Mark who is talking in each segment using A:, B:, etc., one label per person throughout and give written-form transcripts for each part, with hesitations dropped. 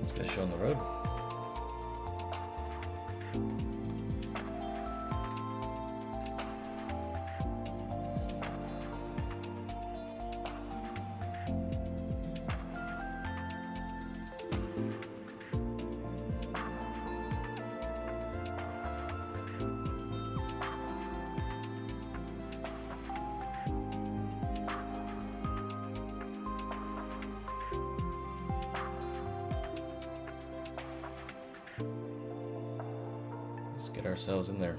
A: Let's get a show on the road. Get ourselves in there.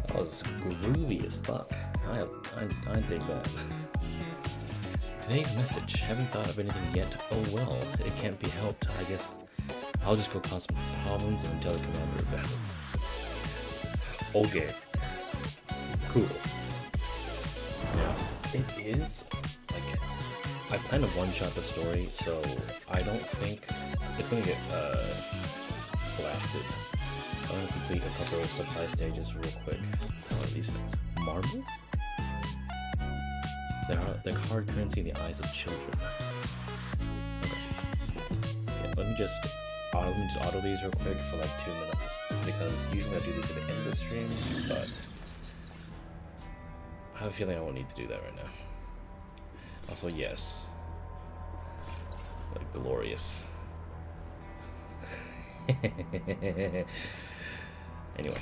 A: That was groovy as fuck. I dig that. Today's message. Haven't thought of anything yet. Oh well, it can't be helped. I guess I'll just go cause some problems and tell the commander about it. Okay. Cool. Yeah, it is like I plan to one-shot the story, so I don't think it's gonna get blasted. I'm gonna complete a couple of supply stages real quick. What are these things? Marbles? They're hard currency in the eyes of children. Okay. Yeah, let me just auto these real quick for like 2 minutes, because usually I do these at the end of the stream, but I have a feeling I won't need to do that right now. Also, yes. Like, glorious. Anyway.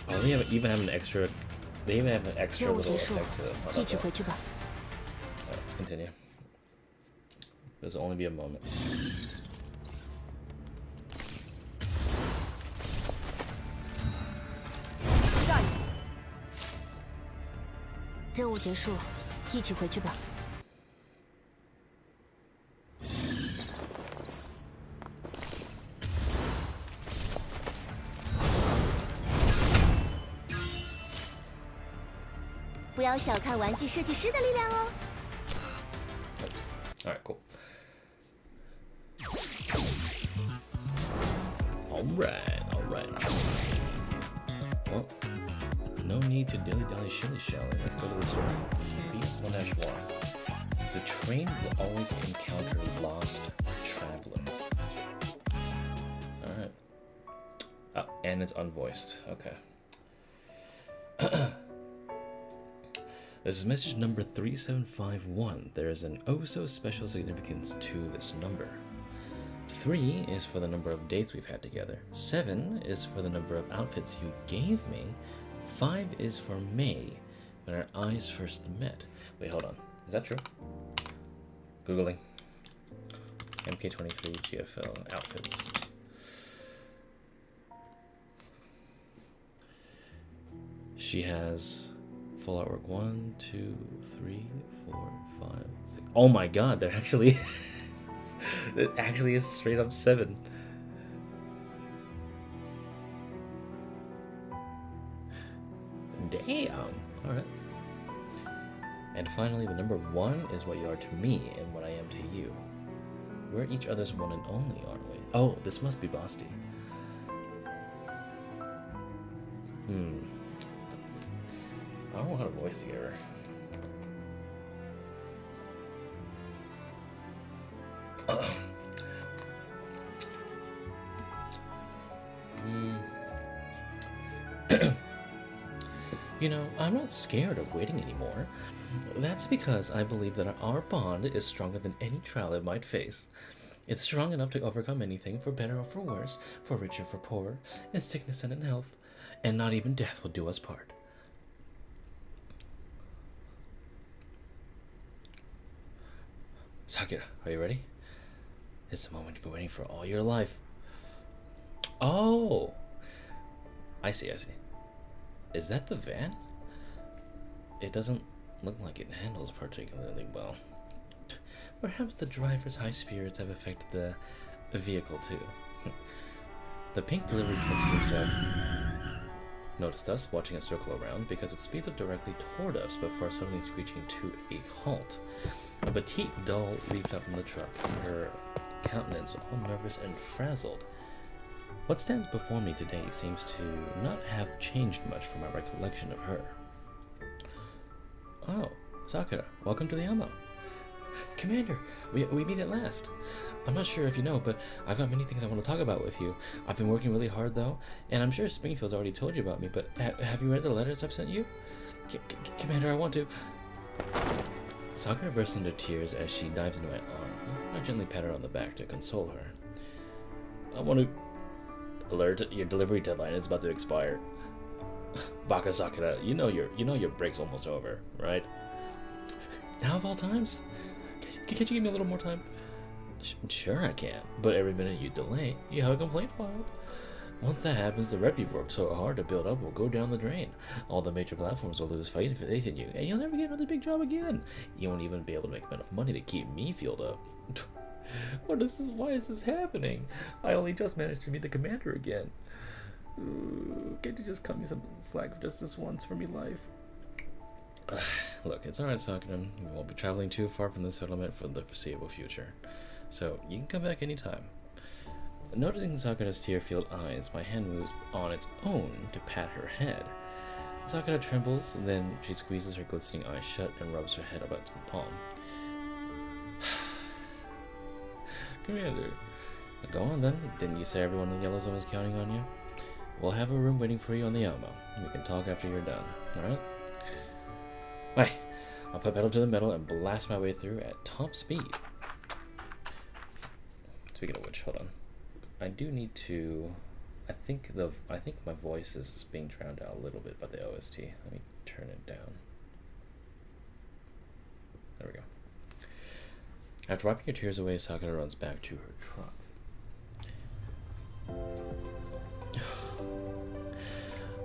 A: Oh, they even have an extra. They even have an extra little effect to it. Alright, let's continue. This will only be a moment.
B: 任务结束，一起回去吧。不要小看玩具设计师的力量哦。
A: Alright, cool. Alright. Well, no need to dilly-dally shilly-shally. Let's go to the store. BS1-1. The train will always encounter lost travelers. Alright. Oh, and it's unvoiced. Okay. This is message number 3751. There is an oh-so-special significance to this number. 3 is for the number of dates we've had together. 7 is for the number of outfits you gave me. 5 is for May, when our eyes first met. Wait, hold on. Is that true? Googling. MK23 GFL outfits. She has full artwork 1, 2, 3, 4, 5, 6. Oh my god, they're actually it actually is straight up 7. Damn. Alright. And finally, the number 1 is what you are to me and what I am to you. We're each other's one and only, aren't we? Oh, this must be Basti. I don't know how to voice together. You know, I'm not scared of waiting anymore. That's because I believe that our bond is stronger than any trial it might face. It's strong enough to overcome anything, for better or for worse, for rich or for poor, in sickness and in health, and not even death will do us part. Sakura, are you ready? It's the moment you've been waiting for all your life. Oh! I see. Is that the van? It doesn't look like it handles particularly well. Perhaps the driver's high spirits have affected the vehicle too. The pink delivery truck seems to have noticed us, watching us circle around, because it speeds up directly toward us before suddenly screeching to a halt. A petite doll leaps out from the truck, her countenance all nervous and frazzled. What stands before me today seems to not have changed much from my recollection of her. Oh, Sakura, welcome to the Ammo. Commander, we meet at last. I'm not sure if you know, but I've got many things I want to talk about with you. I've been working really hard, though, and I'm sure Springfield's already told you about me, but have you read the letters I've sent you? Commander, I want to... Sakura bursts into tears as she dives into my arm. I gently pat her on the back to console her. I want to... Alert, your delivery deadline is about to expire. Baka Sakura, you know your break's almost over, right? Now of all times? Can't you give me a little more time? Sure I can, but every minute you delay, you have a complaint filed. Once that happens, the rep you've worked so hard to build up will go down the drain. All the major platforms will lose faith in you, and you'll never get another big job again. You won't even be able to make enough money to keep me fueled up. Why is this happening? I only just managed to meet the commander again. Can't you just cut me some slack just this once for me life? Look, it's alright, Sakura. We won't be traveling too far from the settlement for the foreseeable future. So, you can come back anytime. Noticing Sakura's tear-filled eyes, my hand moves on its own to pat her head. Sakura trembles, and then she squeezes her glistening eyes shut and rubs her head against my palm. Commander. Go on then. Didn't you say everyone in the Yellow Zone is counting on you? We'll have a room waiting for you on the Elmo. We can talk after you're done, alright? Right. I'll put pedal to the metal and blast my way through at top speed. Speaking of which, hold on. I do need to... I think my voice is being drowned out a little bit by the OST. Let me turn it down. There we go. After wiping her tears away, Sakura runs back to her truck.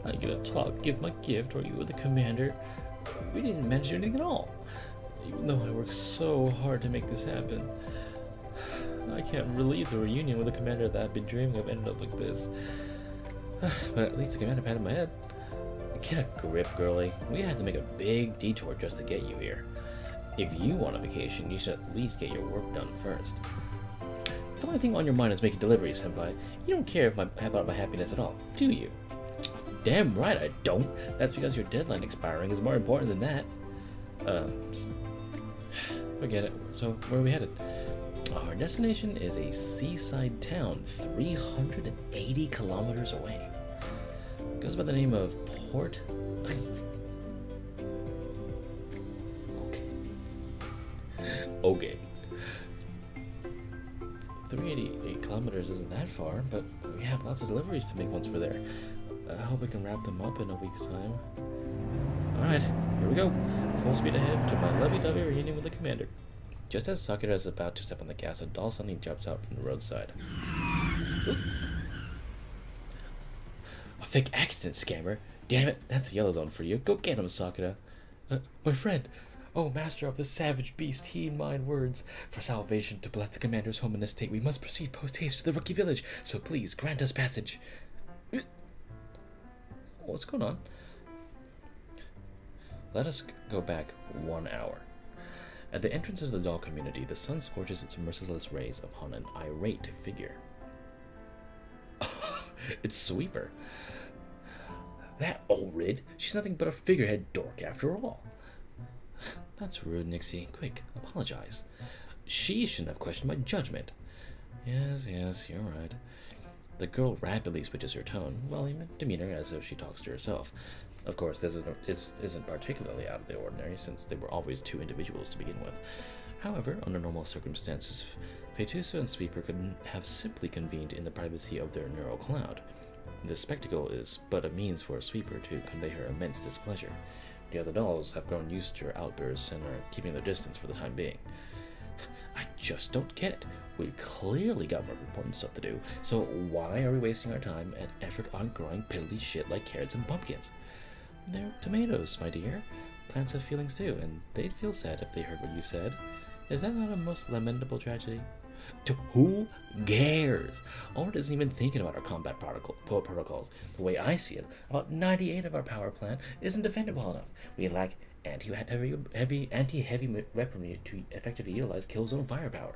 A: I get a talk, give my gift, or you were the commander. We didn't mention anything at all. Even though I worked so hard to make this happen. I can't relieve the reunion with the commander that I've been dreaming of ended up like this. But at least the commander patted my head. Get a grip, girlie. We had to make a big detour just to get you here. If you want a vacation, you should at least get your work done first. The only thing on your mind is making deliveries, Senpai. You don't care about my happiness at all, do you? Damn right I don't. That's because your deadline expiring is more important than that. Forget it. So, where are we headed? Our destination is a seaside town 380 kilometers away. It goes by the name of Port... Okay. 388 kilometers isn't that far, but we have lots of deliveries to make once we're there. I hope we can wrap them up in a week's time. Alright, here we go. Full speed ahead to my lovey-dovey reunion with the commander. Just as Sakura is about to step on the gas, a doll suddenly jumps out from the roadside. Oop. A fake accident, scammer. Damn it, that's the Yellow Zone for you. Go get him, Sakura. My friend. Oh, master of the savage beast, heed my words. For salvation, to bless the commander's home and estate, we must proceed post-haste to the rookie village. So please, grant us passage. What's going on? Let us go back 1 hour. At the entrance of the doll community, the sun scorches its merciless rays upon an irate figure. It's Sweeper. That Ulrid, she's nothing but a figurehead dork after all. That's rude, Nixie. Quick, apologize. She shouldn't have questioned my judgment. Yes, you're right. The girl rapidly switches her tone, well, even demeanor, as if she talks to herself. Of course, this isn't particularly out of the ordinary, since they were always two individuals to begin with. However, under normal circumstances, Fetusa and Sweeper could have simply convened in the privacy of their neural cloud. This spectacle is but a means for a Sweeper to convey her immense displeasure. The other dolls have grown used to her outbursts and are keeping their distance for the time being. I just don't get it. We clearly got more important stuff to do, so why are we wasting our time and effort on growing piddly shit like carrots and pumpkins? They're tomatoes, my dear. Plants have feelings too, and they'd feel sad if they heard what you said. Is that not a most lamentable tragedy? To who cares? Ulrid isn't even thinking about our combat protocols. The way I see it, about 98 of our power plant isn't defended well enough. We lack anti-heavy weaponry to effectively utilize Killzone firepower.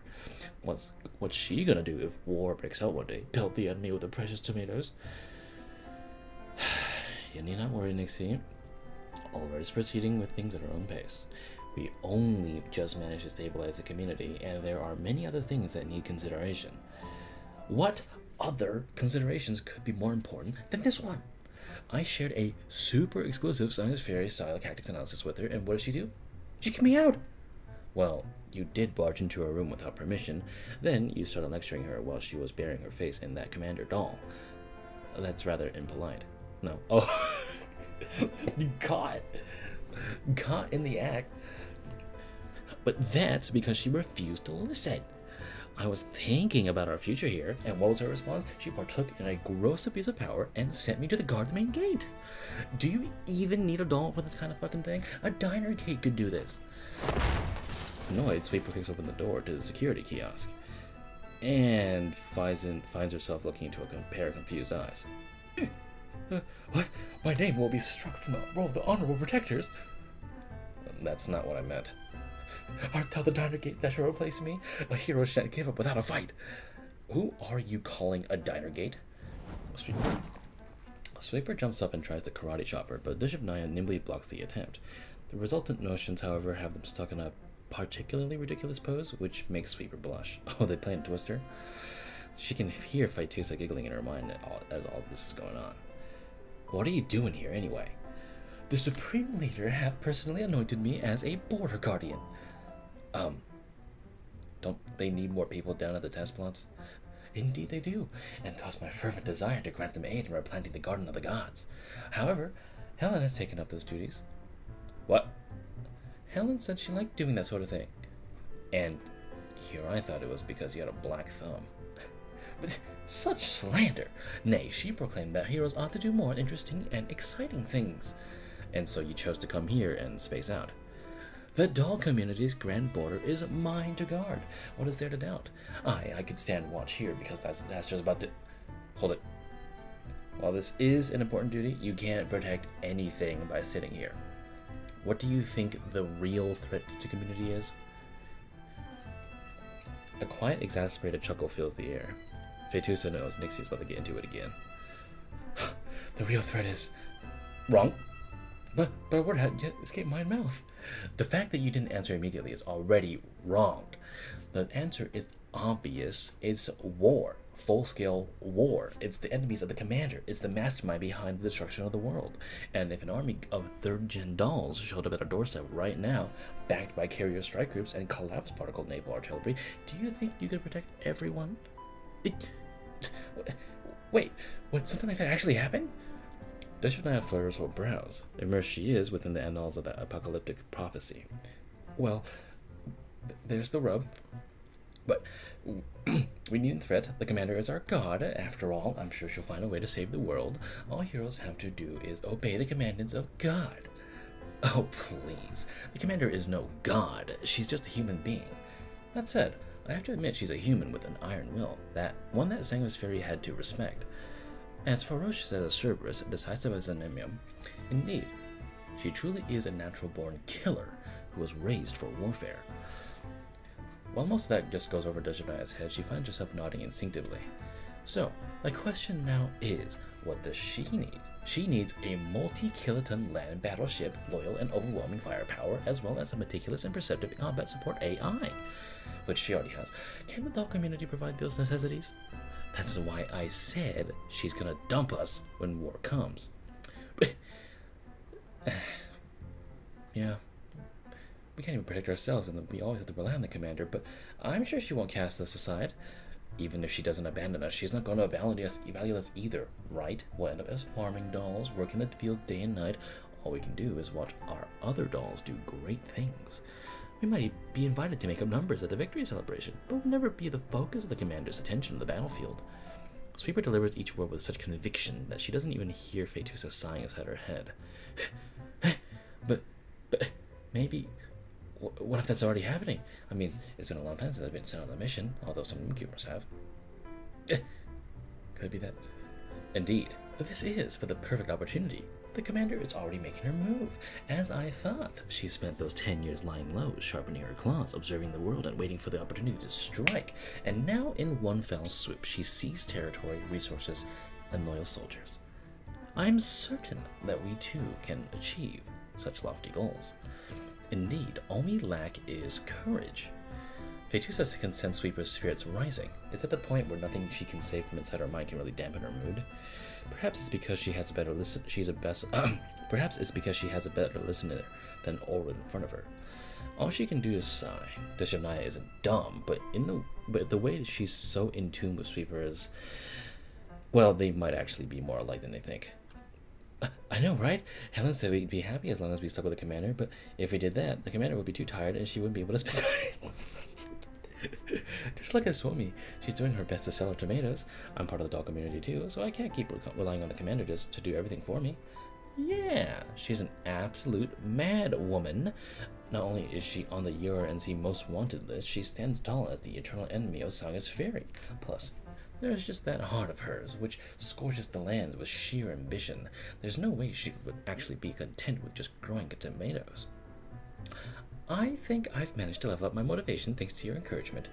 A: What's she gonna do if war breaks out one day? Pelt the enemy with the precious tomatoes? You need not worry, Nixie. Ulrid is proceeding with things at her own pace. We only just managed to stabilize the community, and there are many other things that need consideration. What other considerations could be more important than this one? I shared a super exclusive Science Fairy style tactics analysis with her, and what did she do? She kicked me out! Well, you did barge into her room without permission, then you started lecturing her while she was burying her face in that commander doll. That's rather impolite. No. Oh, you caught in the act. But that's because she refused to listen. I was thinking about our future here, and what was her response? She partook in a gross abuse of power and sent me to the guard the main gate. Do you even need a doll for this kind of fucking thing? A diner gate could do this. Annoyed, Sweeper picks open the door to the security kiosk and finds herself looking into a pair of confused eyes. What? My name will be struck from the roll of the honorable protectors? That's not what I meant. Art thou the diner gate that shall replace me? A hero shan't give up without a fight. Who are you calling a diner gate? Sweeper jumps up and tries to karate chop her, but Bishop Naya nimbly blocks the attempt. The resultant notions, however, have them stuck in a particularly ridiculous pose, which makes Sweeper blush. Oh, they play in Twister? She can hear Fetusa giggling in her mind as all this is going on. What are you doing here, anyway? The Supreme Leader hath personally anointed me as a border guardian. Don't they need more people down at the test plots? Indeed they do, and thus my fervent desire to grant them aid in replanting the Garden of the Gods. However, Helen has taken up those duties. What? Helen said she liked doing that sort of thing. And here I thought it was because you had a black thumb. But such slander! Nay, she proclaimed that heroes ought to do more interesting and exciting things. And so you chose to come here and space out. The doll community's grand border is mine to guard. What is there to doubt? I could stand and watch here because that's just about to... Hold it. While this is an important duty, you can't protect anything by sitting here. What do you think the real threat to the community is? A quiet, exasperated chuckle fills the air. Fetusa knows Nixie's about to get into it again. The real threat is... Wrong? But a word had yet escaped my mouth. The fact that you didn't answer immediately is already wrong. The answer is obvious. It's war. Full-scale war. It's the enemies of the commander. It's the mastermind behind the destruction of the world. And if an army of third-gen dolls showed up at our doorstep right now, backed by carrier strike groups and collapse particle naval artillery, do you think you could protect everyone? Wait, would something like that actually happen? Bishop Naya flutters her brows. Immersed she is within the annals of that apocalyptic prophecy. Well, there's the rub. But we needn't threat. The commander is our god. After all, I'm sure she'll find a way to save the world. All heroes have to do is obey the commandments of God. Oh, please. The commander is no god. She's just a human being. That said, I have to admit she's a human with an iron will. One that Sanguis Fairy had to respect. As ferocious as a Cerberus, decisive as an Nemium. Indeed. She truly is a natural-born killer who was raised for warfare. While most of that just goes over Dejanaya's head, she finds herself nodding instinctively. So, the question now is, what does she need? She needs a multi-kiloton land battleship, loyal and overwhelming firepower, as well as a meticulous and perceptive combat support AI, which she already has. Can the doll community provide those necessities? That's why I said she's gonna dump us when war comes. Yeah, we can't even protect ourselves, and we always have to rely on the commander, but I'm sure she won't cast us aside. Even if she doesn't abandon us, she's not going to evaluate us either, right? We'll end up as farming dolls, working the field day and night. All we can do is watch our other dolls do great things. We might be invited to make up numbers at the victory celebration, but we'll never be the focus of the commander's attention on the battlefield. Sweeper delivers each word with such conviction that she doesn't even hear Faetusa sighing inside her head. but maybe... What if that's already happening? I mean, it's been a long time since I've been sent on a mission, although some newcomers have. Could be that. Indeed, this is but the perfect opportunity. The commander is already making her move. As I thought, she spent those 10 years lying low, sharpening her claws, observing the world, and waiting for the opportunity to strike. And now, in one fell swoop, she seized territory, resources, and loyal soldiers. I'm certain that we too can achieve such lofty goals. Indeed, all we lack is courage. Faetusa can sense Sweeper's spirits rising. It's at the point where nothing she can say from inside her mind can really dampen her mood. Perhaps it's because she has a better Perhaps it's because she has a better listener than Ulrich in front of her. All she can do is sigh. Deshanaya isn't dumb, but the way that she's so in tune with Sweeper is, well, they might actually be more alike than they think. I know, right? Helen said we'd be happy as long as we stuck with the commander, but if we did that, the commander would be too tired and she wouldn't be able to spend time. Just like has told me, she's doing her best to sell her tomatoes. I'm part of the doll community too, so I can't keep relying on the commander just to do everything for me. Yeah, she's an absolute mad woman. Not only is she on the URNC most wanted list, she stands tall as the eternal enemy of Saga's Ferry. Plus, there's just that heart of hers, which scorches the lands with sheer ambition. There's no way she would actually be content with just growing tomatoes. I think I've managed to level up my motivation thanks to your encouragement.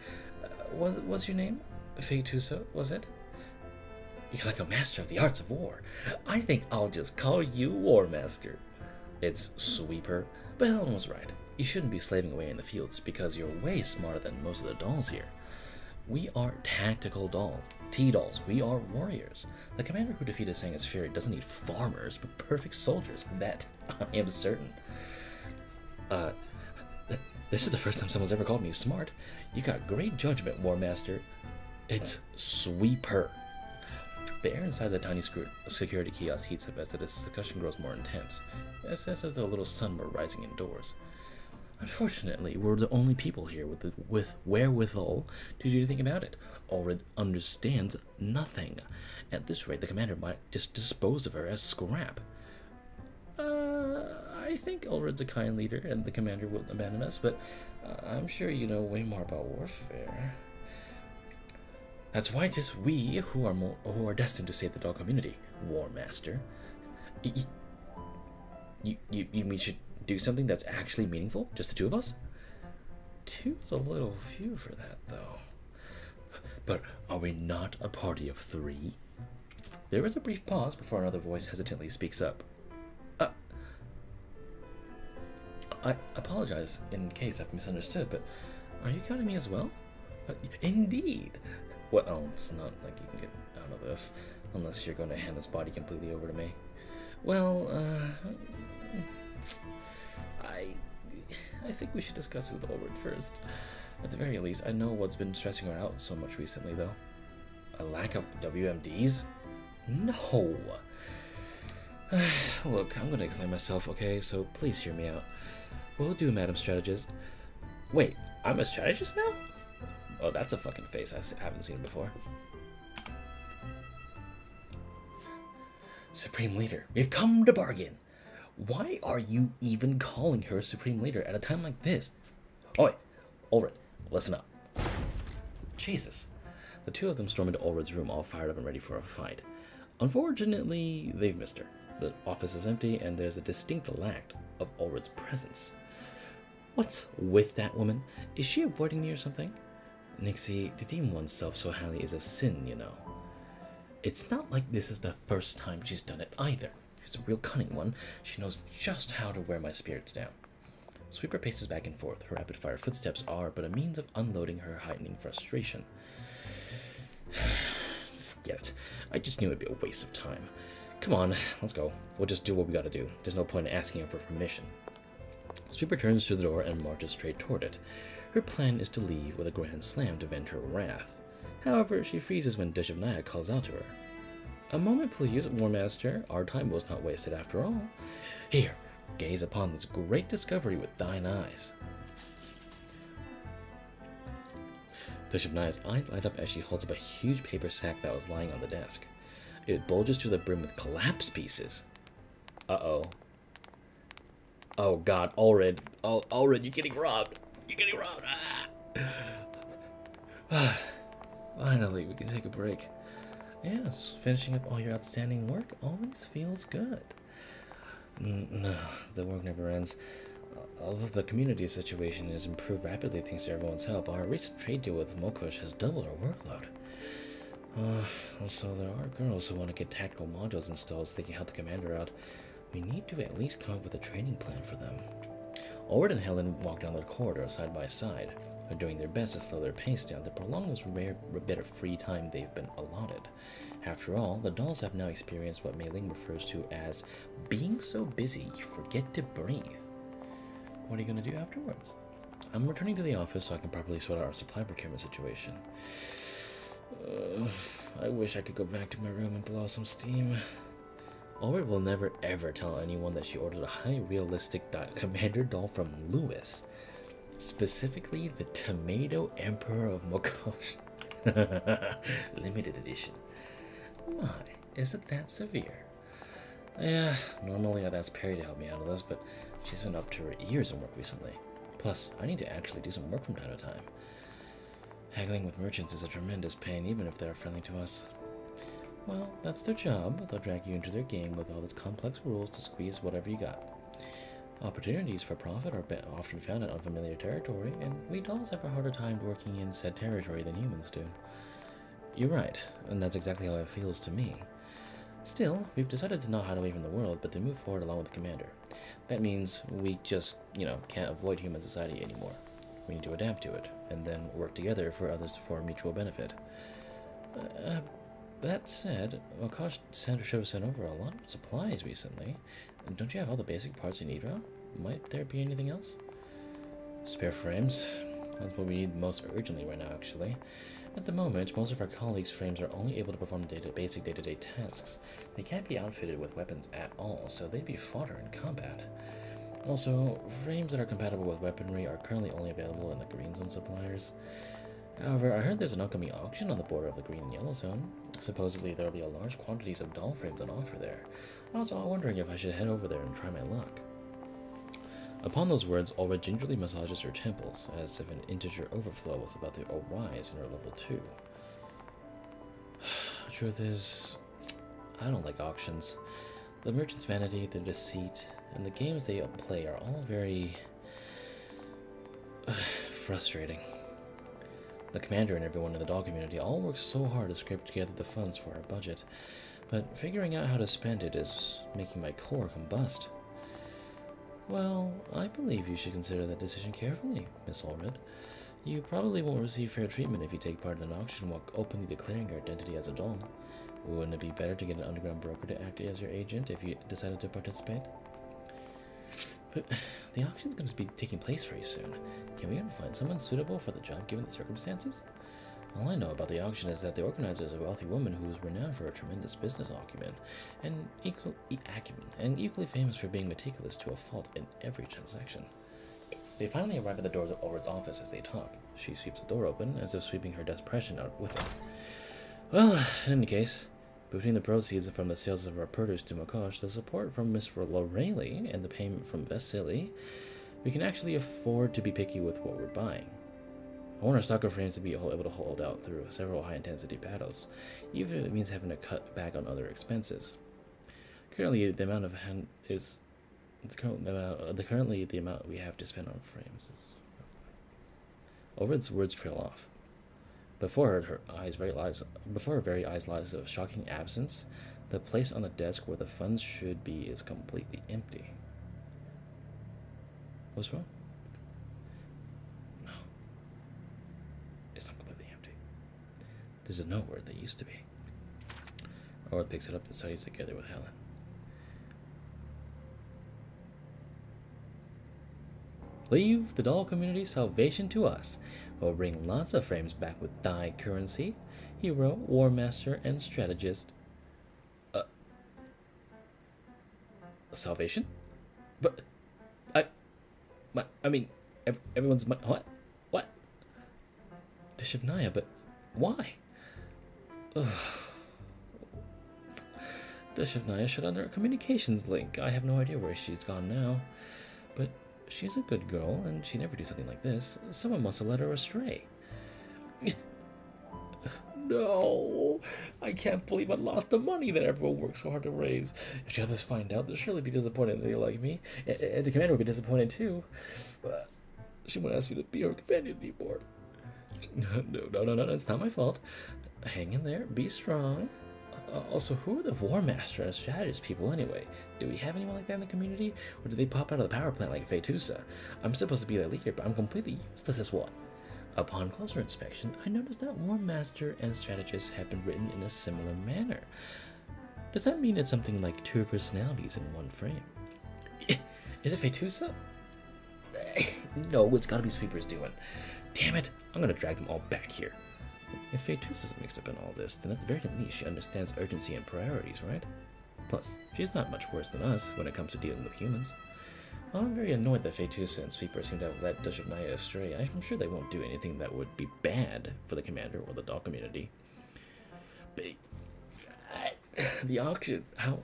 A: What's your name? Faetusa, was it? You're like a master of the arts of war. I think I'll just call you War Master. It's Sweeper, but Helen was right. You shouldn't be slaving away in the fields because you're way smarter than most of the dolls here. We are tactical dolls, T-dolls. We are warriors. The commander who defeated Saga's Fury doesn't need farmers, but perfect soldiers. That I am certain. This is the first time someone's ever called me smart. You got great judgment, War Master. It's Sweeper. The air inside the tiny security kiosk heats up as the discussion grows more intense. It's as if the little sun were rising indoors. Unfortunately, we're the only people here with wherewithal to do anything about it. Ulrich understands nothing. At this rate, the commander might just dispose of her as scrap. I think Ulrich's a kind leader, and the commander won't abandon us, but I'm sure you know way more about warfare. That's why it is we who are destined to save the doll community, War Master. You mean we should do something that's actually meaningful? Just the two of us? Two's a little few for that, though. But are we not a party of three? There is a brief pause before another voice hesitantly speaks up. I apologize in case I've misunderstood, but are you counting me as well? Indeed. Well, it's not like you can get out of this, unless you're going to hand this body completely over to me. Well, I think we should discuss it with Ulrich first. At the very least, I know what's been stressing her out so much recently, though. A lack of WMDs? No! Look, I'm going to explain myself, okay? So please hear me out. Will do, Madam Strategist. Wait, I'm a strategist now? Oh, that's a fucking face I haven't seen before. Supreme Leader, we've come to bargain. Why are you even calling her Supreme Leader at a time like this? Oi, Ulrich, listen up. Jesus. The two of them storm into Ulrich's room all fired up and ready for a fight. Unfortunately, they've missed her. The office is empty, and there's a distinct lack of Ulrid's presence. What's with that woman? Is she avoiding me or something? Nixie, to deem oneself so highly is a sin, you know. It's not like this is the first time she's done it either. She's a real cunning one. She knows just how to wear my spirits down. Sweeper paces back and forth. Her rapid-fire footsteps are but a means of unloading her heightening frustration. Forget it. I just knew it'd be a waste of time. Come on, let's go. We'll just do what we gotta do. There's no point in asking her for permission. Sweeper turns to the door and marches straight toward it. Her plan is to leave with a grand slam to vent her wrath. However, she freezes when Dish of Naya calls out to her. A moment, please, War Master. Our time was not wasted after all. Here, gaze upon this great discovery with thine eyes. Dish of Naya's eyes light up as she holds up a huge paper sack that was lying on the desk. It bulges to the brim with collapse pieces. Uh-oh. Oh god, Ulrid. Oh, Ulrid, you're getting robbed. You're getting robbed. Ah. Finally, we can take a break. Yes, finishing up all your outstanding work always feels good. No, the work never ends. Although the community situation has improved rapidly thanks to everyone's help, our recent trade deal with Mokush has doubled our workload. Also, there are girls who want to get tactical modules installed so they can help the commander out. We need to at least come up with a training plan for them. Ulrid and Helen walk down the corridor side by side. They're doing their best to slow their pace down to prolong this rare bit of free time they've been allotted. After all, the dolls have now experienced what Mei Ling refers to as being so busy you forget to breathe. What are you going to do afterwards? I'm returning to the office so I can properly sort out our supply procurement situation. I wish I could go back to my room and blow some steam. Ulrid will never ever tell anyone that she ordered a highly realistic commander doll from Lewis. Specifically, the Tomato Emperor of Mokosh. Limited edition. My, is it that severe? Yeah, normally I'd ask Perry to help me out of this, but she's been up to her ears in work recently. Plus, I need to actually do some work from time to time. Haggling with merchants is a tremendous pain, even if they're friendly to us. Well, that's their job. They'll drag you into their game with all its complex rules to squeeze whatever you got. Opportunities for profit are often found in unfamiliar territory, and we dolls have a harder time working in said territory than humans do. You're right, and that's exactly how it feels to me. Still, we've decided to not hide away from the world, but to move forward along with the commander. That means we just, can't avoid human society anymore. We need to adapt to it, and then work together for others for mutual benefit. That said, Mokosh should have sent over a lot of supplies recently. Don't you have all the basic parts you need, Ro? Might there be anything else? Spare frames. That's what we need most urgently right now, actually. At the moment, most of our colleagues' frames are only able to perform basic day-to-day tasks. They can't be outfitted with weapons at all, so they'd be fodder in combat. Also, frames that are compatible with weaponry are currently only available in the Green Zone suppliers. However, I heard there's an upcoming auction on the border of the Green and Yellow Zone. Supposedly, there will be a large quantities of doll frames on offer there. I was wondering if I should head over there and try my luck. Upon those words, Ulrid gingerly massages her temples, as if an integer overflow was about to arise in her level 2. Truth is, I don't like auctions. The merchant's vanity, their deceit, and the games they play are all very frustrating. The commander and everyone in the doll community all work so hard to scrape together the funds for our budget, but figuring out how to spend it is making my core combust. Well, I believe you should consider that decision carefully, Miss Ulrid. You probably won't receive fair treatment if you take part in an auction while openly declaring your identity as a doll. Wouldn't it be better to get an underground broker to act as your agent if you decided to participate? But the auction's going to be taking place very soon. Can we ever find someone suitable for the job given the circumstances? All I know about the auction is that the organizer is a wealthy woman who is renowned for her tremendous business acumen, and equally famous for being meticulous to a fault in every transaction. They finally arrive at the door of Ulrid's office as they talk. She sweeps the door open, as if sweeping her depression out with it. Well, in any case, between the proceeds from the sales of our produce to Mokosh, the support from Miss Lorelei, and the payment from Vasily, we can actually afford to be picky with what we're buying. I want our stock of frames to be able to hold out through several high-intensity battles, even if it means having to cut back on other expenses. Currently, the amount of hand is it's currently the amount we have to spend on frames is. Overhead's words trail off. Before her very eyes lies a shocking absence. The place on the desk where the funds should be is completely empty. What's wrong? No. It's not completely empty. There's a note where they used to be. Aura picks it up and studies together with Helen. Leave the doll community salvation to us. We'll bring lots of frames back with die currency, hero, war master, and strategist. Salvation? But I mean, everyone's what? Deshavnaya, but why? Deshavnaya shut under a communications link. I have no idea where she's gone now, but she's a good girl, and she'd never do something like this. Someone must have led her astray. No, I can't believe I lost the money that everyone worked so hard to raise. If the others find out, they'll surely be disappointed they like me. And the commander will be disappointed too. She won't ask me to be her companion anymore. No, it's not my fault. Hang in there, be strong. Also, who are the War Master and Strategist people anyway? Do we have anyone like that in the community? Or do they pop out of the power plant like Faetusa? I'm supposed to be their leader, but I'm completely useless as one. Upon closer inspection, I noticed that War Master and Strategist have been written in a similar manner. Does that mean it's something like 2 personalities in one frame? Is it Faetusa? No, it's gotta be Sweeper's doing. Damn it, I'm gonna drag them all back here. If Faetusa's mixed up in all this, then at the very least she understands urgency and priorities, right? Plus, she's not much worse than us when it comes to dealing with humans. While I'm very annoyed that Faetusa and Sweeper seem to have led Deshavnaya astray, I'm sure they won't do anything that would be bad for the commander or the doll community. But the auction, how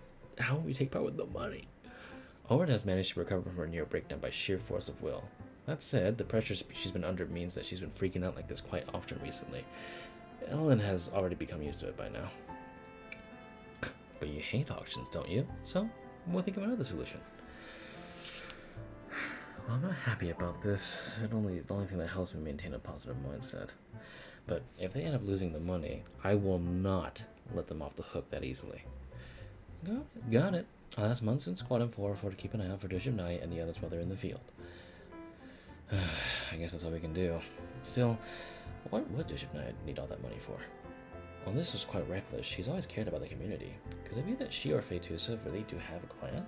A: will we take part with the money? Owen has managed to recover from her near breakdown by sheer force of will. That said, the pressure she's been under means that she's been freaking out like this quite often recently. Ellen has already become used to it by now. But you hate auctions, don't you? So, we'll think of another solution. Well, I'm not happy about this. The only thing that helps me maintain a positive mindset. But if they end up losing the money, I will not let them off the hook that easily. Got it. I'll ask Munson, Squad, and 404 to keep an eye out for Deshavnaya and the others while they're in the field. I guess that's all we can do. Still, what would Deshavnaya need all that money for? Well, this was quite reckless. She's always cared about the community. Could it be that she or Faetusa really do have a plan?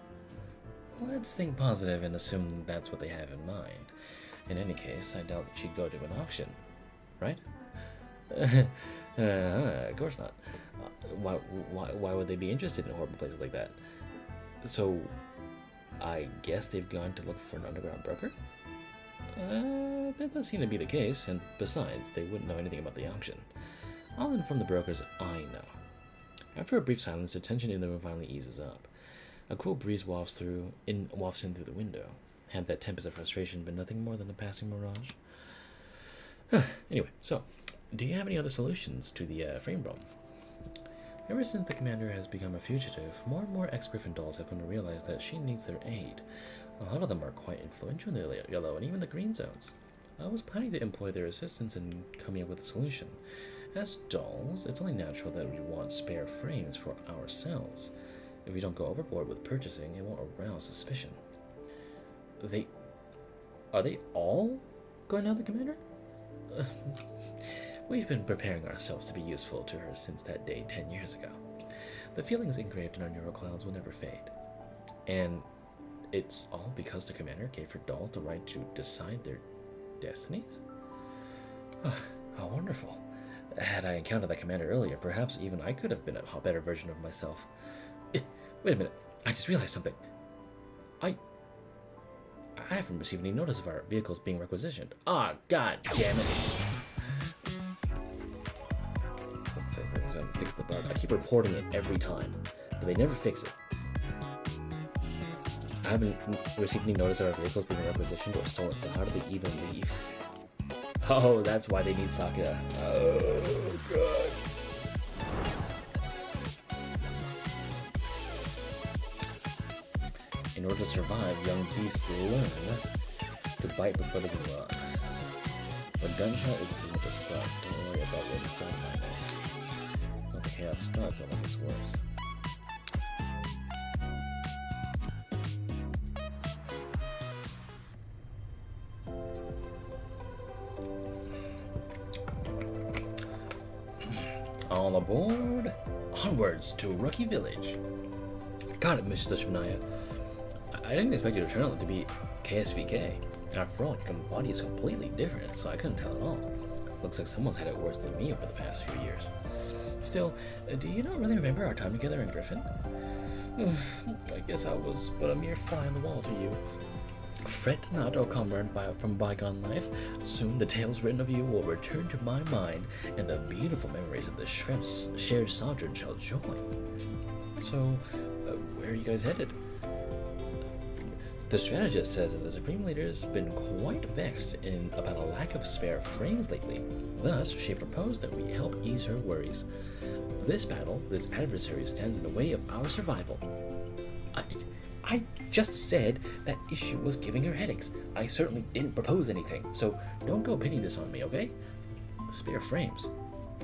A: Let's think positive and assume that's what they have in mind. In any case, I doubt she'd go to an auction, right? Of course not. Why would they be interested in horrible places like that? So, I guess they've gone to look for an underground broker? That does seem to be the case, and besides, they wouldn't know anything about the auction. I'll inform the brokers I know. After a brief silence, the tension in the room finally eases up. A cool breeze wafts in through the window. Had that tempest of frustration been nothing more than a passing mirage? Anyway, so, do you have any other solutions to the frame problem? Ever since the commander has become a fugitive, more and more ex-Griffin dolls have come to realize that she needs their aid. A lot of them are quite influential in the yellow and even the green zones. I was planning to employ their assistance in coming up with a solution. As dolls, it's only natural that we want spare frames for ourselves. If we don't go overboard with purchasing, it won't arouse suspicion. Are they all going down the commander? We've been preparing ourselves to be useful to her since that day 10 years ago. The feelings engraved in our neural clouds will never fade. And it's all because the commander gave her dolls the right to decide their destinies? Oh, how wonderful. Had I encountered that commander earlier, perhaps even I could have been a better version of myself. Wait a minute, I just realized something. I haven't received any notice of our vehicles being requisitioned. Ah, god damn it. Fix the bug. I keep reporting it every time, but they never fix it. I haven't received any notice of our vehicles being requisitioned or stolen, so how do they even leave? Oh, that's why they need Sakura. Oh, God. In order to survive, young beasts learn to bite before they can run. When gunshot is a signal to start, don't worry about where the Frontline is. Once the chaos starts, it only gets worse. All aboard! Onwards to Rookie Village. Got it, Mr. Shania. I didn't expect you to turn out to be KSVK. After all, your body is completely different, so I couldn't tell at all. Looks like someone's had it worse than me over the past few years. Still, do you not really remember our time together in Griffin? I guess I was but a mere fly on the wall to you. Fret not, O comrade from bygone life. Soon the tales written of you will return to my mind, and the beautiful memories of the shared sojourn shall join. So, where are you guys headed? The strategist says that the Supreme Leader has been quite vexed about a lack of spare frames lately. Thus, she proposed that we help ease her worries. This battle, this adversary stands in the way of our survival. I just said that issue was giving her headaches. I certainly didn't propose anything, so don't go pinning this on me, okay? Spare frames.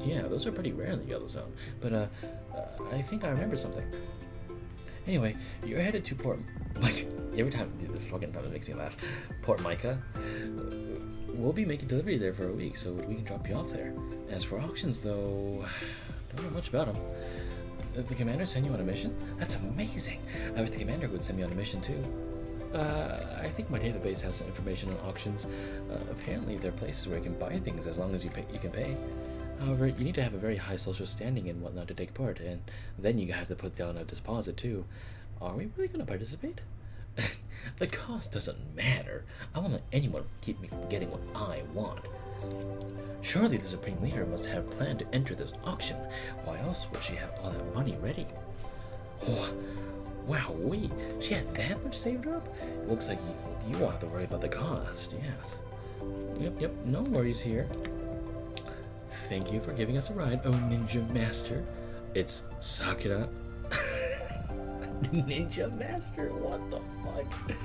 A: Yeah, those are pretty rare in the Yellow Zone, but I think I remember something. Anyway, you're headed to Port... Like, every time I do this fucking time, it makes me laugh. Port Mica. We'll be making deliveries there for a week, so we can drop you off there. As for auctions, though, don't know much about them. The commander sent you on a mission? That's amazing. I wish the commander would send me on a mission too. I think my database has some information on auctions. Apparently there are places where you can buy things as long as you can pay. However, you need to have a very high social standing and whatnot to take part, and then you have to put down a deposit too. Are we really going to participate? The cost doesn't matter. I won't let anyone keep me from getting what I want. Surely the Supreme Leader must have planned to enter this auction. Why else would she have all that money ready? Oh, wowee, she had that much saved up? It looks like you won't have to worry about the cost, yes. Yep, no worries here. Thank you for giving us a ride, oh Ninja Master. It's Sakura. Ninja Master, what the fuck?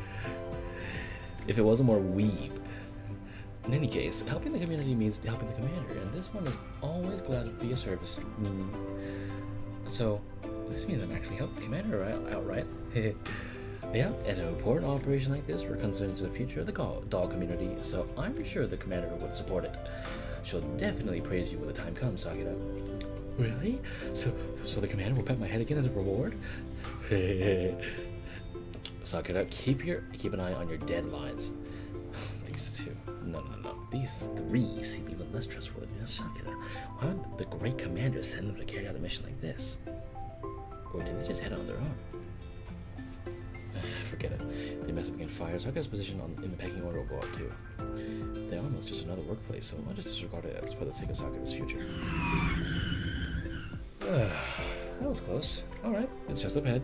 A: If it wasn't more weeb. In any case, helping the community means helping the commander, and this one is always glad to be of service. So, this means I'm actually helping the commander outright. Yeah, and an important operation like this, we're concerned with the future of the doll community, so I'm sure the commander would support it. She'll definitely praise you when the time comes, Sakura. Really? So the commander will pat my head again as a reward? Sakura, keep an eye on your deadlines. These two. No. These three seem even less trustworthy than Sakura. Why would the great commander send them to carry out a mission like this? Or did they just head on their own? Forget it. They mess up against fire. Sakura's position in the pecking order will go up too. They're almost just another workplace, so I'll just disregard it as for the sake of Sakura's future. That was close. Alright, it's just up ahead.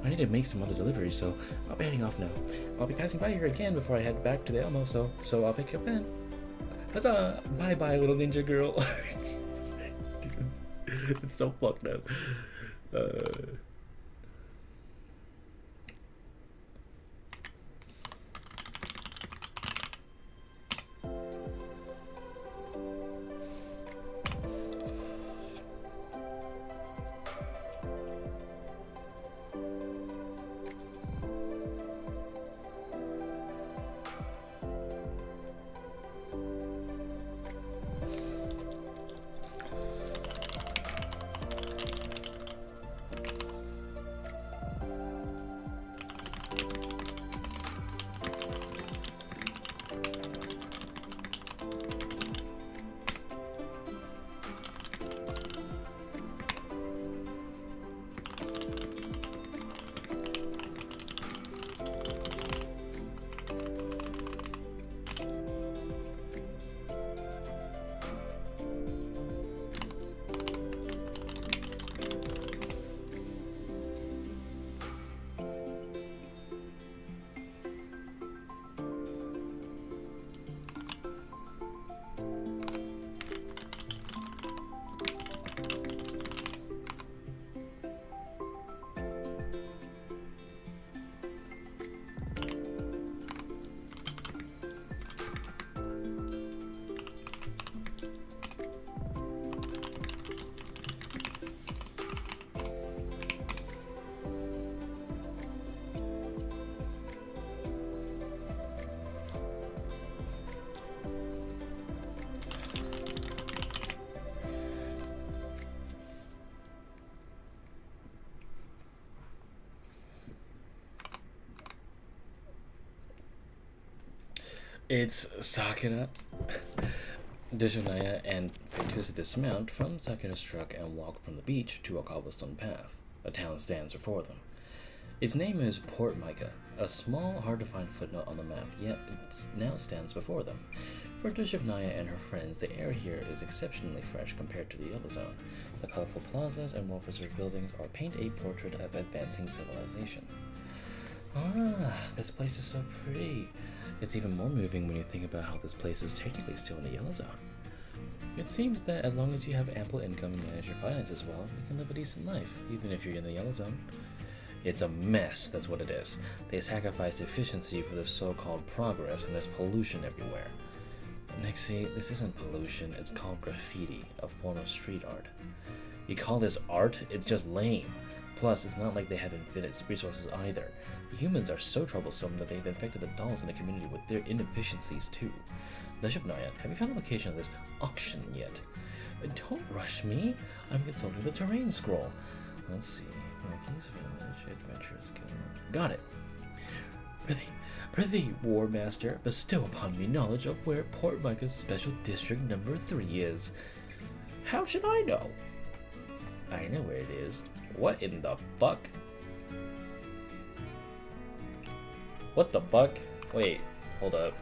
A: I need to make some other deliveries, so I'll be heading off now. I'll be passing by here again before I head back to the Elmo, so I'll pick you up then. Huzzah! Bye-bye, little ninja girl. Dude, it's so fucked up. It's Sakura. Deshonaya and Faelynn dismount from Sakura's truck and walk from the beach to a cobblestone path. A town stands before them. Its name is Port Mica, a small, hard-to-find footnote on the map, yet it now stands before them. For Deshonaya and her friends, the air here is exceptionally fresh compared to the Yellow Zone. The colorful plazas and well-preserved buildings are paint a portrait of advancing civilization. Ah, this place is so pretty. It's even more moving when you think about how this place is technically still in the Yellow Zone. It seems that as long as you have ample income and manage your finances well, you can live a decent life, even if you're in the Yellow Zone. It's a mess, that's what it is. They sacrifice efficiency for this so-called progress, and there's pollution everywhere. Nixie, this isn't pollution, it's called graffiti, a form of street art. You call this art? It's just lame. Plus, it's not like they have infinite resources either. The humans are so troublesome that they've infected the dolls in the community with their inefficiencies too. Deshonaya, have you found the location of this auction yet? Don't rush me. I'm consulting the terrain scroll. Let's see. Rocky's Village, Adventures, got it. Prithee, War Master, bestow upon me knowledge of where Port Mica's Special District Number 3 is. How should I know? I know where it is. What in the fuck? What the fuck? Wait, hold up.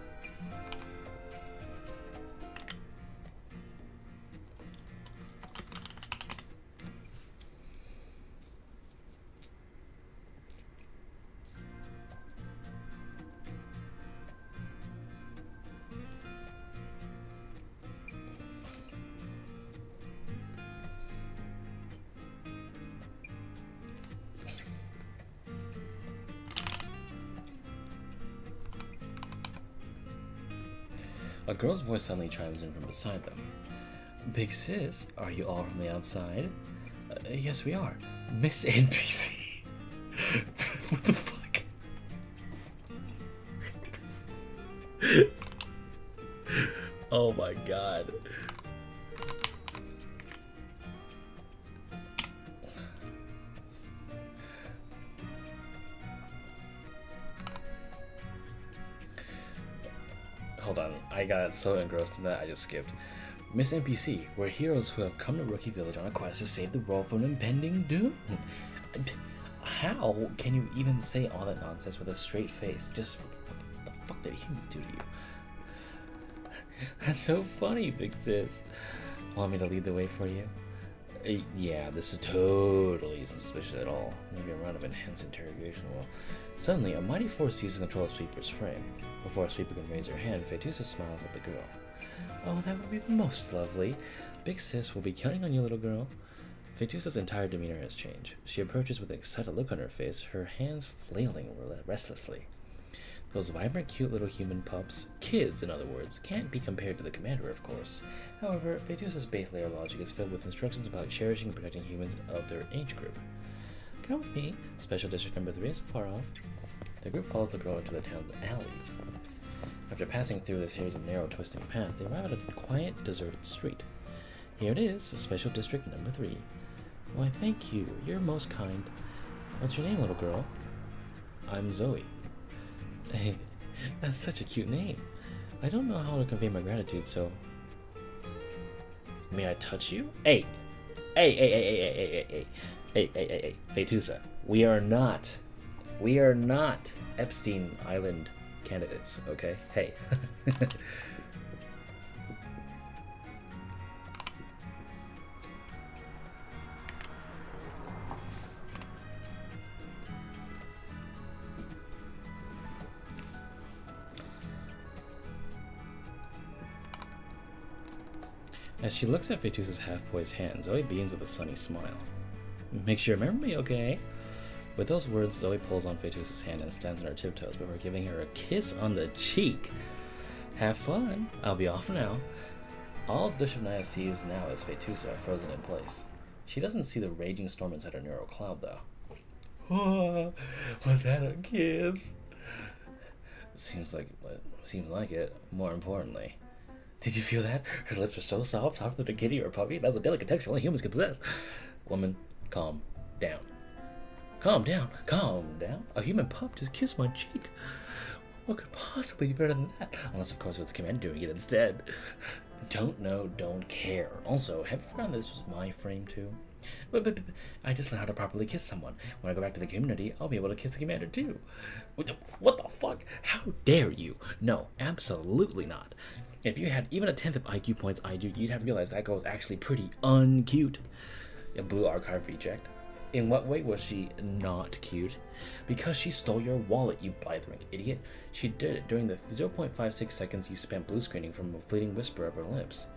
A: A girl's voice suddenly chimes in from beside them. Big sis, are you all from the outside? Yes, we are. Miss NPC. What the fuck? Oh my god. Hold on, I got so engrossed in that I just skipped. Miss NPC, we're heroes who have come to Rookie Village on a quest to save the world from impending doom. How can you even say all that nonsense with a straight face? Just what the fuck did humans do to you? That's so funny, big sis. Want me to lead the way for you? Yeah, this is totally suspicious at all. Maybe a round of intense interrogation will... Suddenly, a mighty force seizes control of Sweeper's frame. Before Sweeper can raise her hand, Faelynn smiles at the girl. Oh, that would be most lovely. Big sis will be counting on you, little girl. Faelyn's entire demeanor has changed. She approaches with an excited look on her face, her hands flailing restlessly. Those vibrant, cute little human pups, kids in other words, can't be compared to the commander, of course. However, Faelyn's base layer logic is filled with instructions about cherishing and protecting humans of their age group. Come with me. Special District Number 3 isn't far off. The group follows the girl into the town's alleys. After passing through a series of narrow, twisting paths, they arrive at a quiet, deserted street. Here it is, Special District Number 3. Why, thank you. You're most kind. What's your name, little girl? I'm Zoe. Hey, that's such a cute name. I don't know how to convey my gratitude, so... May I touch you? Hey! Hey! Faelynn, we are not Epstein Island candidates, okay? Hey. As she looks at Faelyn's half-poised hand, Zoe beams with a sunny smile. Make sure you remember me, okay? With those words, Zoe pulls on Faelyn's hand and stands on her tiptoes before giving her a kiss on the cheek. Have fun. I'll be off now. All Deshonaya sees now is Faelynn frozen in place. She doesn't see the raging storm inside her neural cloud, though. Oh, was that a kiss? Seems like it. More importantly. Did you feel that? Her lips are so soft, softer than a kitty or a puppy. That's a delicate texture only humans can possess. Woman, calm down. Calm down. Calm down. A human pup just kissed my cheek. What could possibly be better than that? Unless, of course, it was Commander doing it instead. Don't know, don't care. Also, have you forgotten this was my frame too? But I just learned how to properly kiss someone. When I go back to the community, I'll be able to kiss the Commander too. What the fuck? How dare you? No, absolutely not. If you had even a 10th of IQ points I do, you'd have realized that girl was actually pretty uncute. A blue archive reject. In what way was she not cute? Because she stole your wallet, you blithering idiot. She did it during the 0.56 seconds you spent blue screening from a fleeting whisper of her lips.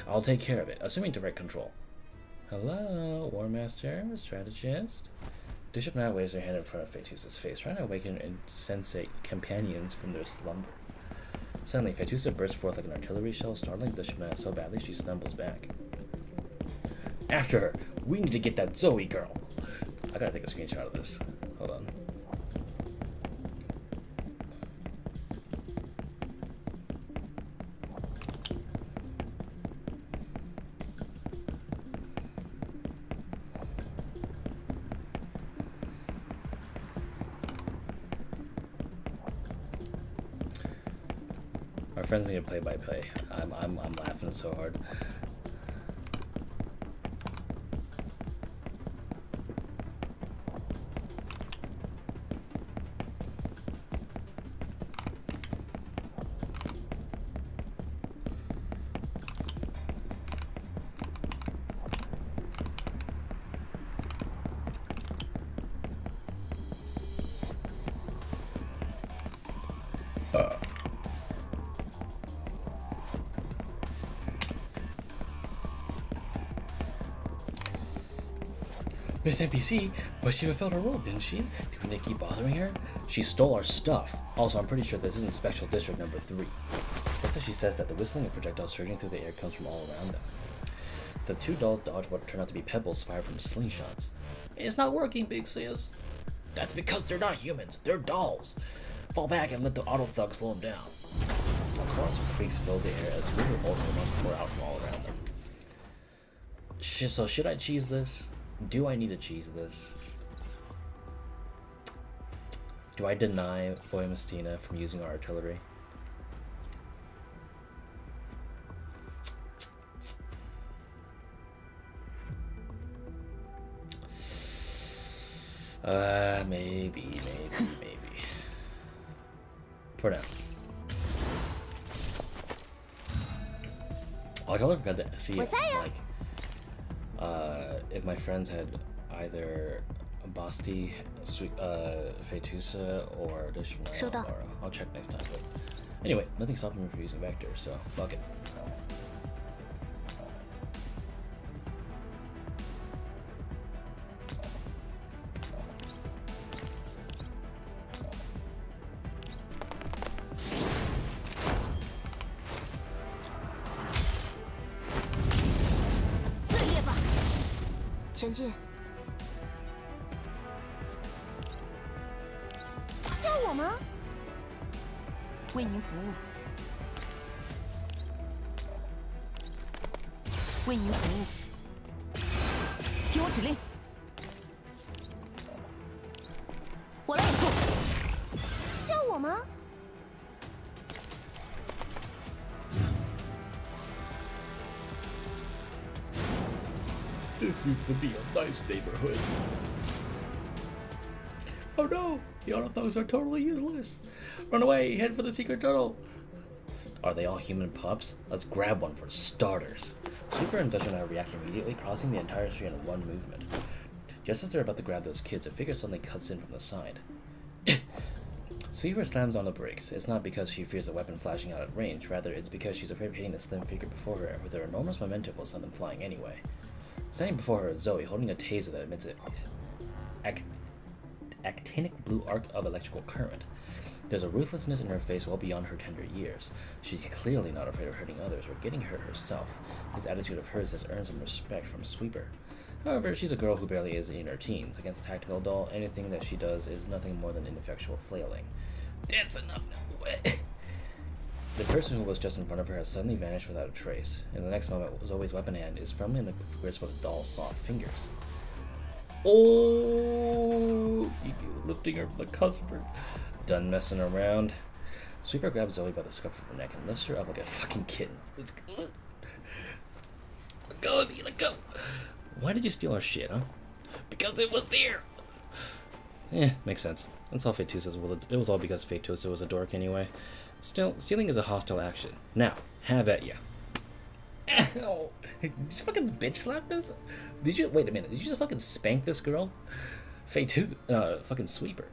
A: I'll take care of it, assuming direct control. Hello, War Master, Strategist. Bishop now waves her hand in front of Faetusa's face, trying to awaken insensate companions from their slumber. Suddenly, Faetusa bursts forth like an artillery shell, startling Bishop now so badly she stumbles back. After her! We need to get that Zoe girl! I gotta take a screenshot of this. Hold on. Our friends need to play by play. I'm laughing so hard. Miss NPC, but she fulfilled her role, didn't she? Didn't they keep bothering her? She stole our stuff. Also, I'm pretty sure this isn't Special District number 3. Just as she says that, the whistling of projectiles surging through the air comes from all around them. The two dolls dodge what turned out to be pebbles fired from slingshots. It's not working, Big Sis. That's because they're not humans, they're dolls. Fall back and let the auto thug slow them down. A chorus of creaks filled the air as weird ultramonsters pour out from all around them. So should I cheese this? Do I need to cheese this? Do I deny Boy Mestina from using our artillery? Maybe. For now. Oh, I totally forgot to see if, like, if my friends had either Basti, Faetusa, or Dishmara. I'll check next time. But anyway, nothing stopping me from using Vector, so fuck it. This used to be a nice neighborhood. Oh no! The auto thugs are totally useless! Run away! Head for the secret tunnel! Are they all human pups? Let's grab one for starters. Sweeper and Dutch and I react immediately, crossing the entire street in one movement. Just as they're about to grab those kids, a figure suddenly cuts in from the side. Sweeper slams on the brakes. It's not because she fears a weapon flashing out at range, rather it's because she's afraid of hitting the slim figure before her, and with her enormous momentum will send them flying anyway. Standing before her is Zoe, holding a taser that emits an actinic blue arc of electrical current. There's a ruthlessness in her face well beyond her tender years. She's clearly not afraid of hurting others or getting hurt herself. This attitude of hers has earned some respect from Sweeper. However, she's a girl who barely is in her teens. Against a tactical doll, anything that she does is nothing more than ineffectual flailing. That's enough now. The person who was just in front of her has suddenly vanished without a trace. In the next moment, Zoe's weapon hand is firmly in the grasp of the doll's soft fingers. Oh! Lifting her from the cusp. Done messing around. Sweeper grabs Zoe by the scruff of her neck and lifts her up like a fucking kitten. Let go of me, let go! Why did you steal our shit, huh? Because it was there! Makes sense. That's all Fate 2 says. Well, it was all because Fate 2 was a dork anyway. Still, stealing is a hostile action. Now, have at ya. Oh, did you just fucking bitch slap this? Did you, wait a minute, did you just fucking spank this girl? Fate 2, fucking Sweeper.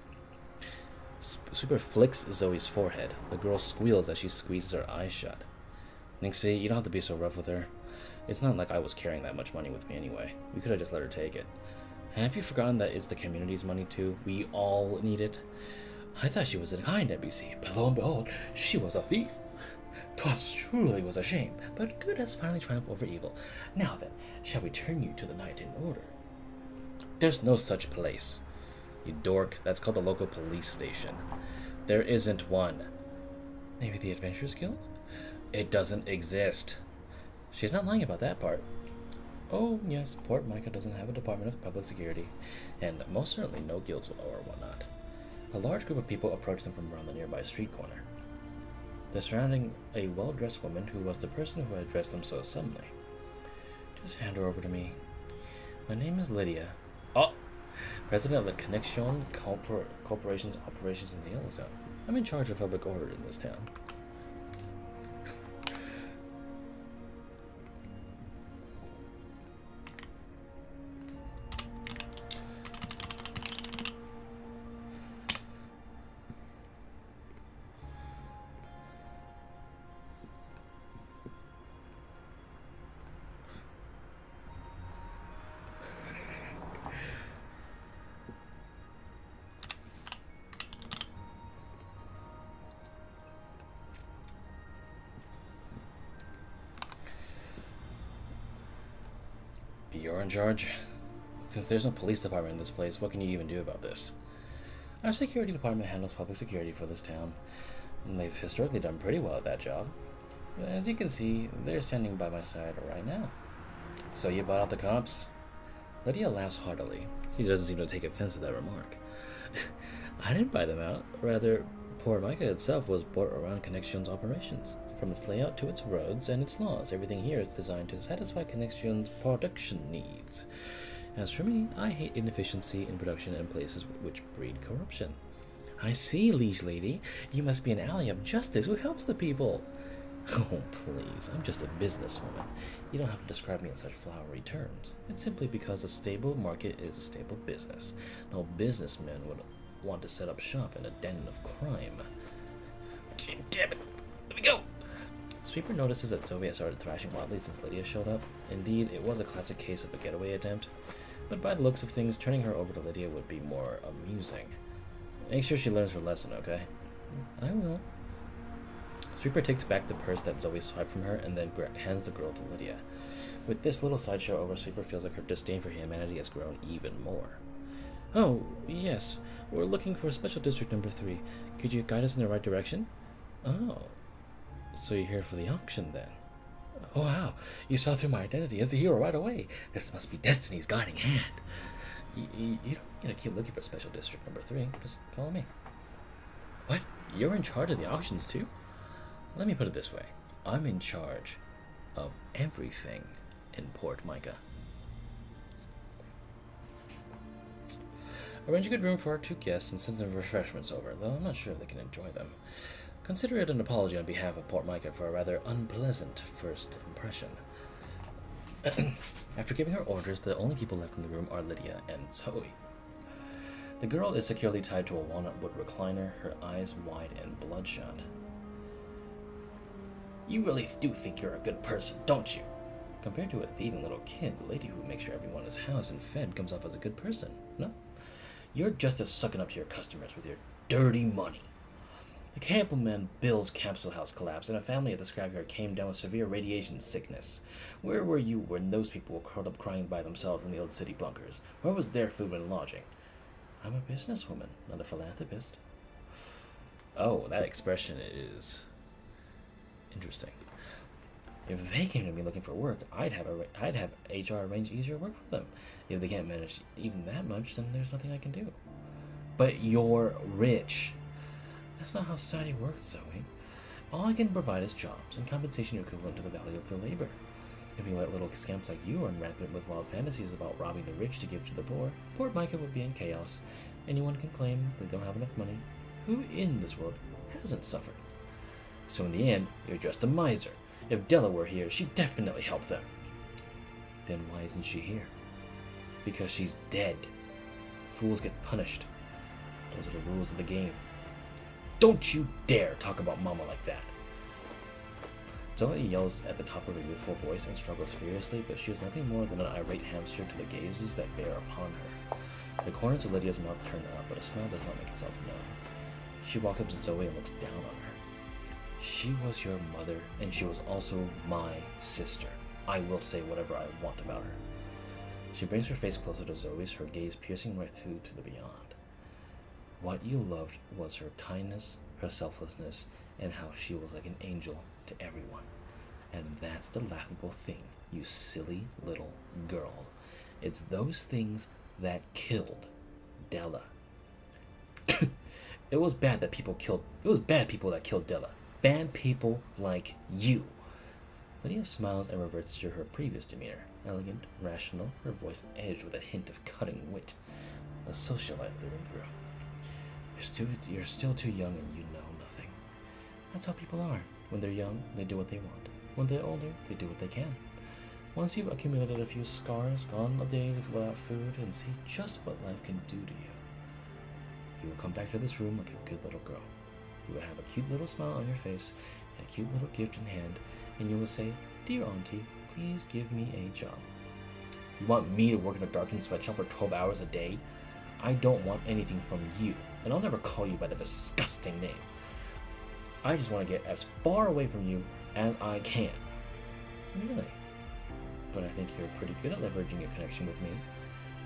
A: Sweeper flicks Zoe's forehead. The girl squeals as she squeezes her eyes shut. Nixie, you don't have to be so rough with her. It's not like I was carrying that much money with me anyway. We could have just let her take it. Have you forgotten that it's the community's money too? We all need it. I thought she was a kind NPC, but lo and behold, she was a thief. 'Twas truly was a shame, but good has finally triumphed over evil. Now then, shall we turn you to the knight in order? There's no such place. You dork, that's called the local police station. There isn't one. Maybe the Adventurers Guild? It doesn't exist. She's not lying about that part. Oh, yes, Port Mica doesn't have a Department of Public Security, and most certainly no guilds or whatnot. A large group of people approached them from around the nearby street corner. They're surrounding a well-dressed woman who was the person who had addressed them so suddenly. Just hand her over to me. My name is Lydia. Oh! President of the Connection Corporation's operations in the Yellow Zone. I'm in charge of public order in this town. You're in charge? Since there's no police department in this place, what can you even do about this? Our security department handles public security for this town, and they've historically done pretty well at that job. As you can see, they're standing by my side right now. So you bought out the cops? Lydia laughs heartily. She doesn't seem to take offense at that remark. I didn't buy them out. Rather, Port Mica itself was built around Connection's operations. From its layout to its roads and its laws, everything here is designed to satisfy Connection's production needs. As for me, I hate inefficiency in production and places which breed corruption. I see, liege lady. You must be an ally of justice who helps the people. Oh, please, I'm just a businesswoman. You don't have to describe me in such flowery terms. It's simply because a stable market is a stable business. No businessman would want to set up shop in a den of crime. Damn it! Let me go! Sweeper notices that Zoe has started thrashing wildly since Lydia showed up. Indeed, it was a classic case of a getaway attempt. But by the looks of things, turning her over to Lydia would be more amusing. Make sure she learns her lesson, okay? I will. Sweeper takes back the purse that Zoe swiped from her and then hands the girl to Lydia. With this little sideshow over, Sweeper feels like her disdain for humanity has grown even more. Oh, yes. We're looking for Special District number 3. Could you guide us in the right direction? Oh. So you're here for the auction, then? Oh, wow. You saw through my identity as the hero right away. This must be Destiny's guiding hand. You don't need to keep looking for Special District number 3. Just follow me. What? You're in charge of the auctions, too? Let me put it this way. I'm in charge of everything in Port Mica. Arrange a good room for our 2 guests and send some refreshments over, though I'm not sure if they can enjoy them. Consider it an apology on behalf of Port Mica for a rather unpleasant first impression. After giving her orders, the only people left in the room are Lydia and Zoe. The girl is securely tied to a walnut wood recliner, her eyes wide and bloodshot. You really do think you're a good person, don't you? Compared to a thieving little kid, the lady who makes sure everyone is housed and fed comes off as a good person, no? You're just as sucking up to your customers with your dirty money. The Campbellman Bill's capsule house collapsed, and a family at the scrapyard came down with severe radiation sickness. Where were you when those people were curled up crying by themselves in the old city bunkers? Where was their food and lodging? I'm a businesswoman, not a philanthropist. Oh, that expression is interesting. If they came to me looking for work, I'd have HR arrange easier work for them. If they can't manage even that much, then there's nothing I can do. But you're rich. That's not how society works, Zoe. All I can provide is jobs and compensation equivalent to the value of the labor. If you let little scamps like you run rampant with wild fantasies about robbing the rich to give to the poor, poor Mica would be in chaos. Anyone can claim they don't have enough money. Who in this world hasn't suffered? So in the end, you're just a miser. If Della were here, she'd definitely help them. Then why isn't she here? Because she's dead. Fools get punished. Those are the rules of the game. Don't you dare talk about Mama like that. Zoe yells at the top of her youthful voice and struggles furiously, but she is nothing more than an irate hamster to the gazes that bear upon her. The corners of Lydia's mouth turn up, but a smile does not make itself known. She walks up to Zoe and looks down on her. She was your mother, and she was also my sister. I will say whatever I want about her. She brings her face closer to Zoe's, her gaze piercing right through to the beyond. What you loved was her kindness, her selflessness, and how she was like an angel to everyone. And that's the laughable thing, you silly little girl. It's those things that killed Della. It was bad that people killed. It was bad people that killed Della. Bad people like you. Lydia smiles and reverts to her previous demeanor. Elegant, rational, her voice edged with a hint of cutting wit. A socialite through and through. You're still too young and you know nothing. That's how people are. When they're young, they do what they want. When they're older, they do what they can. Once you've accumulated a few scars, gone the days without food, and see just what life can do to you, you will come back to this room like a good little girl. You will have a cute little smile on your face, and a cute little gift in hand, and you will say, "Dear Auntie, please give me a job." You want me to work in a darkened sweatshop for 12 hours a day? I don't want anything from you, and I'll never call you by the disgusting name. I just want to get as far away from you as I can. Really? But I think you're pretty good at leveraging your connection with me.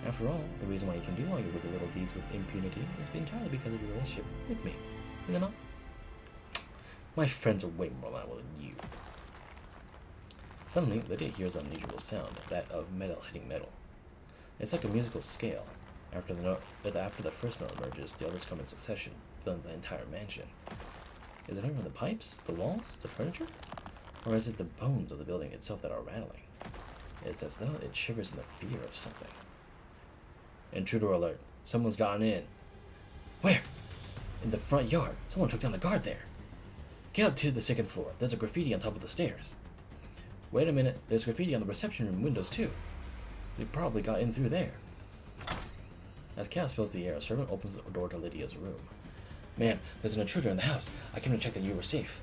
A: After all, the reason why you can do all your wicked little deeds with impunity is entirely because of your relationship with me. Is it not? My friends are way more reliable than you. Suddenly, Lydia hears an unusual sound, that of metal hitting metal. It's like a musical scale. After the first note emerges, the others come in succession, filling the entire mansion. Is it from the pipes, the walls, the furniture? Or is it the bones of the building itself that are rattling? It's as though it shivers in the fear of something. Intruder alert. Someone's gotten in. Where? In the front yard. Someone took down the guard there. Get up to the second floor. There's a graffiti on top of the stairs. Wait a minute. There's graffiti on the reception room windows too. They probably got in through there. As chaos fills the air, a servant opens the door to Lydia's room. Ma'am, there's an intruder in the house. I came to check that you were safe.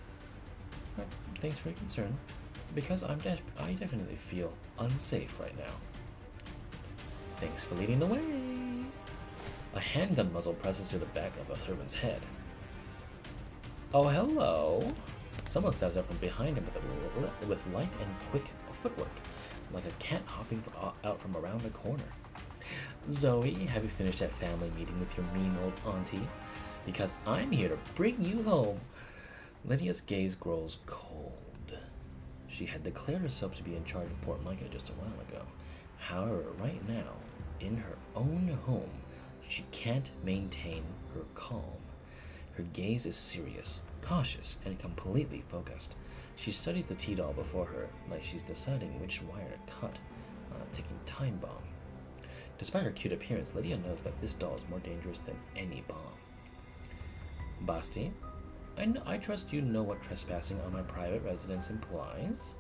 A: Right, thanks for your concern. Because I definitely feel unsafe right now. Thanks for leading the way. A handgun muzzle presses to the back of a servant's head. Oh, hello. Someone steps out from behind him with light and quick footwork, like a cat hopping out from around a corner. Zoe, have you finished that family meeting with your mean old auntie? Because I'm here to bring you home. Lydia's gaze grows cold. She had declared herself to be in charge of Port Mica just a while ago. However, right now, in her own home, she can't maintain her calm. Her gaze is serious, cautious, and completely focused. She studies the T-doll before her, like she's deciding which wire to cut on a ticking time bomb. Despite her cute appearance, Lydia knows that this doll is more dangerous than any bomb. Basti, I trust you know what trespassing on my private residence implies.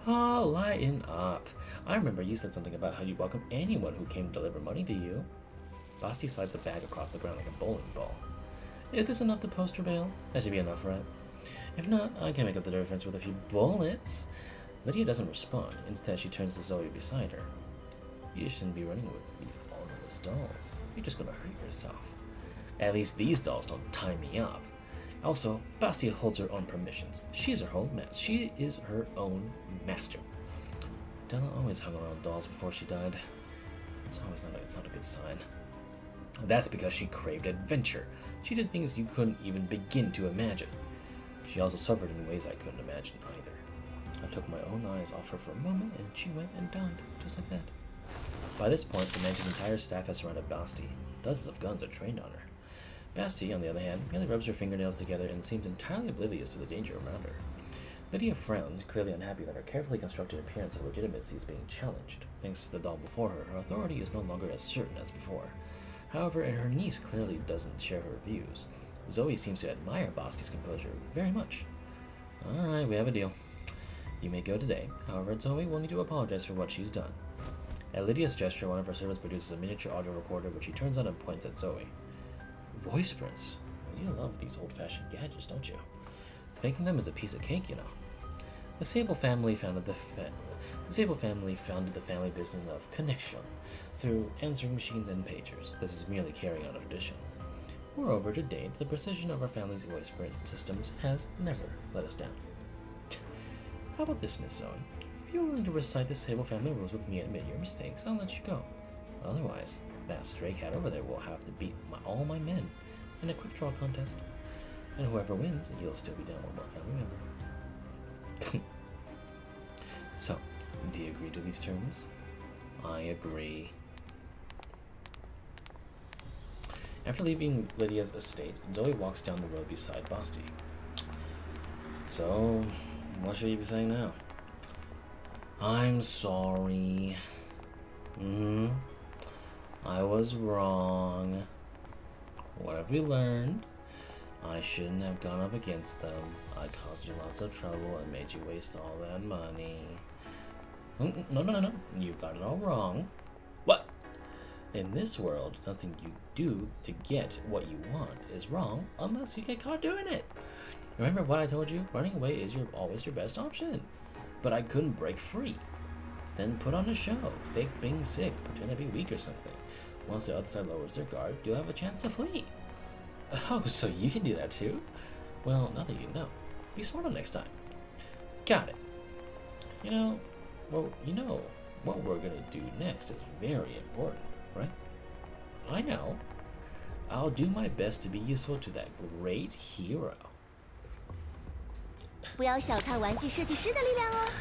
A: Oh, lighten up. I remember you said something about how you welcome anyone who came to deliver money to you. Basti slides a bag across the ground like a bowling ball. Is this enough to poster bail? That should be enough, right? If not, I can make up the difference with a few bullets. Lydia doesn't respond. Instead, she turns to Zoe beside her. You shouldn't be running with these ornamentless dolls. You're just gonna hurt yourself. At least these dolls don't tie me up. Also, Basti holds her own permissions. She's her own master. She is her own master. Della always hung around dolls before she died. It's not a good sign. That's because she craved adventure. She did things you couldn't even begin to imagine. She also suffered in ways I couldn't imagine either. I took my own eyes off her for a moment, and she went and died, just like that. By this point, the mansion's entire staff has surrounded Basti. Dozens of guns are trained on her. Basti, on the other hand, merely rubs her fingernails together and seems entirely oblivious to the danger around her. Lydia frowns, clearly unhappy that her carefully constructed appearance of legitimacy is being challenged. Thanks to the doll before her, her authority is no longer as certain as before. However, her niece clearly doesn't share her views. Zoe seems to admire Basti's composure very much. Alright, we have a deal. You may go today. However, Zoe will need to apologize for what she's done. At Lydia's gesture, one of her servants produces a miniature audio recorder, which she turns on and points at Zoe. Voice prints. You love these old-fashioned gadgets, don't you? Faking them is a piece of cake, you know. The Sable family founded the family business of connection through answering machines and pagers. This is merely carrying out a tradition. Moreover, to date, the precision of our family's voice print systems has never let us down. How about this, Miss Zoe? If you're willing to recite the Sable family rules with me and admit your mistakes, I'll let you go. Otherwise, that stray cat over there will have to beat all my men in a quick draw contest. And whoever wins, you'll still be down one more family member. So, do you agree to these terms? I agree. After leaving Lydia's estate, Zoe walks down the road beside Basti. So, what should you be saying now? I'm sorry. I was wrong. What have we learned? I shouldn't have gone up against them. I caused you lots of trouble and made you waste all that money. No. You got it all wrong. What? In this world, nothing you do to get what you want is wrong unless you get caught doing it. Remember what I told you? Running away is always your best option. But I couldn't break free. Then put on a show. Fake being sick. Pretend to be weak or something. Once the other side lowers their guard, you'll have a chance to flee. Oh, so you can do that too? Well, now that you know. Be smarter next time. Got it. You know what we're gonna do next is very important, right? I know. I'll do my best to be useful to that great hero.
B: 不要小看玩具设计师的力量哦。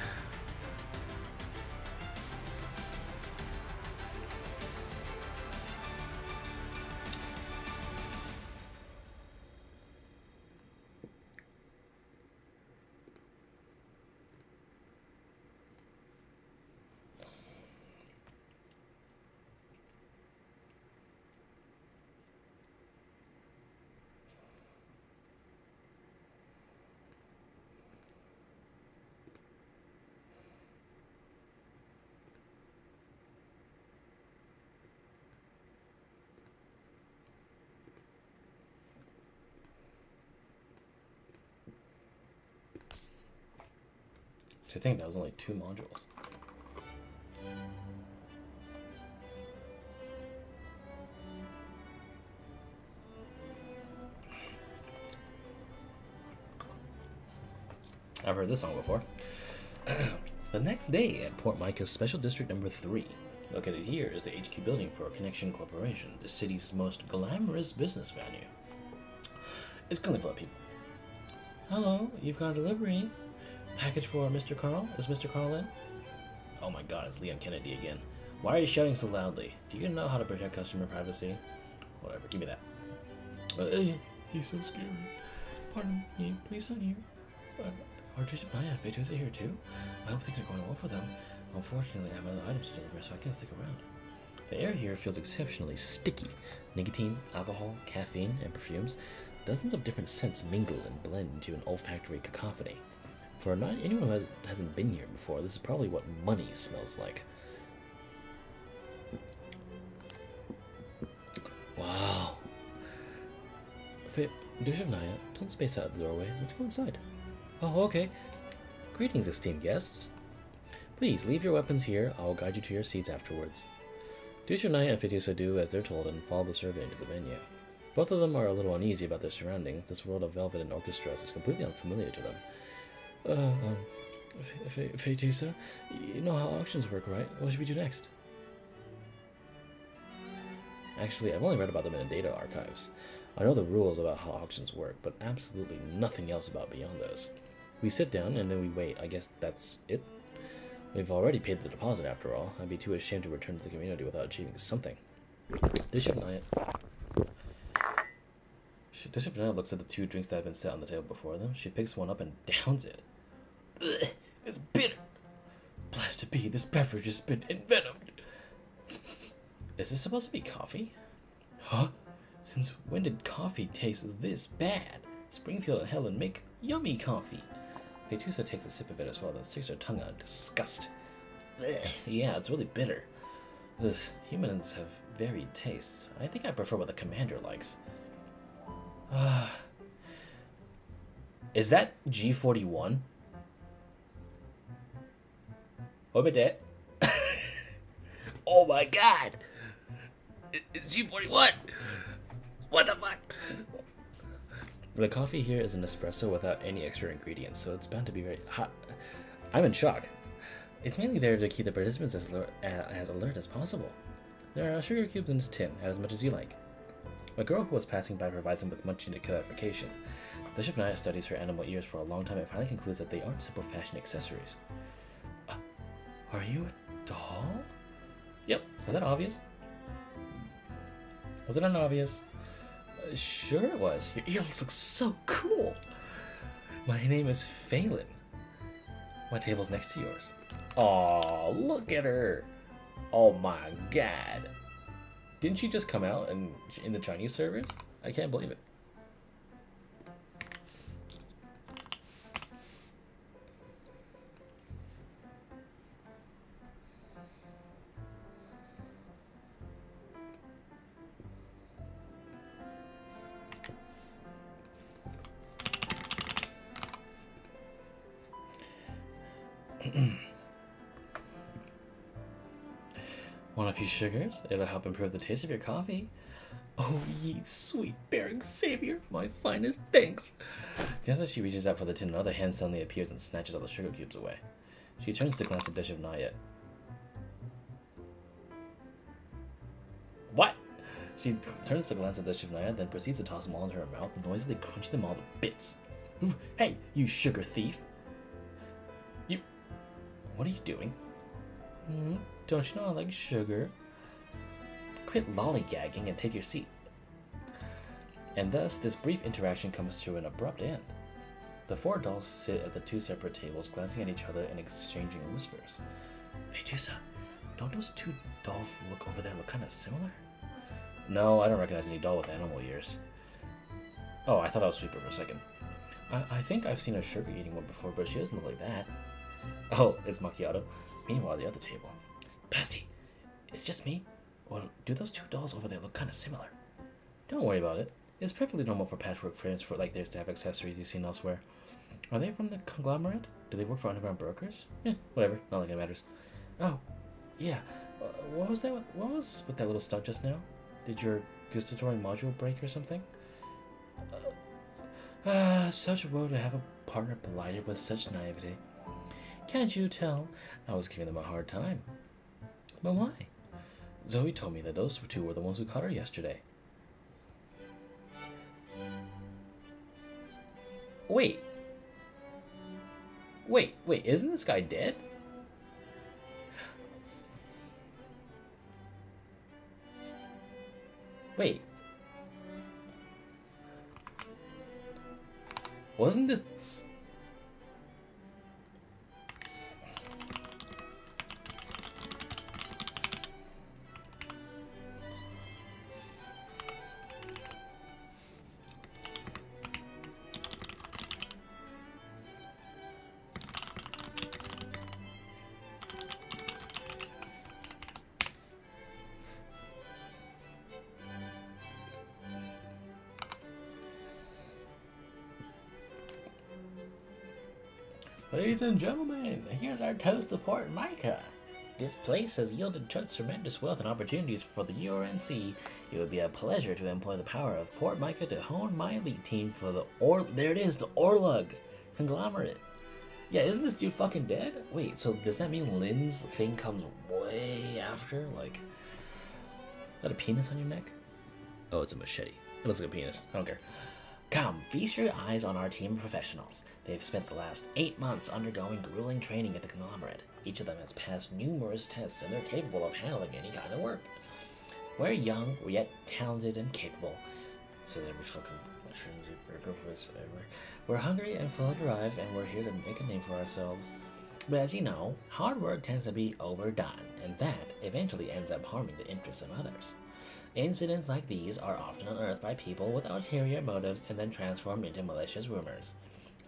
A: I think that was only 2 modules. I've heard this song before. The next day at Port Mica's Special District Number 3. Located here is the HQ building for Connection Corporation, the city's most glamorous business venue. It's currently full of people. Hello, you've got a delivery. Package for Mr. Karl? Is Mr. Karl in? Oh my god, it's Leon Kennedy again. Why are you shouting so loudly? Do you know how to protect customer privacy? Whatever, give me that. He's so scary. Pardon me, please sign here. Are Naya and Faelynn here too? I hope things are going well for them. Unfortunately, I have other items to deliver, so I can't stick around. The air here feels exceptionally sticky. Nicotine, alcohol, caffeine, and perfumes. Dozens of different scents mingle and blend into an olfactory cacophony. For anyone who hasn't been here before, this is probably what money smells like. Wow. Naya, don't space out the doorway. Let's go inside. Oh, okay. Greetings, esteemed guests. Please, leave your weapons here. I will guide you to your seats afterwards. Naya and Faelynn do as they're told and follow the survey into the venue. Both of them are a little uneasy about their surroundings. This world of velvet and orchestras is completely unfamiliar to them. Faelynn, you know how auctions work, right? What should we do next? Actually, I've only read about them in the data archives. I know the rules about how auctions work, but absolutely nothing else about beyond those. We sit down and then we wait. I guess that's it? We've already paid the deposit after all. I'd be too ashamed to return to the community without achieving something. Naya. Bishop Vanilla looks at the 2 drinks that have been set on the table before them. She picks one up and downs it. Ugh, it's bitter. Blasted be, this beverage has been envenomed. Is this supposed to be coffee? Huh? Since when did coffee taste this bad? Springfield and Helen make yummy coffee. Vetusa takes a sip of it as well, then sticks her tongue out in disgust. Ugh, yeah, it's really bitter. Ugh, humans have varied tastes. I think I prefer what the commander likes. Is that G41? What about that? Oh my god! It's G41! What the fuck? The coffee here is an espresso without any extra ingredients, so it's bound to be very hot. I'm in shock. It's mainly there to keep the participants as alert as possible. There are sugar cubes in this tin, add as much as you like. A girl who was passing by provides them with much needed clarification. Bishop Naya studies her animal ears for a long time and finally concludes that they aren't simple fashion accessories. Are you a doll? Yep. Was that obvious? Was it unobvious? Sure it was. Your ears look so cool. My name is Faelynn. My table's next to yours. Aw, look at her. Oh my god. Didn't she just come out in the Chinese servers? I can't believe it. Want a few sugars? It'll help improve the taste of your coffee. Oh, ye sweet bearing savior, my finest thanks. Just as she reaches out for the tin, another hand suddenly appears and snatches all the sugar cubes away. She turns to glance at Bishop Naya. What? She turns to glance at Bishop Naya, then proceeds to toss them all into her mouth, noisily crunching them all to bits. Ooh, hey, you sugar thief! What are you doing? Don't you know I like sugar? Quit lollygagging and take your seat. And thus, this brief interaction comes to an abrupt end. The 4 dolls sit at the 2 separate tables, glancing at each other and exchanging whispers. Vetusa, don't those 2 dolls over there look kind of similar? No, I don't recognize any doll with animal ears. Oh, I thought that was Sweeper for a second. I think I've seen a sugar-eating one before, but she doesn't look like that. Oh, it's Macchiato. Meanwhile, at the other table. Basti, it's just me? Well, do those 2 dolls over there look kind of similar? Don't worry about it. It's perfectly normal for patchwork frames like theirs to have accessories you've seen elsewhere. Are they from the conglomerate? Do they work for underground brokers? Whatever. Not like it matters. Oh, yeah. What was with that little stunt just now? Did your gustatory module break or something? Such woe to have a partner blighted with such naivety. Can't you tell? I was giving them a hard time. But why? Zoe told me that those 2 were the ones who caught her yesterday. Wait, isn't this guy dead? Wait. Wasn't this... Ladies and gentlemen, here's our toast to Port Mica. This place has yielded such tremendous wealth and opportunities for the URNC. It would be a pleasure to employ the power of Port Mica to hone my elite team for the there it is, the ORLOG conglomerate. Yeah, isn't this dude fucking dead? Wait, so does that mean Lynn's thing comes way after? Like, is that a penis on your neck? Oh, it's a machete. It looks like a penis. I don't care. Come, feast your eyes on our team of professionals. They've spent the last 8 months undergoing grueling training at the conglomerate. Each of them has passed numerous tests, and they're capable of handling any kind of work. We're young, yet talented and capable, says every fucking Burger voice, whatever. We're hungry and full of drive, and we're here to make a name for ourselves. But as you know, hard work tends to be overdone, and that eventually ends up harming the interests of others. Incidents like these are often unearthed by people with ulterior motives and then transformed into malicious rumors.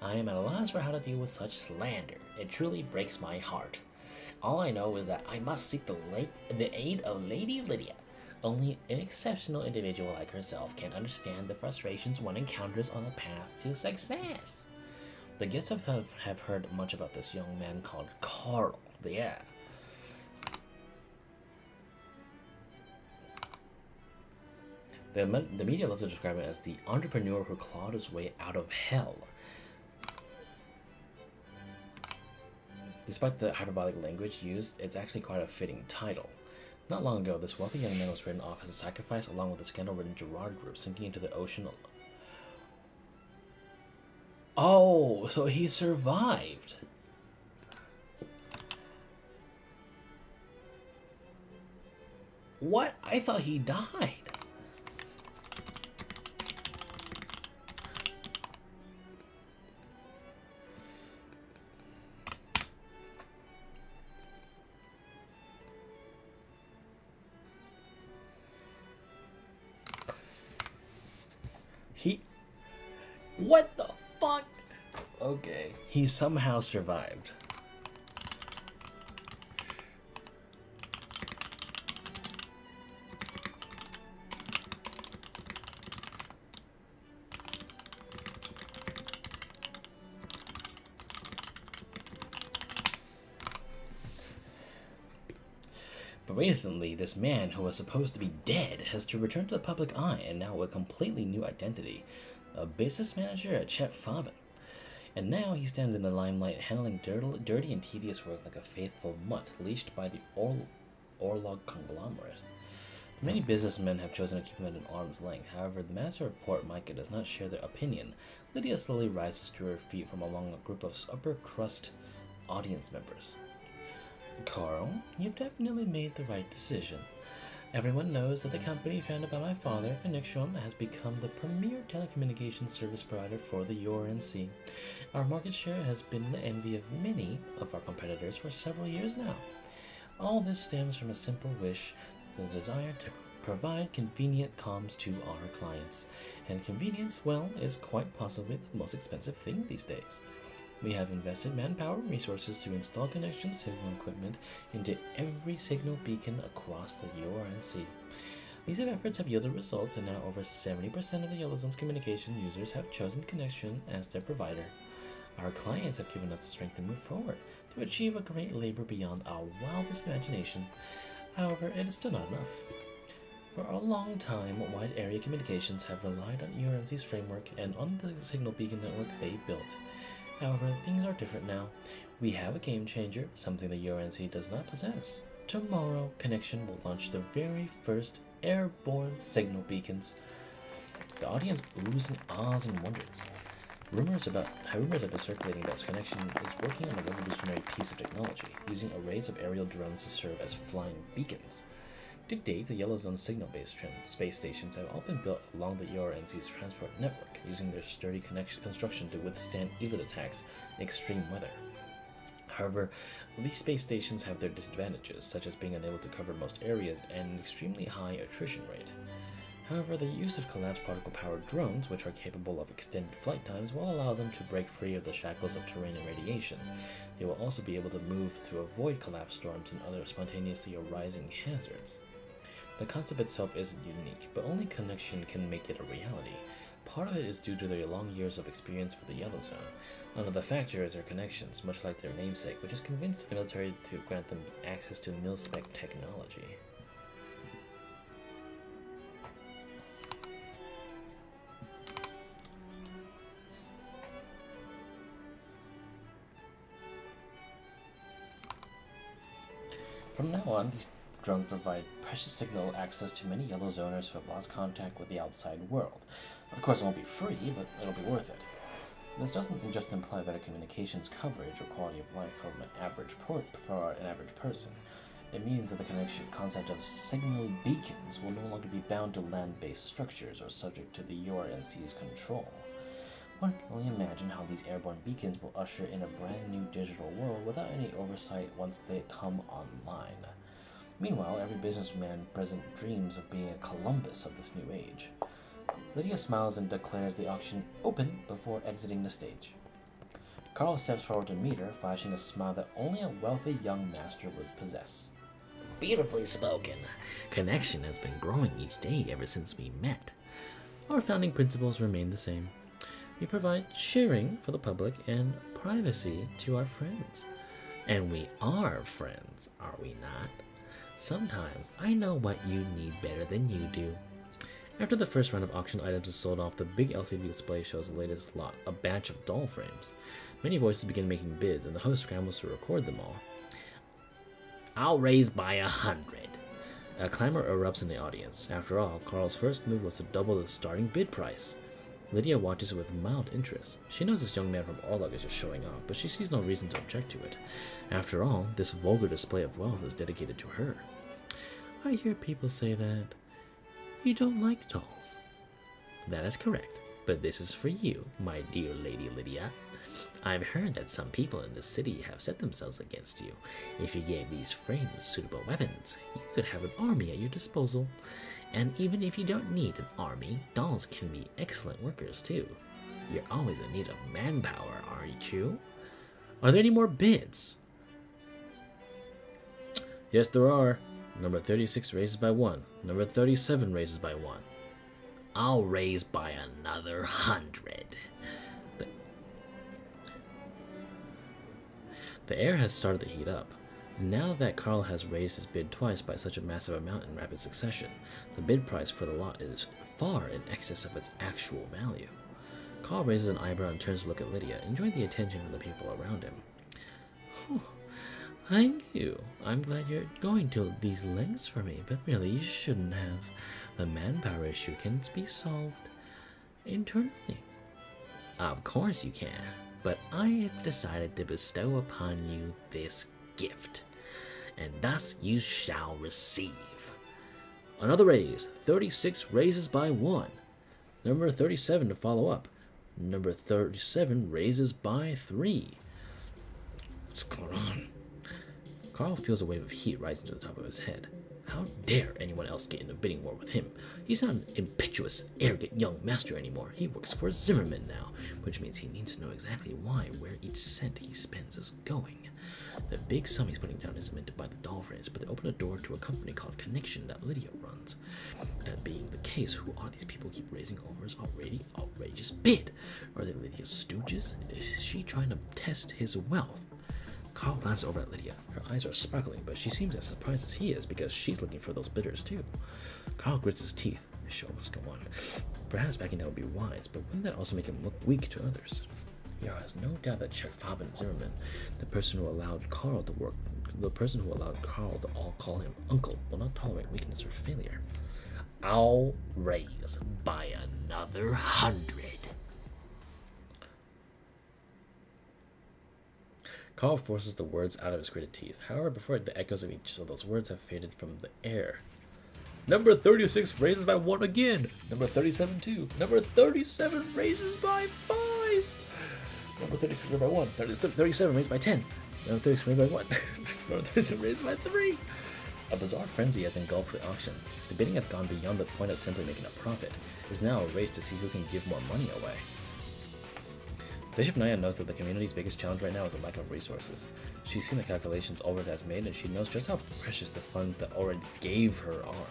A: I am at a loss for how to deal with such slander. It truly breaks my heart. All I know is that I must seek the aid of Lady Lydia. Only an exceptional individual like herself can understand the frustrations one encounters on the path to success. The guests have heard much about this young man called Karl. Yeah. The media loves to describe him as the entrepreneur who clawed his way out of hell. Despite the hyperbolic language used, it's actually quite a fitting title. Not long ago, this wealthy young man was written off as a sacrifice along with the scandal-ridden Gerard group sinking into the ocean. Oh, so he survived. What? I thought he died. What the fuck? Okay. He somehow survived. But recently, this man who was supposed to be dead has to return to the public eye and now with a completely new identity. A business manager at Chet Faelynn. And now he stands in the limelight handling dirty and tedious work like a faithful mutt leashed by the ORLOG conglomerate. Many businessmen have chosen to keep him at an arm's length. However, the master of Port Mica does not share their opinion. Lydia slowly rises to her feet from among a group of upper-crust audience members. Karl, you've definitely made the right decision. Everyone knows that the company founded by my father, Exilium, has become the premier telecommunications service provider for the URNC. Our market share has been the envy of many of our competitors for several years now. All this stems from a simple wish, the desire to provide convenient comms to our clients. And convenience, well, is quite possibly the most expensive thing these days. We have invested manpower and resources to install connection signal equipment into every signal beacon across the URNC. These efforts have yielded results, and now over 70% of the Yellow Zone's communication users have chosen connection as their provider. Our clients have given us the strength to move forward, to achieve a great labor beyond our wildest imagination. However, it is still not enough. For a long time, wide area communications have relied on URNC's framework and on the signal beacon network they built. However, things are different now. We have a game changer, something the URNC does not possess. Tomorrow, Connection will launch the very first airborne signal beacons. The audience oohs and ahs and wonders. Rumors have been circulating that Connection is working on a revolutionary piece of technology, using arrays of aerial drones to serve as flying beacons. To date, the Yellow Zone signal-based space stations have all been built along the URNC's transport network, using their sturdy construction to withstand elite attacks in extreme weather. However, these space stations have their disadvantages, such as being unable to cover most areas and an extremely high attrition rate. However, the use of collapsed particle-powered drones, which are capable of extended flight times, will allow them to break free of the shackles of terrain and radiation. They will also be able to move to avoid collapse storms and other spontaneously arising hazards. The concept itself isn't unique, but only Connection can make it a reality. Part of it is due to their long years of experience for the Yellow Zone. Another factor is their connections, much like their namesake, which has convinced the military to grant them access to mil-spec technology. From now on, these drones provide precious signal access to many Yellow Zoners who have lost contact with the outside world. Of course, it won't be free, but it'll be worth it. This doesn't just imply better communications coverage or quality of life for an average person. It means that the concept of signal beacons will no longer be bound to land-based structures or subject to the URNC's control. One can only imagine how these airborne beacons will usher in a brand new digital world without any oversight once they come online. Meanwhile, every businessman present dreams of being a Columbus of this new age. Lydia smiles and declares the auction open before exiting the stage. Karl steps forward to meet her, flashing a smile that only a wealthy young master would possess.
C: Beautifully spoken. Connection has been growing each day ever since we met.
A: Our founding principles remain the same. We provide sharing for the public and privacy to our friends. And we are friends, are we not? Sometimes I know what you need better than you do. After the first round of auction items is sold off, the big LCD display shows the latest lot, a batch of doll frames. Many voices begin making bids, and the host scrambles to record them all.
C: I'll raise by 100.
A: A clamor erupts in the audience. After all, Karl's first move was to double the starting bid price. Lydia watches it with mild interest. She knows this young man from ORLOG is just showing off, but she sees no reason to object to it. After all, this vulgar display of wealth is dedicated to her. I hear people say that you don't like dolls.
C: That is correct, but this is for you, my dear Lady Lydia. I've heard that some people in the city have set themselves against you. If you gave these frames suitable weapons, you could have an army at your disposal. And even if you don't need an army, dolls can be excellent workers too. You're always in need of manpower, aren't you?
A: Are there any more bids? Yes, there are. Number 36 raises by 1. Number 37 raises by 1.
C: I'll raise by another 100.
A: The air has started to heat up. Now that Karl has raised his bid twice by such a massive amount in rapid succession, the bid price for the lot is far in excess of its actual value. Karl raises an eyebrow and turns to look at Lydia, enjoying the attention of the people around him. Thank you. I'm glad you're going to these lengths for me, but really you shouldn't have. The manpower issue can be solved internally.
C: Of course you can, but I have decided to bestow upon you this gift, and thus you shall receive.
A: Another raise. 36 raises by 1. Number 37 to follow up. Number 37 raises by 3. What's going on? Karl feels a wave of heat rising to the top of his head. How dare anyone else get in a bidding war with him? He's not an impetuous, arrogant young master anymore. He works for Zimmerman now, which means he needs to know exactly where each cent he spends is going. The big sum he's putting down isn't meant to buy the doll frames, but they open a door to a company called Connection that Lydia runs. That being the case, who are these people who keep raising over his already outrageous bid? Are they Lydia's stooges? Is she trying to test his wealth? Karl glances over at Lydia. Her eyes are sparkling, but she seems as surprised as he is because she's looking for those bidders too. Karl grits his teeth. The show must go on. Perhaps backing down would be wise, but wouldn't that also make him look weak to others? There is no doubt that Faelynn Zimmerman, the person who allowed Karl to all call him uncle, will not tolerate weakness or failure.
C: I'll raise by another 100.
A: Karl forces the words out of his gritted teeth. However, before the echoes of each of those words have faded from the air. Number 36 raises by 1 again. Number 37 2. Number 37 raises by 5. Number 36 raised by 1. 37 raised by 10. Number 36 raised by 1. Number 37 raised by 3. A bizarre frenzy has engulfed the auction. The bidding has gone beyond the point of simply making a profit. It is now a race to see who can give more money away. Bishop Naya knows that the community's biggest challenge right now is a lack of resources. She's seen the calculations ORLOG has made, and she knows just how precious the funds that ORLOG gave her are.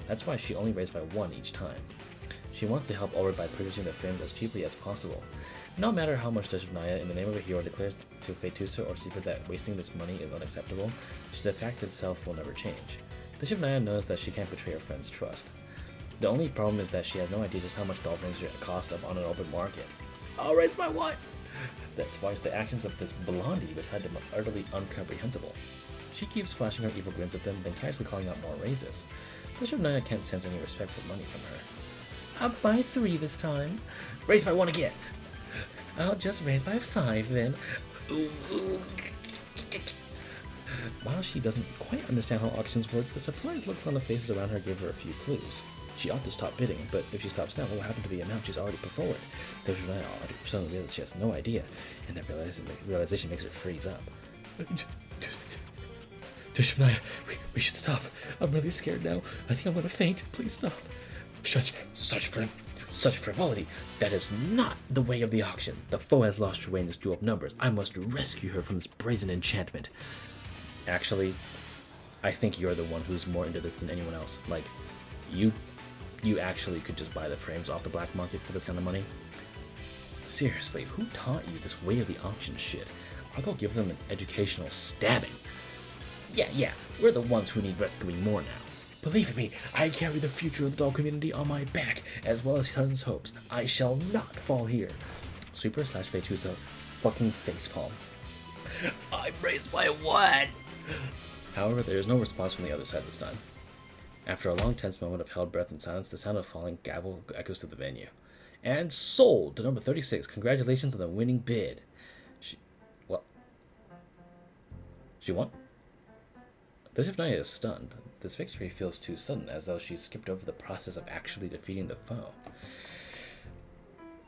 A: That's why she only raised by 1 each time. She wants to help ORLOG by purchasing the frames as cheaply as possible. No matter how much Bishop Naya, in the name of a hero, declares to Fetusa or Sipa that wasting this money is unacceptable, the fact itself will never change. Bishop Naya knows that she can't betray her friend's trust. The only problem is that she has no idea just how much doll frames cost up on an open market. I'll raise by 1! That's why the actions of this blondie beside them are utterly incomprehensible. She keeps flashing her evil grins at them, then casually calling out more raises. Bishop Naya can't sense any respect for money from her. Up by 3 this time. Raise by 1 again. I'll just raise by 5 then. While she doesn't quite understand how auctions work, the surprised looks on the faces around her give her a few clues. She ought to stop bidding, but if she stops now, what will happen to the amount she's already put forward? Devious suddenly realizes she has no idea, and that realization makes her freeze up. Devious, we should stop. I'm really scared now. I think I'm gonna faint. Please stop. Such frivolity. That is not the way of the auction. The foe has lost her way in this duel of numbers. I must rescue her from this brazen enchantment. Actually, I think you're the one who's more into this than anyone else. Like, you actually could just buy the frames off the black market for this kind of money. Seriously, who taught you this way of the auction shit? I'll go give them an educational stabbing. Yeah, we're the ones who need rescuing more now. Believe me, I carry the future of the doll community on my back, as well as Hun's hopes. I shall not fall here. Sweeper / Fatusa fucking facepalm. I raised my one! However, there is no response from the other side this time. After a long tense moment of held breath and silence, the sound of falling gavel echoes through the venue. And sold to number 36. Congratulations on the winning bid. She won? Devious is stunned. This victory feels too sudden, as though she skipped over the process of actually defeating the foe.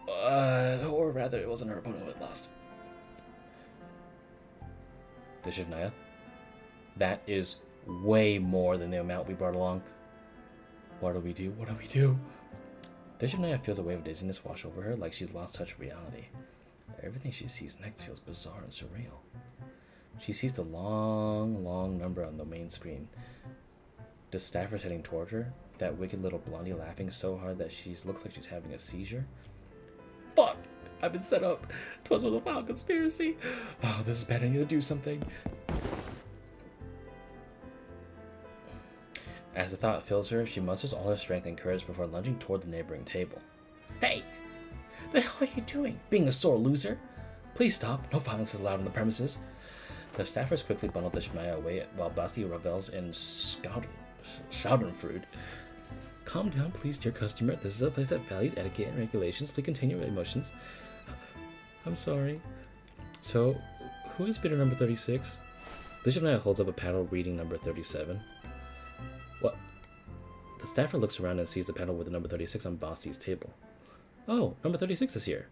A: Or rather, it wasn't her opponent who had lost. Devious, that is way more than the amount we brought along. What do we do? Devious feels a wave of dizziness wash over her, like she's lost touch with reality. Everything she sees next feels bizarre and surreal. She sees the long number on the main screen. The staffer's heading toward her, that wicked little blondie laughing so hard that she looks like she's having a seizure. Fuck! I've been set up. 'Twas a foul conspiracy. Oh, this is bad. I need to do something. As the thought fills her, she musters all her strength and courage before lunging toward the neighboring table. Hey! The hell are you doing? Being a sore loser? Please stop. No violence is allowed on the premises. The staffers quickly bundle Devious away while Basti revels in Schadenfreude. Calm down, please, dear customer. This is a place that values etiquette and regulations. Please continue your emotions. I'm sorry. So, who is bidder number 36? Devious holds up a paddle reading number 37. What? The staffer looks around and sees the paddle with the number 36 on Basti's table. Oh, number 36 is here.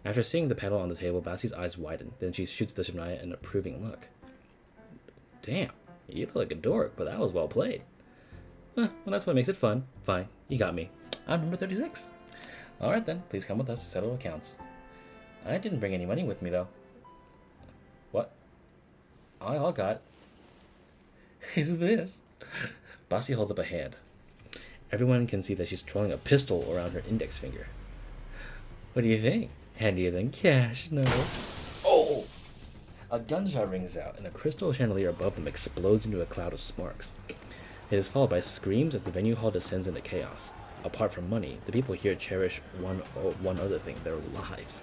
A: After seeing the paddle on the table, Basti's eyes widen. Then she shoots Devious an approving look. Damn, you look like a dork, but that was well played. Well, that's what makes it fun. Fine, you got me. I'm number 36. Alright then, please come with us to settle accounts. I didn't bring any money with me, though. What? All I got is this. Basti holds up a hand. Everyone can see that she's twirling a pistol around her index finger. What do you think? Handier than cash, no? Oh! A gunshot rings out, and a crystal chandelier above them explodes into a cloud of sparks. It is followed by screams as the venue hall descends into chaos. Apart from money, the people here cherish one other thing, their lives.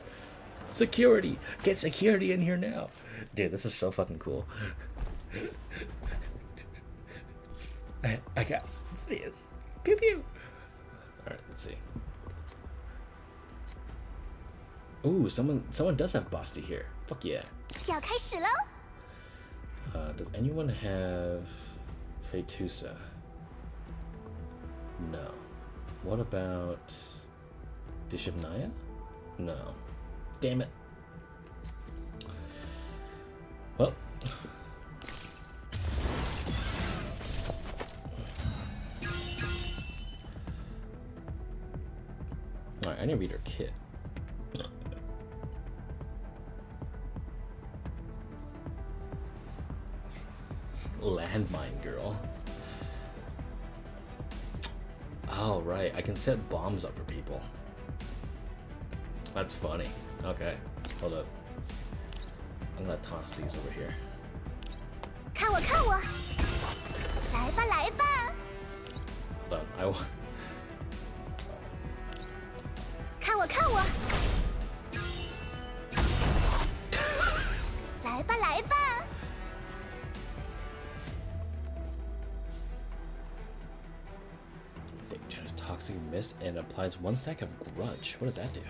A: Security! Get security in here now! Dude, this is so fucking cool. I got this. Pew pew! Alright, let's see. Ooh, someone does have Basti here. Fuck yeah. Does anyone have Fatusa? No. What about Devious? No. Damn it. Well. Alright, I need to read her kit. Landmine girl. Oh, right. I can set bombs up for people. That's funny. Okay. Hold up. I'm gonna toss these over here. Hold on. Toxic mist and applies 1 stack of grudge. What does that do?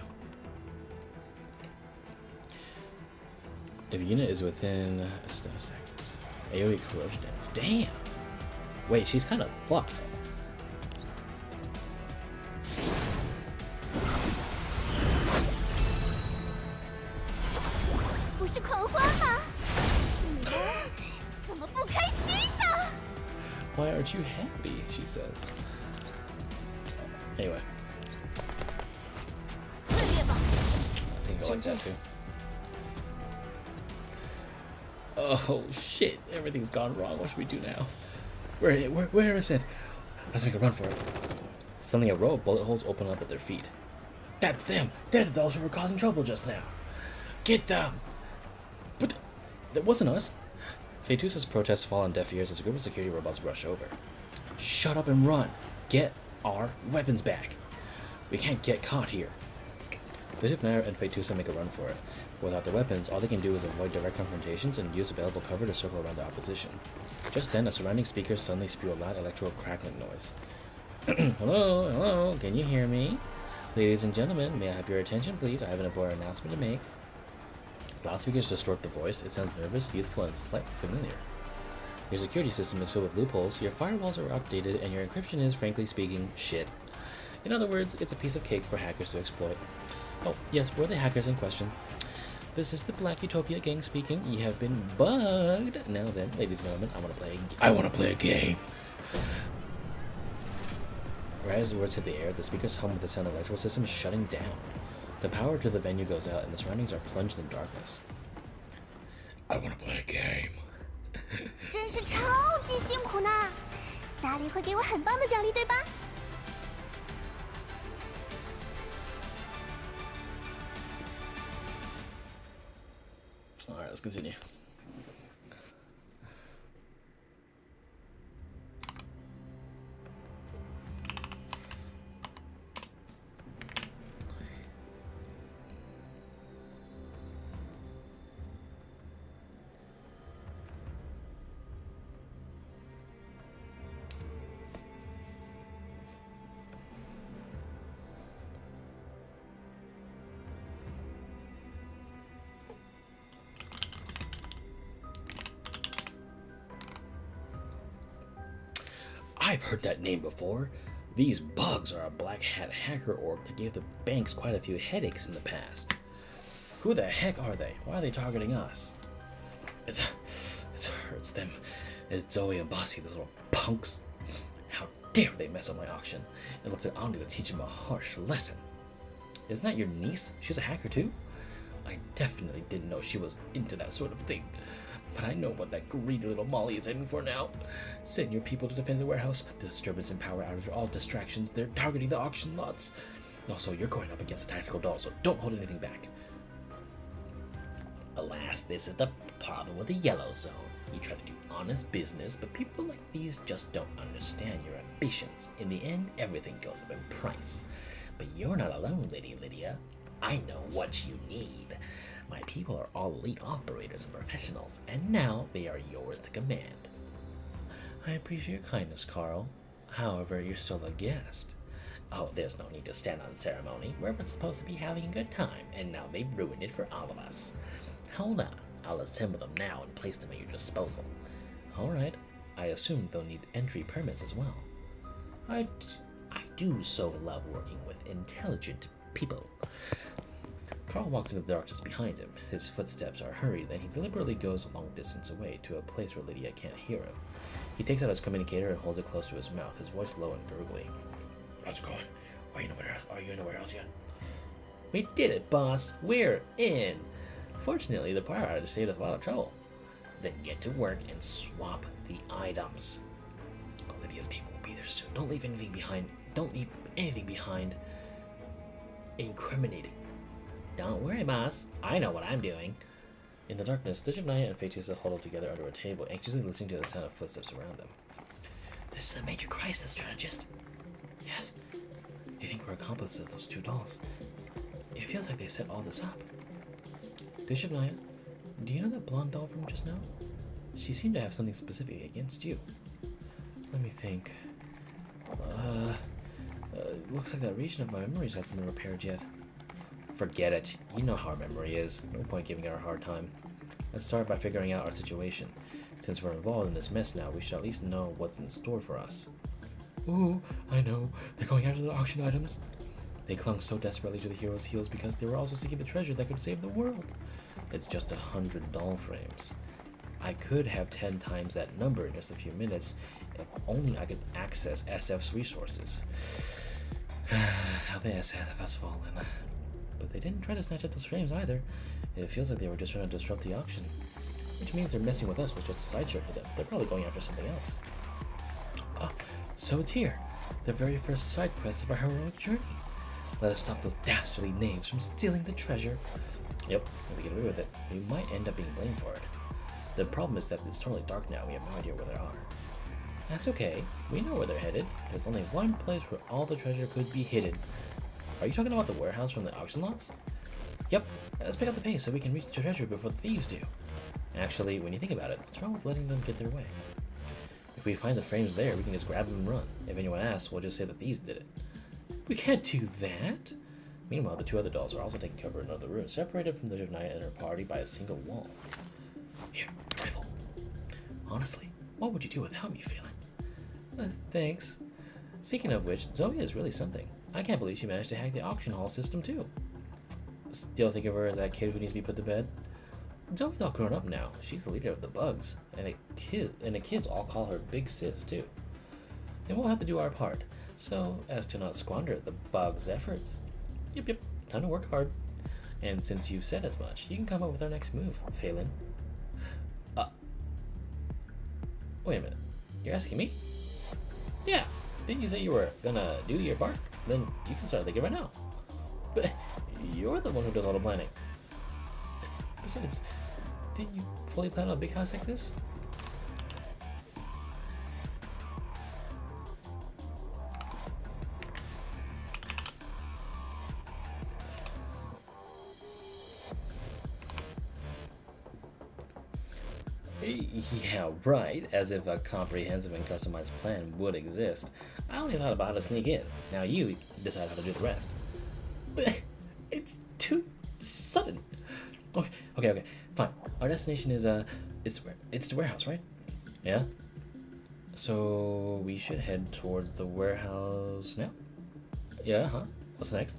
A: If a unit is within a status, AoE corrosion damage. Damn! Wait, she's kind of fucked.
B: 不是狂欢吗？你们怎么不开心呢？
A: Why aren't you happy? She says. Anyway.
B: 撕裂吧！
A: I think I like that too. Oh shit! Everything's gone wrong. What should we do now? Where is it? Let's make a run for it. Suddenly, a row of bullet holes open up at their feet. That's them! They're those who were causing trouble just now. Get them! But that wasn't us. Faetusa's protests fall on deaf ears as a group of security robots rush over. Shut up and run! Get our weapons back! We can't get caught here. Bishop Nair and Faetusa make a run for it. Without their weapons, all they can do is avoid direct confrontations and use available cover to circle around the opposition. Just then, a surrounding speaker suddenly spew a loud electrical crackling noise. Hello, hello, can you hear me? Ladies and gentlemen, may I have your attention, please? I have an important announcement to make. Loudspeakers distort the voice. It sounds nervous, youthful, and slightly familiar. Your security system is filled with loopholes, your firewalls are outdated, and your encryption is, frankly speaking, shit. In other words, it's a piece of cake for hackers to exploit. Oh, yes, we're the hackers in question. This is the Black Utopia gang speaking. You have been bugged. Now then, ladies and gentlemen, I want to play a game. Right as the words hit the air, the speakers hum with the sound of the electrical system shutting down. The power to the venue goes out, and the surroundings are plunged in darkness. I want to play a game.
B: 真是超级辛苦呢！大力会给我很棒的奖励，对吧？
A: Alright, let's continue. I've heard that name before. These bugs are a black hat hacker org that gave the banks quite a few headaches in the past. Who the heck are they? Why are they targeting us? It's her, it's them. It's Zoe and Basti, those little punks. How dare they mess up my auction? It looks like I'm gonna teach them a harsh lesson. Isn't that your niece? She's a hacker too? I definitely didn't know she was into that sort of thing. But I know what that greedy little Molly is aiming for now. Send your people to defend the warehouse. The disturbance and power outage are all distractions. They're targeting the auction lots. Also, you're going up against a tactical doll, so don't hold anything back. Alas, this is the problem with the yellow zone. You try to do honest business, but people like these just don't understand your ambitions. In the end, everything goes up in price. But you're not alone, Lady Lydia. I know what you need. My people are all elite operators and professionals, and now they are yours to command. I appreciate your kindness, Karl. However, you're still a guest. Oh, there's no need to stand on ceremony. We're supposed to be having a good time, and now they've ruined it for all of us. Hold on, I'll assemble them now and place them at your disposal. Alright, I assume they'll need entry permits as well. I do so love working with intelligent people. Karl walks into the darkness behind him. His footsteps are hurried, and he deliberately goes a long distance away to a place where Lydia can't hear him. He takes out his communicator and holds it close to his mouth, his voice low and gurgly. How's it going? Are you in the warehouse yet? We did it, boss. We're in. Fortunately, the power outage saved us a lot of trouble. Then get to work and swap the items. Lydia's people will be there soon. Don't leave anything behind. Don't leave anything behind incriminating. Don't worry, boss. I know what I'm doing. In the darkness, Naya and Faetusa huddle together under a table, anxiously listening to the sound of footsteps around them. This is a major crisis, strategist. Yes. They think we're accomplices of those two dolls. It feels like they set all this up. Naya, do you know that blonde doll from just now? She seemed to have something specific against you. Let me think. Looks like that region of my memories hasn't been repaired yet. Forget it. You know how our memory is. No point giving her a hard time. Let's start by figuring out our situation. Since we're involved in this mess now, we should at least know what's in store for us. Ooh, I know. They're going after the auction items. They clung so desperately to the hero's heels because they were also seeking the treasure that could save the world. It's just 100 doll frames. I could have 10 times that number in just a few minutes if only I could access SF's resources. How the SF has fallen. But they didn't try to snatch up those frames either. It feels like they were just trying to disrupt the auction. Which means they're messing with us was just a sideshow for them. They're probably going after something else. Oh, so it's here. The very first side quest of our heroic journey. Let us stop those dastardly knaves from stealing the treasure. Yep, if we get away with it, we might end up being blamed for it. The problem is that it's totally dark now. We have no idea where they are. That's okay. We know where they're headed. There's only one place where all the treasure could be hidden. Are you talking about the warehouse from the auction lots? Yep. Let's pick up the pace so we can reach the treasure before the thieves do. Actually, when you think about it, what's wrong with letting them get their way? If we find the frames there, we can just grab them and run. If anyone asks, we'll just say the thieves did it. We can't do that! Meanwhile, the two other dolls are also taking cover in another room, separated from the Naya and her party by a single wall. Here, rifle. Honestly, what would you do without me, Faelynn? Thanks. Speaking of which, Zoe is really something. I can't believe she managed to hack the auction hall system too. Still think of her as that kid who needs to be put to bed? Zoe's all grown up now. She's the leader of the bugs, and the kids all call her Big Sis too. And we'll have to do our part, so as to not squander the bugs' efforts. Yep, time to work hard. And since you've said as much, you can come up with our next move, Faelynn. Wait a minute. You're asking me? Yeah. Didn't you say you were gonna do your part? Then you can start thinking right now. But you're the one who does all the planning. Besides, didn't you fully plan on a big house like this? Yeah, right. As if a comprehensive and customized plan would exist. I only thought about how to sneak in. Now you decide how to do the rest. But it's too sudden. Okay, fine. Our destination is it's the warehouse, right? Yeah. So we should head towards the warehouse now. Yeah, huh? What's next?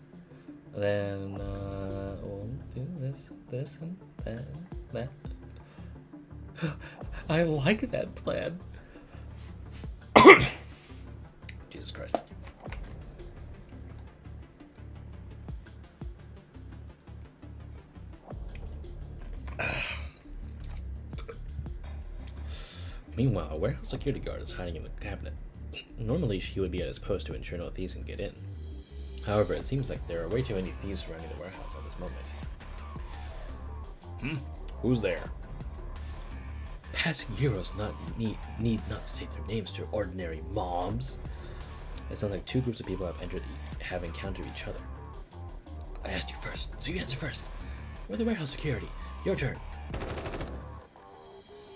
A: Then we'll do this, and that. I like that plan. Jesus Christ. Meanwhile, a warehouse security guard is hiding in the cabinet. Normally, she would be at his post to ensure no thieves can get in. However, it seems like there are way too many thieves surrounding the warehouse at this moment. Who's there? Passing heroes need not state their names to ordinary mobs. It sounds like two groups of people have encountered each other. I asked you first, so you answer first. We're the warehouse security. Your turn.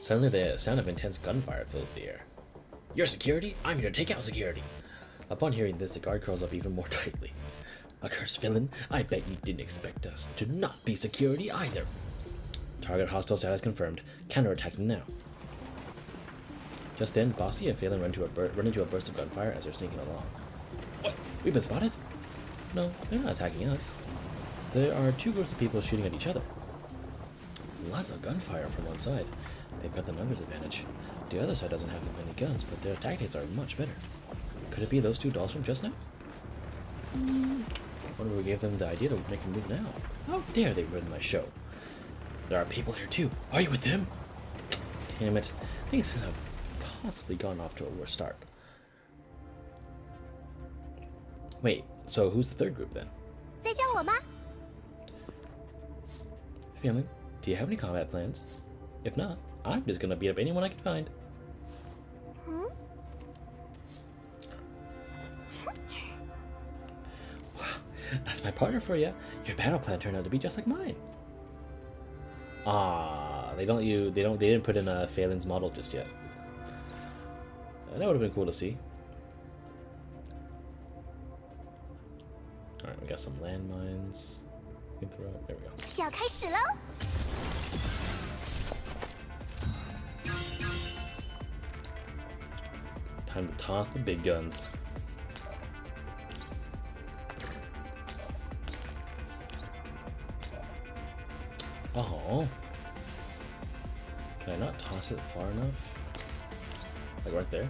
A: Suddenly, the sound of intense gunfire fills the air. You're security? I'm here to take out security. Upon hearing this, the guard curls up even more tightly. Accursed villain, I bet you didn't expect us to not be security either. Target hostile status confirmed. Counterattacking now. Just then, Basti and Faelynn run into a burst of gunfire as they're sneaking along. What? We've been spotted? No, they're not attacking us. There are two groups of people shooting at each other. Lots of gunfire from one side. They've got the numbers advantage. The other side doesn't have many guns, but their tactics are much better. Could it be those two dolls from just now? Wonder who gave them the idea to make a move now. How dare they ruin my show? There are people here too. Are you with them? Damn it. Things have possibly gone off to a worse start. Wait, so who's the third group then?
B: 在叫我吗？
A: Faelynn, do you have any combat plans? If not, I'm just gonna beat up anyone I can find. That's my partner for you. Your battle plan turned out to be just like mine. They didn't put in a Faelynn's model just yet. That would have been cool to see. All right, we got some landmines we can throw out. There we go.
B: 要开始喽！
A: Time to toss the big guns. Oh. Can I not toss it far enough? Like right there?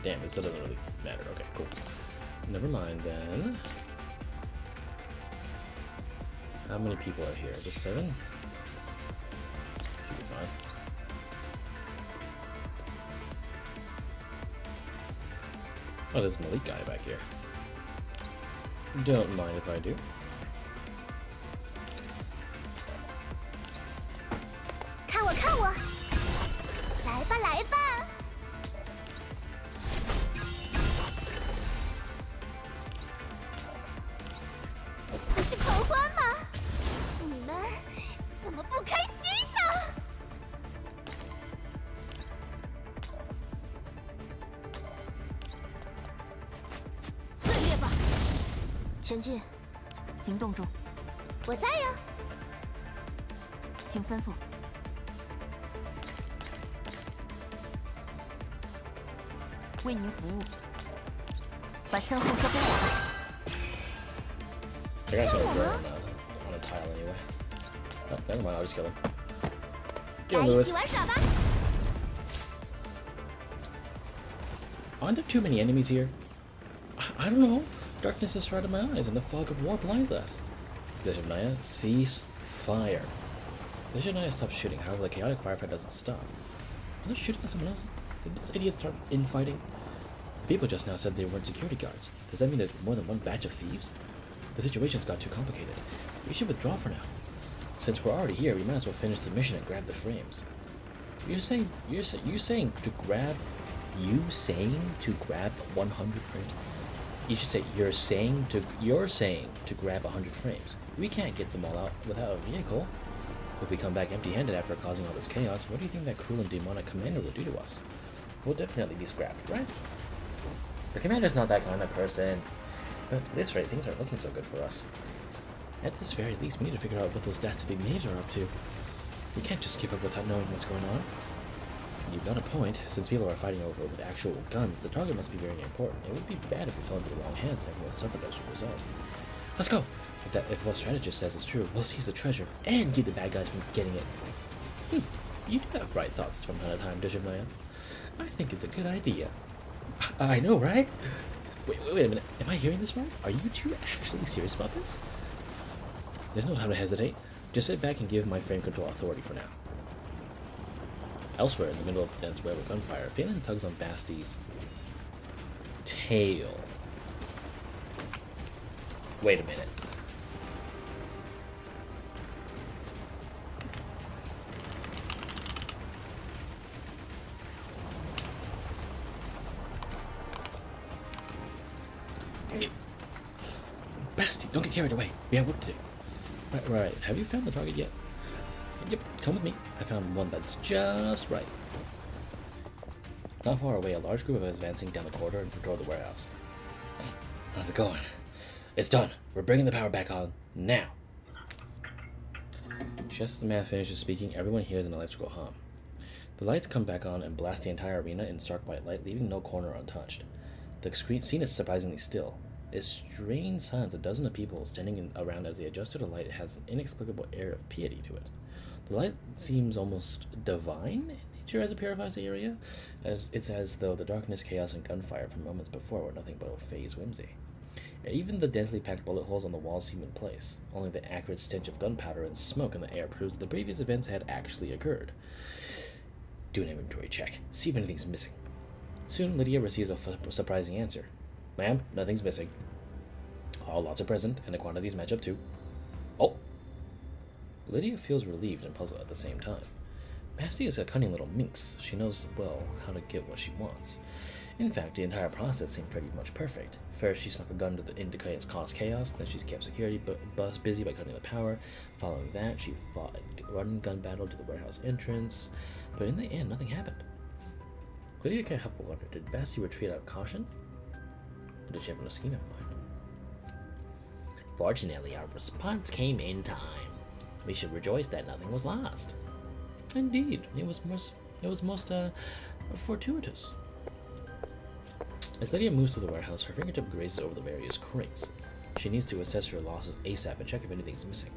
A: Damn, it still doesn't really matter. Okay, cool. Never mind then. How many people are here? Just 7? Should be fine. Oh, there's a Malik guy back here. Don't mind if I do. I got some girl on a tile anyway. Oh, never mind, I'll just kill him. Get him, Lewis. Aren't there too many enemies here? I don't know. Darkness has shrouded my eyes and the fog of war blinds us. Deshavnaya, cease fire. Deshavnaya stops shooting, however the chaotic firefight doesn't stop. Are they shooting at someone else? Did those idiots start infighting? People just now said they weren't security guards. Does that mean there's more than one batch of thieves? The situation's got too complicated. We should withdraw for now. Since we're already here, we might as well finish the mission and grab the frames. You're saying to grab 100 frames? You should say you're saying to grab 100 frames. We can't get them all out without a vehicle. If we come back empty-handed after causing all this chaos, what do you think that cruel and demonic commander will do to us? We'll definitely be scrapped, right? The commander's not that kind of person. But at this rate, things aren't looking so good for us. At this very least, we need to figure out what those dastardly knaves are up to. We can't just give up without knowing what's going on. You've got a point. Since people are fighting over with actual guns, the target must be very important. It would be bad if we fell into the wrong hands and everyone suffered as a result. Let's go! If what strategist says is true, we'll seize the treasure and keep the bad guys from getting it. You do have bright thoughts from time to time, Deshavnaya. I think it's a good idea. I know, right? Wait a minute. Am I hearing this right? Are you two actually serious about this? There's no time to hesitate. Just sit back and give my frame control authority for now. Elsewhere, in the middle of the dense web of gunfire, Faelynn tugs on Basti's tail. Wait a minute. Basti, don't get carried away. We have work to do. Right. Have you found the target yet? Yep, come with me. I found one that's just right. Not far away, a large group of us advancing down the corridor and toward the warehouse. How's it going? It's done. We're bringing the power back on now. Just as the man finishes speaking, everyone hears an electrical hum. The lights come back on and blast the entire arena in stark white light, leaving no corner untouched. The scene is surprisingly still. A strange silence, a dozen of people standing around as they adjust to the light has an inexplicable air of piety to it. The light seems almost divine in nature as it purifies the area, as it's as though the darkness, chaos, and gunfire from moments before were nothing but a phase whimsy. Even the densely packed bullet holes on the walls seem in place. Only the acrid stench of gunpowder and smoke in the air proves that the previous events had actually occurred. Do an inventory check. See if anything's missing. Soon, Lydia receives a surprising answer. Ma'am, nothing's missing. All lots are present, and the quantities match up too. Oh! Lydia feels relieved and puzzled at the same time. Basti is a cunning little minx. She knows well how to get what she wants. In fact, the entire process seemed pretty much perfect. First, she snuck a gun into cause chaos, then she kept security busy by cutting the power. Following that, she fought a run-gun battle to the warehouse entrance. But in the end, nothing happened. Lydia can't help but wonder, did Basti retreat out of caution? Or did she have a scheme in mind? Fortunately, our response came in time. We should rejoice that nothing was lost. Indeed, it was most fortuitous. As Lydia moves through the warehouse, her fingertip grazes over the various crates. She needs to assess her losses ASAP and check if anything's missing.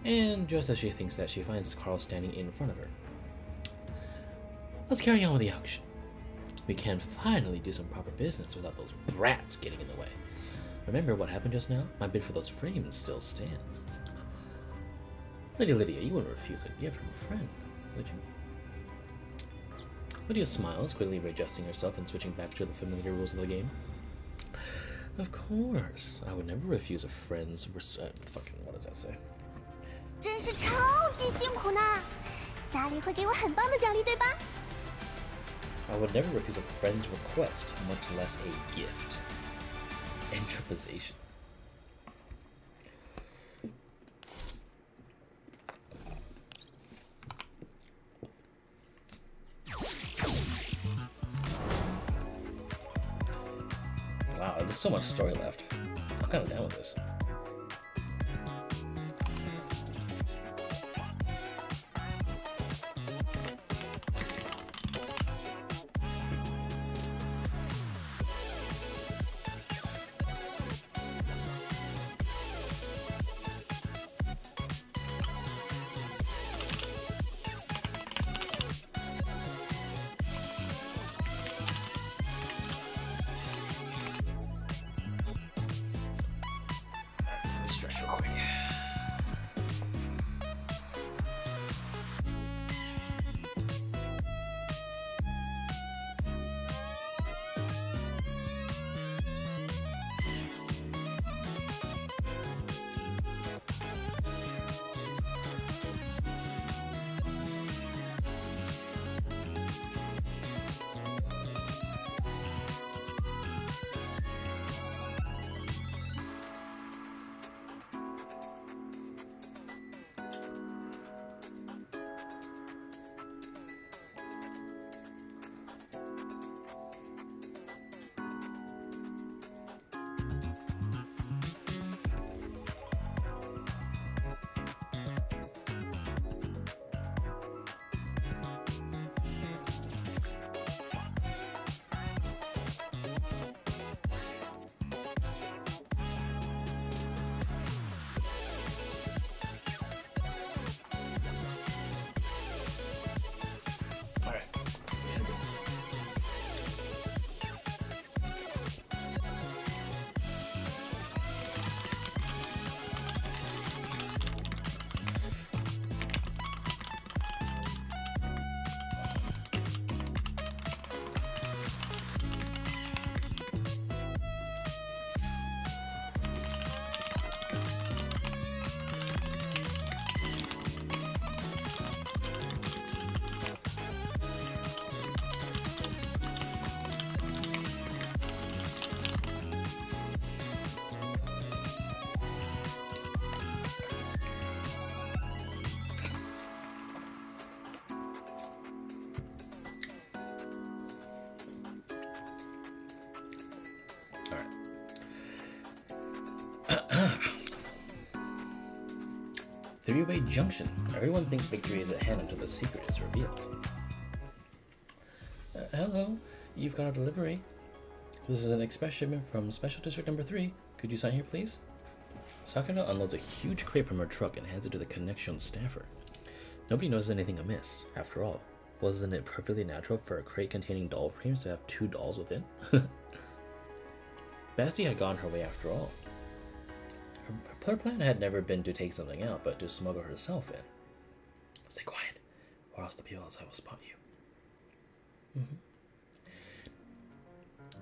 A: And just as she thinks that, she finds Karl standing in front of her. Let's carry on with the auction. We can finally do some proper business without those brats getting in the way. Remember what happened just now? My bid for those frames still stands. Lady Lydia, you wouldn't refuse a gift from a friend, would you? Lydia smiles, quickly readjusting herself and switching back to the familiar rules of the game. Of course, I would never refuse a friend's fucking, what does that say?
B: 真是超级辛苦呢，大力会给我很棒的奖励，对吧？
A: I would never refuse a friend's request, much less a gift. Entropization. Wow, there's so much story left. I'm kind of down with this. Stretch real quick. Three-way junction. Everyone thinks victory is at hand until the secret is revealed. Hello, you've got a delivery. This is an express shipment from Special District Number 3. Could you sign here, please? Sakura unloads a huge crate from her truck and hands it to the connection staffer. Nobody notices anything amiss. After all, wasn't it perfectly natural for a crate containing doll frames to have 2 dolls within? Basti had gone her way after all. Her plan had never been to take something out, but to smuggle herself in. Stay quiet, or else the people outside will spot you.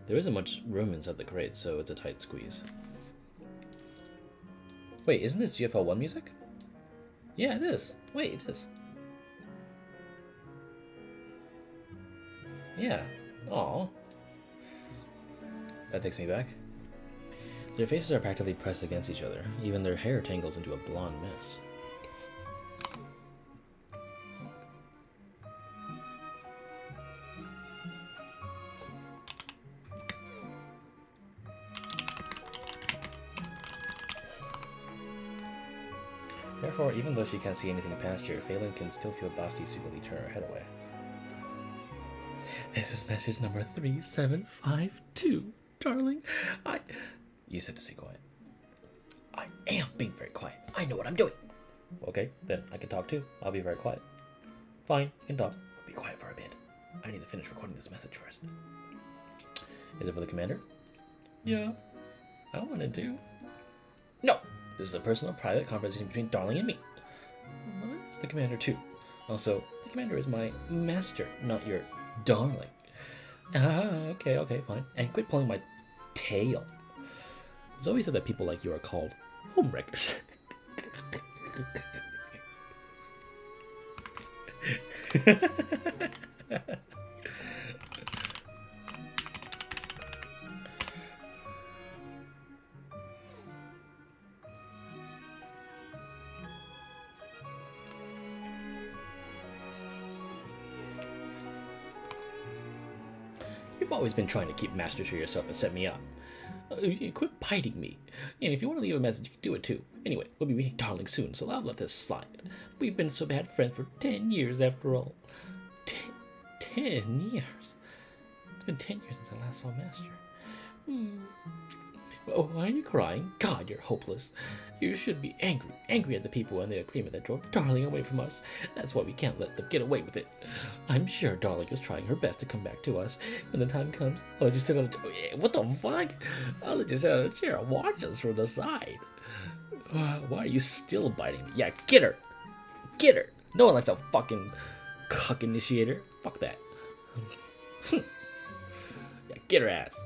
A: There isn't much room inside the crate, so it's a tight squeeze. Wait, isn't this GFL 1 music? Yeah, it is. Wait, it is. Yeah. Aw. That takes me back. Their faces are practically pressed against each other. Even their hair tangles into a blonde mess. Therefore, even though she can't see anything past her, Faelynn can still feel Basti secretly turn her head away. This is message number 3752. Darling, You said to stay quiet. I am being very quiet. I know what I'm doing. Okay, then I can talk too. I'll be very quiet. Fine, you can talk. Be quiet for a bit. I need to finish recording this message first. Is it for the commander? Yeah, I wanted to. No! This is a personal, private conversation between Darling and me. Well, it's the commander too. Also, the commander is my master, not your darling. Okay, fine. And quit pulling my tail. Zoe said that people like you are called homewreckers. You've always been trying to keep master to yourself and set me up. Quit biting me. And if you want to leave a message, you can do it too. Anyway, we'll be meeting Darling soon, so I'll let this slide. We've been so bad friends for 10 years after all. 10 years? It's been 10 years since I last saw Master. Oh, why are you crying? God, you're hopeless. You should be angry at the people and the agreement that drove Darling away from us. That's why we can't let them get away with it. I'm sure Darling is trying her best to come back to us. When the time comes, I'll let you sit on a chair. What the fuck? I'll let you sit on a chair and watch us from the side. Why are you still biting me? Yeah, get her. Get her. No one likes a fucking cuck initiator. Fuck that. Yeah, get her ass.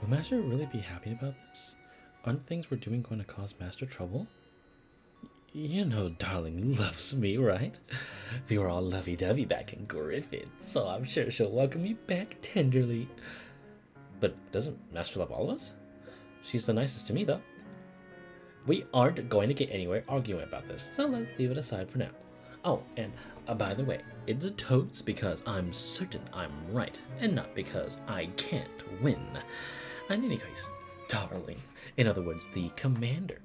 A: Will Master really be happy about this? Aren't things we're doing going to cause Master trouble? You know Darling loves me, right? We were all lovey-dovey back in Griffin, so I'm sure she'll welcome me back tenderly. But doesn't Master love all of us? She's the nicest to me, though. We aren't going to get anywhere arguing about this, so let's leave it aside for now. Oh, and by the way, it's totes because I'm certain I'm right, and not because I can't win. In any case, Darling, in other words, the commander,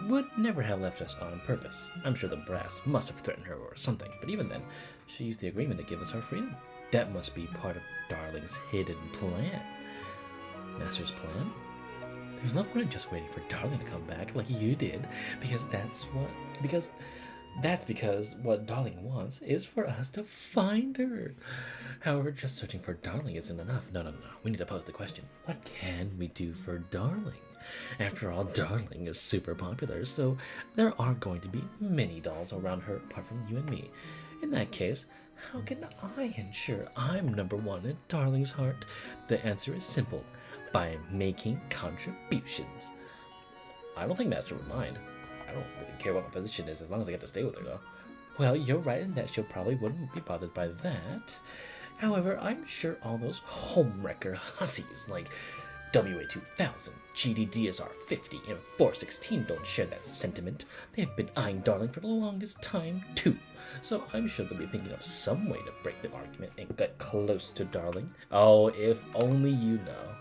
A: would never have left us on purpose. I'm sure the brass must have threatened her or something, but even then, she used the agreement to give us our freedom. That must be part of Darling's hidden plan. Master's plan? There's no point in just waiting for Darling to come back like you did, because what Darling wants is for us to find her. However, just searching for Darling isn't enough. No. We need to pose the question. What can we do for Darling? After all, Darling is super popular, so there are going to be many dolls around her apart from you and me. In that case, how can I ensure I'm number one in Darling's heart? The answer is simple. By making contributions. I don't think Master would mind. I don't really care what my position is as long as I get to stay with her, though. Well, you're right in that she probably wouldn't be bothered by that. However, I'm sure all those homewrecker hussies like WA2000, GDDSR 50, and 416 don't share that sentiment. They've been eyeing Darling for the longest time, too. So I'm sure they'll be thinking of some way to break the argument and get close to Darling. Oh, if only you know.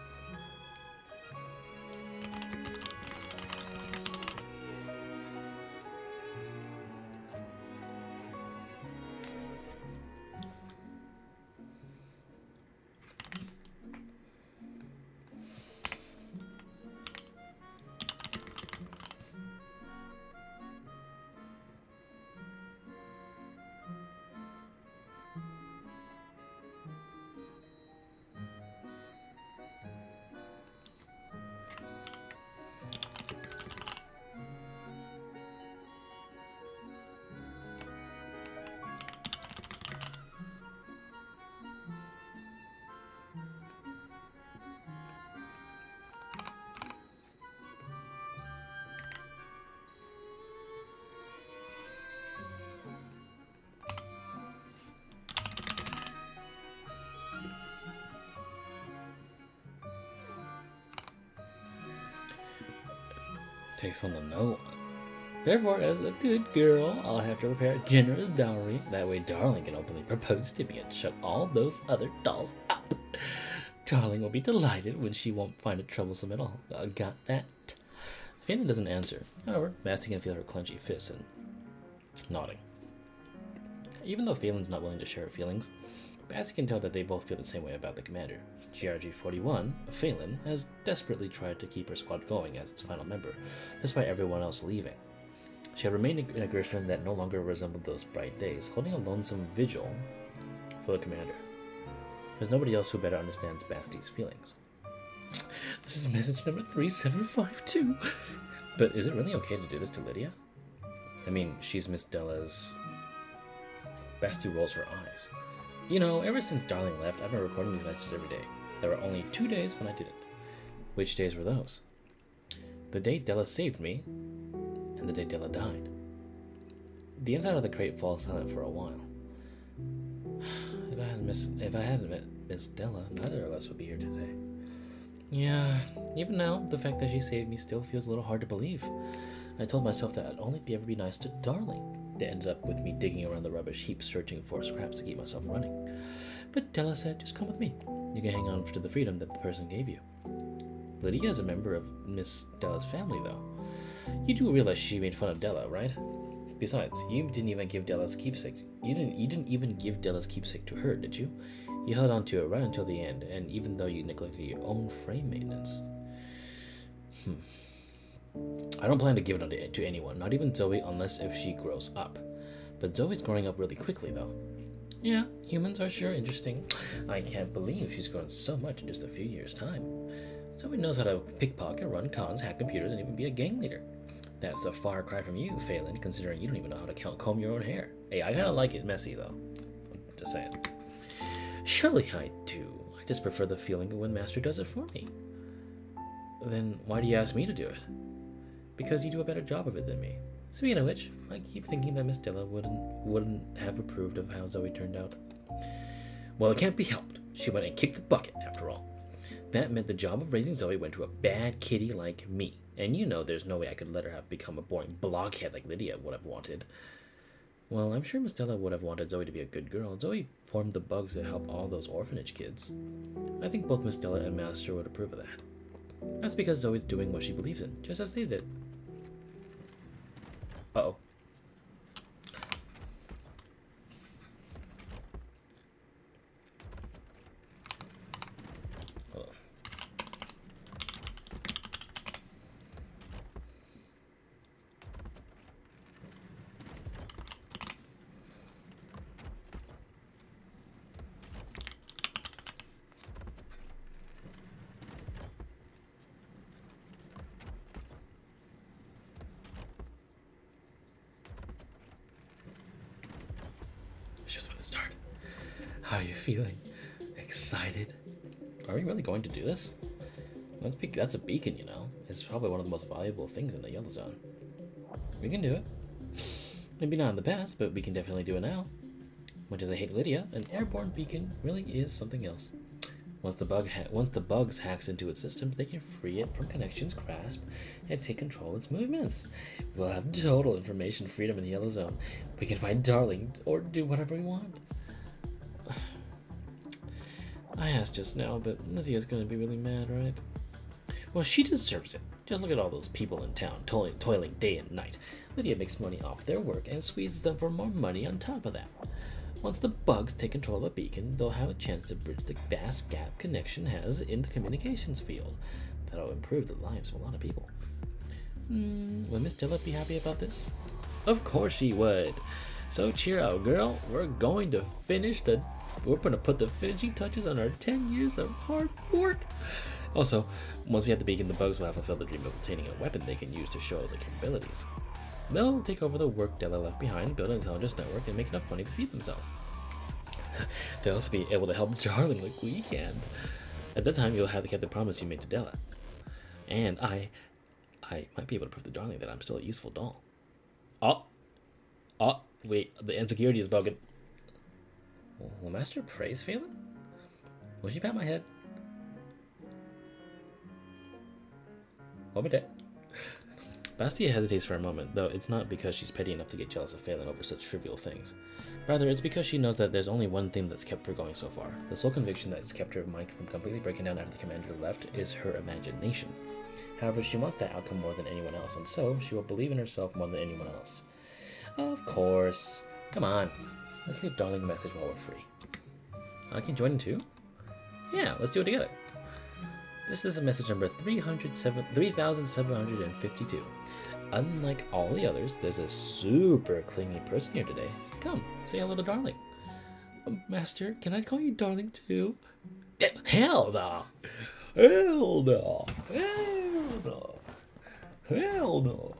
A: Takes one to know one. Therefore, as a good girl, I'll have to prepare a generous dowry. That way Darling can openly propose to me and shut all those other dolls up. Darling will be delighted when she won't find it troublesome at all. Got that? Faelynn doesn't answer. However, Basti can feel her clenchy fists and nodding. Even though Faelynn's not willing to share her feelings, Basti can tell that they both feel the same way about the commander. GRG-41, Faelynn, has desperately tried to keep her squad going as its final member, despite everyone else leaving. She had remained in a Gershwin that no longer resembled those bright days, holding a lonesome vigil for the commander. There's nobody else who better understands Basti's feelings. This is message number 3752. But is it really okay to do this to Lydia? I mean, she's Miss Della's... Basti rolls her eyes. You know, ever since Darling left, I've been recording these messages every day. There were only 2 days when I didn't. Which days were those? The day Della saved me, and the day Della died. The inside of the crate falls silent for a while. If I hadn't met Miss Della, neither of us would be here today. Yeah, even now, the fact that she saved me still feels a little hard to believe. I told myself that I'd only ever be nice to Darling. That ended up with me digging around the rubbish heap searching for scraps to keep myself running. But Della said, just come with me. You can hang on to the freedom that the person gave you. Lydia is a member of Miss Della's family, though. You do realize she made fun of Della, right? Besides, you didn't even give Della's keepsake. You didn't even give Della's keepsake to her, did you? You held on to it right until the end, and even though you neglected your own frame maintenance. I don't plan to give it to anyone, not even Zoe, unless if she grows up. But Zoe's growing up really quickly, though. Yeah, humans are sure interesting. I can't believe she's grown so much in just a few years' time. Zoe knows how to pickpocket, run cons, hack computers, and even be a gang leader. That's a far cry from you, Faelynn, considering you don't even know how to comb your own hair. Hey, I kinda like it messy, though. Just saying. Surely I do. I just prefer the feeling of when Master does it for me. Then why do you ask me to do it? Because you do a better job of it than me. Speaking of which, I keep thinking that Miss Della wouldn't have approved of how Zoe turned out. Well, it can't be helped. She went and kicked the bucket, after all. That meant the job of raising Zoe went to a bad kitty like me. And you know there's no way I could let her have become a boring blockhead like Lydia would have wanted. Well, I'm sure Miss Della would have wanted Zoe to be a good girl. Zoe formed the bugs to help all those orphanage kids. I think both Miss Della and Master would approve of that. That's because Zoe's doing what she believes in, just as they did. Uh-oh. Just about to start. How are you feeling? Excited? Are we really going to do this? That's a beacon, you know. It's probably one of the most valuable things in the Yellow Zone. We can do it. Maybe not in the past, but we can definitely do it now. Much as I hate Lydia, an airborne beacon really is something else. Once the bugs hacks into its systems, they can free it from connections grasp and take control of its movements. We'll have total information freedom in the Yellow Zone. We can find Darling or do whatever we want. I asked just now, but Lydia's gonna be really mad, right? Well, she deserves it. Just look at all those people in town toiling day and night. Lydia makes money off their work and squeezes them for more money on top of that. Once the bugs take control of the beacon, they'll have a chance to bridge the vast gap connection has in the communications field. That'll improve the lives of a lot of people. Will Miss Della be happy about this? Of course she would. So cheer out, girl. We're going to put the finishing touches on our 10 years of hard work. Also, once we have the beacon, the bugs will have fulfilled the dream of obtaining a weapon they can use to show their capabilities. They'll take over the work Della left behind, build an intelligence network, and make enough money to feed themselves. They'll also be able to help Darling like we can. At that time, you'll have kept the promise you made to Della. And I might be able to prove to Darling that I'm still a useful doll. Wait, the insecurity is broken. Will Master praise Faelynn? Will she pat my head? Hold me there. Basti hesitates for a moment, though it's not because she's petty enough to get jealous of Faelynn over such trivial things. Rather, it's because she knows that there's only one thing that's kept her going so far. The sole conviction that has kept her mind from completely breaking down after the commander left is her imagination. However, she wants that outcome more than anyone else, and so she will believe in herself more than anyone else. Of course. Come on. Let's leave Darling a message while we're free. I can join in too? Yeah, let's do it together. This is a message number 3752. Unlike all the others, there's a super clingy person here today. Come, say hello to Darling. Master, can I call you Darling too? Hell no! Hell no! Hell no! Hell no!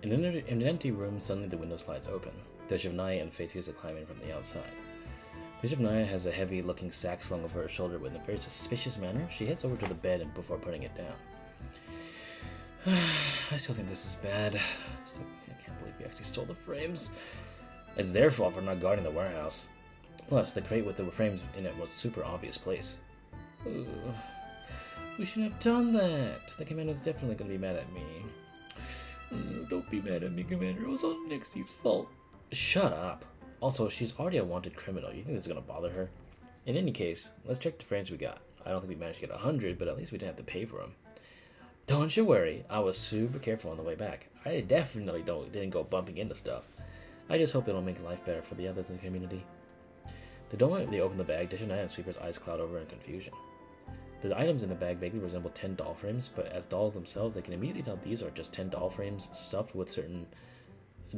A: In an empty room, suddenly the window slides open. Dejavnaya and Fetusa climb in from the outside. Dejavnaya has a heavy-looking sack slung over her shoulder. With a very suspicious manner, she heads over to the bed and before putting it down. I still think this is bad. I can't believe we actually stole the frames. It's their fault for not guarding the warehouse. Plus, the crate with the frames in it was a super obvious place. Ugh. We shouldn't have done that. The commander's definitely going to be mad at me. Don't be mad at me, Commander. It was all Nixie's fault. Shut up. Also, she's already a wanted criminal. You think this is going to bother her? In any case, let's check the frames we got. I don't think we managed to get 100, but at least we didn't have to pay for them. Don't you worry. I was super careful on the way back. I definitely didn't go bumping into stuff. I just hope it'll make life better for the others in the community. The moment they open the bag, Dejavnaya and Sweeper's eyes cloud over in confusion. The items in the bag vaguely resemble 10 doll frames, but as dolls themselves, they can immediately tell these are just 10 doll frames stuffed with certain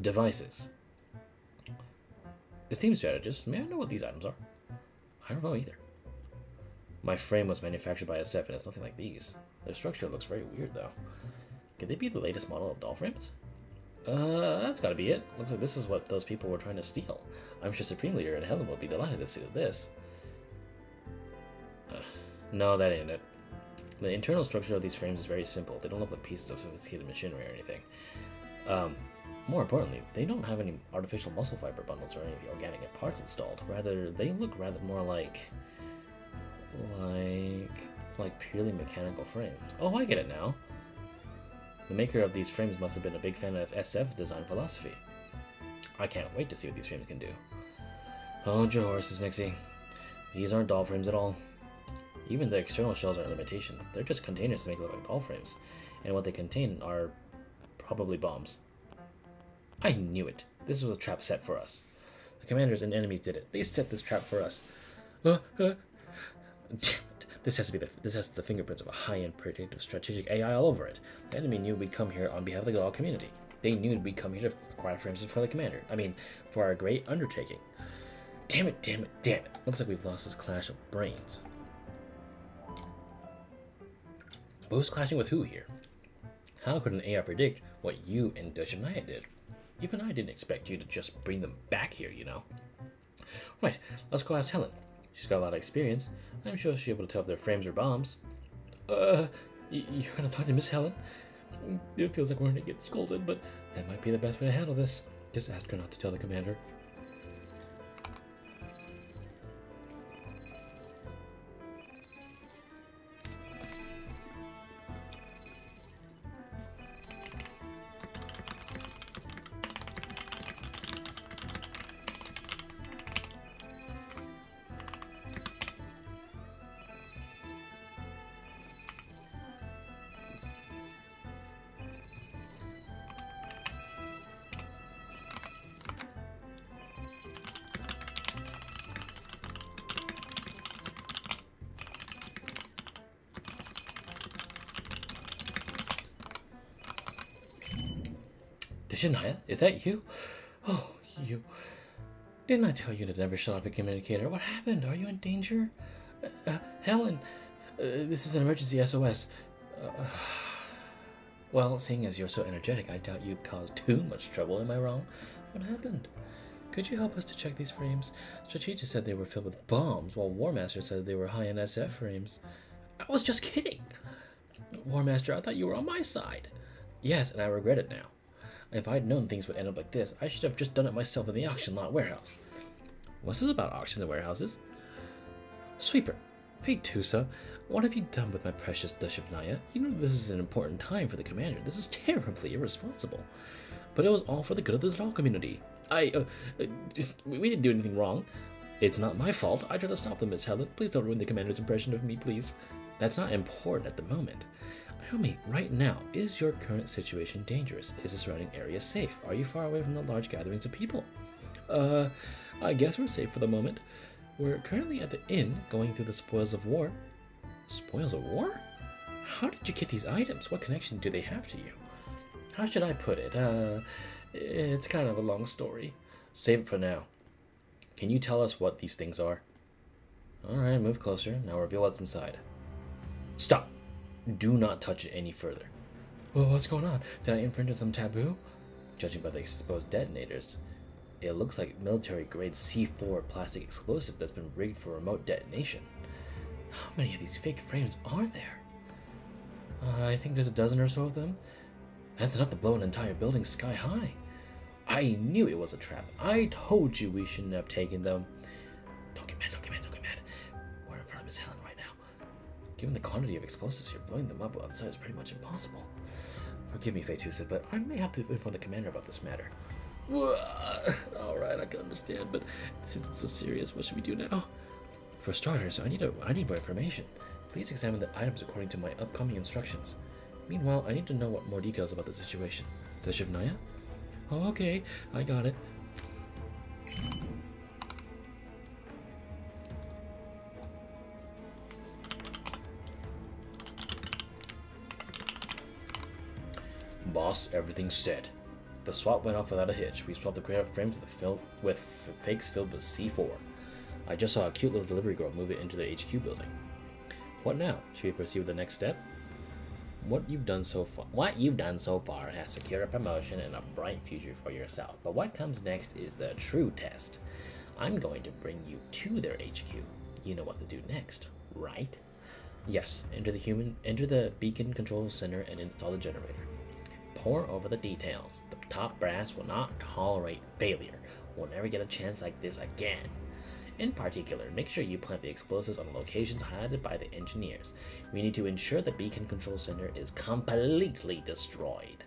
A: devices. Esteemed strategist, may I know what these items are? I don't know either. My frame was manufactured by SF and it's nothing like these. Their structure looks very weird though. Could they be the latest model of doll frames? That's gotta be it. Looks like this is what those people were trying to steal. I'm sure Supreme Leader and Helen will be delighted to see this. No, that ain't it. The internal structure of these frames is very simple. They don't look like pieces of sophisticated machinery or anything. More importantly, they don't have any artificial muscle fiber bundles or any of the organic parts installed. Rather, they look more like purely mechanical frames. Oh, I get it now. The maker of these frames must have been a big fan of SF's design philosophy. I can't wait to see what these frames can do. Hold your horses, Nixie. These aren't doll frames at all. Even the external shells are limitations. They're just containers to make it look like doll frames. And what they contain are probably bombs. I knew it. This was a trap set for us. The commanders and enemies did it. They set this trap for us. Damn it. This has the fingerprints of a high-end predictive strategic AI all over it. The enemy knew we'd come here on behalf of the GOT community. They knew we'd come here to acquire frames for the commander. I mean, for our great undertaking. Damn it, damn it, damn it. Looks like we've lost this clash of brains. But who's clashing with who here? How could an AI predict what you and Dushanaya did? Even I didn't expect you to just bring them back here, you know. Right, let's go ask Helen. She's got a lot of experience. I'm sure she'll be able to tell if they're frames or bombs. You're gonna talk to Miss Helen? It feels like we're gonna get scolded, but that might be the best way to handle this. Just ask her not to tell the commander. Shania, is that you? Oh, you. Didn't I tell you to never shut off a communicator? What happened? Are you in danger? Helen, this is an emergency SOS. Well, seeing as you're so energetic, I doubt you'd cause too much trouble. Am I wrong? What happened? Could you help us to check these frames? Strategist said they were filled with bombs, while War Master said they were high-end SF frames. I was just kidding. War Master, I thought you were on my side. Yes, and I regret it now. If I'd known things would end up like this, I should have just done it myself in the auction lot warehouse. What's this about auctions and warehouses? Sweeper, Fetusa, what have you done with my precious Dushanaya? You know this is an important time for the commander. This is terribly irresponsible. But it was all for the good of the doll community. We didn't do anything wrong. It's not my fault. I tried to stop them, Miss Helen. Please don't ruin the commander's impression of me, please. That's not important at the moment. Tell me, right now, is your current situation dangerous? Is the surrounding area safe? Are you far away from the large gatherings of people? I guess we're safe for the moment. We're currently at the inn, going through the spoils of war. Spoils of war? How did you get these items? What connection do they have to you? How should I put it? It's kind of a long story. Save it for now. Can you tell us what these things are? Alright, move closer. Now reveal what's inside. Stop! Do not touch it any further. Well, what's going on? Did I infringe on some taboo? Judging by the exposed detonators, it looks like military-grade C4 plastic explosive that's been rigged for remote detonation. How many of these fake frames are there? I think there's a dozen or so of them. That's enough to blow an entire building sky high. I knew it was a trap. I told you we shouldn't have taken them. Don't get mad, don't get mad, don't get mad. We're in front of Miss Helen right now. Given the quantity of explosives here, blowing them up outside is pretty much impossible. Forgive me, Fetusa, but I may have to inform the commander about this matter. Alright, I can understand, but since it's so serious, what should we do now? For starters, I need more information. Please examine the items according to my upcoming instructions. Meanwhile, I need to know more details about the situation. Dushanaya? Oh, okay, I got it. Boss, everything's set. The swap went off without a hitch. We swapped the crate of frames with fakes filled with C4. I just saw a cute little delivery girl move it into the HQ building. What now? Should we proceed with the next step? What you've done so far has secured a promotion and a bright future for yourself. But what comes next is the true test. I'm going to bring you to their HQ. You know what to do next, right? Yes. Enter the beacon control center and install the generator. Pour over the details. The top brass will not tolerate failure. We'll never get a chance like this again. In particular, make sure you plant the explosives on the locations highlighted by the engineers. We need to ensure the beacon control center is completely destroyed.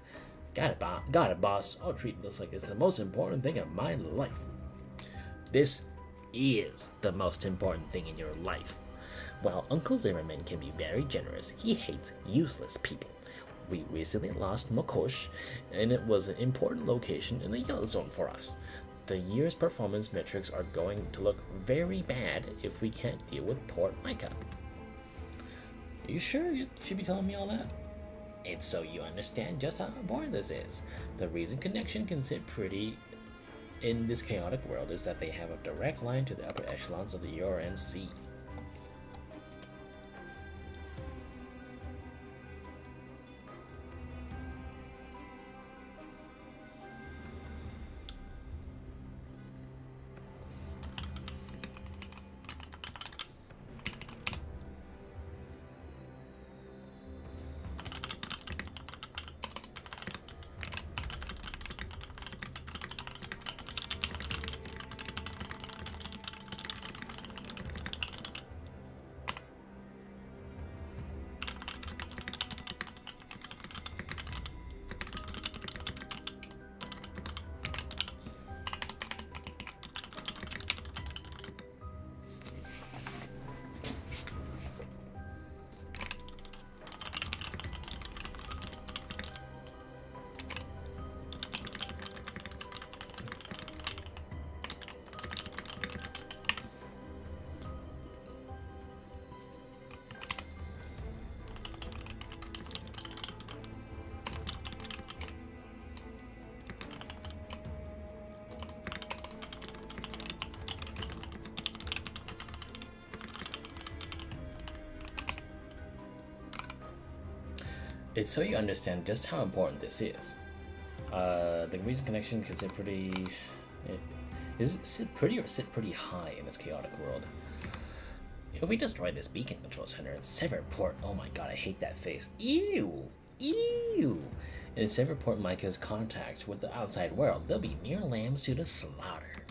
A: Got it, boss. I'll treat this like it's the most important thing in my life. This is the most important thing in your life. While Uncle Zimmerman can be very generous, he hates useless people.
C: We recently lost Mokosh, and it was an important location in the yellow zone for us. The year's performance metrics are going to look very bad if we can't deal with Port Mica.
A: Are you sure you should be telling me all that?
C: It's so you understand just how important this is. The reason Connection can sit pretty in this chaotic world is that they have a direct line to the upper echelons of the URNC.
A: It's so you understand just how important this is. The reason Connection can sit pretty... Is it sit pretty or sit pretty high in this chaotic world?
C: If we destroy this beacon control center and sever Port... Oh my god, I hate that face. Ew! Ew!
A: And sever Port Mica's contact with the outside world,
C: They'll be mere lambs to the slaughter.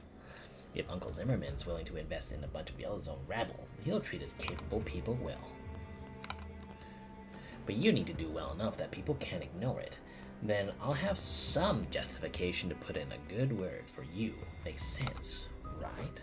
C: If Uncle Zimmerman's willing to invest in a bunch of Yellow Zone rabble, he'll treat his capable people well. But you need to do well enough that people can't ignore it. Then I'll have some justification to put in a good word for you. Makes sense, right?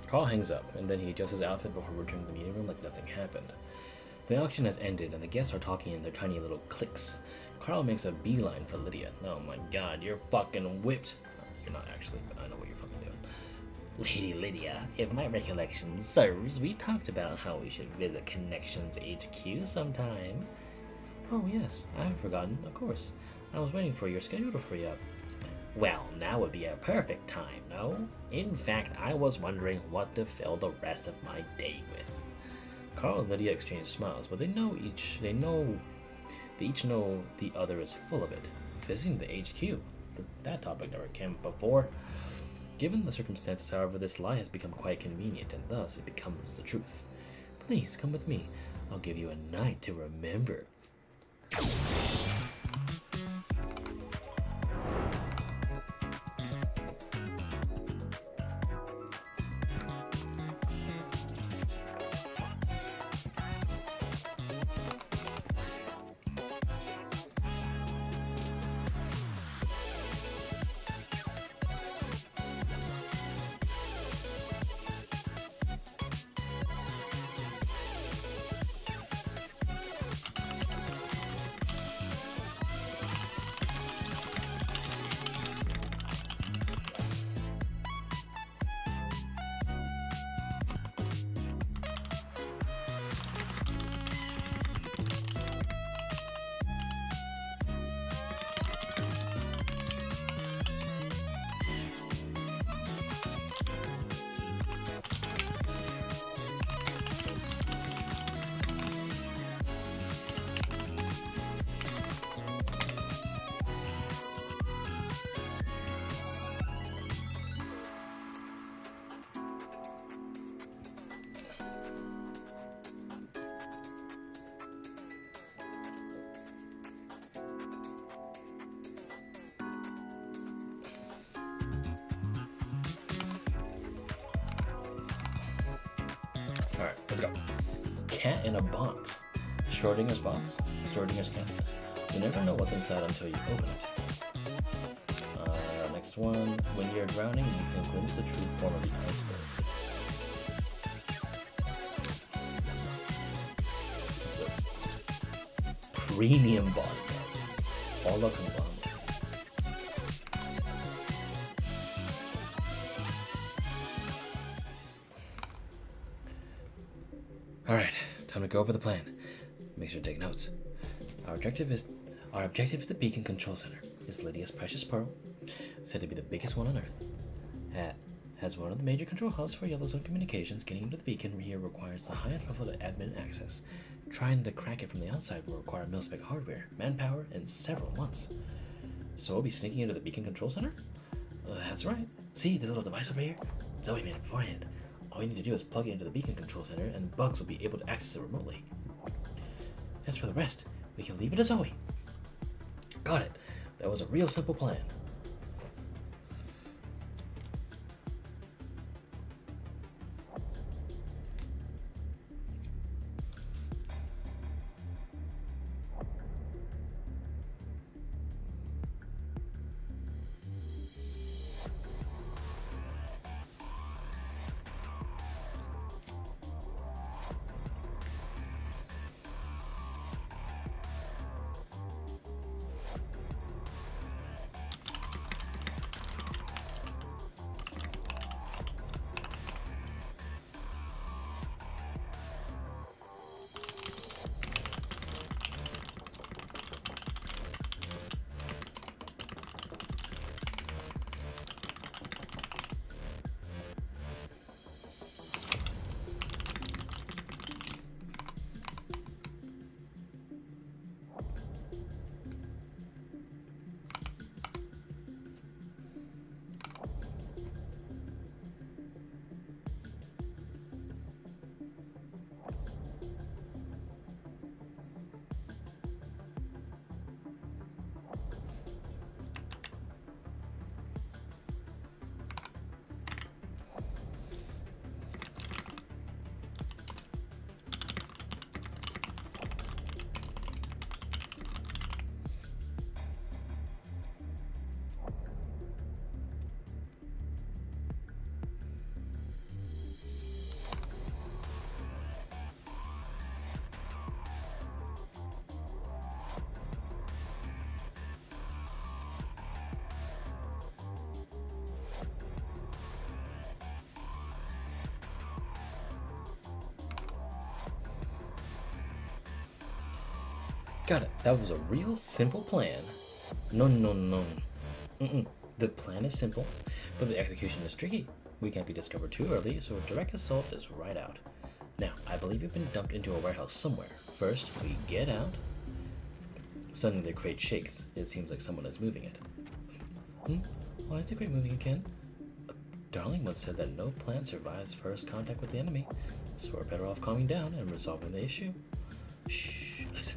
A: Karl hangs up, and then he adjusts his outfit before returning to the meeting room like nothing happened. The auction has ended, and the guests are talking in their tiny little cliques. Karl makes a beeline for Lydia. Oh my god, you're fucking whipped. You're not actually, but I know what you're fucking doing.
C: Lady Lydia, if my recollection serves, we talked about how we should visit Connections HQ sometime.
A: Oh yes, I haven't forgotten, of course. I was waiting for your schedule to free up.
C: Well, now would be a perfect time, no? In fact, I was wondering what to fill the rest of my day with.
A: Karl and Lydia exchange smiles, but they each know the other is full of it. Visiting the HQ. That topic never came up before. Given the circumstances, however, this lie has become quite convenient, and thus it becomes the truth. Please come with me. I'll give you a night to remember. Alright, let's go. Cat in a box. Schrodinger's box. Schrodinger's cat. You never know what's inside until you open it. Next one. When you're drowning, you can glimpse the true form of the iceberg. What's this? Premium bodyguard. ORLOG conglomerate. Alright, time to go over the plan. Make sure to take notes. Our objective is the beacon control center. It's Lydia's precious pearl, said to be the biggest one on Earth. Has one of the major control hubs for Yellowstone communications. Getting into the beacon here requires the highest level of admin access. Trying to crack it from the outside will require mil-spec hardware, manpower, and several months. So we'll be sneaking into the beacon control center? That's right. See this little device over here? Zoe made it beforehand. All we need to do is plug it into the beacon control center, and the bugs will be able to access it remotely. As for the rest, we can leave it to Zoe. Got it. That was a real simple plan. Got it. That was a real simple plan. No. The plan is simple, but the execution is tricky. We can't be discovered too early, so a direct assault is right out. Now, I believe you've been dumped into a warehouse somewhere. First, we get out. Suddenly the crate shakes. It seems like someone is moving it. Why is the crate moving again? Darling once said that no plant survives first contact with the enemy, so we're better off calming down and resolving the issue. Shh, listen.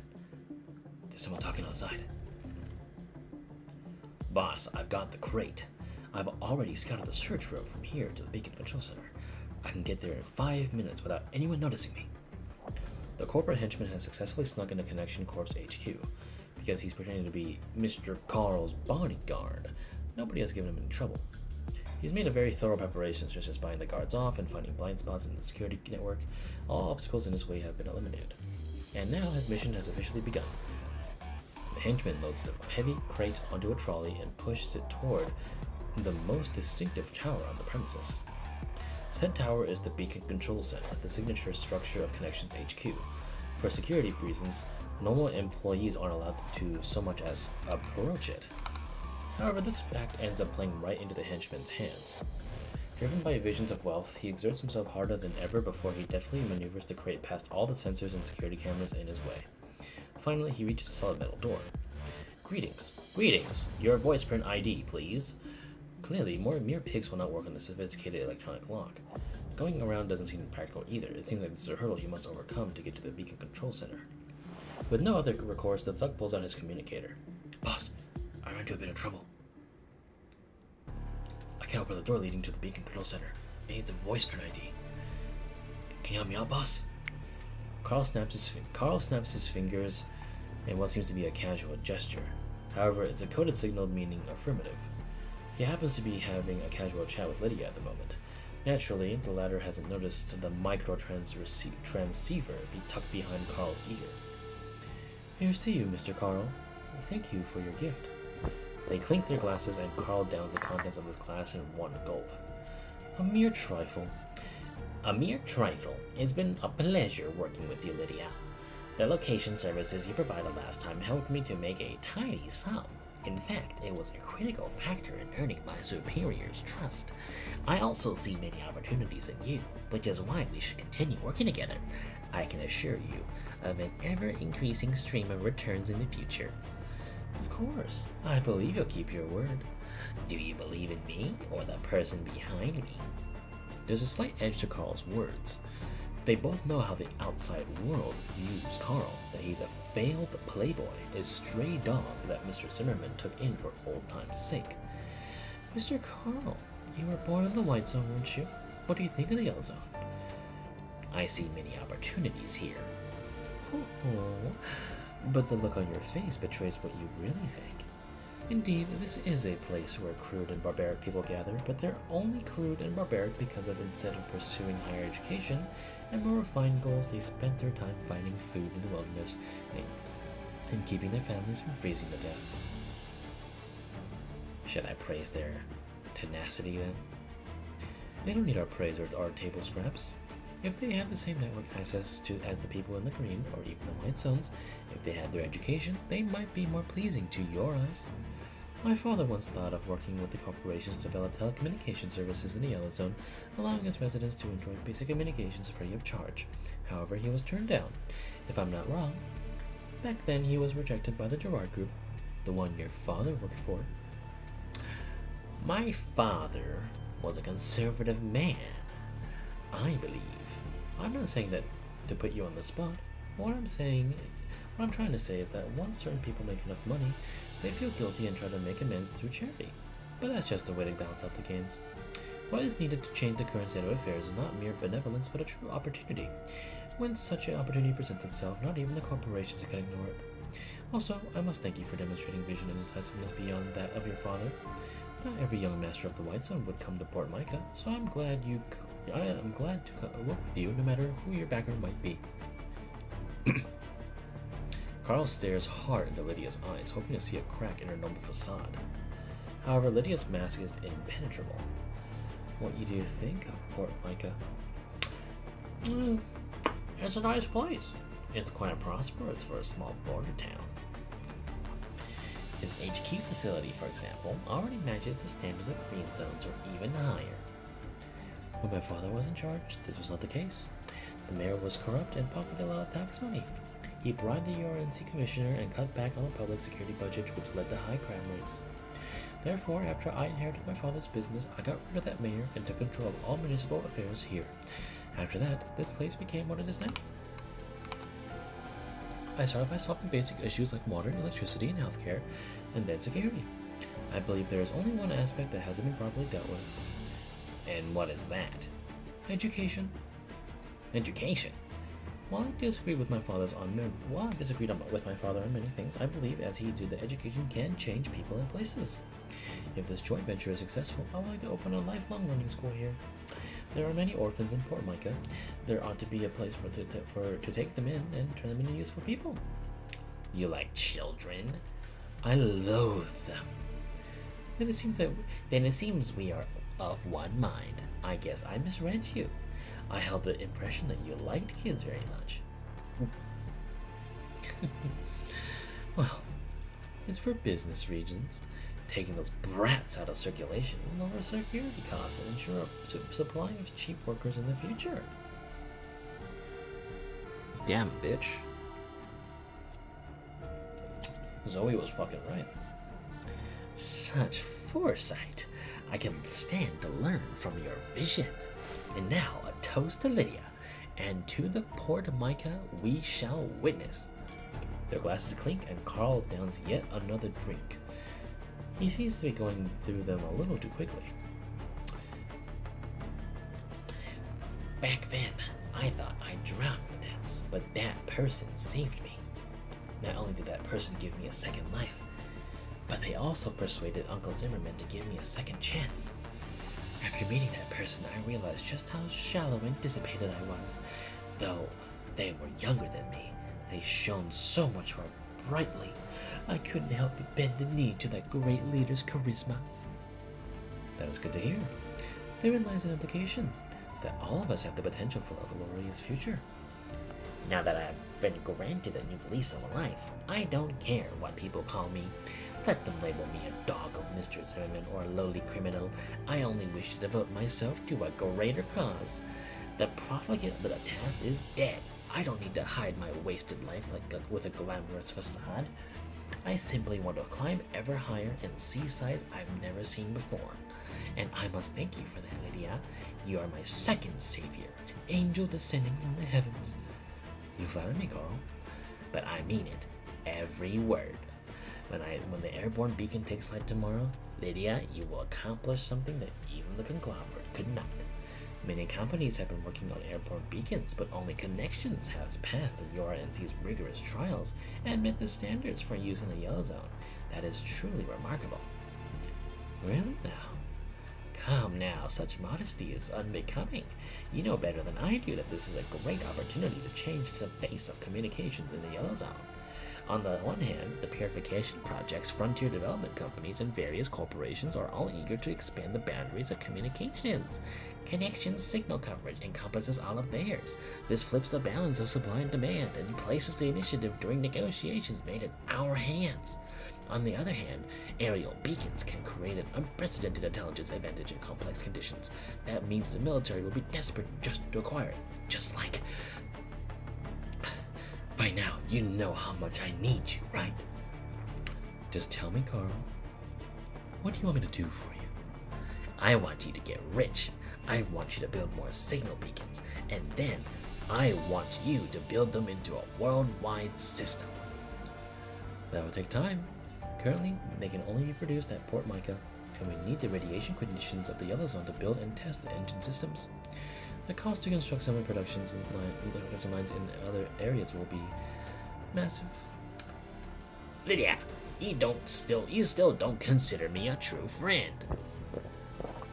A: There's someone talking outside. Boss, I've got the crate. I've already scouted the search road from here to the beacon control center. I can get there in 5 minutes without anyone noticing me. The corporate henchman has successfully snuck into Connection Corp's HQ. Because he's pretending to be Mr. Karl's bodyguard, nobody has given him any trouble. He's made a very thorough preparation, such as buying the guards off and finding blind spots in the security network. All obstacles in his way have been eliminated. And now his mission has officially begun. The henchman loads the heavy crate onto a trolley and pushes it toward the most distinctive tower on the premises. Said tower is the beacon control center, the signature structure of Connection's HQ. For security reasons, normal employees aren't allowed to so much as approach it. However, this fact ends up playing right into the henchman's hands. Driven by visions of wealth, he exerts himself harder than ever before he deftly maneuvers the crate past all the sensors and security cameras in his way. Finally, he reaches a solid metal door. Greetings. Greetings. Your voice print ID, please. Clearly, mere pigs will not work on the sophisticated electronic lock. Going around doesn't seem practical either. It seems like this is a hurdle he must overcome to get to the beacon control center. With no other recourse, the thug pulls out his communicator. Boss, I ran into a bit of trouble. I can't open the door leading to the beacon control center. It needs a voice print ID. Can you help me out, boss? Karl snaps his fingers in what seems to be a casual gesture. However, it's a coded signal meaning affirmative. He happens to be having a casual chat with Lydia at the moment. Naturally, the latter hasn't noticed the transceiver be tucked behind Karl's ear. Here's to you, Mr. Karl. Thank you for your gift. They clink their glasses and Karl downs the contents of his glass in one gulp. A mere trifle.
C: A mere trifle. It's been a pleasure working with you, Lydia. The location services you provided last time helped me to make a tidy sum. In fact, it was a critical factor in earning my superior's trust. I also see many opportunities in you, which is why we should continue working together. I can assure you of an ever-increasing stream of returns in the future.
A: Of course. I believe you'll keep your word.
C: Do you believe in me, or the person behind me?
A: There's a slight edge to Karl's words. They both know how the outside world views Karl, that he's a failed playboy, a stray dog that Mr. Zimmerman took in for old time's sake. Mr. Karl, you were born in the White Zone, weren't you? What do you think of the Yellow Zone?
C: I see many opportunities here.
A: Oh, but the look on your face betrays what you really think. Indeed, this is a place where crude and barbaric people gather, but they're only crude and barbaric because of instead of pursuing higher education and more refined goals, they spent their time finding food in the wilderness and keeping their families from freezing to death.
C: Should I praise their tenacity then?
A: They don't need our praise or our table scraps. If they had the same network access as the people in the green or even the white zones, if they had their education, they might be more pleasing to your eyes. My father once thought of working with the corporations to develop telecommunication services in the Yellow Zone, allowing its residents to enjoy basic communications free of charge. However, he was turned down. If I'm not wrong, back then he was rejected by the Gerard Group, the one your father worked for.
C: My father was a conservative man, I believe.
A: I'm not saying that to put you on the spot. What I'm trying to say is that once certain people make enough money, they feel guilty and try to make amends through charity. But that's just a way to balance out the gains. What is needed to change the current state of affairs is not mere benevolence, but a true opportunity. When such an opportunity presents itself, not even the corporations can ignore it. Also, I must thank you for demonstrating vision and decisiveness beyond that of your father. Not every young master of the White Zone would come to Port Mica, so I am glad to work with you, no matter who your backer might be. Karl stares hard into Lydia's eyes, hoping to see a crack in her noble facade. However, Lydia's mask is impenetrable. What do you think of Port Mica?
C: It's a nice place. It's quite prosperous for a small border town. His HQ facility, for example, already matches the standards of green zones or even higher.
A: When my father was in charge, this was not the case. The mayor was corrupt and pocketed a lot of tax money. He bribed the URNC commissioner and cut back on the public security budget, which led to high crime rates. Therefore, after I inherited my father's business, I got rid of that mayor and took control of all municipal affairs here. After that, this place became what it is now. I started by solving basic issues like water, electricity, and healthcare, and then security. I believe there is only one aspect that hasn't been properly dealt with.
C: And what is that?
A: Education.
C: Education?
A: While I disagreed with my father on many things, I believe, as he did, that education can change people and places. If this joint venture is successful, I would like to open a lifelong learning school here. There are many orphans in Port Mica. There ought to be a place to take them in and turn them into useful people.
C: You like children?
A: I loathe them.
C: Then it seems we are of one mind. I guess I misread you.
A: I held the impression that you liked kids very much. Well, it's for business reasons. Taking those brats out of circulation will lower security costs and ensure a supply of cheap workers in the future.
C: Damn, bitch.
A: Zoe was fucking right.
C: Such foresight. I can stand to learn from your vision. And now, a toast to Lydia, and to the Port Mica we shall witness.
A: Their glasses clink, and Karl downs yet another drink. He seems to be going through them a little too quickly.
C: Back then, I thought I'd drown in the depths, but that person saved me. Not only did that person give me a second life, but they also persuaded Uncle Zimmerman to give me a second chance. After meeting that person, I realized just how shallow and dissipated I was. Though they were younger than me, they shone so much more brightly. I couldn't help but bend the knee to that great leader's charisma. That is good to hear. Therein lies an implication that all of us have the potential for a glorious future. Now that I have been granted a new lease on life, I don't care what people call me. Let them label me a dog of Mr. Zimmerman or a lowly criminal. I only wish to devote myself to a greater cause. The profligate of the task is dead. I don't need to hide my wasted life with a glamorous facade. I simply want to climb ever higher and see sights I've never seen before. And I must thank you for that, Lydia. You are my second savior, an angel descending from the heavens. You flatter me, Karl, but I mean it, every word. When the airborne beacon takes flight tomorrow, Lydia, you will accomplish something that even the conglomerate could not. Many companies have been working on airborne beacons, but only Connections has passed the URNC's rigorous trials and met the standards for use in the Yellow Zone. That is truly remarkable. Really now? Come now, such modesty is unbecoming. You know better than I do that this is a great opportunity to change the face of communications in the Yellow Zone. On the one hand, the purification projects, frontier development companies, and various corporations are all eager to expand the boundaries of communications. Connections' signal coverage encompasses all of theirs. This flips the balance of supply and demand and places the initiative during negotiations made in our hands. On the other hand, aerial beacons can create an unprecedented intelligence advantage in complex conditions. That means the military will be desperate just to acquire it, just like... By now, you know how much I need you, right? Just tell me, Karl. What do you want me to do for you? I want you to get rich. I want you to build more signal beacons. And then, I want you to build them into a worldwide system. That will take time. Currently, they can only be produced at Port Mica, and we need the radiation conditions of the Yellow Zone to build and test the engine systems. The cost to construct similar production lines in other areas will be massive. Lydia, you still don't consider me a true friend.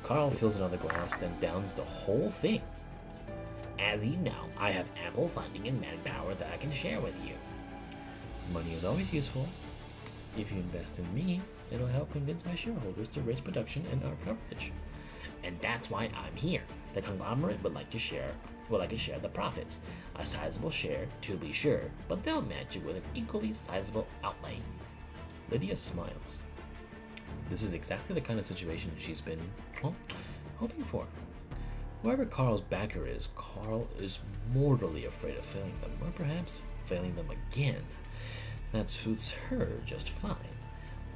C: Karl fills another glass, then downs the whole thing. As you know, I have ample funding and manpower that I can share with you. Money is always useful. If you invest in me, it'll help convince my shareholders to raise production and our coverage. And that's why I'm here. The conglomerate would like to share the profits. A sizable share, to be sure, but they'll match it with an equally sizable outlay. Lydia smiles. This is exactly the kind of situation she's been, hoping for. Whoever Karl's backer is, Karl is mortally afraid of failing them, or perhaps failing them again. That suits her just fine.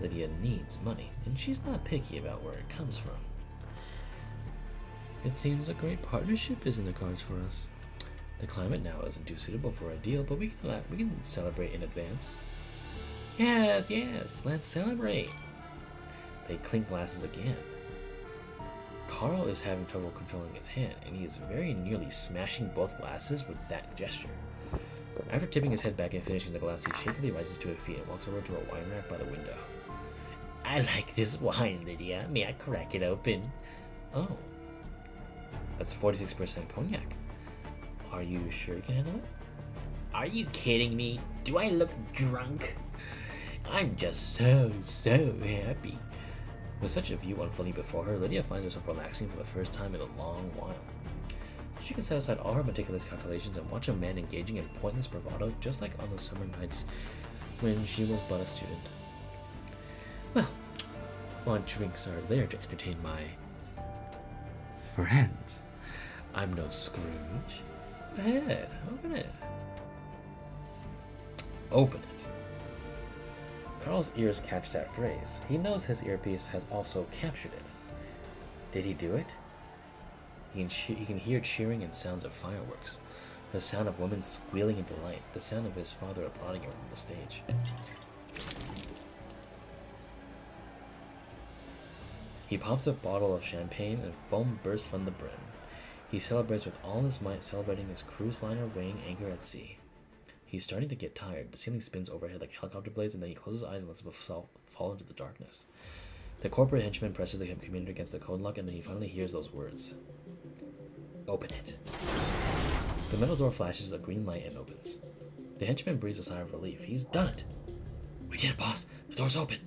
C: Lydia needs money, and she's not picky about where it comes from. It seems a great partnership is in the cards for us. The climate now isn't too suitable for a deal, but we can celebrate in advance. Yes, let's celebrate. They clink glasses again. Karl is having trouble controlling his hand, and he is very nearly smashing both glasses with that gesture. After tipping his head back and finishing the glass, he shakily rises to his feet and walks over to a wine rack by the window. I like this wine, Lydia. May I crack it open? Oh. That's 46% cognac. Are you sure you can handle it? Are you kidding me? Do I look drunk? I'm just so happy. With such a view unfolding before her, Lydia finds herself relaxing for the first time in a long while. She can set aside all her meticulous calculations and watch a man engaging in pointless bravado just like on the summer nights when she was but a student. Well, while drinks are there to entertain my friends, I'm no Scrooge. Go ahead, open it. Open it. Karl's ears catch that phrase. He knows his earpiece has also captured it. Did he do it? He can hear cheering and sounds of fireworks. The sound of women squealing in delight. The sound of his father applauding him from the stage. He pops a bottle of champagne and foam bursts from the brim.
A: He celebrates with all his might, celebrating his cruise liner weighing anchor at sea. He's starting to get tired. The ceiling spins overhead like helicopter blades, and then he closes his eyes and lets himself fall into the darkness. The corporate henchman presses the computer against the code lock, and then he finally hears those words. Open it. The metal door flashes a green light and opens. The henchman breathes a sigh of relief. He's done it! We did it, boss! The door's open!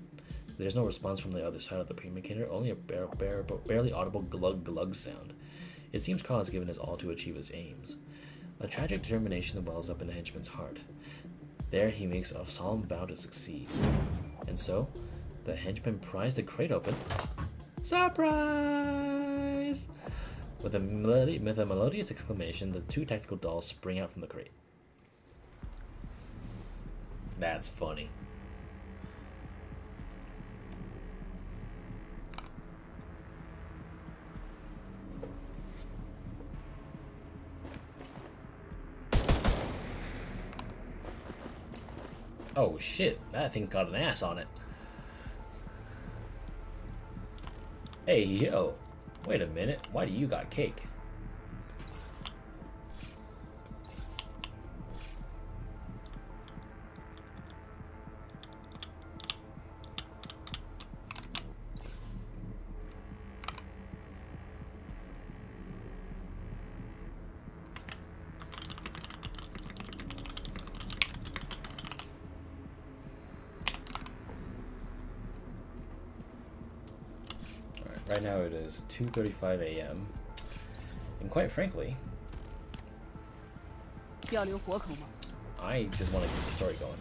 A: There's no response from the other side of the premedicator, only a barely audible glug-glug sound. It seems Karl has given his all to achieve his aims. A tragic determination wells up in the henchman's heart. There he makes a solemn vow to succeed. And so, the henchman pries the crate open. Surprise! With a melodious exclamation, the two tactical dolls spring out from the crate. That's funny. Oh shit, that thing's got an ass on it. Hey yo, wait a minute, why do you got cake? Right now it is 2:35 a.m. and quite frankly, I just want to keep the story going.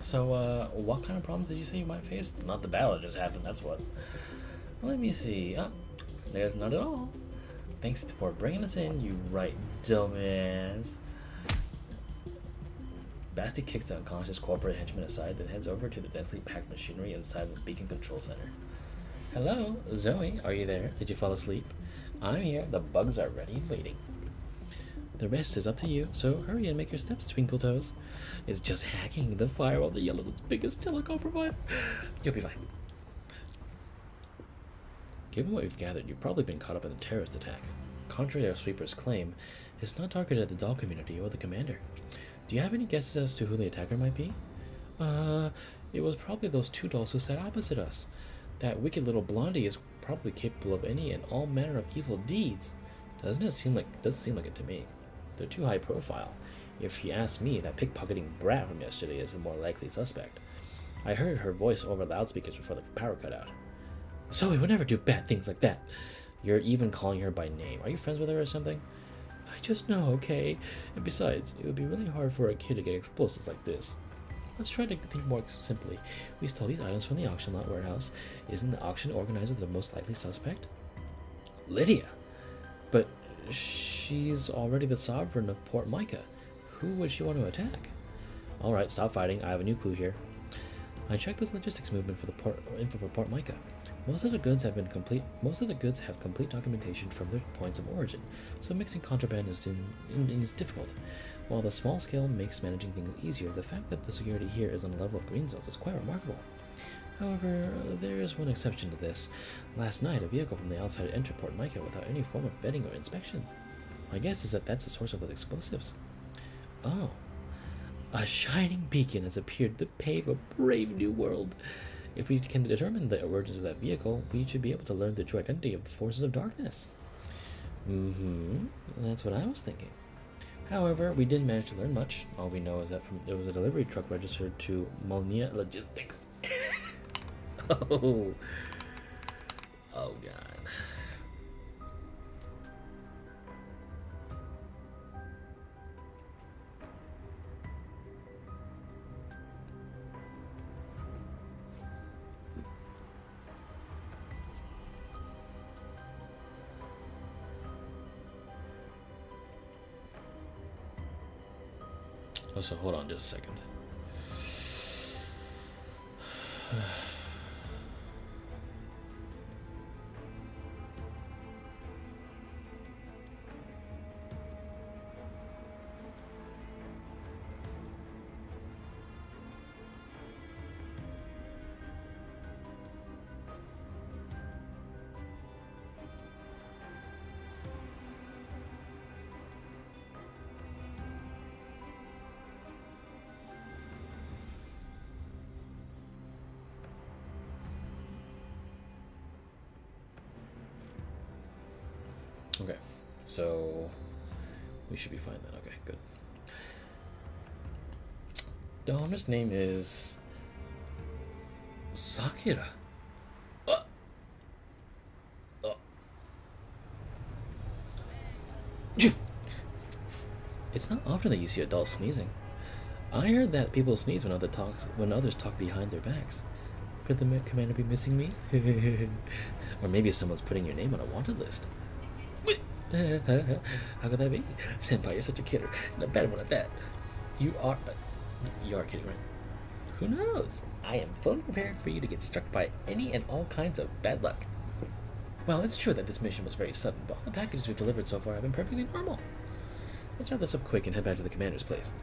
A: So, what kind of problems did you say you might face? Not the battle that just happened, that's what. Let me see. Oh, there's not at all. Thanks for bringing us in, you right dumbass. Basti kicks the unconscious corporate henchman aside, then heads over to the densely packed machinery inside the beacon control center. Hello, Zoe, are you there? Did you fall asleep? I'm here, the bugs are ready, waiting. The rest is up to you, so hurry and make your steps, Twinkle Toes. It's just hacking the firewall of the Yellow's biggest telecom provider. You'll be fine. Given what we've gathered, you've probably been caught up in a terrorist attack. Contrary to our sweeper's claim, it's not targeted at the doll community or the commander. Do you have any guesses as to who the attacker might be? It was probably those two dolls who sat opposite us. That wicked little blondie is probably capable of any and all manner of evil deeds. Doesn't seem like it to me. They're too high profile. If you ask me, that pickpocketing brat from yesterday is a more likely suspect. I heard her voice over loudspeakers before the power cut out. Zoe would never do bad things like that. You're even calling her by name. Are you friends with her or something? I just know, okay? And besides, it would be really hard for a kid to get explosives like this. Let's try to think more simply. We stole these items from the auction lot warehouse. Isn't the auction organizer the most likely suspect? Lydia! But she's already the sovereign of Port Mica. Who would she want to attack? Alright, stop fighting. I have a new clue here. I checked the logistics movement for the info for Port Mica. Most of the goods have complete documentation from their points of origin, so mixing contraband is difficult. While the small scale makes managing things easier, the fact that the security here is on the level of green zones is quite remarkable. However, there is one exception to this. Last night, a vehicle from the outside entered Port Mica without any form of vetting or inspection. My guess is that that's the source of the explosives. Oh. A shining beacon has appeared to pave a brave new world. If we can determine the origins of that vehicle, we should be able to learn the true identity of the forces of darkness. That's what I was thinking. However, we didn't manage to learn much. All we know is that it was a delivery truck registered to Molnia Logistics. Oh God. Also, hold on just a second. Okay, so we should be fine then. Okay, good. The owner's name is Sakura. It's not often that you see adults sneezing. I heard that people sneeze when others talk behind their backs. Could the commander be missing me? Or maybe someone's putting your name on a wanted list. How could that be? Senpai, you're such a kidder. And a bad one at that. You are kidding, right? Who knows? I am fully prepared for you to get struck by any and all kinds of bad luck. Well, it's true that this mission was very sudden, but all the packages we've delivered so far have been perfectly normal. Let's wrap this up quick and head back to the commander's place.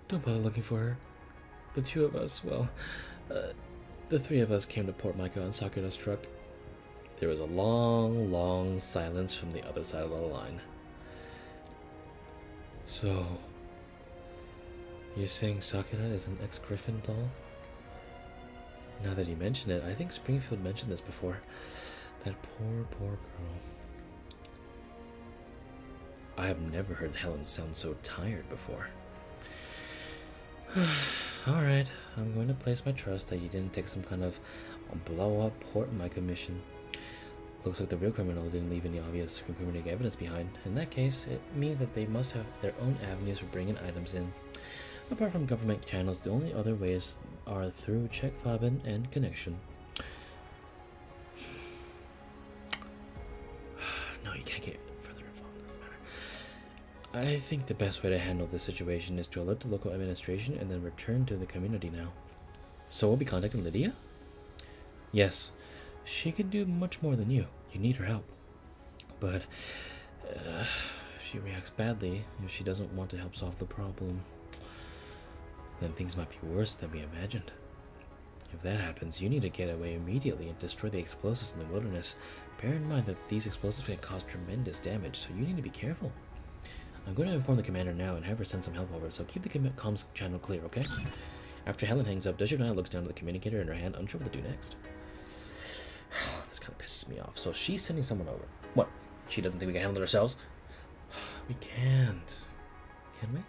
A: Don't bother looking for her. The two of us, well, the three of us came to Port Mica on Sakura's truck. There was a long, long silence from the other side of the line. So, you're saying Sakura is an ex-Griffin doll? Now that you mention it, I think Springfield mentioned this before. That poor, poor girl. I have never heard Helen sound so tired before. Alright, I'm going to place my trust that you didn't take some kind of blow-up Port Mica mission. Looks like the real criminal didn't leave any obvious incriminating evidence behind. In that case, it means that they must have their own avenues for bringing items in. Apart from government channels, the only other ways are through check fobbing and connection. No, you can't get further involved in this matter. I think the best way to handle this situation is to alert the local administration and then return to the community now. So we'll be contacting Lydia? Yes. She can do much more than you. You need her help. But if she reacts badly, if she doesn't want to help solve the problem, then things might be worse than we imagined. If that happens, you need to get away immediately and destroy the explosives in the wilderness. Bear in mind that these explosives can cause tremendous damage, so you need to be careful. I'm going to inform the commander now and have her send some help over, so keep the comms channel clear, okay? After Helen hangs up, Desjardins looks down at the communicator in her hand, unsure what to do next. This kind of pisses me off. So she's sending someone over. What? She doesn't think we can handle it ourselves? We can't. Can we?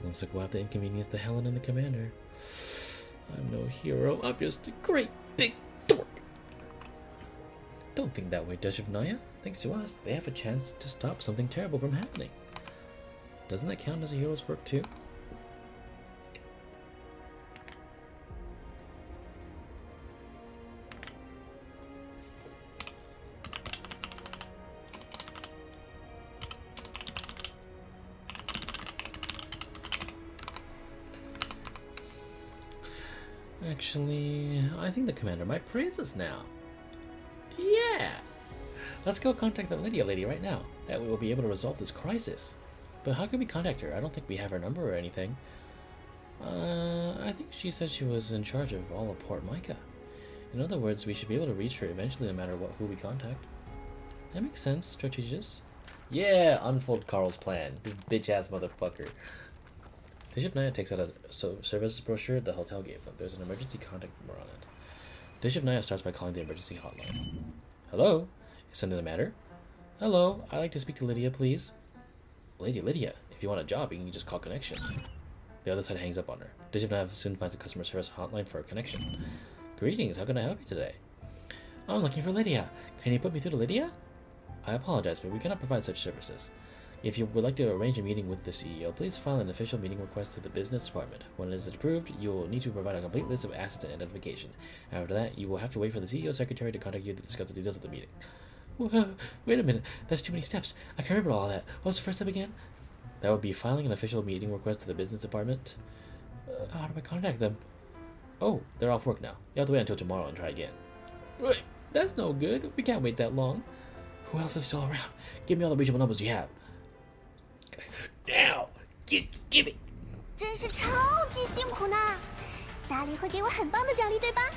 A: Looks like we'll have to inconvenience the Helen and the commander. I'm no hero. I'm just a great big dork. Don't think that way, Desjardins. Thanks to us, they have a chance to stop something terrible from happening. Doesn't that count as a hero's work too? Actually, I think the commander might praise us now. Yeah! Let's go contact the Lydia lady right now. That way we'll be able to resolve this crisis. But how can we contact her? I don't think we have her number or anything. I think she said she was in charge of all of Port Mica. In other words, we should be able to reach her eventually no matter who we contact. That makes sense, strategist. Yeah, unfold Karl's plan. This bitch-ass motherfucker. Desjardins takes out a service brochure the hotel gave them. There's an emergency contact number on it. Desjardins starts by calling the emergency hotline. Hello? Is something the matter? Hello, I'd like to speak to Lydia, please. Lady Lydia, if you want a job, you can just call connection. The other side hangs up on her. Desjardins soon finds the customer service hotline for a connection. Greetings, how can I help you today? I'm looking for Lydia. Can you put me through to Lydia? I apologize, but we cannot provide such services. If you would like to arrange a meeting with the CEO, please file an official meeting request to the business department. When it is approved, you will need to provide a complete list of assets and identification. After that, you will have to wait for the CEO secretary to contact you to discuss the details of the meeting. Wait a minute, that's too many steps. I can't remember all that. What was the first step again? That would be filing an official meeting request to the business department. How do I contact them? Oh, they're off work now. You have to wait until tomorrow and try again. Wait, that's no good. We can't wait that long. Who else is still around? Give me all the reachable numbers you have. Now, give it.
B: 真是超级辛苦呢，大力会给我很棒的奖励，对吧？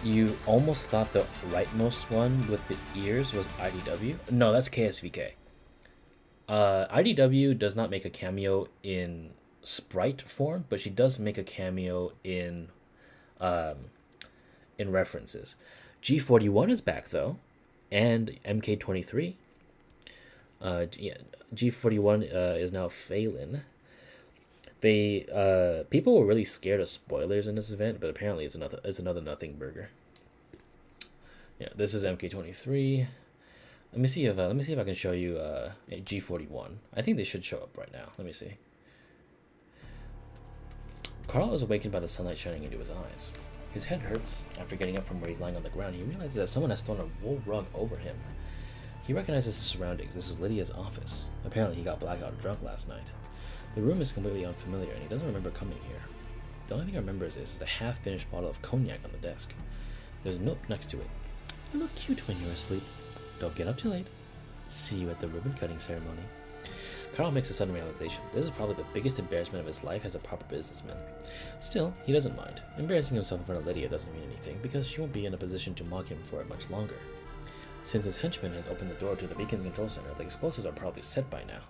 A: You almost thought the rightmost one with the ears was IDW? No, that's KSVK. IDW does not make a cameo in sprite form, but she does make a cameo in in references. G41 is back though, and MK23. Yeah, G41 is now Faelynn. They people were really scared of spoilers in this event, but apparently it's another nothing burger. Yeah, this is MK23. Let me see if I can show you G41. I think they should show up right now. Let me see. Karl is awakened by the sunlight shining into his eyes. His head hurts. After getting up from where he's lying on the ground, he realizes that someone has thrown a wool rug over him. He recognizes his surroundings. This is Lydia's office. Apparently he got blackout drunk last night. The room is completely unfamiliar, and he doesn't remember coming here. The only thing he remembers is the half-finished bottle of cognac on the desk. There's a note next to it. You look cute when you're asleep. Don't get up too late. See you at the ribbon-cutting ceremony. Karl makes a sudden realization. This is probably the biggest embarrassment of his life as a proper businessman. Still, he doesn't mind. Embarrassing himself in front of Lydia doesn't mean anything, because she won't be in a position to mock him for it much longer. Since his henchman has opened the door to the beacon's control center, the explosives are probably set by now.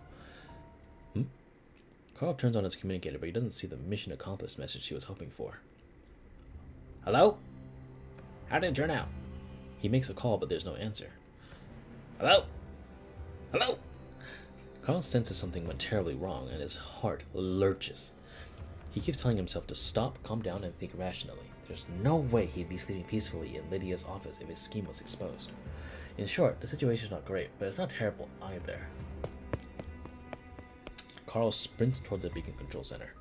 A: Karl turns on his communicator, but he doesn't see the mission accomplished message he was hoping for. Hello? How did it turn out? He makes a call, but there's no answer. Hello? Hello? Karl senses something went terribly wrong, and his heart lurches. He keeps telling himself to stop, calm down, and think rationally. There's no way he'd be sleeping peacefully in Lydia's office if his scheme was exposed. In short, the situation's not great, but it's not terrible either. Karl sprints toward the beacon control center.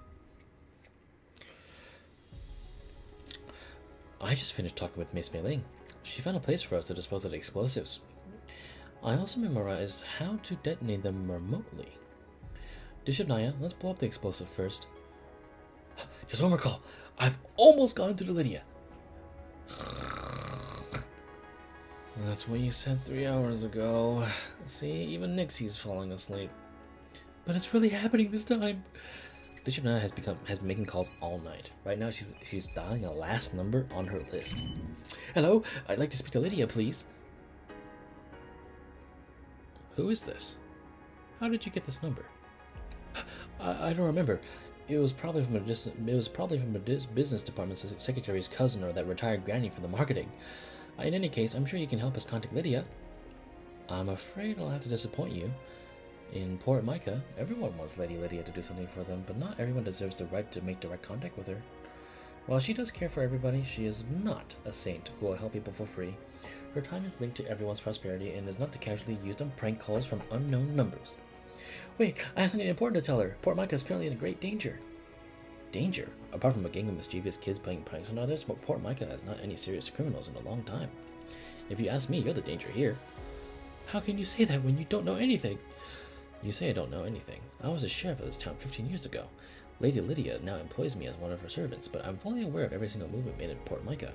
A: I just finished talking with Miss Faelynn. She found a place for us to dispose of the explosives. I also memorized how to detonate them remotely. Dishanaya, let's blow up the explosive first. Just one more call. I've almost gotten through to Lydia. That's what you said 3 hours ago. See, even Nixie's falling asleep. But it's really happening this time. Dishanaya has been making calls all night. Right now, she's dialing a last number on her list. Hello, I'd like to speak to Lydia, please. Who is this? How did you get this number? I don't remember. It was probably from a business department secretary's cousin or that retired granny from the marketing. In any case, I'm sure you can help us contact Lydia. I'm afraid I'll have to disappoint you. In Port Mica, everyone wants Lady Lydia to do something for them, but not everyone deserves the right to make direct contact with her. While she does care for everybody, she is not a saint who will help people for free. Her time is linked to everyone's prosperity and is not to casually used on prank calls from unknown numbers. Wait, I have something important to tell her. Port Mica is currently in great danger. Danger? Apart from a gang of mischievous kids playing pranks on others, Port Mica has not any serious criminals in a long time. If you ask me, you're the danger here. How can you say that when you don't know anything? You say I don't know anything. I was a sheriff of this town 15 years ago. Lady Lydia now employs me as one of her servants, but I'm fully aware of every single movement made in Port Mica.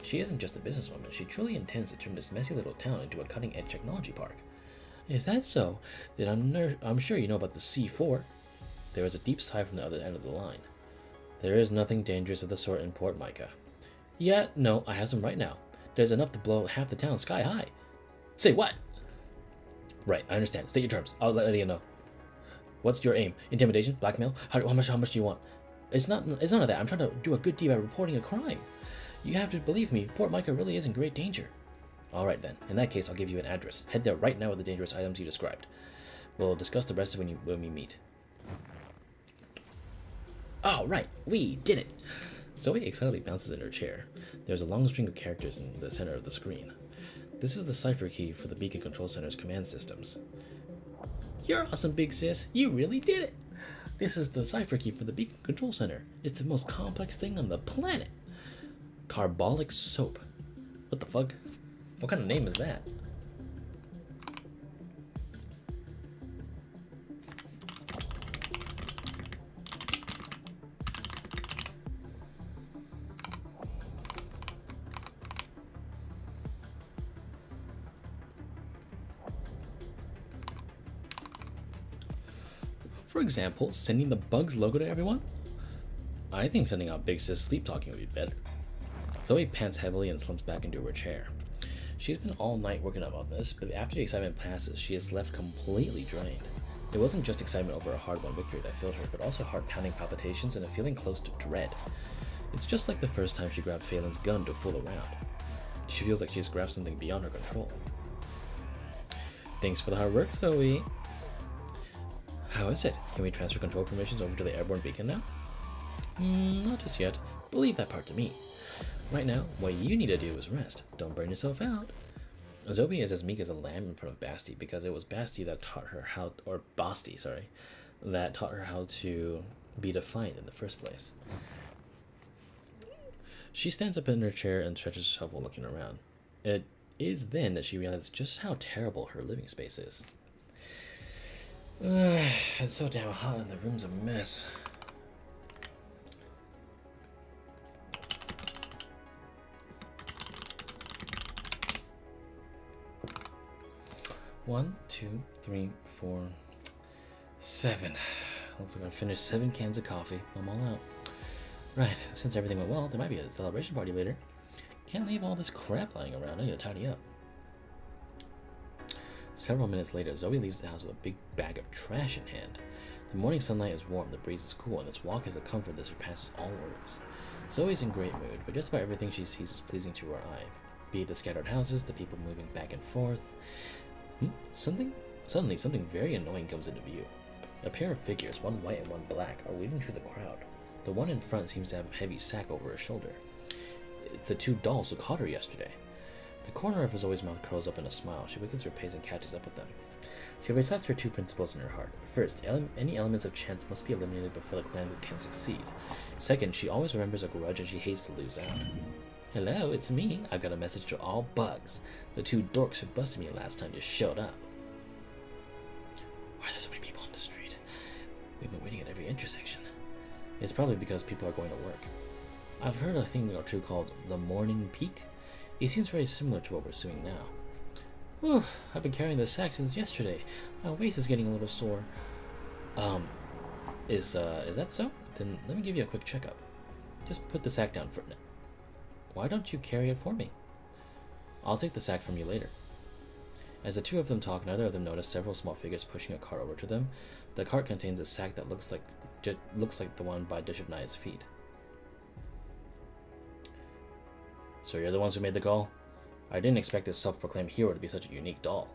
A: She isn't just a businesswoman, she truly intends to turn this messy little town into a cutting-edge technology park. Is that so? Then I'm sure you know about the C4. There was a deep sigh from the other end of the line. There is nothing dangerous of the sort in Port Mica. Yeah, no, I have some right now. There's enough to blow half the town sky high. Say what? Right, I understand. State your terms. I'll let Lydia know. What's your aim? Intimidation? Blackmail? How much do you want? It's none of that. I'm trying to do a good deed by reporting a crime. You have to believe me. Port Mica really is in great danger. All right then. In that case, I'll give you an address. Head there right now with the dangerous items you described. We'll discuss the rest when we meet. All right, we did it. Zoe excitedly bounces in her chair. There's a long string of characters in the center of the screen. This is the cipher key for the Beacon Control Center's command systems. You're awesome, big sis. You really did it. This is the cipher key for the Beacon Control Center. It's the most complex thing on the planet. Carbolic soap. What the fuck? What kind of name is that? For example, sending the Bugs logo to everyone? I think sending out Big Sis sleep talking would be better. Zoe pants heavily and slumps back into her chair. She's been all night working on this, but after the excitement passes, she is left completely drained. It wasn't just excitement over a hard-won victory that filled her, but also heart-pounding palpitations and a feeling close to dread. It's just like the first time she grabbed Faelynn's gun to fool around. She feels like she's grabbed something beyond her control. Thanks for the hard work, Zoe. How is it? Can we transfer control permissions over to the airborne beacon now? Not just yet, but leave that part to me. Right now, what you need to do is rest. Don't burn yourself out. Zoe is as meek as a lamb in front of Basti because it was Basti that taught her how, or Basti, sorry, that taught her how to be defiant in the first place. She stands up in her chair and stretches herself while looking around. It is then that she realizes just how terrible her living space is. It's so damn hot and the room's a mess. One, two, three, 4, 7. Looks like I finished 7 cans of coffee. I'm all out. Right, since everything went well, there might be a celebration party later. Can't leave all this crap lying around. I need to tidy up. Several minutes later, Zoe leaves the house with a big bag of trash in hand. The morning sunlight is warm, the breeze is cool, and this walk is a comfort that surpasses all words. Zoe's in great mood, but just about everything she sees is pleasing to her eye. Be it the scattered houses, the people moving back and forth. Suddenly, something very annoying comes into view. A pair of figures, one white and one black, are weaving through the crowd. The one in front seems to have a heavy sack over his shoulder. It's the 2 dolls who caught her yesterday. The corner of Zoe's mouth curls up in a smile. She quickens her pace and catches up with them. She recites her 2 principles in her heart. First, any elements of chance must be eliminated before the clan can succeed. Second, she always remembers a grudge and she hates to lose out. Hello, it's me. I've got a message to all bugs. The 2 dorks who busted me last time just showed up. Why are there so many people on the street? We've been waiting at every intersection. It's probably because people are going to work. I've heard a thing or two called the morning peak. It seems very similar to what we're doing now. Whew, I've been carrying this sack since yesterday. My waist is getting a little sore. Is that so? Then let me give you a quick checkup. Just put the sack down for now. Why don't you carry it for me? I'll take the sack from you later. As the 2 of them talk, neither of them notice several small figures pushing a cart over to them. The cart contains a sack that looks like the one by Bishop Knight's feet. So you're the ones who made the call? I didn't expect this self-proclaimed hero to be such a unique doll.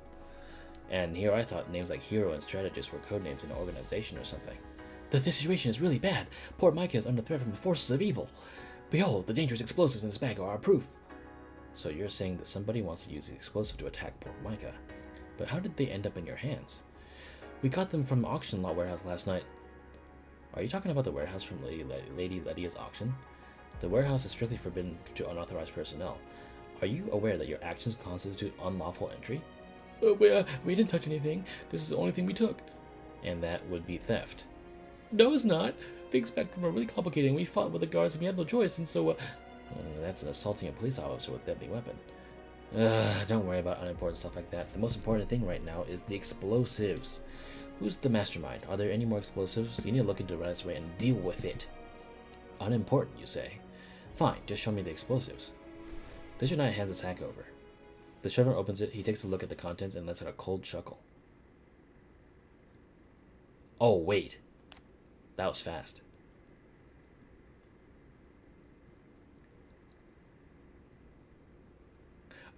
A: And here I thought names like hero and strategist were codenames in an organization or something. The situation is really bad. Poor Mica is under threat from the forces of evil. Behold, the dangerous explosives in this bag are our proof. So you're saying that somebody wants to use the explosive to attack poor Mica. But how did they end up in your hands? We got them from auction lot warehouse last night. Are you talking about the warehouse from Lady Lydia's auction? The warehouse is strictly forbidden to unauthorized personnel. Are you aware that your actions constitute unlawful entry? We didn't touch anything. This is the only thing we took. And that would be theft. No, it's not. Things back then were really complicated, and we fought with the guards and we had no choice, and so, that's an assaulting a police officer with a deadly weapon. Don't worry about unimportant stuff like that. The most important thing right now is the explosives. Who's the mastermind? Are there any more explosives? You need to look into it right away and deal with it. Unimportant, you say? Fine, just show me the explosives. Bishop Knight hands the sack over. The Trevor opens it, he takes a look at the contents and lets out a cold chuckle. Oh, wait. That was fast.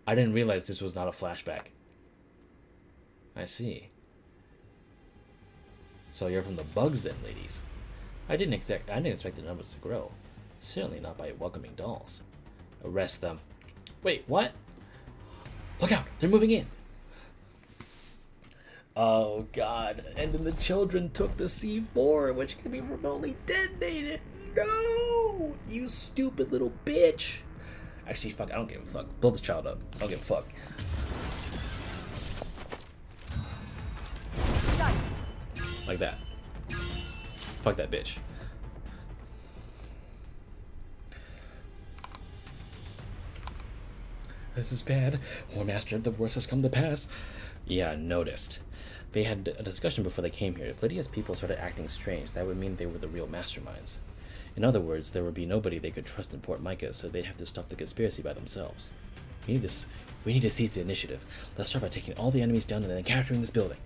A: I didn't realize this was not a flashback. I see. So you're from the bugs then, ladies. I didn't expect the numbers to grow. Certainly not by welcoming dolls. Arrest them. Wait, what? Look out! They're moving in! Oh god, and then the children took the C4, which can be remotely detonated. No! You stupid little bitch! Actually, fuck, I don't give a fuck. Blow this child up. I don't give a fuck. Like that. Fuck that bitch. This is bad. War Master, the worst has come to pass. Yeah, noticed. They had a discussion before they came here. If Lydia's people started acting strange, that would mean they were the real masterminds. In other words, there would be nobody they could trust in Port Mica, so they'd have to stop the conspiracy by themselves. We need to seize the initiative. Let's start by taking all the enemies down and then capturing this building.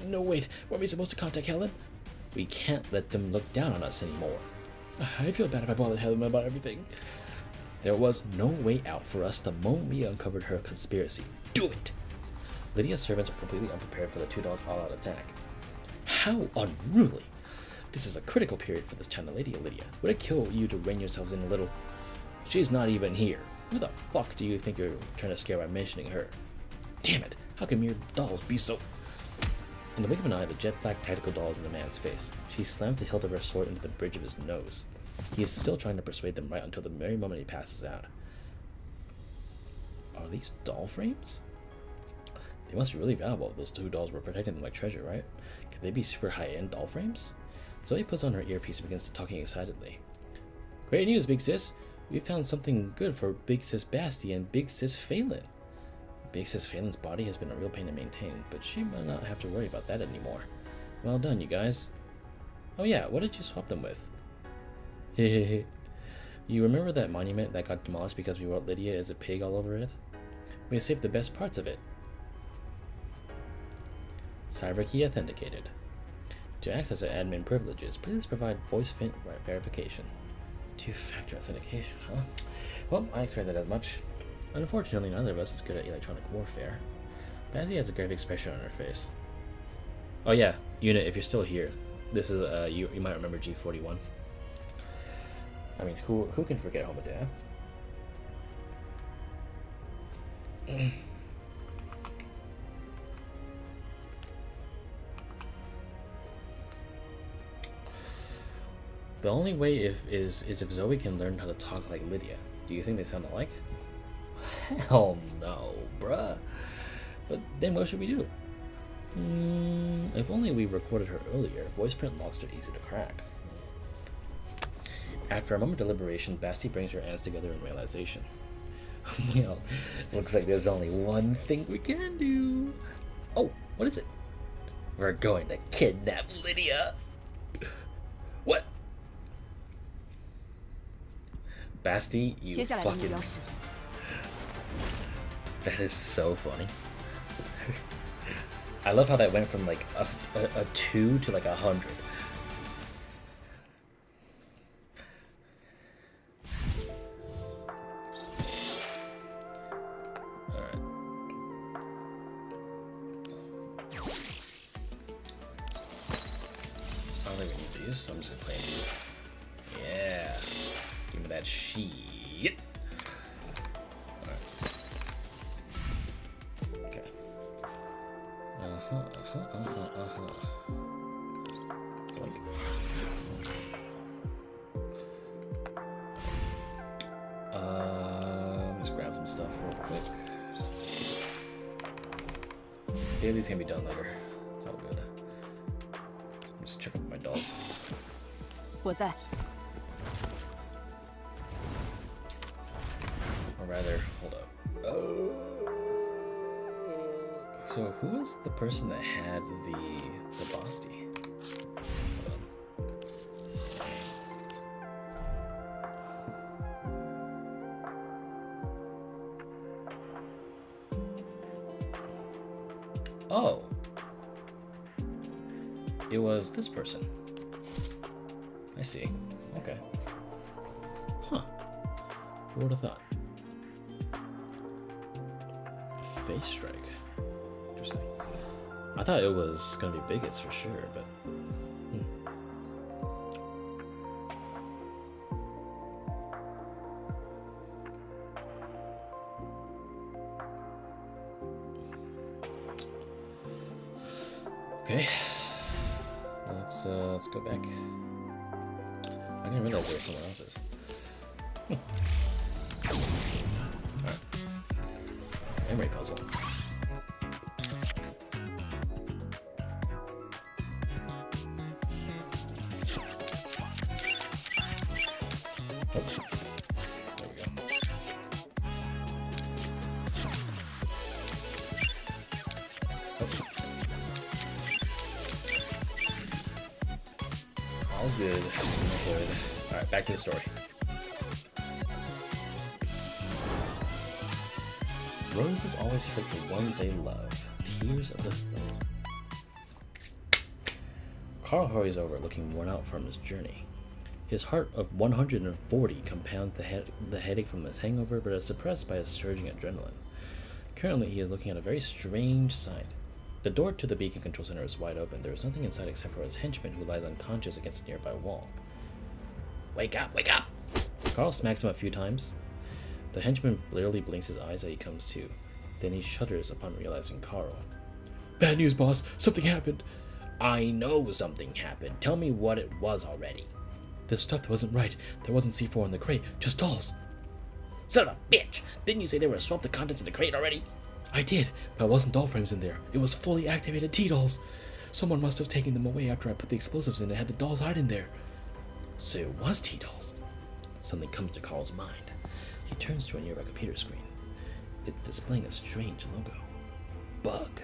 A: No, wait. Weren't we supposed to contact Helen? We can't let them look down on us anymore. I feel bad if I bothered him about everything. There was no way out for us the moment we uncovered her conspiracy. Do it! Lydia's servants are completely unprepared for the $2 all-out attack. How unruly! This is a critical period for this town of Lydia. Would it kill you to rein yourselves in a little? She's not even here. Who the fuck do you think you're trying to scare by mentioning her? Damn it! How can mere dolls be so... In the blink of an eye, the jet black tactical doll is in the man's face. She slams the hilt of her sword into the bridge of his nose. He is still trying to persuade them right until the very moment he passes out. Are these doll frames? They must be really valuable if those two dolls were protecting them like treasure, right? Could they be super high-end doll frames? Zoe puts on her earpiece and begins talking excitedly. Great news, Big Sis! We found something good for Big Sis Basti and Big Sis Faelynn. Big Sis Faelynn's body has been a real pain to maintain, but she might not have to worry about that anymore. Well done, you guys. Oh yeah, what did you swap them with? Hehehe. You remember that monument that got demolished because we wrote Lydia as a pig all over it? We saved the best parts of it. Cyber key authenticated. To access admin privileges, please provide voice verification. Two-factor authentication, huh? Well, I expected as much. Unfortunately, neither of us is good at electronic warfare. Basti has a grave expression on her face. Oh yeah, unit, if you're still here, this is you might remember G41. I mean, who can forget Homodea? The only way is if Zoe can learn how to talk like Lydia. Do you think they sound alike? Hell no, bruh. But then what should we do? If only we recorded her earlier. Voice print locks are easy to crack. After a moment of deliberation, Basti brings her hands together in realization. Well, looks like there's only one thing we can do. Oh, what is it? We're going to kidnap Lydia. What? Basti, you fucking... That is so funny. I love how that went from like a 2 to like 100. Alright. I don't think we need these, so I'm just playing these. Yeah. Give me that shit. Just grab some stuff real quick. Daily's gonna be done later. It's all good. I'm just checking my dolls.
D: 我在。
A: Or rather, hold up. Oh. So who was the person that had the Basti? Oh. It was this person. I see. Okay. Huh. Who would have thought? Face strike. Interesting. I thought it was gonna be bigots for sure, but okay. Let's go back. I didn't realize there was someone else's. Alright. Memory puzzle. Oh, there we go. All good. Good. Alright, back to the story. Roses always hurt the one they love. Tears of the foe. Karl hurries over, looking worn out from his journey. His heart of 140 compounds the headache from his hangover, but is suppressed by a surging adrenaline. Currently, he is looking at a very strange sight. The door to the beacon control center is wide open. There is nothing inside except for his henchman, who lies unconscious against a nearby wall. Wake up! Wake up! Karl smacks him a few times. The henchman literally blinks his eyes as he comes to. Then he shudders upon realizing Karl. Bad news, boss. Something happened. I know something happened. Tell me what it was already. This stuff wasn't right. There wasn't C4 in the crate, just dolls. Son of a bitch! Didn't you say they were swapped the contents of the crate already? I did, but it wasn't doll frames in there. It was fully activated T-dolls. Someone must have taken them away after I put the explosives in and had the dolls hide in there. So it was T-dolls. Something comes to Karl's mind. He turns to a nearby computer screen. It's displaying a strange logo. Bug.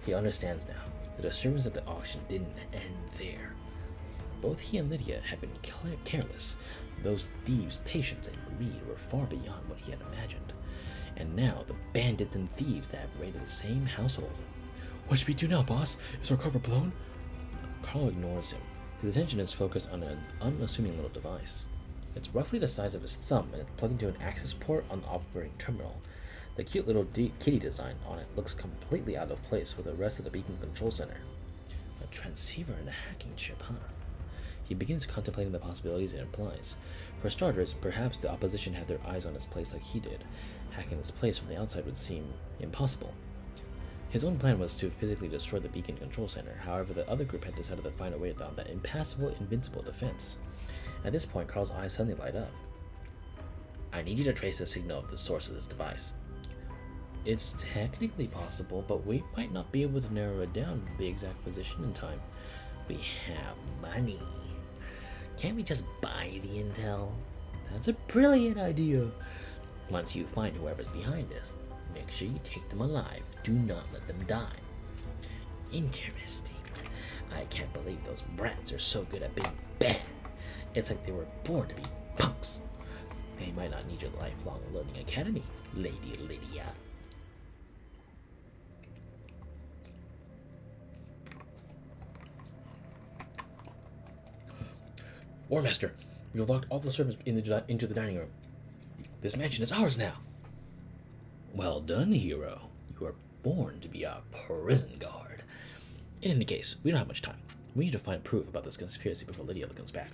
A: He understands now. The disturbance at the auction didn't end there. Both he and Lydia had been careless. Those thieves' patience and greed were far beyond what he had imagined. And now the bandits and thieves that have raided the same household. What should we do now, boss? Is our cover blown? Karl ignores him. His attention is focused on an unassuming little device. It's roughly the size of his thumb and it's plugged into an access port on the operating terminal. The cute little kitty design on it looks completely out of place with the rest of the beacon control center. A transceiver and a hacking chip, huh? He begins contemplating the possibilities it implies. For starters, perhaps the opposition had their eyes on his place like he did. Hacking this place from the outside would seem impossible. His own plan was to physically destroy the beacon control center. However, the other group had decided to find a way around that impassable, invincible defense. At this point, Karl's eyes suddenly light up. I need you to trace the signal of the source of this device. It's technically possible, but we might not be able to narrow it down to the exact position in time. We have money. Can't we just buy the intel? That's a brilliant idea. Once you find whoever's behind this, make sure you take them alive. Do not let them die. Interesting. I can't believe those brats are so good at being bad. It's like they were born to be punks. They might not need your lifelong learning academy, Lady Lydia. War Master, we've locked all the servants into the dining room. This mansion is ours now. Well done, hero. You are born to be our prison guard. In any case, we don't have much time. We need to find proof about this conspiracy before Lydia comes back.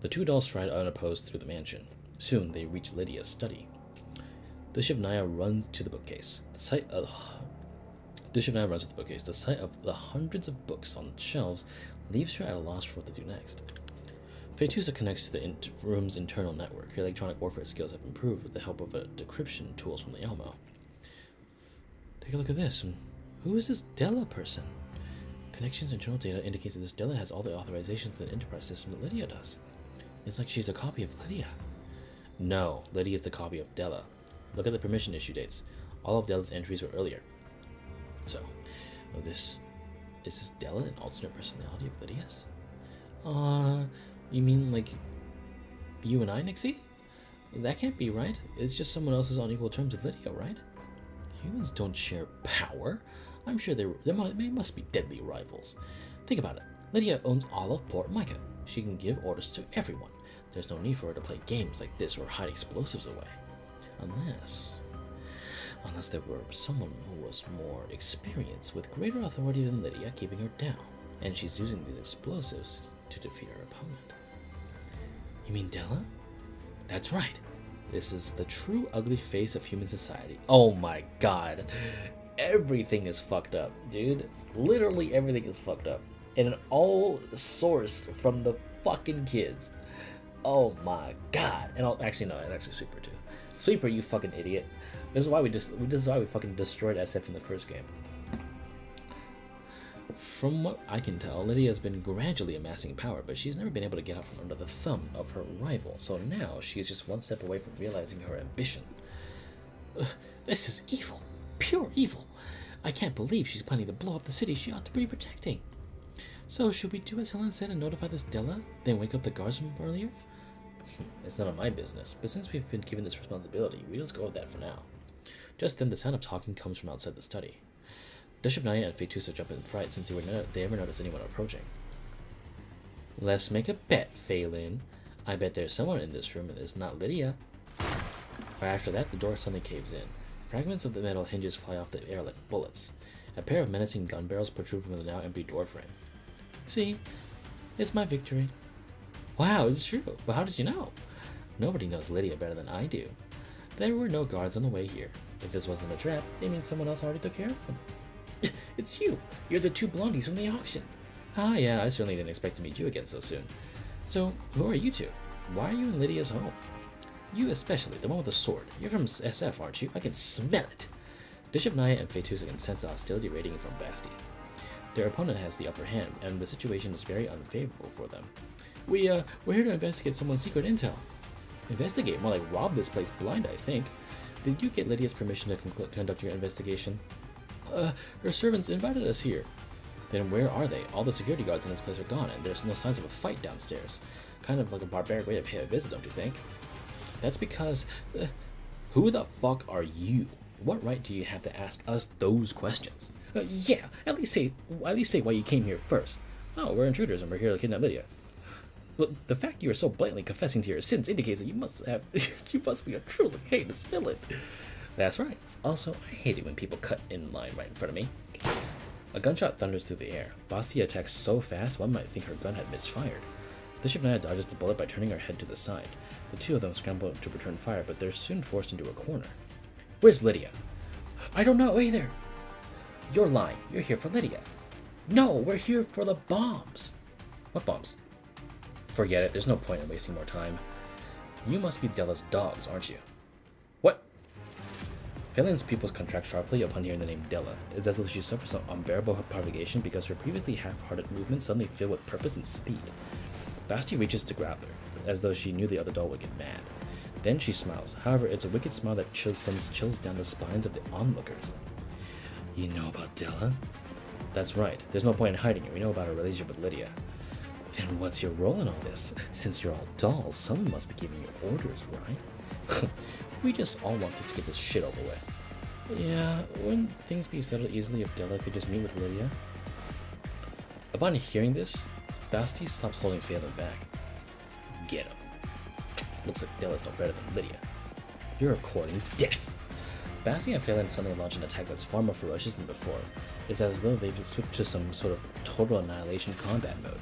A: The two dolls stride unopposed through the mansion. Soon they reach Lydia's study. The Shivnaya runs to the bookcase. The sight of the hundreds of books on shelves leaves her at a loss for what to do next. Faetusa connects to the room's internal network. Her electronic warfare skills have improved with the help of decryption tools from the Elmo. Take a look at this. Who is this Della person? Connections internal data indicates that this Della has all the authorizations to the enterprise system that Lydia does. It's like she's a copy of Lydia. No, Lydia is the copy of Della. Look at the permission issue dates. All of Della's entries were earlier. So, is this Della an alternate personality of Lydia's? You mean like you and I, Nixie? That can't be right. It's just someone else is on equal terms with Lydia, right? Humans don't share power. I'm sure they must be deadly rivals. Think about it. Lydia owns all of Port Mica. She can give orders to everyone. There's no need for her to play games like this or hide explosives away. Unless there were someone who was more experienced with greater authority than Lydia keeping her down, and she's using these explosives to defeat her opponent. You mean Della? That's right. This is the true ugly face of human society. Oh my god. Everything is fucked up, dude. Literally everything is fucked up. And it all sourced from the fucking kids. Oh my god. And actually no, it's actually Sweeper too. Sweeper, you fucking idiot. This is why we fucking destroyed SF in the first game. From what I can tell, Lydia has been gradually amassing power, but she's never been able to get out from under the thumb of her rival, so now she's just one step away from realizing her ambition. This is evil. Pure evil. I can't believe she's planning to blow up the city she ought to be protecting. So, should we do as Helen said and notify this Della, then wake up the guards from earlier? It's none of my business, but since we've been given this responsibility, we just go with that for now. Just then, the sound of talking comes from outside the study. Dushavnaya and Faetusa jump in fright since they never noticed anyone approaching.
C: Let's make a bet, Faelynn. I bet there's someone in this room and it's not Lydia. Right after that, the door suddenly caves in. Fragments of the metal hinges fly off the air like bullets. A pair of menacing gun barrels protrude from the now empty door frame. See? It's my victory. Wow, it's true. But how did you know? Nobody knows Lydia better than I do. There were no guards on the way here. If this wasn't a trap, it means someone else already took care of them. It's you! You're the two blondies from the auction. Ah, yeah, I certainly didn't expect to meet you again so soon. So, who are you two? Why are you in Lydia's home? You especially, the one with the sword. You're from SF, aren't you? I can smell it! Bishop Naya and Faetusa can sense the hostility radiating from Basti. Their opponent has the upper hand, and the situation is very unfavorable for them. We're here to investigate someone's secret intel. Investigate? More like rob this place blind, I think. Did you get Lydia's permission to conduct your investigation? Her servants invited us here. Then where are they? All the security guards in this place are gone, and there's no signs of a fight downstairs. Kind of like a barbaric way to pay a visit, don't you think? That's because... who the fuck are you? What right do you have to ask us those questions? Yeah, at least say why you came here first. Oh, we're intruders and we're here to kidnap Lydia. Well, the fact you are so blatantly confessing to your sins indicates that you must be a truly heinous villain. That's right. Also, I hate it when people cut in line right in front of me. A gunshot thunders through the air. Basti attacks so fast one might think her gun had misfired. Bishop Naya dodges the bullet by turning her head to the side. The two of them scramble to return fire, but they're soon forced into a corner. Where's Lydia? I don't know either. You're lying. You're here for Lydia. No, we're here for the bombs. What bombs? Forget it. There's no point in wasting more time. You must be Della's dogs, aren't you? What? Faelynn's pupils contract sharply upon hearing the name Della. It's as though she suffers some unbearable provocation because her previously half-hearted movements suddenly fill with purpose and speed. Basti reaches to grab her, as though she knew the other doll would get mad. Then she smiles. However, it's a wicked smile that sends chills down the spines of the onlookers. You know about Della? That's right. There's no point in hiding it. We know about her relationship with Lydia. Then what's your role in all this? Since you're all dolls, someone must be giving you orders, right? We just all want to get this shit over with. Yeah, wouldn't things be settled easily if Della could just meet with Lydia? Upon hearing this, Basti stops holding Faelynn back. Get him. Looks like Della's no better than Lydia. You're courting death. Basti and Faelynn suddenly launch an attack that's far more ferocious than before. It's as though they've switched to some sort of total annihilation combat mode.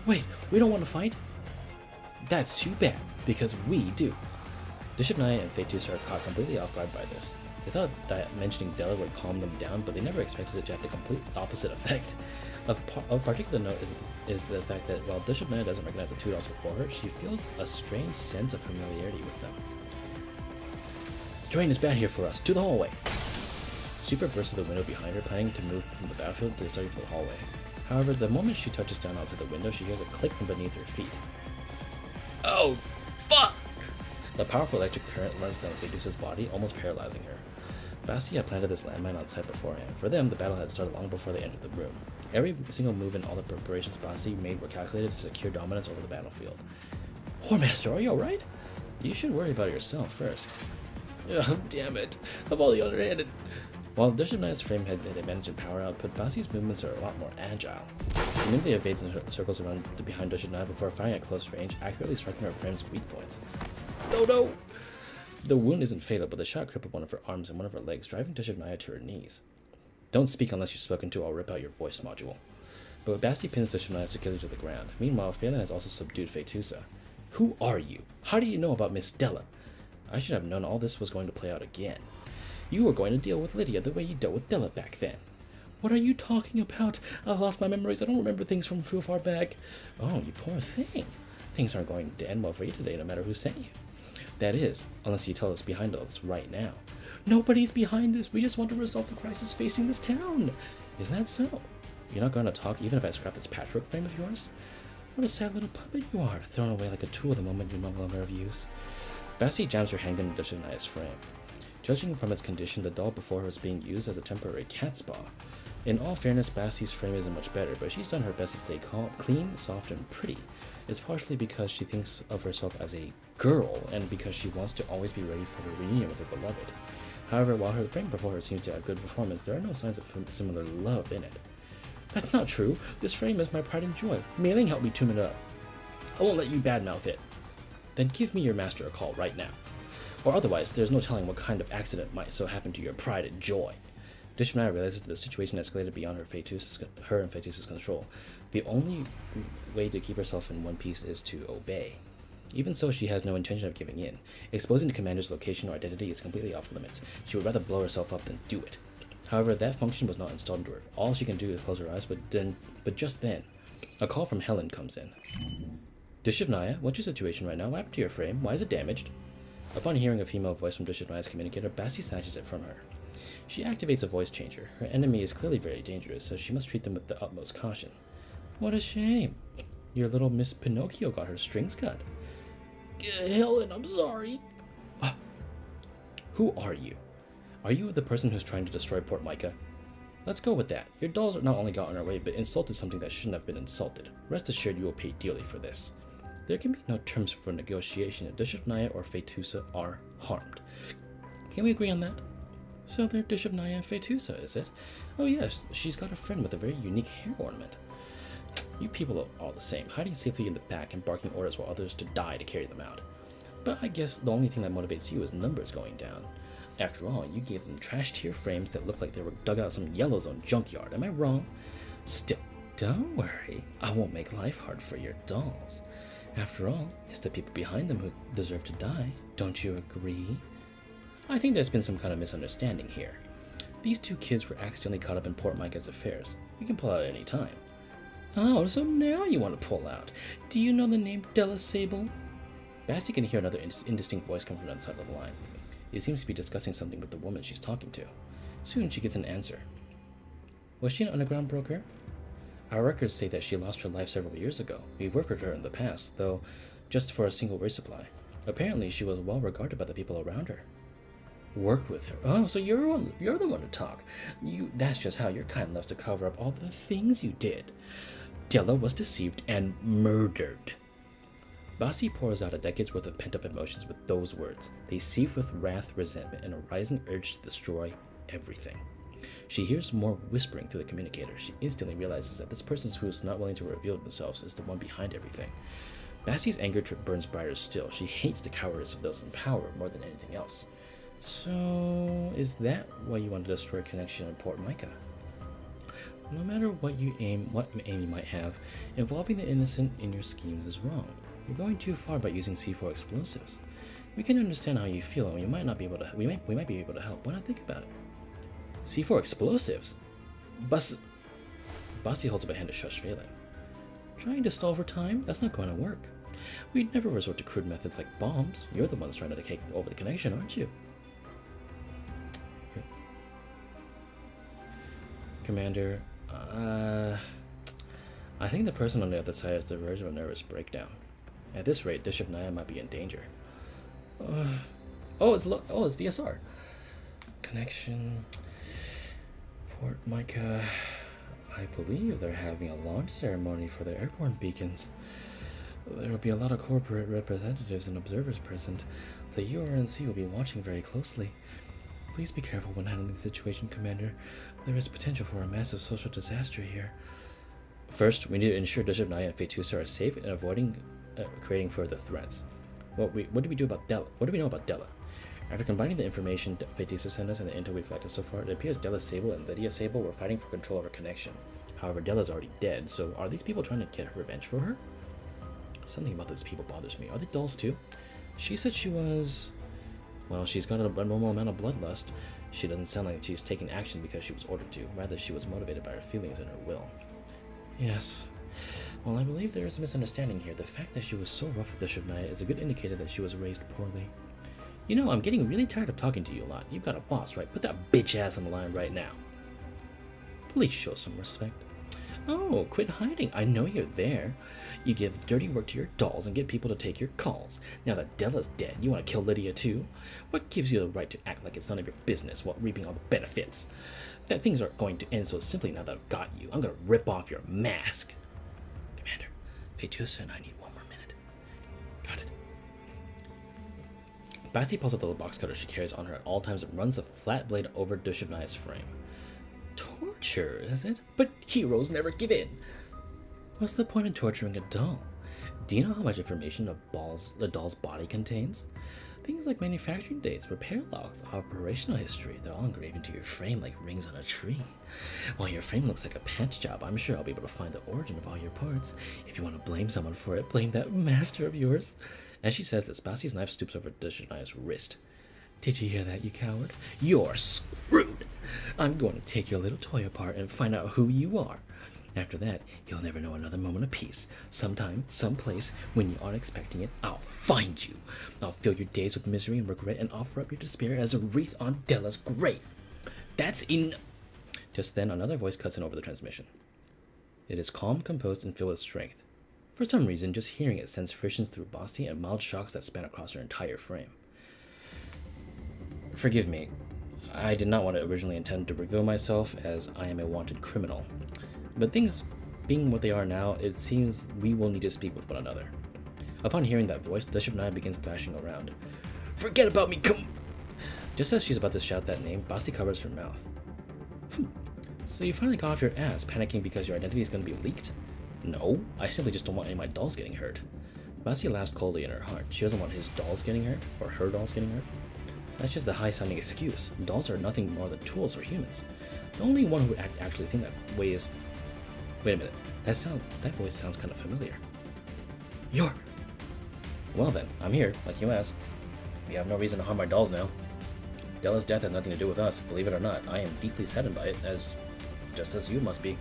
C: Wait, we don't want to fight? That's too bad, because we do. Bishop Naya and Faetusa are caught completely off guard by this. They thought that mentioning Della would calm them down, but they never expected it to have the complete opposite effect. Of particular note is the fact that while Bishop Naya doesn't recognize the two dolls before her, she feels a strange sense of familiarity with them. The terrain is bad here for us. To the hallway! Super bursts through the window behind her, planning to move from the battlefield to the starting for the hallway. However, the moment she touches down outside the window, she hears a click from beneath her feet. Oh, fuck! The powerful electric current runs down Faetusa's body, almost paralyzing her. Basti had planted this landmine outside beforehand. For them, the battle had started long before they entered the room. Every single move and all the preparations Basti made were calculated to secure dominance over the battlefield. Whoremaster, are you alright? You should worry about yourself first. Oh, damn it. I'm all the underhanded. While Bishop Naya's frame had the advantage in power output, Basti's movements are a lot more agile. He nimbly evades and circles around behind Bishop Naya before firing at close range, accurately striking her frame's weak points. No! The wound isn't fatal, but the shot crippled one of her arms and one of her legs, driving Bishop Naya to her knees. Don't speak unless you're spoken to, I'll rip out your voice module. But Basti pins Bishop Naya securely to the ground. Meanwhile, Faelynn has also subdued Faetusa. Who are you? How do you know about Miss Della? I should have known all this was going to play out again. You were going to deal with Lydia the way you dealt with Della back then. What are you talking about? I've lost my memories. I don't remember things from too far back. Oh, you poor thing. Things aren't going to end well for you today, no matter who sent you. That is, unless you tell us behind all this right now. Nobody's behind this. We just want to resolve the crisis facing this town. Is that so? You're not going to talk even if I scrap this patchwork frame of yours? What a sad little puppet you are, thrown away like a tool the moment you're no longer of use. Basti jams her handgun into Bishop Naya's frame. Judging from its condition, the doll before her is being used as a temporary cat spa. In all fairness, Basti's frame isn't much better, but she's done her best to stay calm, clean, soft, and pretty. It's partially because she thinks of herself as a girl, and because she wants to always be ready for her reunion with her beloved. However, while her frame before her seems to have good performance, there are no signs of similar love in it.
A: That's not true. This frame is my pride and joy. Mei Ling helped me tune it up. I won't let you badmouth it. Then give me your master a call right now. Or otherwise, there's no telling what kind of accident might so happen to your pride and joy. Dish Naya realizes that the situation escalated beyond her and Faetusa's control. The only way to keep herself in one piece is to obey. Even so, she has no intention of giving in. Exposing the commander's location or identity is completely off limits. She would rather blow herself up than do it. However, that function was not installed into her. All she can do is close her eyes, but just then, a call from Helen comes in. Dish of Naya, what's your situation right now? What happened to your frame? Why is it damaged? Upon hearing a female voice from Dish of Naya's communicator, Basti snatches it from her. She activates a voice changer. Her enemy is clearly very dangerous, so she must treat them with the utmost caution. What a shame. Your little Miss Pinocchio got her strings cut. Helen, I'm sorry. Who are you? Are you the person who's trying to destroy Port Mica? Let's go with that. Your dolls not only got in our way, but insulted something that shouldn't have been insulted. Rest assured you will pay dearly for this. There can be no terms for negotiation if Dish of Naya or Faetusa are harmed. Can we agree on that? So they're Dish of Naya and Faetusa, is it? Oh yes, she's got a friend with a very unique hair ornament. You people are all the same, hiding safely in the back and barking orders for others to die to carry them out. But I guess the only thing that motivates you is numbers going down. After all, you gave them trash tier frames that looked like they were dug out of some yellow zone junkyard, am I wrong? Still, don't worry, I won't make life hard for your dolls. After all, it's the people behind them who deserve to die, don't you agree? I think there's been some kind of misunderstanding here. These two kids were accidentally caught up in Port Mica's affairs. We can pull out at any time. Oh, so now you want to pull out. Do you know the name Della Sable? Basti can hear another indistinct voice come from the other side of the line. It seems to be discussing something with the woman she's talking to. Soon she gets an answer. Was she an underground broker? Our records say that she lost her life several years ago. We worked with her in the past, though just for a single resupply. Apparently she was well regarded by the people around her. Work with her? Oh, so you're the one to talk. That's just how your kind loves to cover up all the things you did. Della was deceived and murdered. Basti pours out a decade's worth of pent-up emotions with those words. They seethe with wrath, resentment, and a rising urge to destroy everything. She hears more whispering through the communicator. She instantly realizes that this person who is not willing to reveal themselves is the one behind everything. Basti's anger burns brighter still. She hates the cowardice of those in power more than anything else. So, is that why you want to destroy connection in Port Mica? No matter what aim you might have, involving the innocent in your schemes is wrong. You're going too far by using C4 explosives. We can understand how you feel, and we might be able to help. Why not think about it? C4 explosives? Basti holds up a hand to shush Faelynn. Trying to stall for time? That's not going to work. We'd never resort to crude methods like bombs. You're the ones trying to take over the connection, aren't you? Commander, I think the person on the other side is the verge of a nervous breakdown. At this rate, Dish of Naya might be in danger. It's DSR. Connection. Port Mica. I believe they're having a launch ceremony for their airborne beacons. There will be a lot of corporate representatives and observers present. The URNC will be watching very closely. Please be careful when handling the situation, Commander. There is potential for a massive social disaster here. First, we need to ensure Dish of Naya and Faetusa are safe and avoiding creating further threats. What do we do about Della? What do we know about Della? After combining the information Faetusa sent us and the intel we've collected so far, it appears Della Sable and Lydia Sable were fighting for control of her connection. However, Della's already dead, so are these people trying to get revenge for her? Something about these people bothers me. Are they dolls too? She said she was... Well, she's got a normal amount of bloodlust. She doesn't sound like she's taking action because she was ordered to. Rather, she was motivated by her feelings and her will. Yes. Well, I believe there is a misunderstanding here. The fact that she was so rough with the Dish of Naya is a good indicator that she was raised poorly. You know, I'm getting really tired of talking to you a lot. You've got a boss, right? Put that bitch ass on the line right now. Please show some respect. Oh, quit hiding. I know you're there. You give dirty work to your dolls and get people to take your calls. Now that Della's dead, you want to kill Lydia too? What gives you the right to act like it's none of your business while reaping all the benefits? That things aren't going to end so simply now that I've got you. I'm going to rip off your mask. Commander, Faetusa and I need one more minute. Got it. Basti pulls out the little box cutter she carries on her at all times and runs the flat blade over Dish of Naya's frame. Torture, is it? But heroes never give in. What's the point in torturing a doll? Do you know how much information a doll's body contains? Things like manufacturing dates, repair logs, operational history, they're all engraved into your frame like rings on a tree. While your frame looks like a patch job, I'm sure I'll be able to find the origin of all your parts. If you want to blame someone for it, blame that master of yours. As she says this, Basti's knife stoops over Shanaya's wrist. Did you hear that, you coward? You're screwed! I'm going to take your little toy apart and find out who you are. After that, you'll never know another moment of peace. Sometime, someplace, when you aren't expecting it, I'll find you. I'll fill your days with misery and regret and offer up your despair as a wreath on Della's grave. That's enough. Just then, another voice cuts in over the transmission. It is calm, composed, and filled with strength. For some reason, just hearing it sends frictions through Basti and mild shocks that span across her entire frame. Forgive me. I did not want to originally intend to reveal myself, as I am a wanted criminal. But things being what they are now, it seems we will need to speak with one another. Upon hearing that voice, Shriek begins thrashing around. Forget about me, come! Just as she's about to shout that name, Basti covers her mouth. So you finally got off your ass, panicking because your identity is going to be leaked? No, I simply just don't want any of my dolls getting hurt. Basti laughs coldly in her heart. She doesn't want his dolls getting hurt, or her dolls getting hurt. That's just a high-sounding excuse. Dolls are nothing more than tools for humans. The only one who would actually think that way is... Wait a minute, that voice sounds kind of familiar. You're... Well then, I'm here, like you asked. We have no reason to harm our dolls now. Della's death has nothing to do with us, believe it or not. I am deeply saddened by it, just as you must be.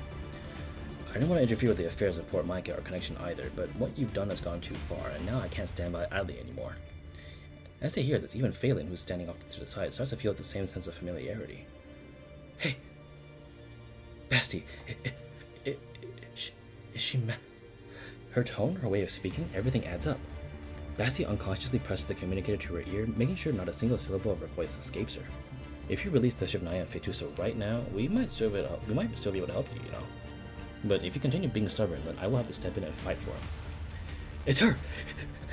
A: I don't want to interfere with the affairs of poor Mica or Connection either, but what you've done has gone too far, and now I can't stand by idly anymore. As they hear this, even Faelynn, who's standing off to the side, starts to feel the same sense of familiarity. Hey! Basti! Is she mad? Her tone, her way of speaking, everything adds up. Basti unconsciously presses the communicator to her ear, making sure not a single syllable of her voice escapes her. If you release the Shivnaya and Fetusa right now, we might still be able to help you, you know. But if you continue being stubborn, then I will have to step in and fight for him. It's her!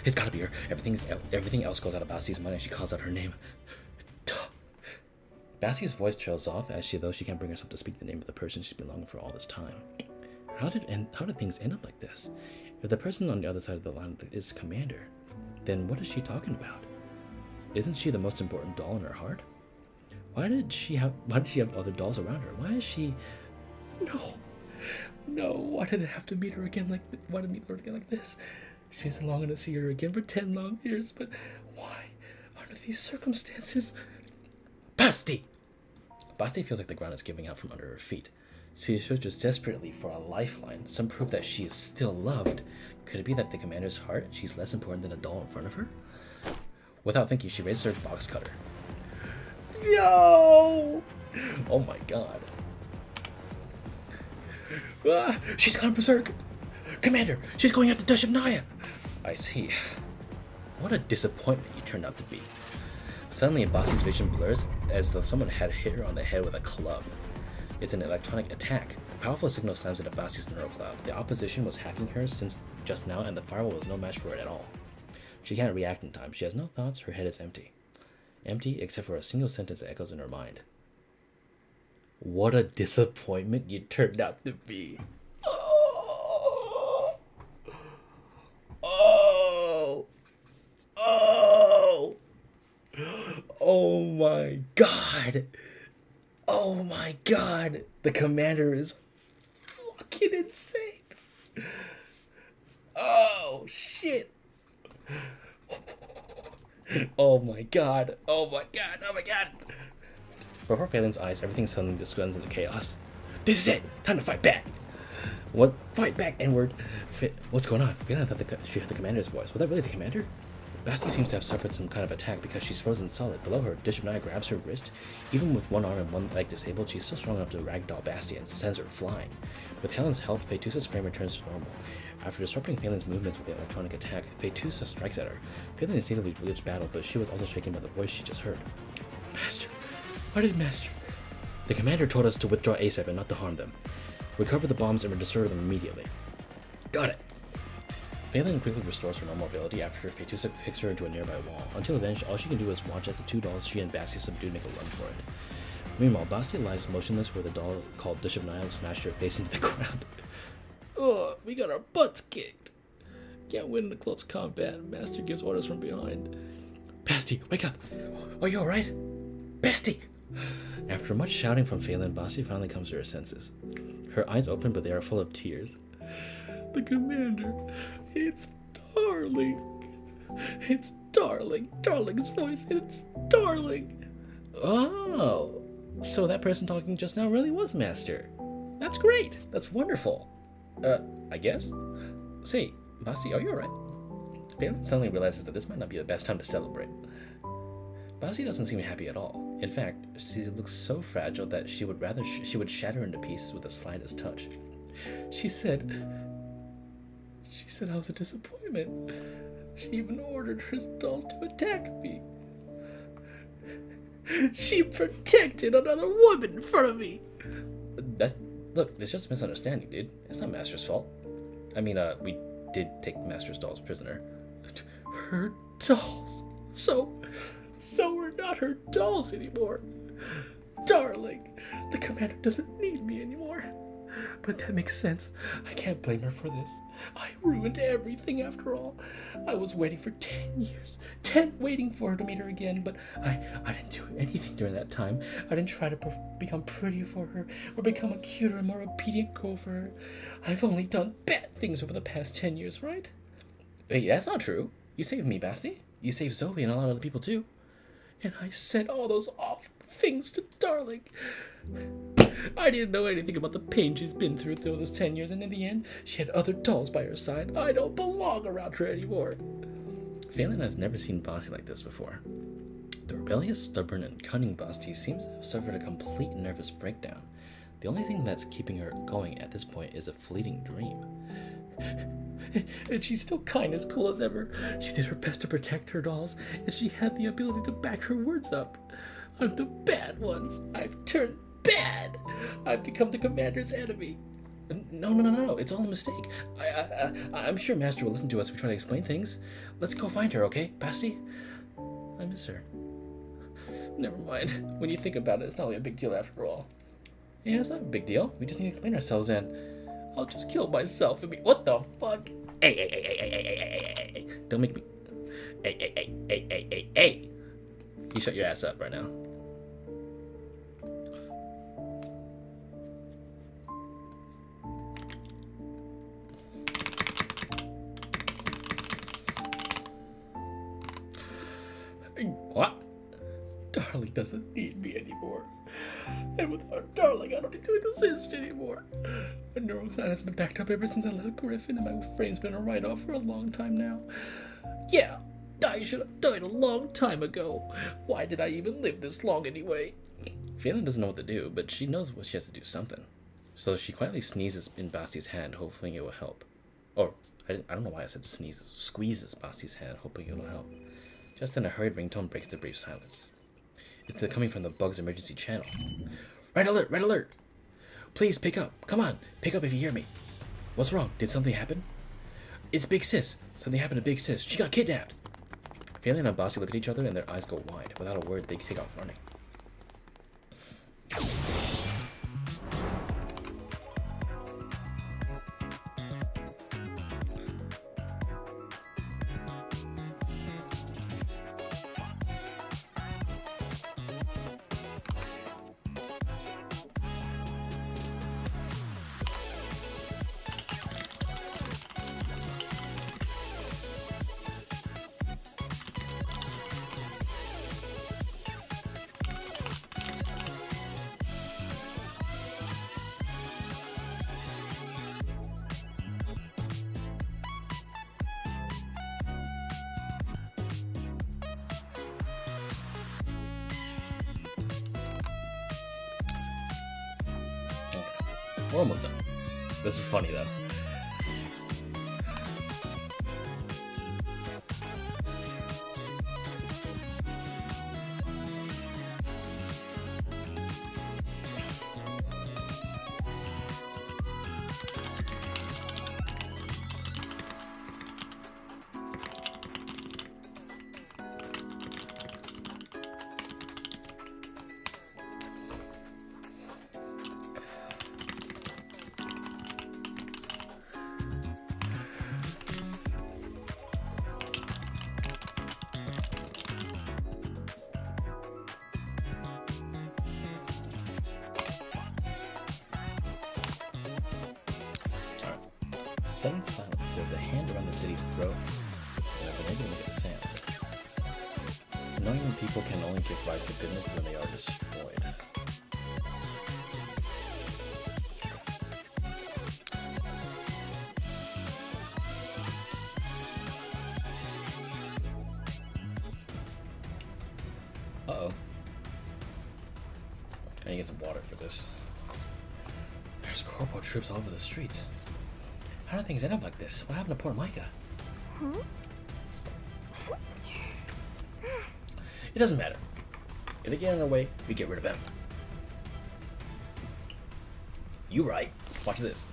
A: It's gotta be her. Everything else goes out of Basti's mind and she calls out her name. Basti's voice trails off though she can't bring herself to speak the name of the person she's been longing for all this time. How did things end up like this? If the person on the other side of the line is Commander, then what is she talking about? Isn't she the most important doll in her heart? Why did she have other dolls around her? Why is she... No, why did I have to meet her again like this? Why did I meet her again like this? She's been longing to see her again for 10 long years, but why? Under these circumstances? Basti! Basti feels like the ground is giving out from under her feet. She searches desperately for a lifeline, some proof that she is still loved. Could it be that the Commander's heart, she's less important than a doll in front of her? Without thinking, she raises her box cutter. No! Oh my god. Ah, she's gone berserk! Commander, she's going after Shivnaya! I see. What a disappointment you turned out to be. Suddenly, Basti's vision blurs as though someone had hit her on the head with a club. It's an electronic attack. A powerful signal slams into Basti's neural cloud. The opposition was hacking her since just now, and the firewall was no match for it at all. She can't react in time. She has no thoughts. Her head is empty. Empty except for a single sentence that echoes in her mind. What a disappointment you turned out to be. Oh! Oh! Oh! Oh my god! Oh my god! The Commander is fucking insane! Oh shit! Oh my god! Oh my god! Oh my god! Before Faelynn's eyes, everything suddenly descends into chaos. This is it! Time to fight back! What? Fight back, N-word! What's going on? Faelynn thought she heard the Commander's voice. Was that really the Commander? Basti seems to have suffered some kind of attack because she's frozen solid. Below her, Shivnaya grabs her wrist. Even with one arm and one leg disabled, she's still strong enough to ragdoll Basti and sends her flying. With Helen's help, Fetusa's frame returns to normal. After disrupting Faelynn's movements with the electronic attack, Fetusa strikes at her. Faelynn instinctively leaves battle, but she was also shaken by the voice she just heard. Master! Why did Master? The Commander told us to withdraw ASAP and not to harm them. Recover the bombs and destroy them immediately. Got it! Faelynn quickly restores her normal ability after Fetusa kicks her into a nearby wall. Until then, all she can do is watch as the two dolls she and Basti subdued make a run for it. Meanwhile, Basti lies motionless where the doll called Dish of Nile smashed her face into the ground. Oh, we got our butts kicked. Can't win in close combat. Master gives orders from behind. Basti, wake up! Are you alright? Basti! After much shouting from Faelynn, Basti finally comes to her senses. Her eyes open, but they are full of tears. The commander, it's Darling. It's Darling. Darling's voice, it's Darling. Oh, so that person talking just now really was Master. That's great. That's wonderful. I guess? Say, Basti, are you alright? Faelynn suddenly realizes that this might not be the best time to celebrate. Basti doesn't seem happy at all. In fact, she looks so fragile that she would shatter into pieces with the slightest touch. She said I was a disappointment. She even ordered her dolls to attack me. She protected another woman in front of me. Look, it's just a misunderstanding, dude. It's not Master's fault. I mean, we did take Master's dolls prisoner. Her dolls. So we're not her dolls anymore. Darling, the commander doesn't need me anymore. But that makes sense. I can't blame her for this. I ruined everything after all. I was waiting for 10 years. Waiting for her to meet her again, but I didn't do anything during that time. I didn't try to become pretty for her or become a cuter and more obedient girl for her. I've only done bad things over the past 10 years, right? Hey, that's not true. You saved me, Basti. You saved Zoe and a lot of other people too. And I said all those awful things to Darling. I didn't know anything about the pain she's been through those 10 years, and in the end, she had other dolls by her side. I don't belong around her anymore. Faelynn has never seen Basti like this before. The rebellious, stubborn, and cunning Basti seems to have suffered a complete nervous breakdown. The only thing that's keeping her going at this point is a fleeting dream. And she's still kind as cool as ever. She did her best to protect her dolls, and she had the ability to back her words up. I'm the bad one. I've turned bad. I've become the commander's enemy. No. It's all a mistake. I'm sure Master will listen to us if we try to explain things. Let's go find her, okay, Basti? I miss her. Never mind. When you think about it, it's not really a big deal after all. Yeah, it's not a big deal. We just need to explain ourselves, and I'll just kill myself and be... What the fuck? Hey. Don't make me... Hey. You shut your ass up right now. What? Darling doesn't need me anymore. And without Darling, I don't need to exist anymore. My neural gland has been backed up ever since I left Griffin, and my frame's been a write-off for a long time now. Yeah, I should have died a long time ago. Why did I even live this long anyway? Faelynn doesn't know what to do, but she knows what she has to do something. So she quietly sneezes in Basti's hand, hoping it will help. Or, I don't know why I said sneezes. Squeezes Basti's hand, hoping it will help. Just then a hurried ringtone breaks the brief silence. It's coming from the bug's emergency channel. Red alert! Red alert! Please pick up. Come on, pick up if you hear me. What's wrong? Did something happen? It's Big Sis. Something happened to Big Sis. She got kidnapped. Faelynn and Basti look at each other and their eyes go wide. Without a word, they take off running. We're almost done. This is funny though. sudden silence, there's a hand around the city's throat, and it's unable to make a sound. Knowing when people can only give life to goodness when they are destroyed. Uh-oh. I need to get some water for this. There's corporal troops all over the streets. How do things end up like this? What happened to poor Mica? It doesn't matter. If they get in our way, we get rid of them. You right. Watch this.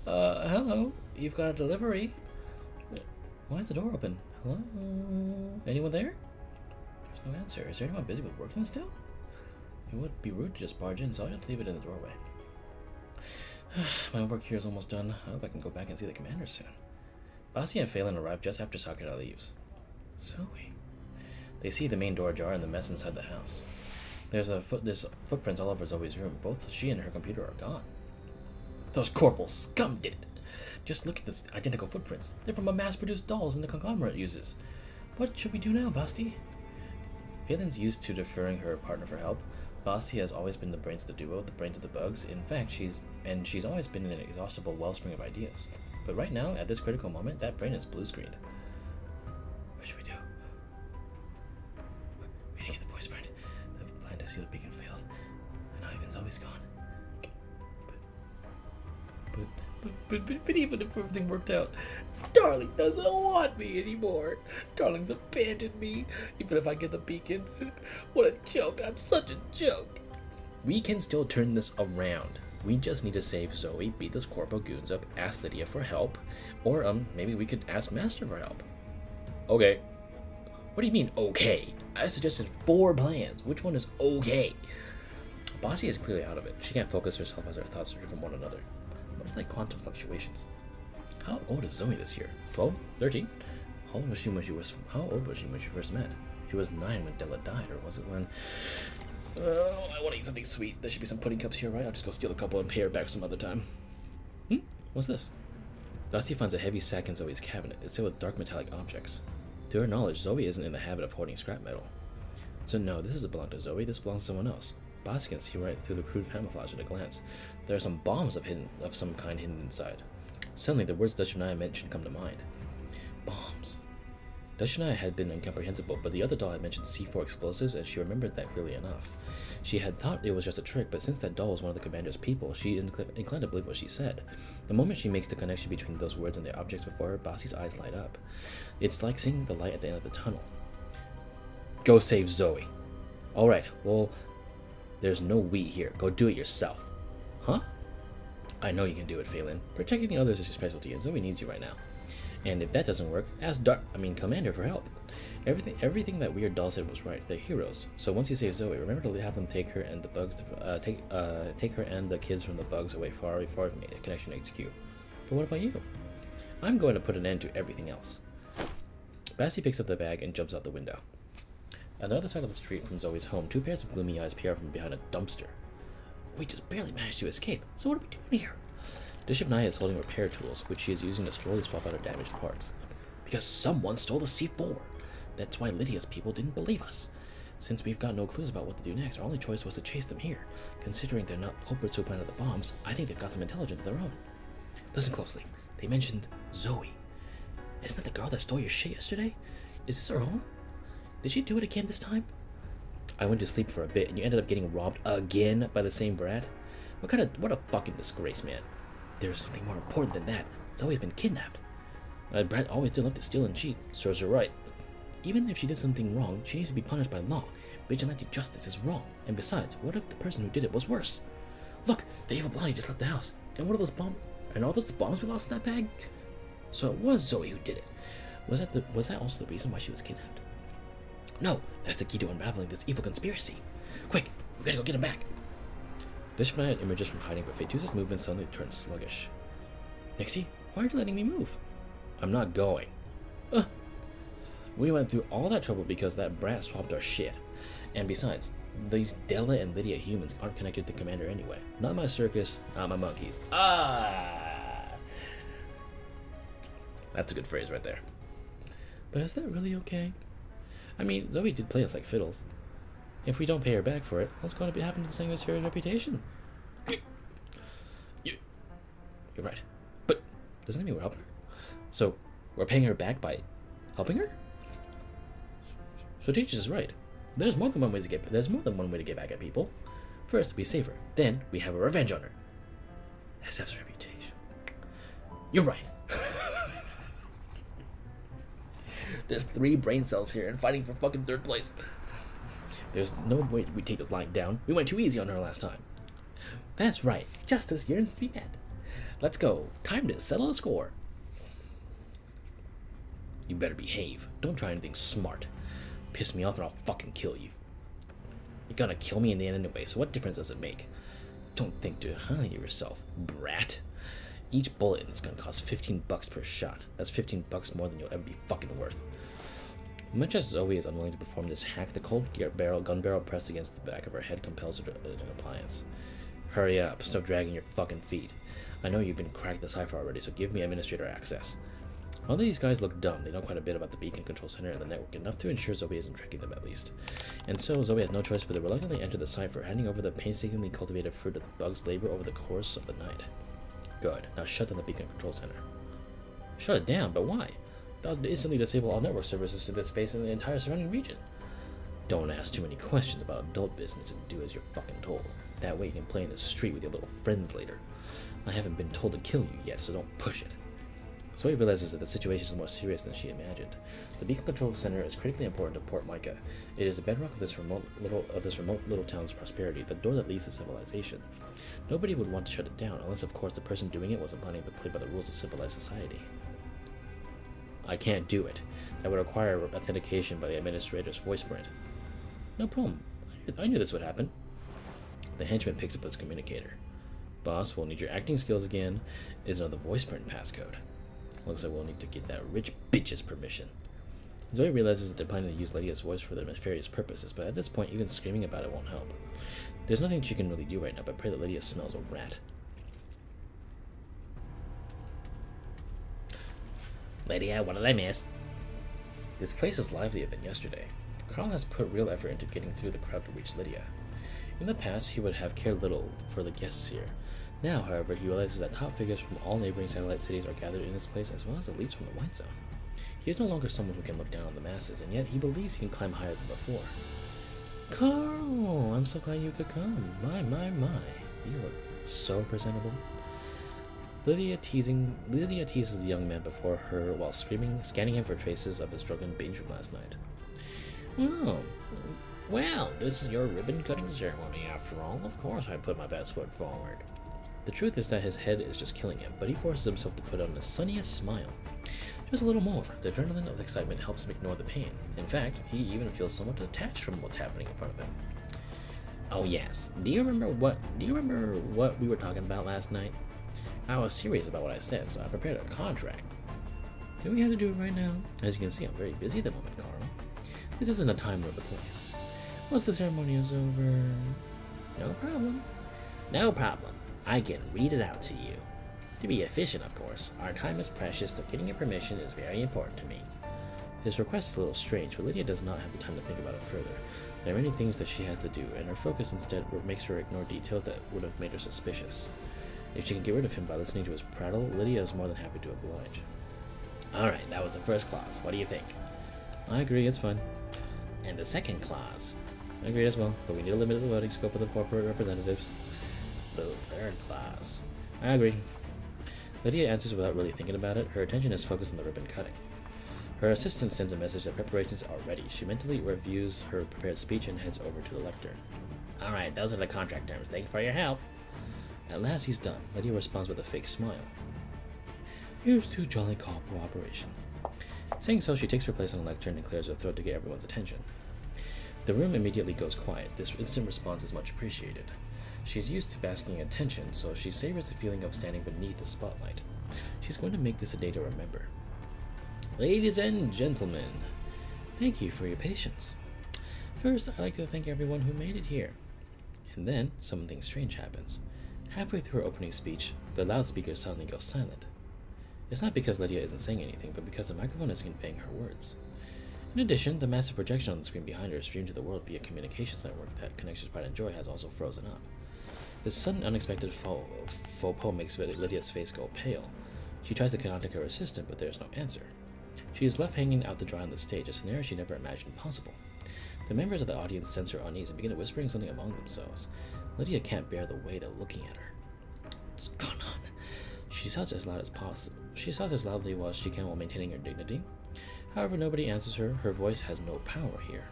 A: Hello. You've got a delivery. Why is the door open? Hello? Anyone there? There's no answer. Is there anyone busy with working still? It would be rude to just barge in, so I'll just leave it in the doorway. My work here is almost done. I hope I can go back and see the commander soon. Basti and Faelynn arrive just after Sakura leaves. Zoe. They see the main door ajar and the mess inside the house. There's footprints all over Zoe's room. Both she and her computer are gone. Those corporal scum did it. Just look at these identical footprints. They're from a mass-produced dolls and the conglomerate uses. What should we do now, Basti? Faelynn's used to deferring her partner for help. Basti has always been the brains of the duo, the brains of the bugs. In fact, she's always been an inexhaustible wellspring of ideas. But right now, at this critical moment, that brain is blue-screened. What should we do? We need to get the voice print. The plan to seal the beacon failed, and Ivan's always gone. But even if everything worked out, Darling doesn't want me anymore. Darling's abandoned me, even if I get the beacon. What a joke. I'm such a joke. We can still turn this around. We just need to save Zoe, beat those corporal goons up, ask Lydia for help, or maybe we could ask Master for help. Okay. What do you mean, okay? I suggested 4 plans. Which one is okay? Basti is clearly out of it. She can't focus herself as her thoughts are from one another. Much like quantum fluctuations. How old is Zoe this year? 12? 13? How old was she when she first met? She was 9 when Della died, or was it when... I want to eat something sweet. There should be some pudding cups here, right? I'll just go steal a couple and pay her back some other time. What's this? Basti finds a heavy sack in Zoe's cabinet. It's filled with dark metallic objects. To her knowledge, Zoe isn't in the habit of hoarding scrap metal. So no, this doesn't belong to Zoe. This belongs to someone else. Basti can see right through the crude camouflage at a glance. There are some bombs of some kind hidden inside. Suddenly, the words Dutch-Naya mentioned come to mind. Bombs. Dutch-Naya had been incomprehensible, but the other doll had mentioned C4 explosives, and she remembered that clearly enough. She had thought it was just a trick, but since that doll was one of the commander's people, she is inclined to believe what she said. The moment she makes the connection between those words and the objects before her, Basti's eyes light up. It's like seeing the light at the end of the tunnel. Go save Zoe. Alright, well, there's no we here. Go do it yourself. Huh? I know you can do it, Faelynn. Protecting others is your specialty, and Zoe needs you right now. And if that doesn't work, ask Commander for help. Everything that weird doll said was right. They're heroes. So once you save Zoe, remember to have them take her and the bugs, take her and the kids from the bugs away far from Connection HQ. But what about you? I'm going to put an end to everything else. Basti picks up the bag and jumps out the window. On the other side of the street from Zoe's home, 2 pairs of gloomy eyes peer from behind a dumpster. We just barely managed to escape, so what are we doing here? Bishop Naya is holding repair tools, which she is using to slowly swap out her damaged parts. Because someone stole the C4. That's why Lydia's people didn't believe us. Since we've got no clues about what to do next, our only choice was to chase them here. Considering they're not culprits who planted the bombs, I think they've got some intelligence of their own. Listen closely. They mentioned Zoe. Isn't that the girl that stole your shit yesterday? Is this her home? Did she do it again this time? I went to sleep for a bit, and you ended up getting robbed again by the same brat? What a fucking disgrace, man. There's something more important than that. Zoe's been kidnapped. That brat always did love to steal and cheat. Serves her right. Even if she did something wrong, she needs to be punished by law. Vigilante justice is wrong. And besides, what if the person who did it was worse? Look, the evil blondie just left the house. And what are those bombs? And all those bombs we lost in that bag? So it was Zoe who did it. Was that also the reason why she was kidnapped? No, that's the key to unraveling this evil conspiracy. Quick, we gotta go get him back. Bishop Naya emerges from hiding, but Fetusa's movement suddenly turns sluggish. Nixie, why are you letting me move? I'm not going. We went through all that trouble because that brat swapped our shit. And besides, these Della and Lydia humans aren't connected to the commander anyway. Not my circus, not my monkeys. Ah! That's a good phrase right there. But is that really okay? I mean, Zoe did play us like fiddles. If we don't pay her back for it, what's going to happen to the Sanctuary's reputation? You're right. But doesn't that mean we're helping her? So, we're paying her back by helping her? So Teachers is right. There's more than one way to get back at people. First, we save her. Then, we have a revenge on her. SF's reputation. You're right. There's 3 brain cells here and fighting for fucking 3rd place. There's no way we take this lying down. We went too easy on her last time. That's right. Justice yearns to be met. Let's go. Time to settle the score. You better behave. Don't try anything smart. Piss me off and I'll fucking kill you. You're gonna kill me in the end anyway, so what difference does it make? Don't think too highly of yourself, brat. Each bullet in this gun costs $15 per shot. That's $15 more than you'll ever be fucking worth. Much as Zoe is unwilling to perform this hack, the cold gun barrel pressed against the back of her head compels her to an compliance. Hurry up, stop dragging your fucking feet. I know you've been cracked the cipher already, so give me administrator access. Although these guys look dumb, they know quite a bit about the beacon control center and the network, enough to ensure Zoe isn't tricking them at least. And so Zoe has no choice but to reluctantly enter the cipher, handing over the painstakingly cultivated fruit of the bug's labor over the course of the night. Good. Now shut down the beacon control center. Shut it down? But why? That would instantly disable all network services to this space and the entire surrounding region. Don't ask too many questions about adult business and do as you're fucking told. That way you can play in the street with your little friends later. I haven't been told to kill you yet, so don't push it. Zoe realizes that the situation is more serious than she imagined. The beacon control center is critically important to Port Mica. It is the bedrock of this remote little town's prosperity, the door that leads to civilization. Nobody would want to shut it down, unless of course the person doing it wasn't planning to play by the rules of civilized society. I can't do it. That would require authentication by the administrator's voice print. No problem. I knew this would happen. The henchman picks up his communicator. Boss, we'll need your acting skills again. Is another voice print passcode. Looks like we'll need to get that rich bitch's permission. Zoe realizes that they're planning to use Lydia's voice for their nefarious purposes, but at this point, even screaming about it won't help. There's nothing she can really do right now but pray that Lydia smells a rat.
C: Lydia, what did I miss?
A: This place is livelier than yesterday. Karl has put real effort into getting through the crowd to reach Lydia. In the past, he would have cared little for the guests here. Now, however, he realizes that top figures from all neighboring satellite cities are gathered in this place, as well as elites from the White Zone. He is no longer someone who can look down on the masses, and yet he believes he can climb higher than before. Karl, I'm so glad you could come. My. You look so presentable. Lydia teases the young man before her while scanning him for traces of his drunken binge from last night.
C: Oh, well, this is your ribbon-cutting ceremony after all. Of course I put my best foot forward.
A: The truth is that his head is just killing him, but he forces himself to put on the sunniest smile. Just a little more. The adrenaline of excitement helps him ignore the pain. In fact, he even feels somewhat detached from what's happening in front of him.
C: Oh yes. Do you remember what we were talking about last night?
A: I was serious about what I said, so I prepared a contract. Do we have to do it right now? As you can see, I'm very busy at the moment, Karl. This isn't a time or the place. Once the ceremony is over...
C: No problem. No problem. I can read it out to you. To be efficient, of course. Our time is precious, so getting your permission is very important to me.
A: His request is a little strange, but Lydia does not have the time to think about it further. There are many things that she has to do, and her focus instead makes her ignore details that would have made her suspicious. If she can get rid of him by listening to his prattle, Lydia is more than happy to oblige.
C: Alright, that was the first clause. What do you think?
A: I agree, it's fine.
C: And the second clause?
A: I agree as well, but we need to limit the voting scope of the corporate representatives.
C: The third clause?
A: I agree. Lydia answers without really thinking about it. Her attention is focused on the ribbon cutting. Her assistant sends a message that preparations are ready. She mentally reviews her prepared speech and heads over to the lectern.
C: Alright, those are the contract terms. Thank you for your help.
A: At last he's done. Lydia responds with a fake smile. Here's to jolly cooperation. Saying so, she takes her place on the lectern and clears her throat to get everyone's attention. The room immediately goes quiet. This instant response is much appreciated. She's used to basking in attention, so she savors the feeling of standing beneath the spotlight. She's going to make this a day to remember. Ladies and gentlemen, thank you for your patience. First, I'd like to thank everyone who made it here. And then, something strange happens. Halfway through her opening speech, the loudspeaker suddenly goes silent. It's not because Lydia isn't saying anything, but because the microphone is conveying her words. In addition, the massive projection on the screen behind her streamed to the world via communications network that Connections Pride and Joy has also frozen up. This sudden unexpected faux pas makes Lydia's face go pale. She tries to contact her assistant, but there's no answer. She is left hanging out to dry on the stage, a scenario she never imagined possible. The members of the audience sense her unease and begin whispering something among themselves. Lydia can't bear the way they're looking at her. What's going on? She shouts as loud as possible. She shouts as loudly as she can while maintaining her dignity. However, nobody answers her. Her voice has no power here.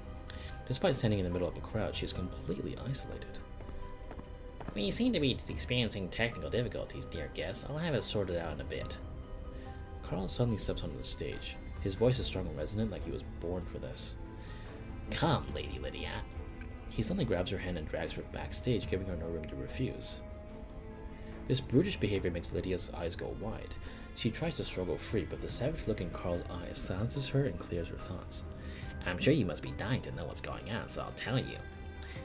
A: Despite standing in the middle of a crowd, she is completely isolated. We seem to be experiencing technical difficulties, dear guests. I'll have it sorted out in a bit. Karl suddenly steps onto the stage. His voice is strong and resonant, like he was born for this. Come, Lady Lydia. He suddenly grabs her hand and drags her backstage, giving her no room to refuse. This brutish behavior makes Lydia's eyes go wide. She tries to struggle free, but the savage look in Karl's eyes silences her and clears her thoughts. I'm sure you must be dying to know what's going on, so I'll tell you.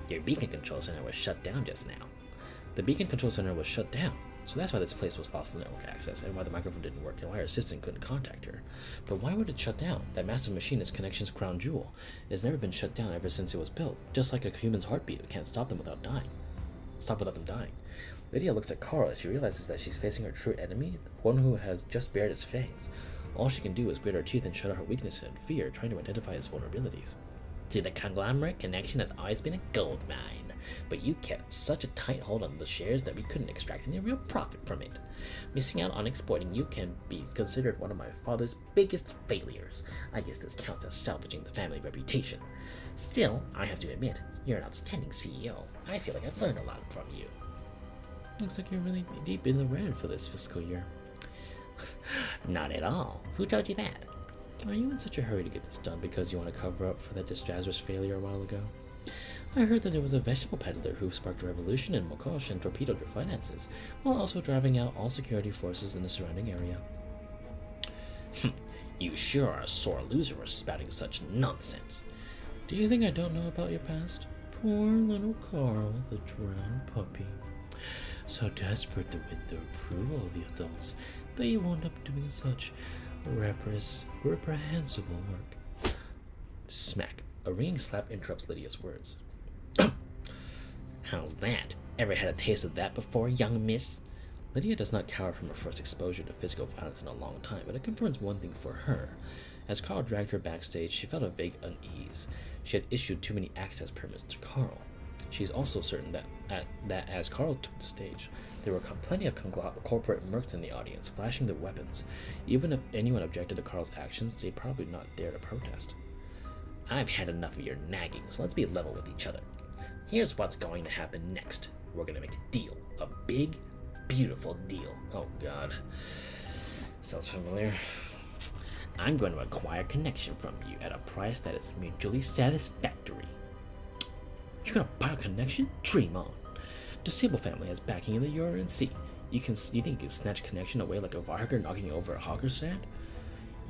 A: Your beacon control center was shut down just now. The beacon control center was shut down, so that's why this place was lost to network access, and why the microphone didn't work, and why her assistant couldn't contact her. But why would it shut down? That massive machine is Connection's crown jewel. It's never been shut down ever since it was built, just like a human's heartbeat. It can't stop them without them dying. Lydia looks at Karl as she realizes that she's facing her true enemy, one who has just bared his fangs. All she can do is grit her teeth and shut out her weakness and fear, trying to identify his vulnerabilities. To the conglomerate, Connection has always been a gold mine, but you kept such a tight hold on the shares that we couldn't extract any real profit from it. Missing out on exploiting you can be considered one of my father's biggest failures. I guess this counts as salvaging the family reputation. Still, I have to admit, you're an outstanding CEO. I feel like I've learned a lot from you. Looks like you're really deep in the red for this fiscal year. Not at all. Who told you that? Are you in such a hurry to get this done because you want to cover up for that disastrous failure a while ago? I heard that there was a vegetable peddler who sparked a revolution in Mokosh and torpedoed your finances, while also driving out all security forces in the surrounding area. You sure are a sore loser for spouting such nonsense. Do you think I don't know about your past? Poor little Karl, the drowned puppy. So desperate to win the approval of the adults that you wound up doing such reprehensible work. Smack. A ringing slap interrupts Lydia's words. How's that? Ever had a taste of that before, young miss? Lydia does not cower from her first exposure to physical violence in a long time, but it confirms one thing for her. As Karl dragged her backstage, she felt a vague unease. She had issued too many access permits to Karl. She is also certain that as Karl took the stage, there were plenty of corporate mercs in the audience, flashing their weapons. Even if anyone objected to Karl's actions, they'd probably not dare to protest. I've had enough of your nagging, so let's be level with each other. Here's what's going to happen next. We're gonna make a deal. A big, beautiful deal. Oh god. Sounds familiar. I'm going to acquire Connection from you at a price that is mutually satisfactory. You're gonna buy a Connection? Dream on. The Sable family has backing in the URNC. You think you can snatch Connection away like a Varger knocking over a hogger's sand?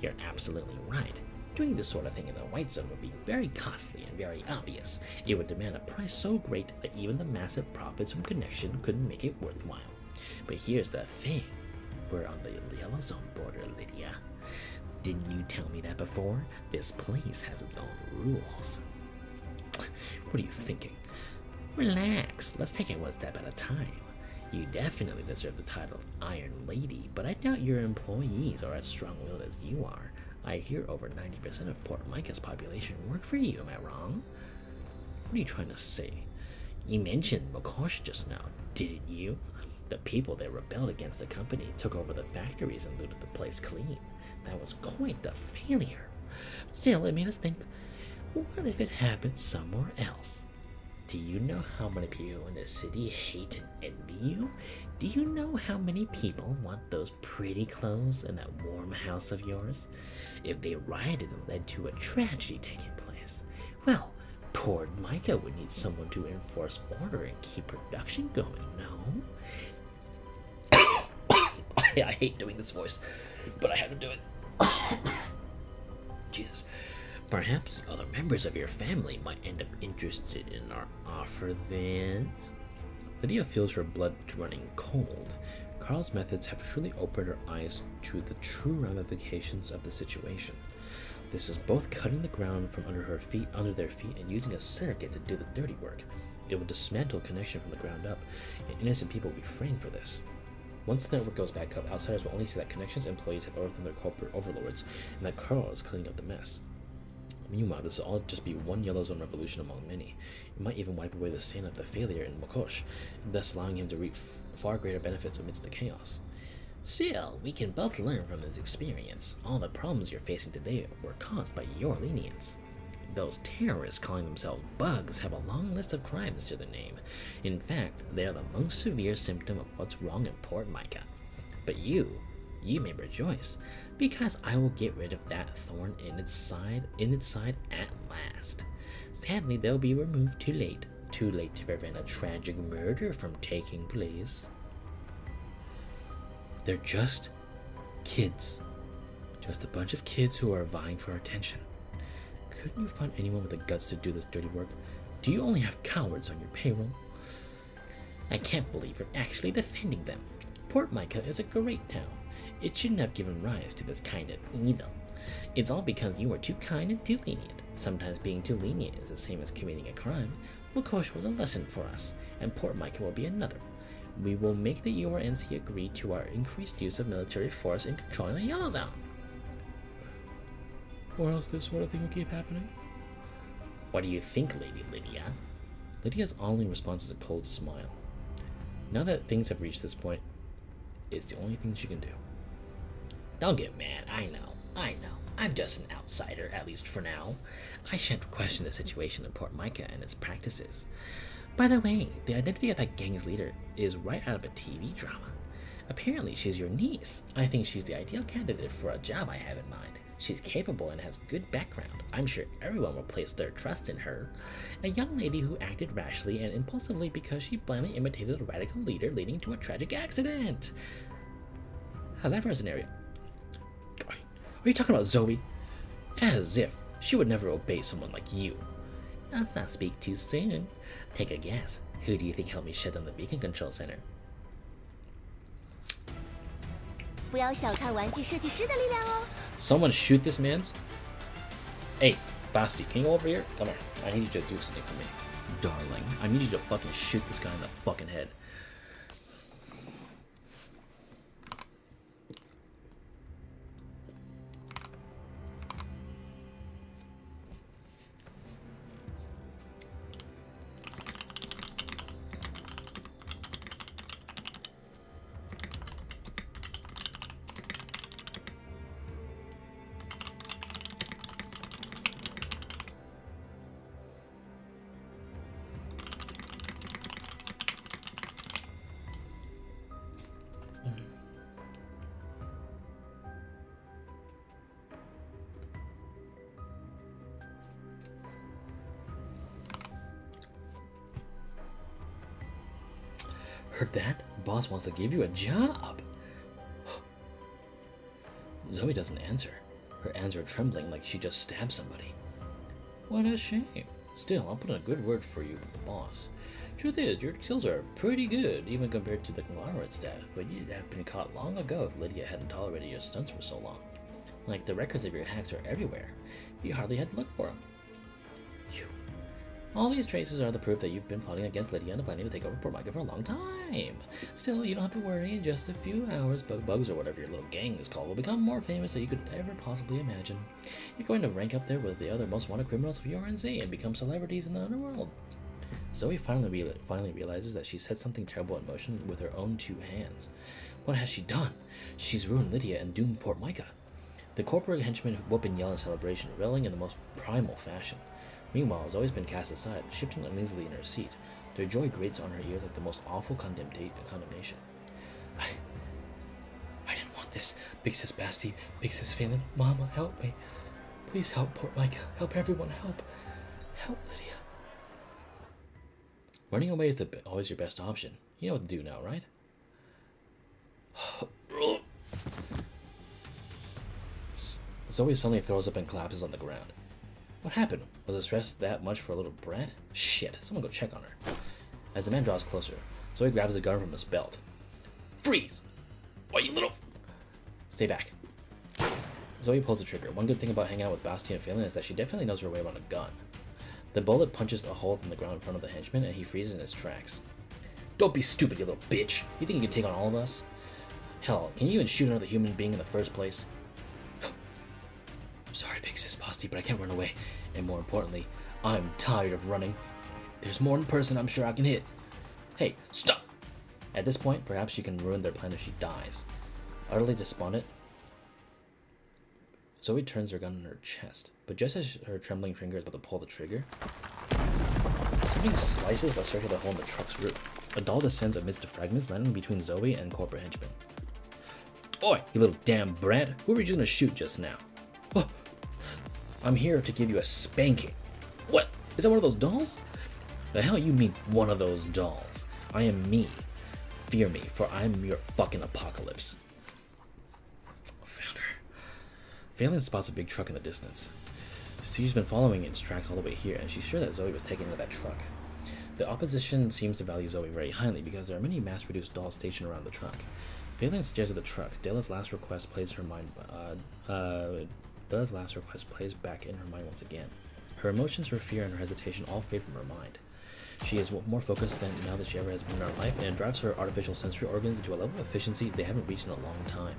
A: You're absolutely right. Doing this sort of thing in the White Zone would be very costly and very obvious. It would demand a price so great that even the massive profits from Connection couldn't make it worthwhile. But here's the thing. We're on the Yellow Zone border, Lydia. Didn't you tell me that before? This place has its own rules. What are you thinking? Relax. Let's take it one step at a time. You definitely deserve the title of Iron Lady, but I doubt your employees are as strong-willed as you are. I hear over 90% of Port Mica's population work for you, am I wrong? What are you trying to say? You mentioned Mokosh just now, didn't you? The people that rebelled against the company took over the factories and looted the place clean. That was quite the failure. Still, it made us think, what if it happened somewhere else? Do you know how many people in the city hate and envy you? Do you know how many people want those pretty clothes and that warm house of yours? If they rioted and led to a tragedy taking place, well, Port Mica would need someone to enforce order and keep production going, no? I hate doing this voice, but I had to do it. Jesus.
C: Perhaps other members of your family might end up interested in our offer then? Lydia feels her blood running cold. Karl's methods have truly opened her eyes to the true ramifications of the situation. This is both cutting the ground from under their feet and using a surrogate to do the dirty work. It will dismantle connection from the ground up, and innocent people will be framed for this. Once the network goes back up, outsiders will only see that Connection's employees have overthrown their corporate overlords, and that Karl is cleaning up the mess. Meanwhile, this will all just be one yellow zone revolution among many. It might even wipe away the stain of the failure in Mokosh, thus allowing him to reap far greater benefits amidst the chaos. Still, we can both learn from this experience. All the problems you're facing today were caused by your lenience. Those terrorists calling themselves bugs have a long list of crimes to their name. In fact, they are the most severe symptom of what's wrong in Port Mica. But you may rejoice, because I will get rid of that thorn in its side at last. Sadly, they'll be removed too late to prevent a tragic murder from taking place. They're just kids. Just a bunch of kids who are vying for attention. Couldn't you find anyone with the guts to do this dirty work? Do you only have cowards on your payroll? I can't believe you're actually defending them. Port Mica is a great town. It shouldn't have given rise to this kind of evil. It's all because you were too kind and too lenient. Sometimes being too lenient is the same as committing a crime. Mokosh was a lesson for us, and Port Mica will be another. We will make the URNC agree to our increased use of military force in controlling the Yellow Zone. Or else this sort of thing will keep happening. What do you think, Lady Lydia? Lydia's only response is a cold smile. Now that things have reached this point, it's the only thing she can do. Don't get mad, I know. I'm just an outsider, at least for now. I shan't question the situation in Port Mica and its practices. By the way, the identity of that gang's leader is right out of a TV drama. Apparently she's your niece. I think she's the ideal candidate for a job I have in mind. She's capable and has good background. I'm sure everyone will place their trust in her. A young lady who acted rashly and impulsively because she blindly imitated a radical leader, leading to a tragic accident. How's that for a scenario? Are you talking about Zoe? As if. She would never obey someone like you. Let's not speak too soon. Take a guess. Who do you think helped me shut down the beacon control center?
B: 不要小看玩具设计师的力量哦。
A: Someone shoot this man's. Hey, Basti, can you go over here? Come here. I need you to do something for me. Darling, I need you to fucking shoot this guy in the fucking head. Heard that? The boss wants to give you a job. Zoe doesn't answer. Her hands are trembling like she just stabbed somebody. What a shame. Still, I'll put in a good word for you with the boss. Truth is, your skills are pretty good, even compared to the conglomerate staff, but you'd have been caught long ago if Lydia hadn't tolerated your stunts for so long. Like, the records of your hacks are everywhere. You hardly had to look for them. Phew. All these traces are the proof that you've been plotting against Lydia and planning to take over Port Mica for a long time. Still, you don't have to worry. In just a few hours, Bugs or whatever your little gang is called will become more famous than you could ever possibly imagine. You're going to rank up there with the other most wanted criminals of URNC and become celebrities in the underworld. Zoe finally realizes that she set something terrible in motion with her own two hands. What has she done? She's ruined Lydia and doomed Port Mica. The corporate henchmen whoop and yell in celebration, reveling in the most primal fashion. Meanwhile, Zoe's been cast aside, shifting uneasily in her seat. Their joy grates on her ears like the most awful condemnation. I didn't want this. Big Sis Basti, Big Sis Faelynn, Mama, help me. Please help Port Mica. Help everyone, help. Help Lydia. Running away is always your best option. You know what to do now, right? Zoe suddenly throws up and collapses on the ground. What happened? Was the stress that much for a little brat? Shit, someone go check on her. As the man draws closer, Zoe grabs the gun from his belt. Freeze! Why, you little... Stay back. Zoe pulls the trigger. One good thing about hanging out with Basti and Faelynn is that she definitely knows her way around a gun. The bullet punches a hole in the ground in front of the henchman, and he freezes in his tracks. Don't be stupid, you little bitch! You think you can take on all of us? Hell, can you even shoot another human being in the first place? I'm sorry, big sis Basti, but I can't run away. And more importantly, I'm tired of running. There's more than person I'm sure I can hit. Hey, stop! At this point, perhaps she can ruin their plan if she dies. Utterly despondent, Zoe turns her gun in her chest, but just as her trembling finger is about to pull the trigger, something slices a circular hole in the truck's roof. A doll descends amidst the fragments, landing between Zoe and corporate henchman. Oi, you little damn brat! Who were you gonna shoot just now? Oh, I'm here to give you a spanking. What? Is that one of those dolls? The hell you mean one of those dolls? I am me. Fear me, for I'm your fucking apocalypse. Found her. Faelynn spots a big truck in the distance. She's been following its tracks all the way here, and she's sure that Zoe was taken into that truck. The opposition seems to value Zoe very highly because there are many mass-produced dolls stationed around the truck. Faelynn stares at the truck. Dela's last request plays back in her mind once again. Her emotions, her fear, and her hesitation all fade from her mind. She is more focused than now that she ever has been in her life, and it drives her artificial sensory organs into a level of efficiency they haven't reached in a long time.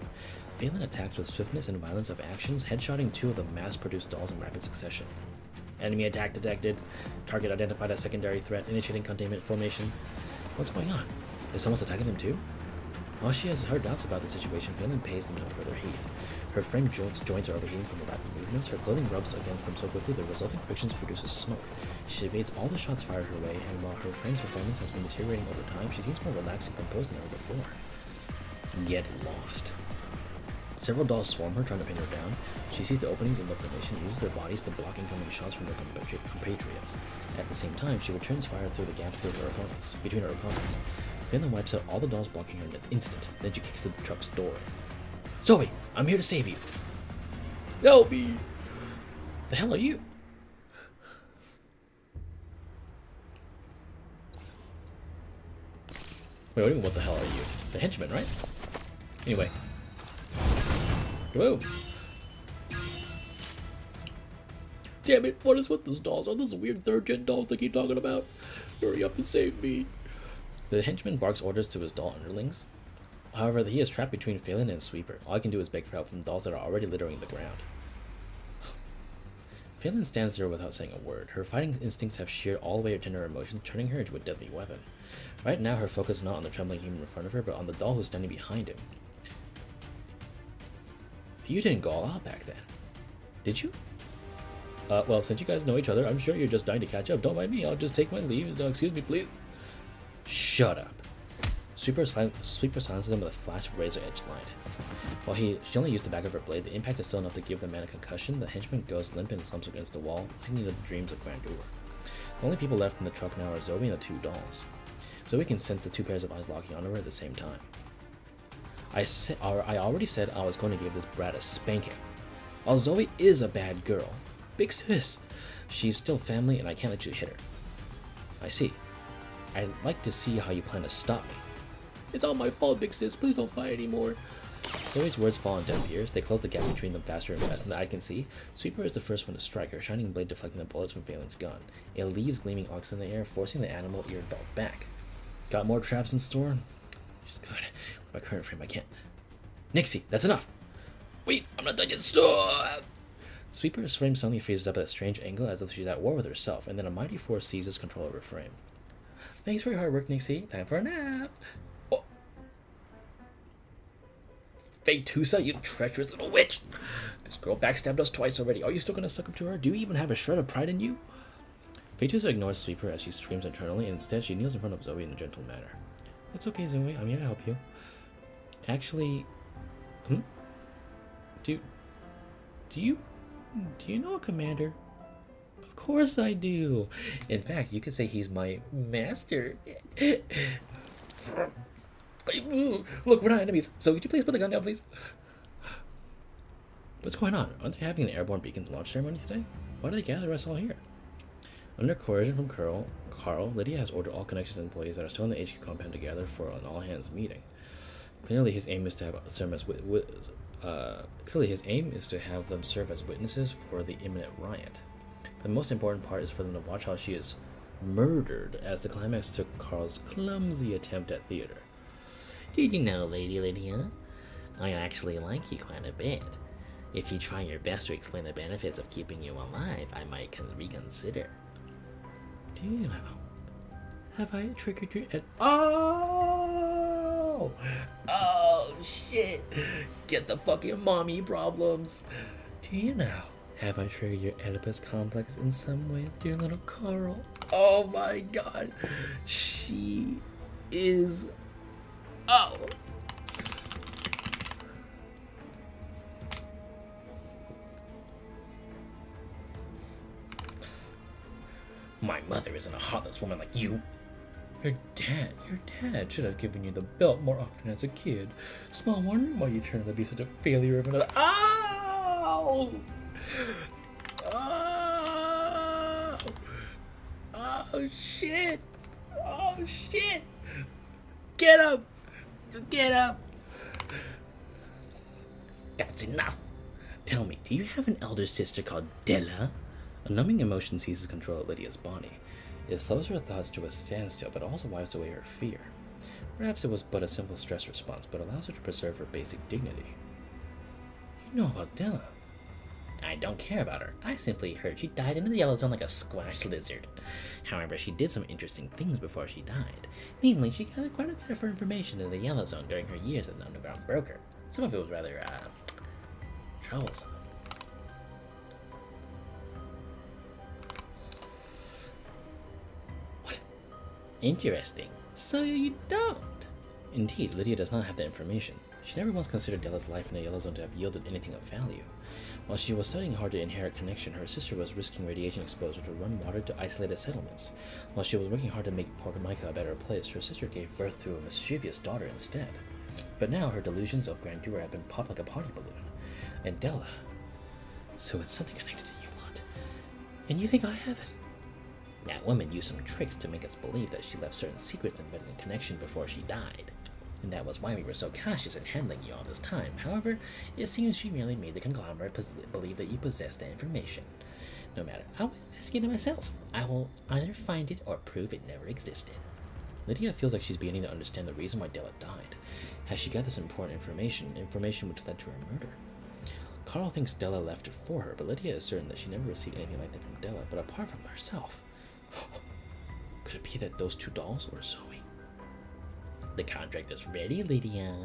A: Faelynn attacks with swiftness and violence of actions, headshotting two of the mass-produced dolls in rapid succession. Enemy attack detected. Target identified as secondary threat. Initiating containment formation. What's going on? Is someone attacking them too? While she has her doubts about the situation, Faelynn pays them no further heed. Her frame joints are overheating from the rapid movements. Her clothing rubs against them so quickly the resulting frictions produces smoke. She evades all the shots fired her way, and while her frame's performance has been deteriorating over time, she seems more relaxed and composed than ever before. Get lost. Several dolls swarm her, trying to pin her down. She sees the openings in the formation and uses their bodies to block incoming shots from her compatriots. At the same time, she returns fire through the gaps between her opponents. Faelynn wipes out all the dolls blocking her in an instant, then she kicks the truck's door in. Zoe, I'm here to save you. Help me. The hell are you? Wait, what the hell are you? The henchman, right? Anyway. Whoa. Damn it, what is with those dolls? Are those weird third-gen dolls they keep talking about? Hurry up and save me. The henchman barks orders to his doll underlings. However, he is trapped between Faelynn and Sweeper. All I can do is beg for help from dolls that are already littering the ground. Faelynn stands there without saying a word. Her fighting instincts have sheared all the way to her emotions, turning her into a deadly weapon. Right now, her focus is not on the trembling human in front of her, but on the doll who's standing behind him. You didn't go all out back then, did you? Well, since you guys know each other, I'm sure you're just dying to catch up. Don't mind me, I'll just take my leave. Excuse me, please. Shut up. Sweeper silences him with a flash of razor-edged light. While she only used the back of her blade, the impact is still enough to give the man a concussion. The henchman goes limp and slumps against the wall, singing the dreams of grandeur. The only people left in the truck now are Zoe and the two dolls. Zoe can sense the two pairs of eyes locking onto her at the same time. I already said I was going to give this brat a spanking. While Zoe is a bad girl, big sis, she's still family and I can't let you hit her. I see. I'd like to see how you plan to stop me. It's all my fault, big sis. Please don't fight anymore. Zoe's words fall on deaf ears. They close the gap between them faster and faster than I can see. Sweeper is the first one to strike, her shining blade deflecting the bullets from Faelynn's gun. It leaves gleaming arcs in the air, forcing the animal ear doll back. Got more traps in store? Just good. With my current frame, I can't. Nixie, that's enough. Wait, I'm not done yet. Stop! Sweeper's frame suddenly freezes up at a strange angle as if she's at war with herself, and then a mighty force seizes control of her frame. Thanks for your hard work, Nixie. Time for a nap. Oh. Faetusa, you treacherous little witch! This girl backstabbed us twice already. Are you still gonna suck up to her? Do you even have a shred of pride in you? Faetusa ignores Sweeper as she screams internally, and instead she kneels in front of Zoe in a gentle manner. It's okay, Zoe. I'm here to help you. Actually, do you know a commander? Of course I do. In fact, you could say he's my master. Look, we're not enemies. So could you please put the gun down, please? What's going on? Aren't they having an airborne beacon launch ceremony today? Why do they gather us all here? Under coercion from Karl, Lydia has ordered all connections and employees that are still in the HQ compound to gather for an all-hands meeting. Clearly, his aim is to have them serve as witnesses for the imminent riot. The most important part is for them to watch how she is murdered as the climax to Karl's clumsy attempt at theater.
C: Did you know, Lady Lydia? I actually like you quite a bit. If you try your best to explain the benefits of keeping you alive, I might reconsider.
A: Damn. Have I triggered your Oh! Oh, shit! Get the fucking mommy problems! Do you know? Have I triggered your Oedipus complex in some way, dear little Karl? Oh my god! She is... Oh! My mother isn't a heartless woman like you. Your dad should have given you the belt more often as a kid. Small wonder why you turned out to be such a failure of another. Ow! Oh! Oh shit! Oh shit! Get up! Get up!
C: That's enough! Tell me, do you have an elder sister called Della?
A: A numbing emotion seizes control of Lydia's body. It slows her thoughts to a standstill, but also wipes away her fear. Perhaps it was but a simple stress response, but allows her to preserve her basic dignity. You know about Della.
C: I don't care about her. I simply heard she died in the Yellow Zone like a squashed lizard. However, she did some interesting things before she died. Namely, she gathered quite a bit of her information in the Yellow Zone during her years as an underground broker. Some of it was rather, troublesome. What? Interesting. So you don't?
A: Indeed, Lydia does not have the information. She never once considered Della's life in the Yellow Zone to have yielded anything of value. While she was studying hard to inherit connection, her sister was risking radiation exposure to run water to isolated settlements. While she was working hard to make poor Mica a better place, her sister gave birth to a mischievous daughter instead. But now her delusions of grandeur have been popped like a party balloon. And Della... So it's something connected to you lot. And you think I have it?
C: That woman used some tricks to make us believe that she left certain secrets embedded in connection before she died. And that was why we were so cautious in handling you all this time. However, it seems she merely made the conglomerate believe that you possessed that information. No matter, I will investigate it myself. I will either find it or prove it never existed.
A: Lydia feels like she's beginning to understand the reason why Della died. Has she got this important information which led to her murder? Karl thinks Della left it for her, but Lydia is certain that she never received anything like that from Della, but apart from herself. Could it be that those two dolls were Zoe?
C: The contract is ready, Lydia.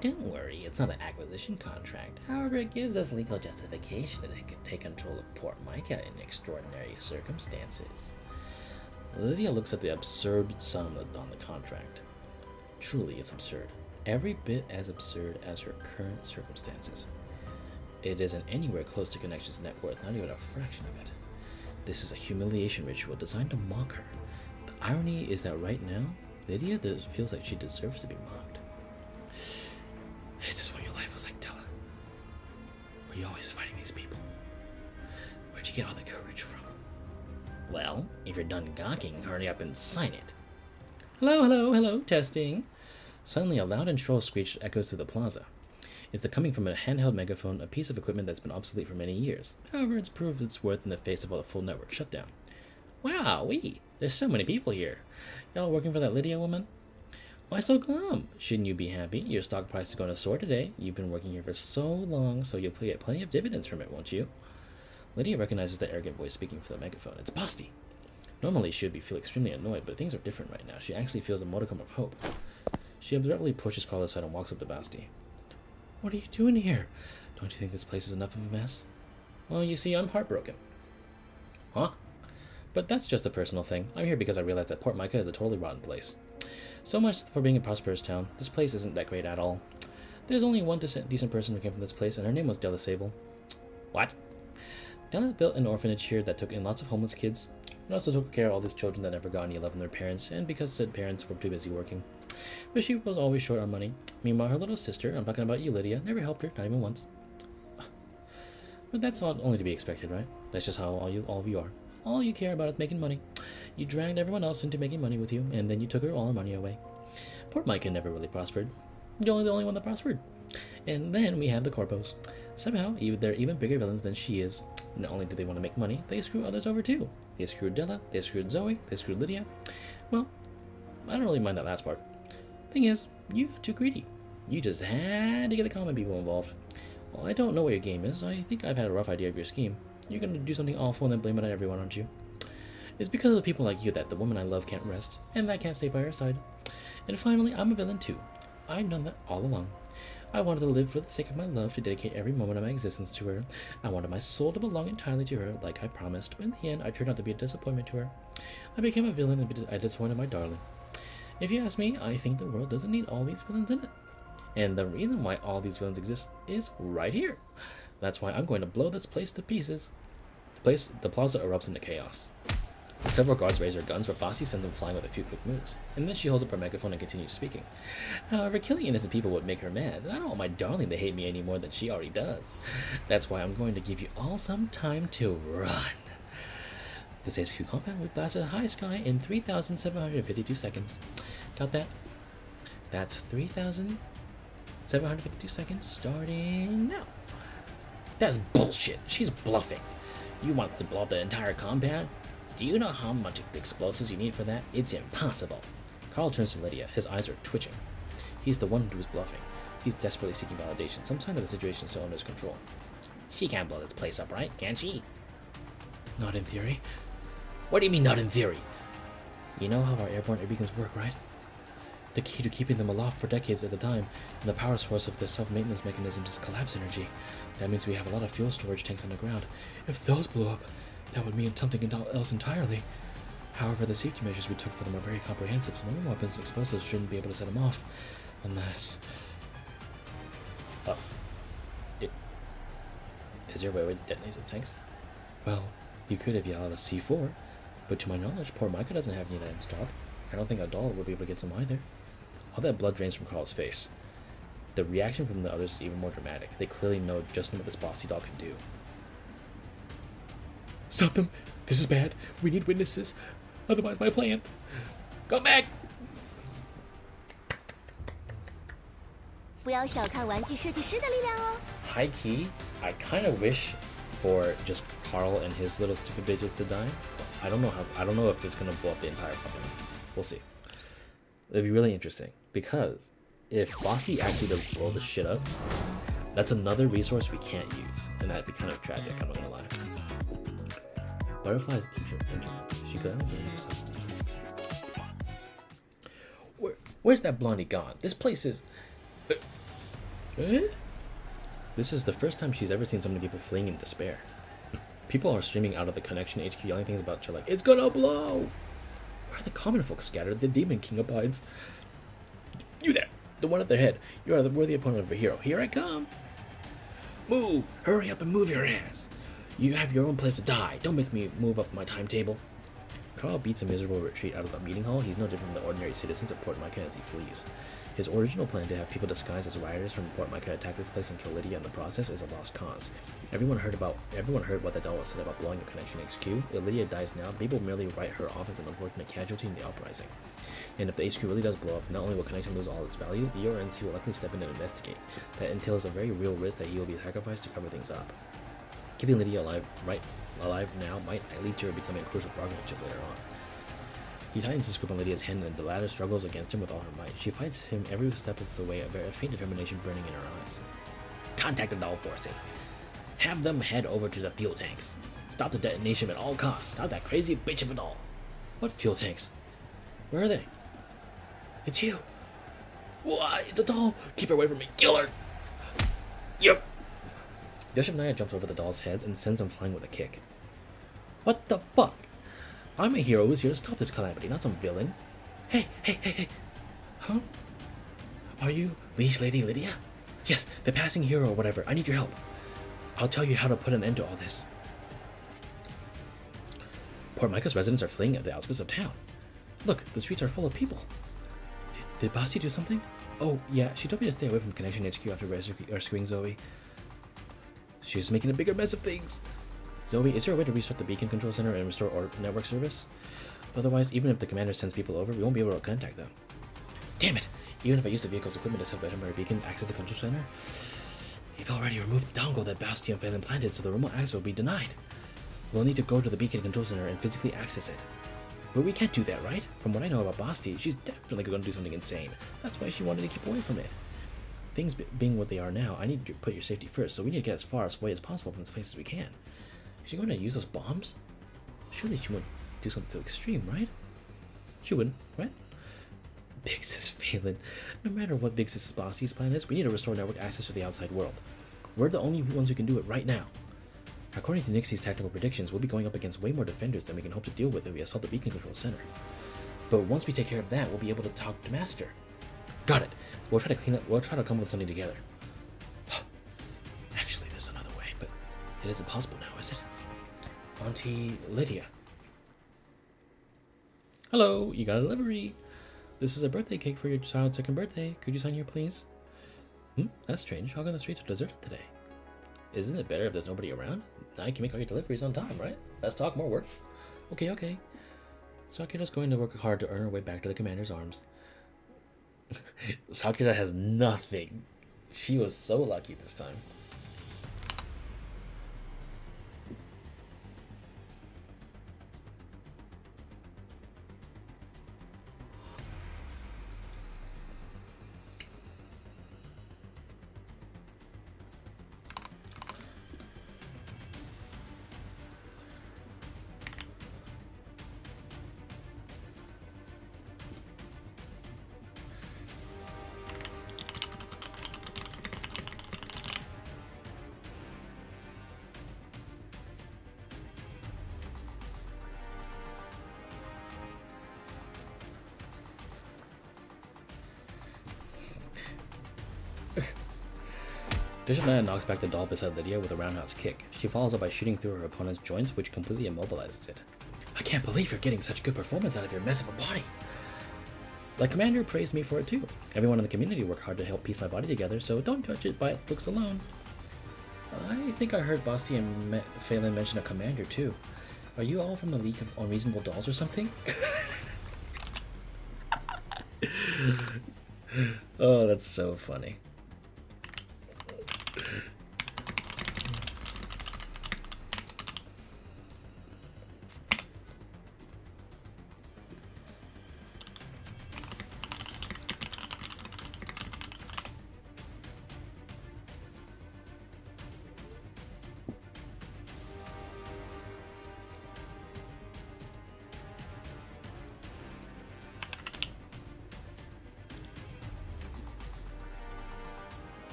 C: Don't worry, it's not an acquisition contract. However, it gives us legal justification to take control of Port Mica in extraordinary circumstances.
A: Lydia looks at the absurd sum on the contract. Truly, it's absurd. Every bit as absurd as her current circumstances. It isn't anywhere close to Connection's net worth, not even a fraction of it. This is a humiliation ritual designed to mock her. The irony is that right now, Lydia feels like she deserves to be mocked. Is this what your life was like, Della? Were you always fighting these people? Where'd you get all the courage from?
C: Well, if you're done gawking, hurry up and sign it.
A: Hello, hello, hello, testing. Suddenly, a loud and shrill screech echoes through the plaza. It's coming from a handheld megaphone, a piece of equipment that's been obsolete for many years. However, it's proved its worth in the face of a full network shutdown.
C: Wowee, there's so many people here.
A: Y'all working for that Lydia woman? Why so glum? Shouldn't you be happy? Your stock price is going to soar today. You've been working here for so long, so you'll get plenty of dividends from it, won't you? Lydia recognizes the arrogant voice speaking for the megaphone. It's Basti. Normally, she would feel extremely annoyed, but things are different right now. She actually feels a modicum of hope. She abruptly pushes Karl aside and walks up to Basti. What are you doing here? Don't you think this place is enough of a mess? Well, you see, I'm heartbroken. Huh? But that's just a personal thing. I'm here because I realize that Port Mica is a totally rotten place. So much for being a prosperous town. This place isn't that great at all. There's only one decent person who came from this place, and her name was Della Sable.
C: What?
A: Della built an orphanage here that took in lots of homeless kids, and also took care of all these children that never got any love from their parents, and because said parents were too busy working. But she was always short on money. Meanwhile, her little sister, I'm talking about you, Lydia, never helped her, not even once. But that's not only to be expected, right? That's just how all of you are. All you care about is making money. You dragged everyone else into making money with you, and then you took all her money away. Poor Mica never really prospered. You're the only one that prospered. And then we have the Corpos. Somehow, they're even bigger villains than she is. Not only do they want to make money, they screw others over too. They screwed Della, they screwed Zoe, they screwed Lydia. Well, I don't really mind that last part. Thing is, you got too greedy. You just had to get the common people involved. Well, I don't know what your game is. I think I've had a rough idea of your scheme. You're gonna do something awful and then blame it on everyone, aren't you? It's because of people like you that the woman I love can't rest, and I can't stay by her side. And finally, I'm a villain too. I've known that all along. I wanted to live for the sake of my love, to dedicate every moment of my existence to her. I wanted my soul to belong entirely to her, like I promised, but in the end, I turned out to be a disappointment to her. I became a villain and I disappointed my darling. If you ask me, I think the world doesn't need all these villains in it. And the reason why all these villains exist is right here. That's why I'm going to blow this place to pieces. The plaza erupts into chaos. Several guards raise their guns, but Basti sends them flying with a few quick moves. And then she holds up her megaphone and continues speaking. However, killing innocent people would make her mad, and I don't want my darling to hate me any more than she already does. That's why I'm going to give you all some time to run. This HQ compound will blast a high sky in 3,752 seconds. Got that? That's 3,752 seconds starting now. That's bullshit. She's bluffing. You want to blow up the entire compound? Do you know how much explosives you need for that? It's impossible. Karl turns to Lydia. His eyes are twitching. He's the one who's bluffing. He's desperately seeking validation, some sign that the situation is still under his control. She can't blow this place up, right? Can she? Not in theory. What do you mean, not in theory? You know how our airborne air beacons work, right? The key to keeping them aloft for decades at a time, and the power source of their self-maintenance mechanisms is collapse energy. That means we have a lot of fuel storage tanks on the ground. If those blew up, that would mean something else entirely. However, the safety measures we took for them are very comprehensive, so normal weapons and explosives shouldn't be able to set them off. Unless... Is there a way to detonate some tanks? Well, you could if you allowed a C4, but to my knowledge, poor Mica doesn't have any of that in stock. I don't think a doll would be able to get some either. All that blood drains from Karl's face. The reaction from the others is even more dramatic. They clearly know just what this Basti doll can do. Stop them! This is bad. We need witnesses. Otherwise, my plan. Come back!
B: 不要小看玩具设计师的力量哦。
A: High key, I kind of wish for just Karl and his little stupid bitches to die. I don't know if it's gonna blow up the entire company. We'll see. It'd be really interesting because if Basti actually does blow the shit up, that's another resource we can't use, and that'd be kind of tragic. I'm not gonna lie. Butterflies she could have been interesting. Where's that blondie gone? This place is. This is the first time she's ever seen so many people fleeing in despair. People are streaming out of the connection HQ, yelling things about her like, it's gonna blow! Where are the common folks scattered? The Demon King abides. You there! The one at their head. You are the worthy opponent of a hero. Here I come! Move! Hurry up and move your ass! You have your own place to die. Don't make me move up my timetable. Karl beats a miserable retreat out of the meeting hall. He's no different from the ordinary citizens of Port Mica as he flees. His original plan to have people disguised as rioters from Port Mica attack this place and kill Lydia in the process is a lost cause. Everyone heard what the doll said about blowing up Connection HQ. If Lydia dies now, people merely write her off as an unfortunate casualty in the uprising. And if the HQ really does blow up, not only will Connection lose all its value, the URNC will likely step in and investigate. That entails a very real risk that he will be sacrificed to cover things up. Keeping Lydia alive now might lead to her becoming a crucial bargaining chip later on. He tightens his grip on Lydia's hand and the latter struggles against him with all her might. She fights him every step of the way, a faint determination burning in her eyes. Contact the doll forces. Have them head over to the fuel tanks. Stop the detonation at all costs. Stop that crazy bitch of a doll. What fuel tanks? Where are they? It's you. What? It's a doll. Keep her away from me. Kill her. Yep. Yoshinaya jumps over the doll's heads and sends them flying with a kick. What the fuck? I'm a hero who's here to stop this calamity, not some villain. Hey. Huh? Are you Liege Lady Lydia? Yes, the passing hero or whatever. I need your help. I'll tell you how to put an end to all this. Port Mica's residents are fleeing at the outskirts of town. Look, the streets are full of people. Did Basti do something? Oh, yeah, she told me to stay away from Connection HQ after rescuing Zoe. She's making a bigger mess of things. Zoe, is there a way to restart the beacon control center and restore our network service? Otherwise, even if the commander sends people over, we won't be able to contact them. Damn it! Even if I use the vehicle's equipment to set a beacon access the control center, we've already removed the dongle that Basti and Faelynn planted, so the remote access will be denied. We'll need to go to the beacon control center and physically access it. But we can't do that, right? From what I know about Basti, she's definitely going to do something insane. That's why she wanted to keep away from it. Things being what they are now, I need to put your safety first, so we need to get as far away as possible from this place as we can. Is she going to use those bombs? Surely she wouldn't do something too extreme, right? She wouldn't, right? Big Sis Faelynn. No matter what Big Sis Basti's plan is, we need to restore network access to the outside world. We're the only ones who can do it right now. According to Nixie's tactical predictions, we'll be going up against way more defenders than we can hope to deal with if we assault the beacon control center. But once we take care of that, we'll be able to talk to Master. Got it. We'll try to clean up. We'll try to come up with something together. Actually, there's another way, but it isn't possible now, is it? Auntie Lydia. Hello, you got a delivery. This is a birthday cake for your child's 2nd birthday. Could you sign here, please? That's strange. How come the streets are deserted today? Isn't it better if there's nobody around? Now you can make all your deliveries on time, right? Less talk, more work. Okay. Sakura's going to work hard to earn her way back to the commander's arms. Sakura has nothing. She was so lucky this time. Dishman knocks back the doll beside Lydia with a roundhouse kick. She follows up by shooting through her opponent's joints, which completely immobilizes it. I can't believe you're getting such good performance out of your mess of a body. The commander praised me for it too. Everyone in the community worked hard to help piece my body together, so don't judge it by its looks alone. I think I heard Basti and Faelynn mention a commander too. Are you all from the League of Unreasonable Dolls or something? Oh, that's so funny.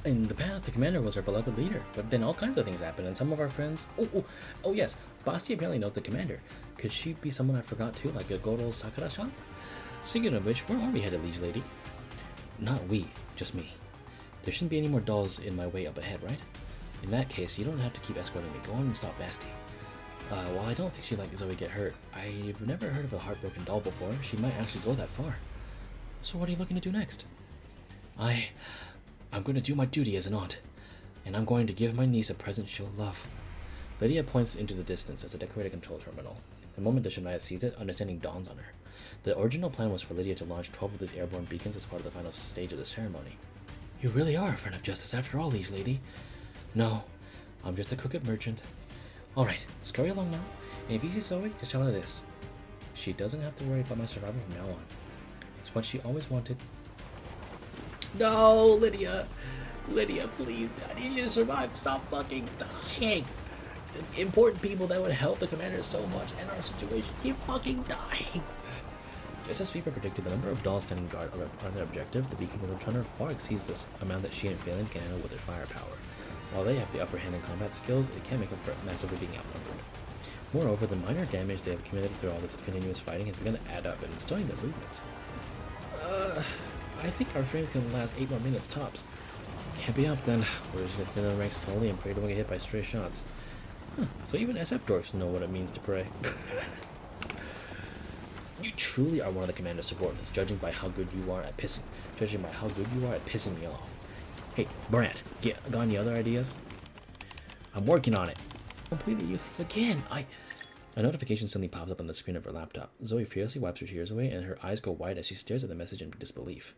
A: In the past, the commander was our beloved leader, but then all kinds of things happened, and some of our friends... Oh yes, Basti apparently knows the commander. Could she be someone I forgot too, like a good old Sakura-chan? Speaking of which, where are we headed, liege lady? Not we, just me. There shouldn't be any more dolls in my way up ahead, right? In that case, you don't have to keep escorting me. Go on and stop Basti. Well, I don't think she'd let Zoe get hurt. I've never heard of a heartbroken doll before. She might actually go that far. So what are you looking to do next? I'm going to do my duty as an aunt, and I'm going to give my niece a present she'll love. Lydia points into the distance as a decorated control terminal. The moment the Shania sees it, understanding dawns on her. The original plan was for Lydia to launch 12 of these airborne beacons as part of the final stage of the ceremony. You really are a friend of justice after all, liege lady. No, I'm just a crooked merchant. Alright, scurry along now, and if you see Zoe, just tell her this. She doesn't have to worry about my survival from now on. It's what she always wanted. No, Lydia. Lydia, please. I need you to survive. Stop fucking dying. The important people that would help the commander so much in our situation keep fucking dying. Just as Sweeper predicted, the number of dolls standing guard on their objective, the beacon controller far exceeds the amount that she and Faelynn can handle with their firepower. While they have the upper hand in combat skills, it can make up for massively being outnumbered. Moreover, the minor damage they have accumulated through all this continuous fighting has begun to add up and slowing their movements. I think our frames can last 8 more minutes tops. Can't be up then. We're just gonna thin the ranks slowly and pray to get hit by stray shots. So even SF dorks know what it means to pray. You truly are one of the commander's subordinates, judging by how good you are at pissing me off. Hey, Brant, got any other ideas? I'm working on it. Completely useless again. A notification suddenly pops up on the screen of her laptop. Zoe furiously wipes her tears away, and her eyes go wide as she stares at the message in disbelief.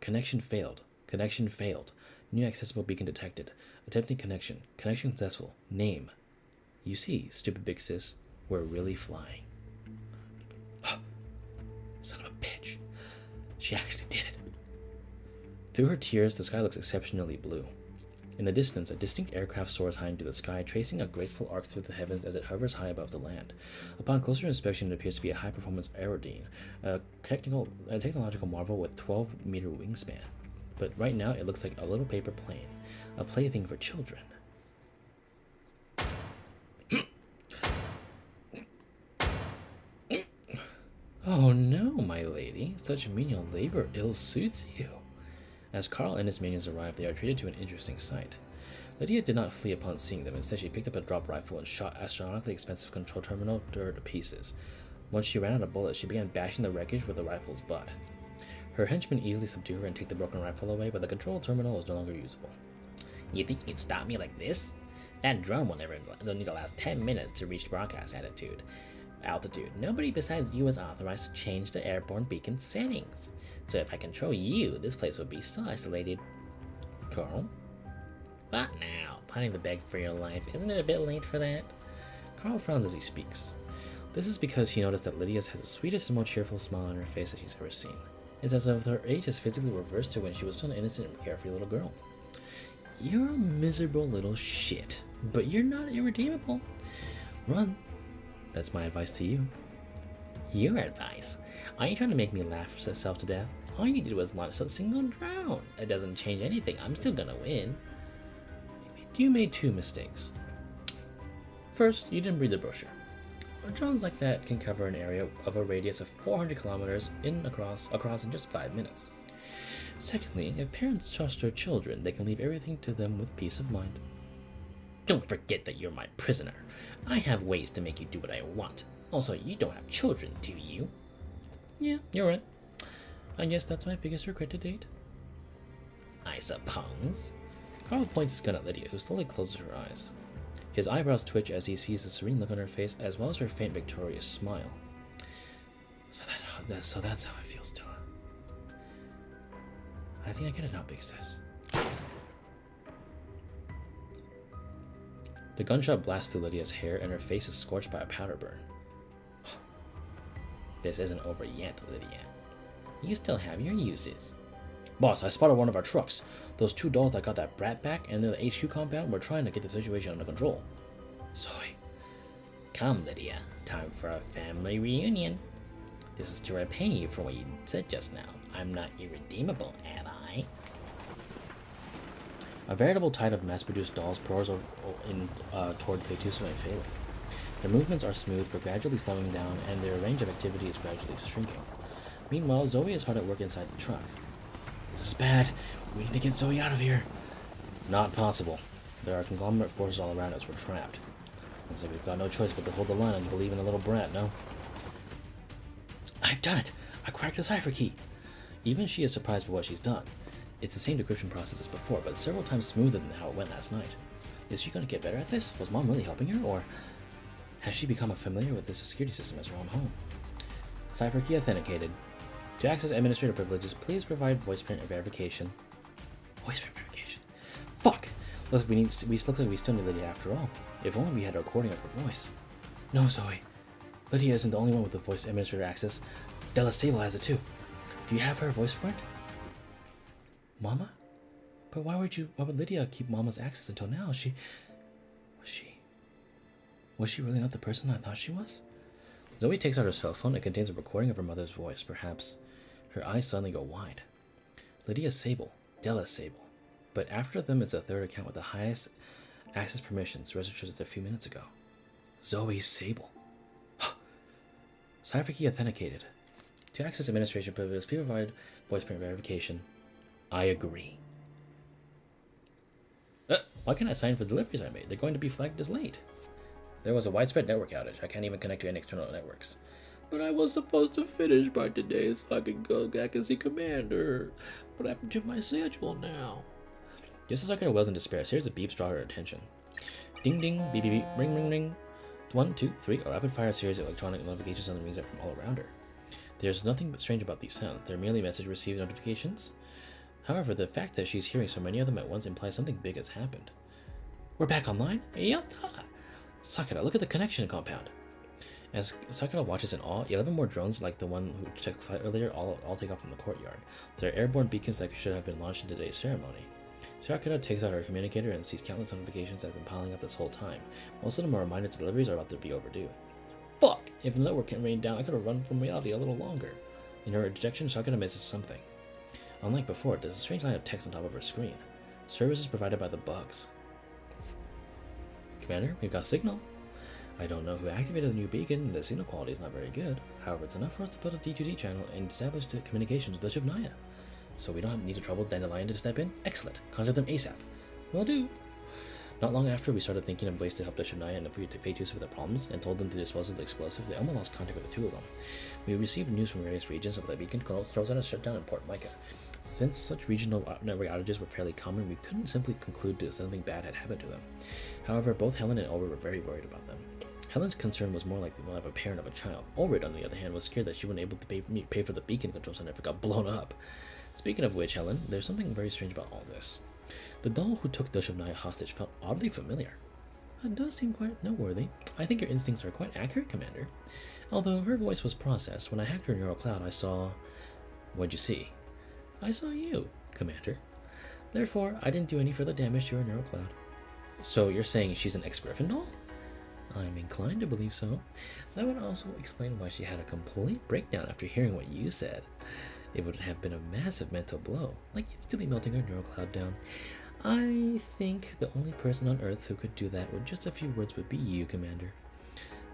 A: Connection failed. Connection failed. New accessible beacon detected. Attempting connection. Connection successful. Name. You see, stupid big sis, we're really flying. Son of a bitch. She actually did it. Through her tears, the sky looks exceptionally blue. In the distance, a distinct aircraft soars high into the sky, tracing a graceful arc through the heavens as it hovers high above the land. Upon closer inspection, it appears to be a high-performance aerodyne, a technological marvel with 12-meter wingspan. But right now, it looks like a little paper plane, a plaything for children. Oh no, my lady, such menial labor ill suits you. As Karl and his minions arrive, they are treated to an interesting sight. Lydia did not flee upon seeing them. Instead, she picked up a drop rifle and shot astronomically expensive control terminal to pieces. Once she ran out of bullets, she began bashing the wreckage with the rifle's butt. Her henchmen easily subdue her and take the broken rifle away, but the control terminal was no longer usable.
C: You think you can stop me like this? That drone will need to last 10 minutes to reach broadcast altitude. Nobody besides you is authorized to change the airborne beacon settings. So if I control you, this place would be so isolated.
A: Karl?
C: What now? Planning to beg for your life. Isn't it a bit late for that?
A: Karl frowns as he speaks. This is because he noticed that Lydia has the sweetest and most cheerful smile on her face that she's ever seen. It's as if her age has physically reversed to when she was still an innocent and carefree little girl. You're a miserable little shit, but you're not irredeemable. Run. That's my advice to you.
C: Your advice? Are you trying to make me laugh myself to death? All you did was launch a single drone. It doesn't change anything. I'm still gonna win.
A: You made two mistakes. First, you didn't read the brochure. Drones like that can cover an area of a radius of 400 kilometers across in just 5 minutes. Secondly, if parents trust their children, they can leave everything to them with peace of mind.
C: Don't forget that you're my prisoner. I have ways to make you do what I want. Also, you don't have children, do you?
A: Yeah, you're right. I guess that's my biggest regret to date.
C: I suppose.
A: Karl points his gun at Lydia, who slowly closes her eyes. His eyebrows twitch as he sees the serene look on her face, as well as her faint, victorious smile. So that's how it feels to her. I think I get it now, big sis. The gunshot blasts through Lydia's hair, and her face is scorched by a powder burn.
C: This isn't over yet, Lydia. You still have your uses.
A: Boss, I spotted one of our trucks. Those two dolls that got that brat back and they're the HQ compound were trying to get the situation under control. Zoe.
C: Come, Lydia. Time for a family reunion. This is to repay you for what you said just now. I'm not irredeemable, am I?
A: A veritable tide of mass-produced dolls pours toward Fetuso and Faelynn. Their movements are smooth but gradually slowing down, and their range of activity is gradually shrinking. Meanwhile, Zoe is hard at work inside the truck. This is bad. We need to get Zoe out of here. Not possible. There are conglomerate forces all around us. We're trapped. Looks like we've got no choice but to hold the line and believe in the little brat, no? I've done it! I cracked the cipher key! Even she is surprised by what she's done. It's the same decryption process as before, but several times smoother than how it went last night. Is she going to get better at this? Was Mom really helping her, or has she become familiar with this security system as her own home? Cipher key authenticated. To access administrator privileges, please provide voice print verification. Voice print verification. Fuck! Looks like we still need Lydia after all. If only we had a recording of her voice. No, Zoe. Lydia isn't the only one with the voice administrator access. Della Sable has it too. Do you have her voice print? Mama? But why would Lydia keep Mama's access until now? Was she really not the person I thought she was? Zoe takes out her cell phone. It contains a recording of her mother's voice. Perhaps her eyes suddenly go wide. Lydia Sable. Della Sable. But after them is a third account with the highest access permissions, registered just a few minutes ago. Zoe Sable. Cipher key authenticated. To access administration privileges, please provide voice print verification. I agree. Why can't I sign for deliveries I made? They're going to be flagged as late. There was a widespread network outage. I can't even connect to any external networks. But I was supposed to finish by today so I could go back and see Commander. What happened to my schedule now? Just as Sakura was in despair, here's a beep draw her attention. Ding ding, beep beep beep, ring ring ring. 1, 2, 3, a rapid fire series of electronic notifications on the rings from all around her. There's nothing but strange about these sounds. They're merely message received notifications. However, the fact that she's hearing so many of them at once implies something big has happened. We're back online? Yatta! Sakura, look at the connection compound. As Sakura watches in awe, 11 more drones like the one who took flight earlier all take off from the courtyard. They're airborne beacons that should have been launched in today's ceremony. Sakura takes out her communicator and sees countless notifications that have been piling up this whole time. Most of them are reminders that deliveries are about to be overdue. Fuck! If the network can rain down, I could have run from reality a little longer. In her dejection, Sakura misses something. Unlike before, there's a strange line of text on top of her screen. Services provided by the bugs. Commander, we've got signal. I don't know who activated the new beacon, the signal quality is not very good. However, it's enough for us to put a D2D channel and establish the communications with the Shivnaya. So we don't need to trouble Dandelion to step in? Excellent. Contact them ASAP. Will do. Not long after we started thinking of ways to help the Shivnaya and the Fatus with their problems, and told them to dispose of the explosive, they almost lost contact with the two of them. We received news from various regions of the beacon throws out a shutdown in Port Mica. Since such regional network outages were fairly common, we couldn't simply conclude that something bad had happened to them. However, both Helen and Ulrich were very worried about them. Helen's concern was more like the one of a parent of a child. Ulrich, on the other hand, was scared that she wouldn't be able to pay for the beacon control center if it got blown up. Speaking of which, Helen, there's something very strange about all this. The doll who took the Shivnaya hostage felt oddly familiar. That does seem quite noteworthy. I think your instincts are quite accurate, Commander. Although her voice was processed, when I hacked her neural cloud, I saw... What'd you see? I saw you, Commander. Therefore, I didn't do any further damage to her neural cloud. So you're saying she's an ex-Griffin doll? I'm inclined to believe so. That would also explain why she had a complete breakdown after hearing what you said. It would have been a massive mental blow, like instantly melting her neural cloud down. I think the only person on Earth who could do that with just a few words would be you, Commander.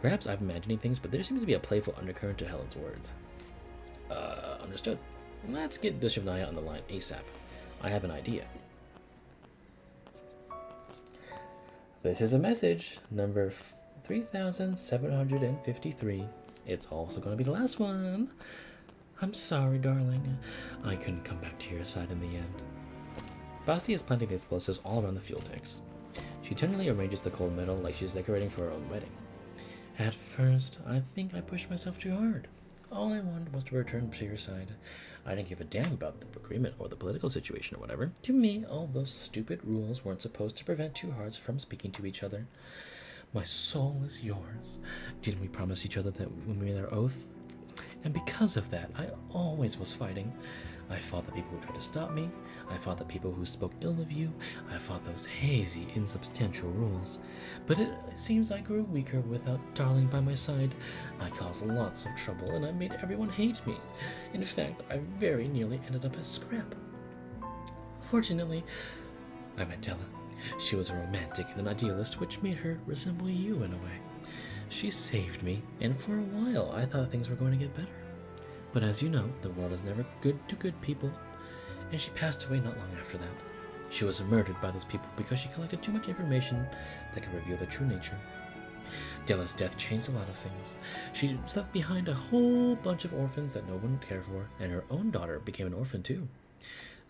A: Perhaps I'm imagining things, but there seems to be a playful undercurrent to Helen's words. Understood. Let's get the Shivnaya on the line ASAP. I have an idea. This is a message, number 3753. It's also going to be the last one. I'm sorry, darling. I couldn't come back to your side in the end. Basti is planting the explosives all around the fuel tanks. She tenderly arranges the cold metal like she's decorating for her own wedding. At first, I think I pushed myself too hard. All I wanted was to return to your side. I didn't give a damn about the agreement or the political situation or whatever. To me, all those stupid rules weren't supposed to prevent two hearts from speaking to each other. My soul is yours. Didn't we promise each other that when we made our oath? And because of that, I always was fighting. I fought the people who tried to stop me. I fought the people who spoke ill of you. I fought those hazy, insubstantial rules. But it seems I grew weaker without Darling by my side. I caused lots of trouble, and I made everyone hate me. In fact, I very nearly ended up as scrap. Fortunately, I met Della. She was a romantic and an idealist, which made her resemble you in a way. She saved me, and for a while I thought things were going to get better. But as you know, the world is never good to good people, and she passed away not long after that. She was murdered by those people because she collected too much information that could reveal their true nature. Della's death changed a lot of things. She left behind a whole bunch of orphans that no one would care for, and her own daughter became an orphan too.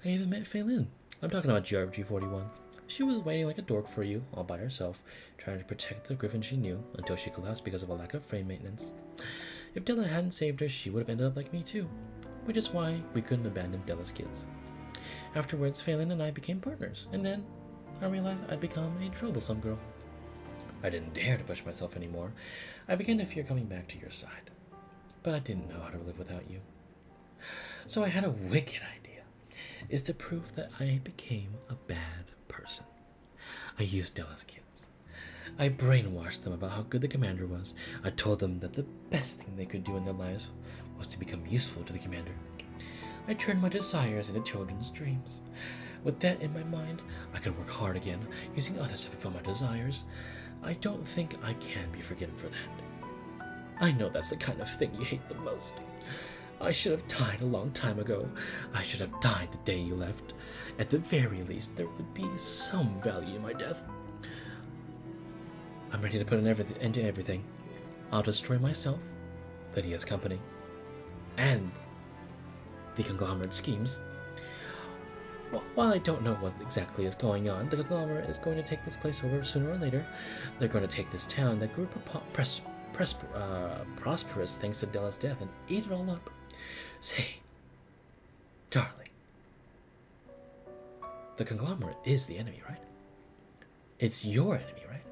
A: I even met Faelynn. I'm talking about GRG41. She was waiting like a dork for you, all by herself, trying to protect the griffin she knew, until she collapsed because of a lack of frame maintenance. If Della hadn't saved her, she would have ended up like me too, which is why we couldn't abandon Della's kids. Afterwards, Faelynn and I became partners, and then I realized I'd become a troublesome girl. I didn't dare to push myself anymore. I began to fear coming back to your side, but I didn't know how to live without you. So I had a wicked idea, is to prove that I became a bad person. I used Della's kids. I brainwashed them about how good the commander was. I told them that the best thing they could do in their lives was to become useful to the commander. I turned my desires into children's dreams. With that in my mind, I could work hard again, using others to fulfill my desires. I don't think I can be forgiven for that. I know that's the kind of thing you hate the most. I should have died a long time ago. I should have died the day you left. At the very least, there would be some value in my death. I'm ready to put an end to everything. I'll destroy myself, Lydia's company, and the conglomerate schemes. While I don't know what exactly is going on, the conglomerate is going to take this place over sooner or later. They're going to take this town that grew prosperous thanks to Della's death and eat it all up. Say, darling, the conglomerate is the enemy, right? It's your enemy, right?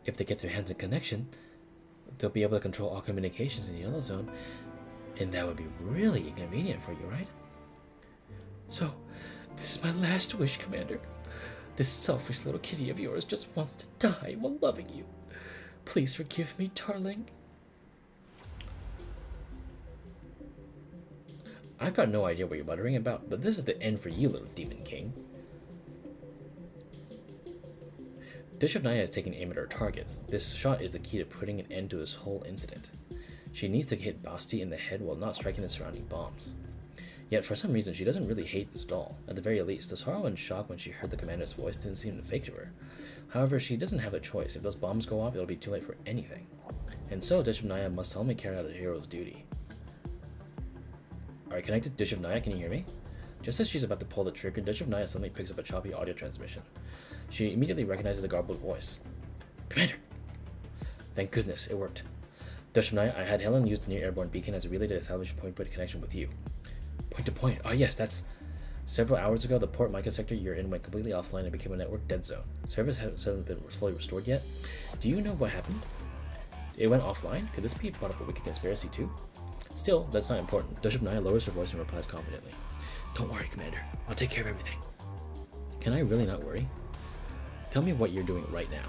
A: If they get their hands in connection, they'll be able to control all communications in the Yellow Zone, and that would be really inconvenient for you, right? So, this is my last wish, Commander. This selfish little kitty of yours just wants to die while loving you. Please forgive me, darling. I've got no idea what you're muttering about, but this is the end for you, little demon king. Dish of Naya is taking aim at her target. This shot is the key to putting an end to this whole incident. She needs to hit Basti in the head while not striking the surrounding bombs. Yet for some reason she doesn't really hate this doll. At the very least, the sorrow and shock when she heard the commander's voice didn't seem to fake to her. However, she doesn't have a choice. If those bombs go off, it'll be too late for anything. And so Dish of Naya must solemnly carry out a hero's duty. Alright, connected. Dish of Naya, can you hear me? Just as she's about to pull the trigger, Dish of Naya suddenly picks up a choppy audio transmission. She immediately recognizes the garbled voice. Commander! Thank goodness, it worked. Dish of Naya, I had Helen use the near airborne beacon as a relay to establish point-to-point connection with you. Point to point. Ah, yes, that's... Several hours ago, the Port Mica sector you're in went completely offline and became a network dead zone. Service hasn't been fully restored yet. Do you know what happened? It went offline? Could this be part of a wicked conspiracy too? Still, that's not important. Dish of Naya lowers her voice and replies confidently. Don't worry, Commander. I'll take care of everything. Can I really not worry? Tell me what you're doing right now.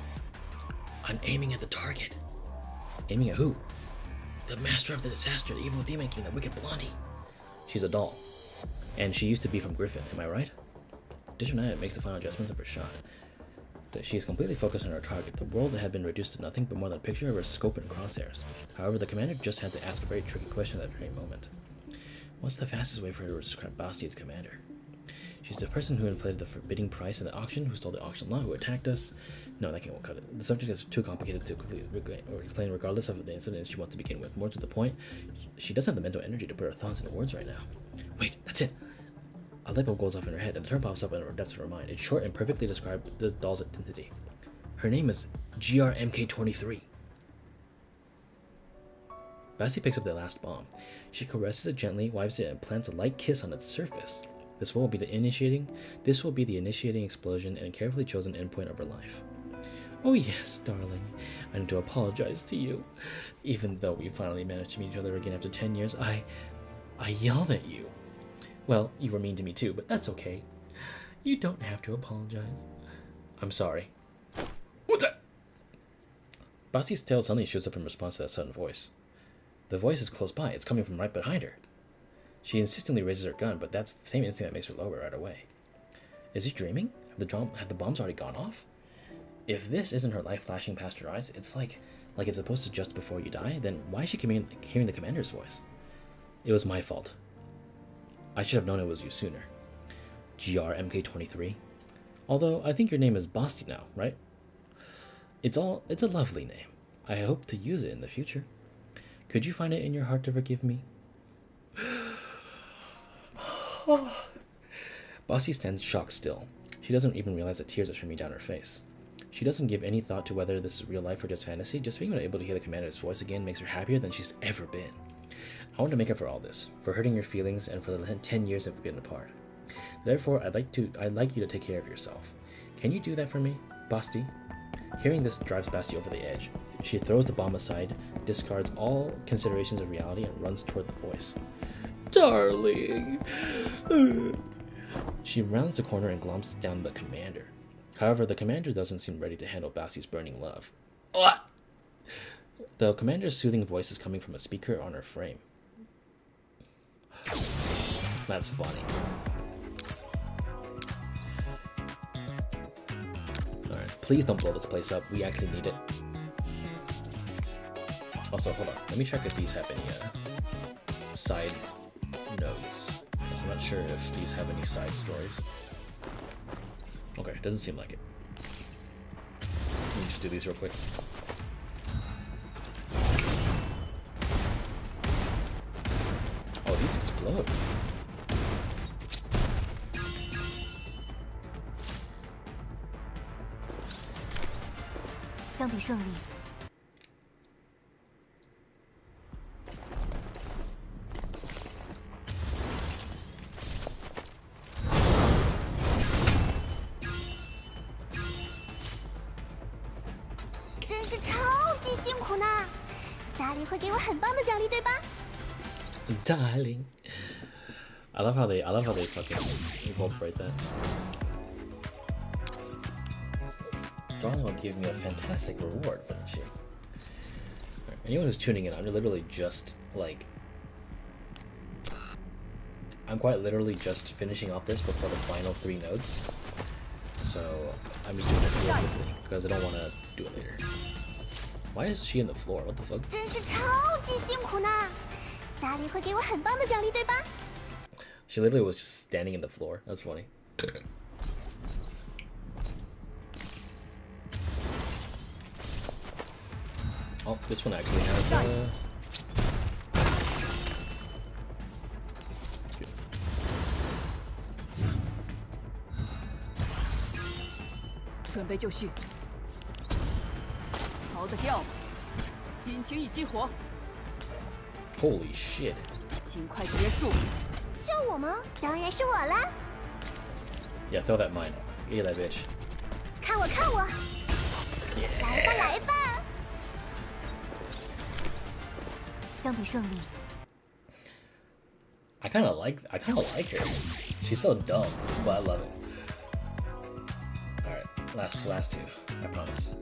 A: I'm aiming at the target. Aiming at who? The master of the disaster, the evil demon king, the wicked blondie. She's a doll. And she used to be from Griffin, am I right? Dish of Naya makes the final adjustments of her shot. She is completely focused on her target. The world had been reduced to nothing but more than a picture of her scope and crosshairs. However, the commander just had to ask a very tricky question at that very moment. What's the fastest way for her to describe Basti, the commander? She's the person who inflated the forbidding price at the auction, who stole the auction lot, who attacked us. No, that won't cut it. The subject is too complicated to completely explain regardless of the incident she wants to begin with. More to the point, she doesn't have the mental energy to put her thoughts into words right now. Wait, that's it! A light bulb goes off in her head, and a term pops up in the depths of her mind. It's short and perfectly describes the doll's identity. Her name is MK23. Basti picks up the last bomb. She caresses it gently, wipes it, and plants a light kiss on its surface. This will be the initiating explosion and carefully chosen endpoint of her life. Oh yes, darling. I need to apologize to you. Even though we finally managed to meet each other again after 10 years, I yelled at you. Well, you were mean to me too, but that's okay. You don't have to apologize. I'm sorry. What's that? Basti's tail suddenly shoots up in response to that sudden voice. The voice is close by. It's coming from right behind her. She insistently raises her gun, but that's the same instinct that makes her lower it right away. Is she dreaming? Have the bombs already gone off? If this isn't her life flashing past her eyes, it's like it's supposed to just before you die, then why is she hearing the commander's voice? It was my fault. I should have known it was you sooner. MK23. Although, I think your name is Basti now, right? It's a lovely name. I hope to use it in the future. Could you find it in your heart to forgive me? Basti stands shocked still. She doesn't even realize that tears are streaming down her face. She doesn't give any thought to whether this is real life or just fantasy. Just being able to hear the commander's voice again makes her happier than she's ever been. I want to make up for all this, for hurting your feelings and for the 10 years that we've been apart. Therefore, I'd like you to take care of yourself. Can you do that for me, Basti? Hearing this drives Basti over the edge. She throws the bomb aside, discards all considerations of reality, and runs toward the voice. Darling! She rounds the corner and glomps down the commander. However, the commander doesn't seem ready to handle Basti's burning love. The commander's soothing voice is coming from a speaker on her frame. That's funny. Alright, please don't blow this place up. We actually need it. Also, hold on. Let me check if these have any side notes. I'm not sure if these have any side stories. Okay, doesn't seem like it. Let me just do these real quick. explode.
D: 相比胜利，
B: 真是超级辛苦呢。达里会给我很棒的奖励，对吧？
A: Darling. I love how they fucking incorporate that. Darling will give me a fantastic reward, wouldn't she? Right, anyone who's tuning in, I'm literally just like, I'm quite literally just finishing off this before the final 3 nodes. So I'm just doing it real quickly because I don't want to do it later. Why is she in the floor? What the fuck?
B: 真是超级辛苦呢。达里会给我很棒的奖励，对吧？
A: She literally was just standing in the floor. That's funny. Oh, this one actually has That's good.
D: 准备就绪。逃得掉吗？引擎已激活，
A: Holy shit.
D: 尽快结束。
B: 救我吗？当然是我啦！
A: Yeah, throw that mine. Get that bitch.
B: 看我，看我！来吧，来吧！
D: 相比胜利，
A: I kind of like her. She's so dumb, but I love it. All right, last 2. I promise.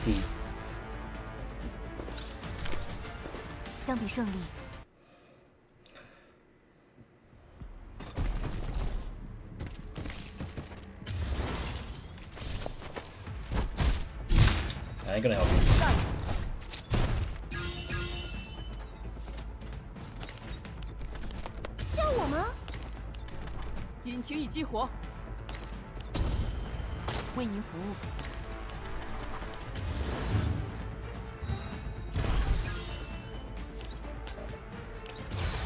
A: D.
D: 相比胜利，
A: I ain't gonna help you.
B: 救我吗？
D: 引擎已激活，为您服务。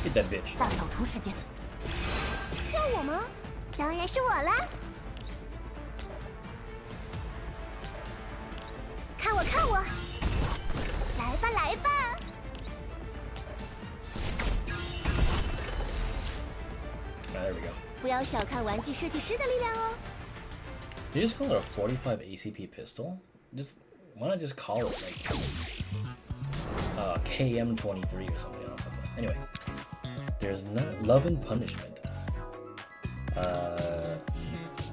A: Get that bitch.
D: 大扫除时间，
B: 救我吗？当然是我啦！看我，看我！来吧，来吧！
A: There we go.
B: 不要小看玩具设计师的力量哦。
A: Did you just call it a 45 ACP pistol? Why not just call it like KM23 or something? I don't know. Anyway, there's no love and punishment.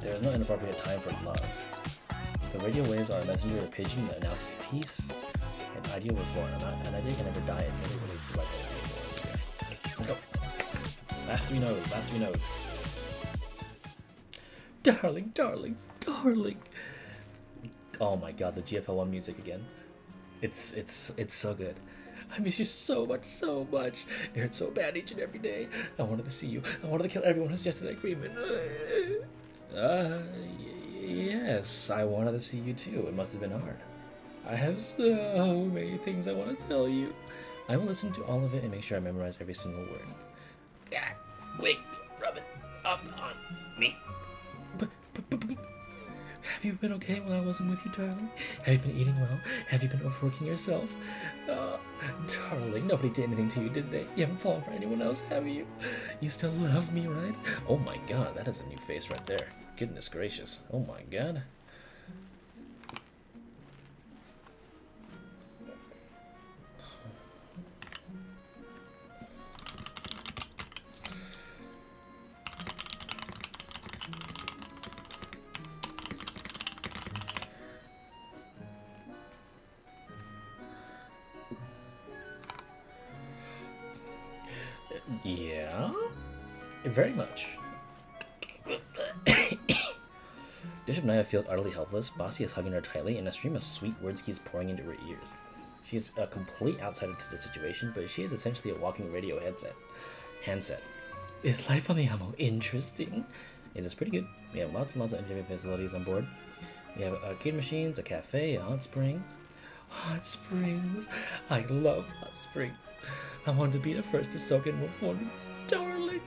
A: There's no inappropriate time for love. The radio waves are a messenger or pigeon that announces peace. An ideal was born. An idea can never die. It never really survives. Let's go. Last 3 nodes. Last 3 nodes. Darling, darling, darling. Oh my god, the GFL1 music again. It's so good. I miss you so much, so much. It hurts so bad each and every day. I wanted to see you. I wanted to kill everyone who suggested that agreement. Yes, I wanted to see you too. It must have been hard. I have so many things I want to tell you. I will listen to all of it and make sure I memorize every single word. Yeah, quick, rub it up on me. Have you been okay while I wasn't with you, darling? Have you been eating well? Have you been overworking yourself? Darling, nobody did anything to you, did they? You haven't fallen for anyone else, have you? You still love me, right? Oh my god, that is a new face right there. Goodness gracious. Oh my god. Yeah, very much. Bishop Naya feels utterly helpless. Basti is hugging her tightly, and a stream of sweet words keeps pouring into her ears. She is a complete outsider to the situation, but she is essentially a walking radio handset. Is life on the Ammo interesting? It is pretty good. We have lots and lots of engineering facilities on board. We have arcade machines, a cafe, a hot spring. Hot springs. I love hot springs. I want to be the first to soak in with one, darling.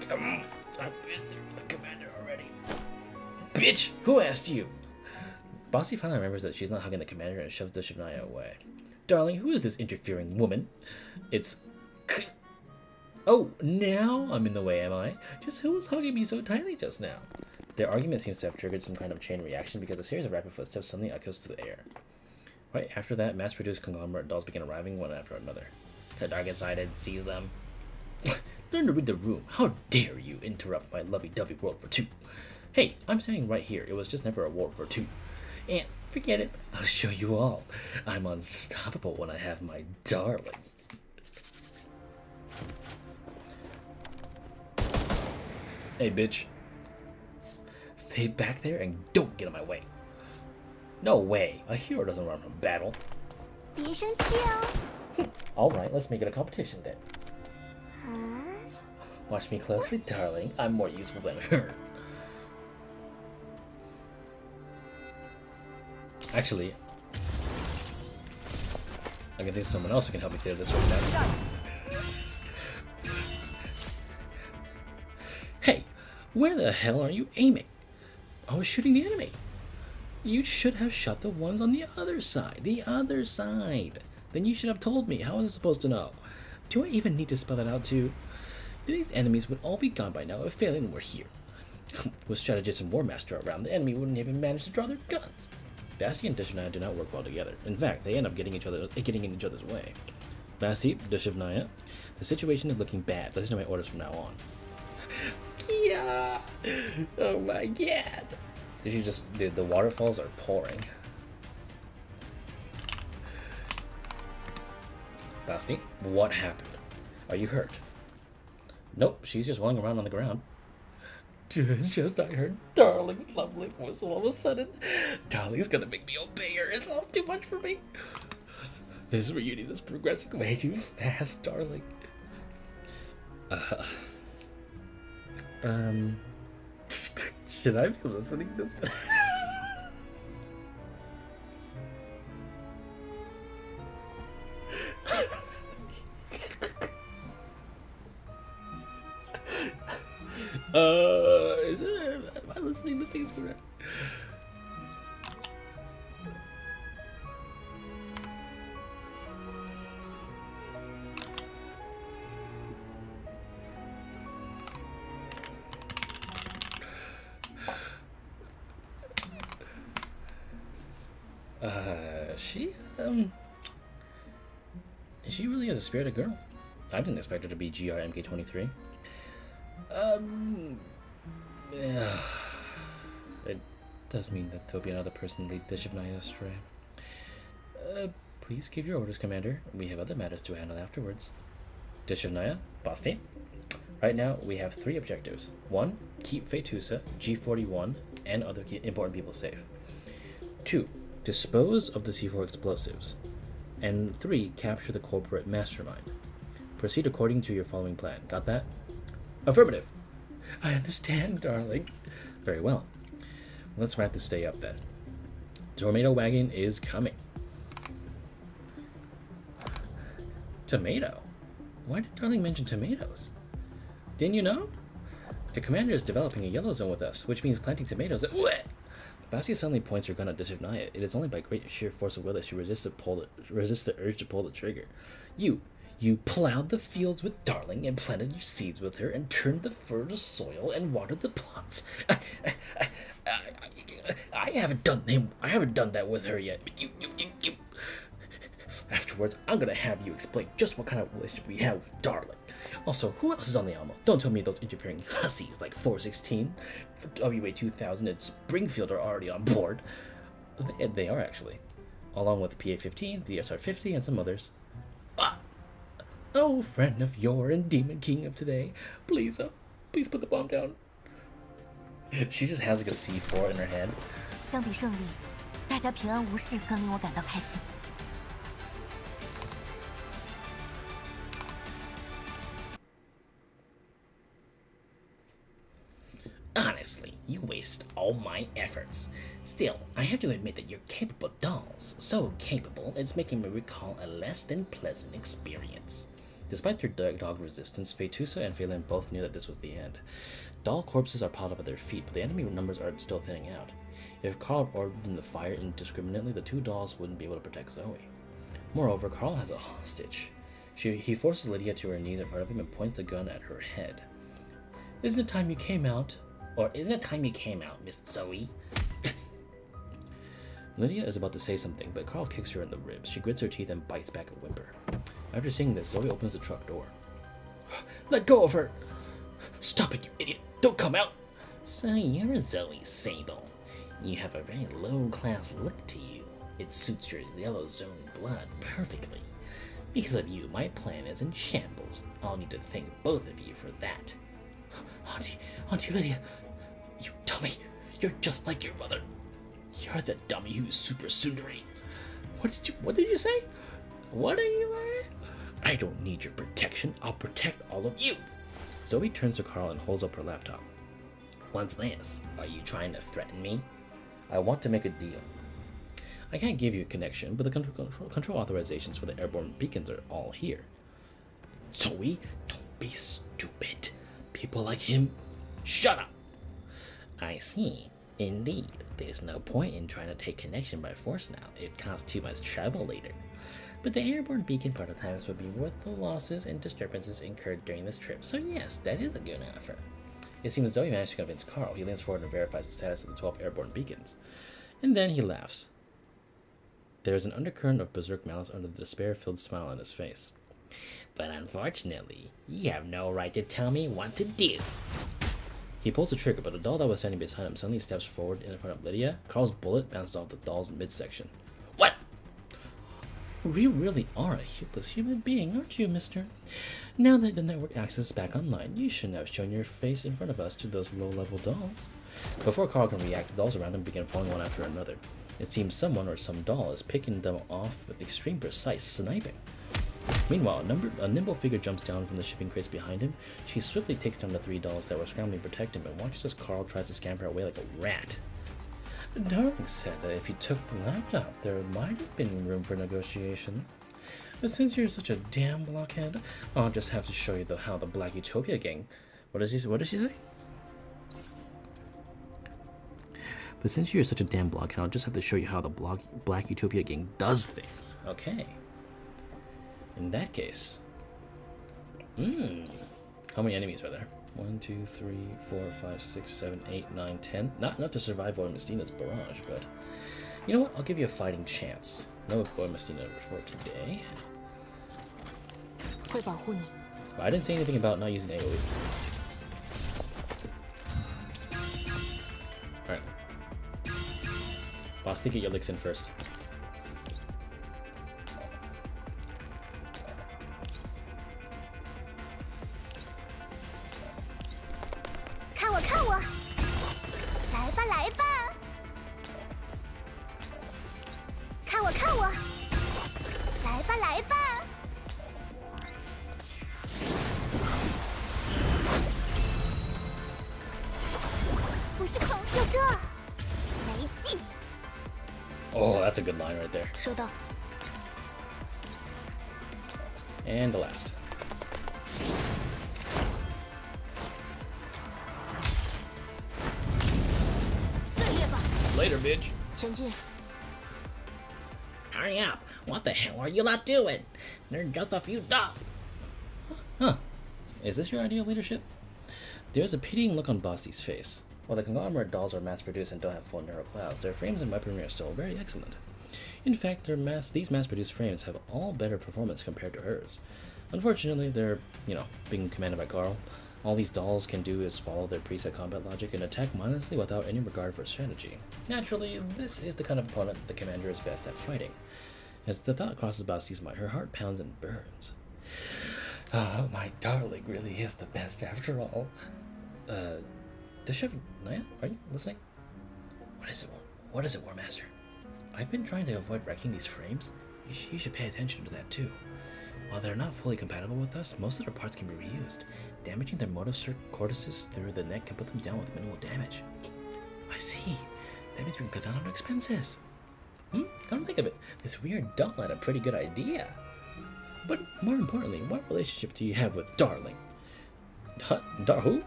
A: Come on. I've been there with the commander already. Bitch, who asked you? Basti finally remembers that she's not hugging the commander and shoves the Shania away. Darling, who is this interfering woman? It's... Oh, now I'm in the way, am I? Just who was hugging me so tightly just now? Their argument seems to have triggered some kind of chain reaction because a series of rapid footsteps suddenly echoes through the air. Right after that, mass-produced conglomerate dolls begin arriving one after another. The dark-sided sees them. Learn to read the room. How dare you interrupt my lovey-dovey World War II? Hey, I'm standing right here. It was just never a World War II. And forget it. I'll show you all. I'm unstoppable when I have my darling. Hey, bitch. Stay back there and don't get in my way. No way. A hero doesn't run from battle.
B: 别生气哦。
A: Alright, let's make it a competition then. Watch me closely, darling. I'm more useful than her. Actually, I can think of someone else who can help me clear this right now. Hey, where the hell are you aiming? I was shooting the enemy. You should have shot the ones on the other side. The other side. Then you should have told me. How was I supposed to know? Do I even need to spell that out too? These enemies would all be gone by now if Faelynn were here. With strategist and war master around, the enemy wouldn't even manage to draw their guns. Basti and Dishivnaya do not work well together. In fact, they end up getting in each other's way. Basti, Dishivnaya, the situation is looking bad. Listen to my orders from now on. Yeah. Oh my god. So she just did. The waterfalls are pouring. Basti, what happened? Are you hurt? Nope, she's just rolling around on the ground. It's just I heard Darling's lovely voice all of a sudden. Darling's gonna make me obey her. It's all too much for me. This reunion is progressing way too fast, darling. Should I be listening to this? Am I listening to things correct? She really is a spirited girl. I didn't expect her to be GR MK23. Yeah. It does mean that there'll be another person lead Dishivnaya astray. Please give your orders, Commander. We have other matters to handle afterwards. Dishivnaya, Basti. Right now, we have 3 objectives. 1. Keep Fetusa, G41, and other important people safe. 2. Dispose of the C4 explosives. And 3. Capture the corporate mastermind. Proceed according to your following plan. Got that? Affirmative. I understand, darling. Very well. Let's wrap this day up then. Tomato wagon is coming. Tomato? Why did darling mention tomatoes? Didn't you know? The commander is developing a yellow zone with us, which means planting tomatoes. Basti suddenly points her gun at Dishivnaya. It is only by great sheer force of will that she resists the urge to pull the trigger. You plowed the fields with darling and planted your seeds with her and turned the fertile soil and watered the plants. I haven't done that with her yet. But you. Afterwards, I'm gonna have you explain just what kind of relationship we have with darling. Also, who else is on the ammo? Don't tell me those interfering hussies like 416, WA 2000, and Springfield are already on board. They are actually, along with PA-15, DSR-50, and some others. Oh, friend of yore and demon king of today, please put the bomb down. She just has like a C4 in her hand.
D: 相比胜利，大家平安无事更令我感到开心。
C: Honestly, you wasted all my efforts. Still, I have to admit that you're capable dolls. So capable, it's making me recall a less than pleasant experience. Despite their dog resistance, Fetusa and Faelynn both knew that this was the end. Doll corpses are piled up at their feet, but the enemy numbers are still thinning out. If Karl ordered them to fire indiscriminately, the two dolls wouldn't be able to protect Zoe. Moreover, Karl has a hostage. He forces Lydia to her knees in front of him and points the gun at her head. Isn't it time you came out? Or isn't it time you came out, Miss Zoe? Lydia is about to say something, but Karl kicks her in the ribs. She grits her teeth and bites back a whimper. After seeing this, Zoe opens the truck door. Let go of her! Stop it, you idiot! Don't come out! So you're Zoe Sable. You have a very low-class look to you. It suits your yellow zone blood perfectly. Because of you, my plan is in shambles. I'll need to thank both of you for that. Auntie Lydia, you dummy. You're just like your mother. You're the dummy who's super sundary. What did you say? What are you like? I don't need your protection. I'll protect all of you. Zoe turns to Karl and holds up her laptop. What's this? Are you trying to threaten me? I want to make a deal. I can't give you a connection, but the control authorizations for the airborne beacons are all here. Zoe, don't be stupid. People like him, shut up. I see. Indeed, there's no point in trying to take connection by force now. It costs too much trouble later. But the airborne beacon prototypes would be worth the losses and disturbances incurred during this trip, so yes, that is a good offer. It seems Zoe managed to convince Karl. He leans forward and verifies the status of the 12 airborne beacons. And then he laughs. There is an undercurrent of berserk malice under the despair-filled smile on his face. But unfortunately, you have no right to tell me what to do. He pulls the trigger, but a doll that was standing beside him suddenly steps forward in front of Lydia. Karl's bullet bounces off the doll's midsection. What? You really are a helpless human being, aren't you, mister? Now that the network access is back online, you shouldn't have shown your face in front of us to those low-level dolls. Before Karl can react, the dolls around him begin falling one after another. It seems someone or some doll is picking them off with extreme precise sniping. Meanwhile, a nimble figure jumps down from the shipping crates behind him. She swiftly takes down the 3 dolls that were scrambling to protect him and watches as Karl tries to scamper away like a rat. Darling said that if you took the laptop, there might have been room for negotiation. But since you're such a damn blockhead, I'll just have to show you how the Black Utopia gang... What does she say? But since you're such a damn blockhead, I'll just have to show you how the Black Utopia gang does things. Okay. In that case... How many enemies are there? 1, 2, 3, 4, 5, 6, 7, 8, 9, 10. Not enough to survive Void Mestina's barrage, but... You know what? I'll give you a fighting chance. No Void Mestina for today. But I didn't say anything about not using AoE. Alright. Basti, get your licks in first. Oh, that's a good line right there. And the last. Later, bitch. Hurry up. What the hell are you not doing? They're just a few dogs. Huh. Is this your idea of leadership? There's a pitying look on Basti's face. While the conglomerate dolls are mass-produced and don't have full neural clouds, their frames and weaponry are still very excellent. In fact, these mass-produced frames have all better performance compared to hers. Unfortunately, they're, being commanded by Karl. All these dolls can do is follow their preset combat logic and attack mindlessly without any regard for strategy. Naturally, this is the kind of opponent that the commander is best at fighting. As the thought crosses Basti's mind, her heart pounds and burns. Oh, my darling really is the best after all. Does she have Naya? Are you listening? What is it, War Master? I've been trying to avoid wrecking these frames. You should pay attention to that too.
A: While they're not fully compatible with us, most of their parts can be reused. Damaging their motor cortices through the neck can put them down with minimal damage. I see. That means we can cut down on our expenses. Come to think of it, this weird doll had a pretty good idea. But more importantly, what relationship do you have with Darling? Who?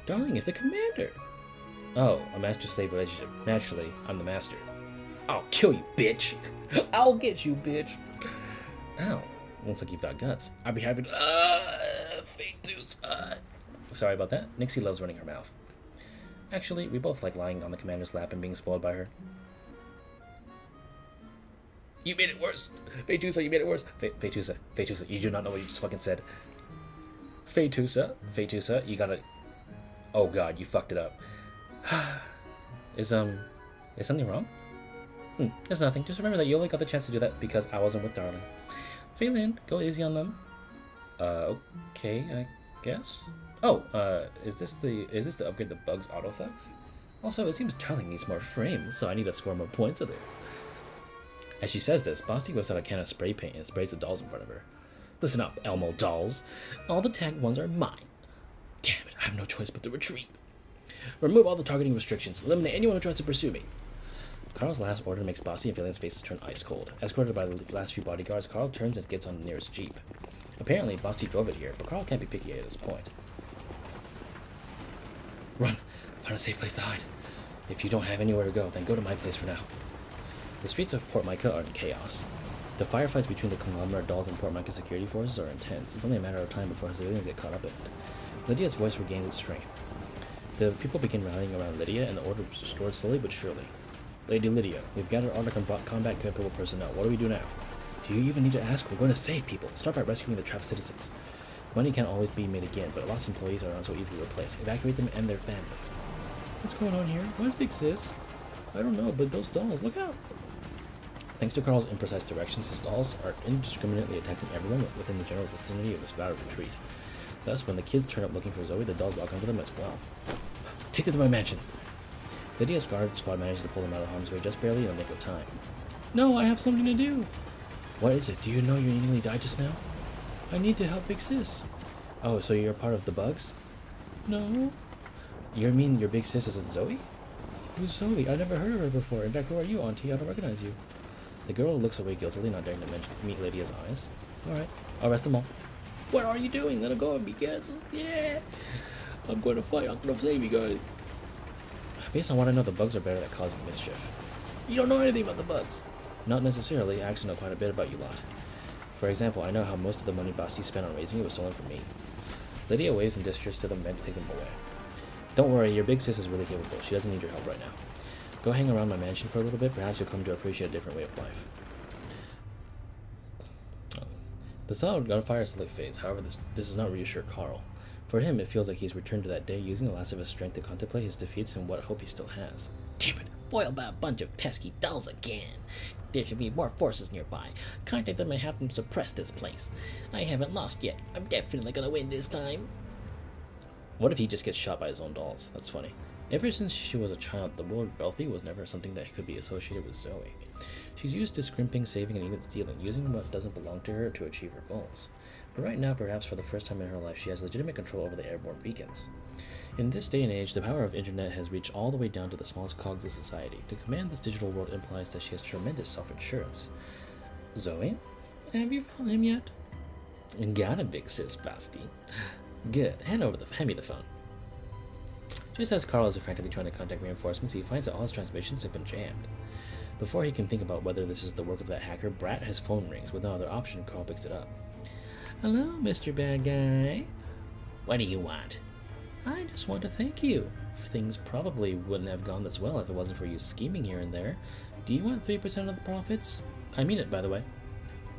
A: Darling is the commander. Oh, a master-slave relationship. Naturally, I'm the master. I'll kill you, bitch. I'll get you, bitch. Ow. Looks like you've got guts. I'd be happy to... fake tooth. Sorry about that. Nixie loves running her mouth. Actually, we both like lying on the commander's lap and being spoiled by her. You made it worse. Fetusa, you made it worse. Fetusa, you do not know what you just fucking said. Fetusa, you gotta... Oh god, you fucked it up. Is something wrong? It's nothing. Just remember that you only got the chance to do that because I wasn't with Darling. Faelynn, go easy on them. Okay, I guess. Oh, is this to upgrade the bug's auto thugs? Also, it seems Darling needs more frames, so I need to score more points with it. As she says this, Basti whips out a can of spray paint and sprays the dolls in front of her. Listen up, Elmo dolls. All the tagged ones are mine. Damn it, I have no choice but to retreat. Remove all the targeting restrictions. Eliminate anyone who tries to pursue me. Karl's last order makes Basti and Faelynn's faces turn ice cold. Escorted by the last few bodyguards, Karl turns and gets on the nearest jeep. Apparently, Basti drove it here, but Karl can't be picky at this point. Run! Find a safe place to hide. If you don't have anywhere to go, then go to my place for now. The streets of Port Mica are in chaos. The firefights between the conglomerate dolls and Port Mica security forces are intense. It's only a matter of time before Exilium get caught up in it. Lydia's voice regains its strength. The people begin rallying around Lydia, and the order is restored slowly but surely. Lady Lydia, we've gathered all the combat capable personnel. What do we do now? Do you even need to ask? We're going to save people. Start by rescuing the trapped citizens. Money can't always be made again, but lost employees are not so easily replaced. Evacuate them and their families. What's going on here? Where's Big Sis? I don't know, but those dolls, look out! Thanks to Karl's imprecise directions, his dolls are indiscriminately attacking everyone within the general vicinity of his vowed retreat. Thus, when the kids turn up looking for Zoe, the dolls lock onto them as well. Take them to my mansion! Lydia's guard squad manages to pull them out of harm's way just barely in the nick of time. No, I have something to do! What is it? Do you know you nearly died just now? I need to help Big Sis. Oh, so you're part of the bugs? No. You mean your Big Sis isn't Zoe? Who's Zoe? I never heard of her before. In fact, who are you, Auntie? I don't recognize you. The girl looks away guiltily, not daring to meet Lydia's eyes. Alright, I'll arrest them all. What are you doing? Let her go of me, guys. Yeah! I'm going to fight. I'm going to save you guys. Based on what I know, the bugs are better at causing mischief. You don't know anything about the bugs. Not necessarily. I actually know quite a bit about you lot. For example, I know how most of the money Basti spent on raising it was stolen from me. Lydia waves and gestures to the men to take them away. Don't worry, your Big Sis is really capable. She doesn't need your help right now. Go hang around my mansion for a little bit. Perhaps you'll come to appreciate a different way of life. The sound of gunfire slowly fades. However, this does not reassure Karl. For him, it feels like he's returned to that day, using the last of his strength to contemplate his defeats and what hope he still has. Damn it! Foiled by a bunch of pesky dolls again! There should be more forces nearby. Contact them and have them suppress this place. I haven't lost yet. I'm definitely gonna win this time. What if he just gets shot by his own dolls? That's funny. Ever since she was a child, the word wealthy was never something that could be associated with Zoe. She's used to scrimping, saving, and even stealing, using what doesn't belong to her to achieve her goals. But right now, perhaps for the first time in her life, she has legitimate control over the airborne beacons. In this day and age, the power of internet has reached all the way down to the smallest cogs of society. To command this digital world implies that she has tremendous self-assurance. Zoe? Have you found him yet? Got a Big Sis, Basti. Good. Hand me the phone. Just as Karl is frantically trying to contact reinforcements, he finds that all his transmissions have been jammed. Before he can think about whether this is the work of that hacker, his phone rings. With no other option, Karl picks it up. Hello, Mr. Bad Guy. What do you want? I just want to thank you. Things probably wouldn't have gone this well if it wasn't for you scheming here and there. Do you want 3% of the profits? I mean it, by the way.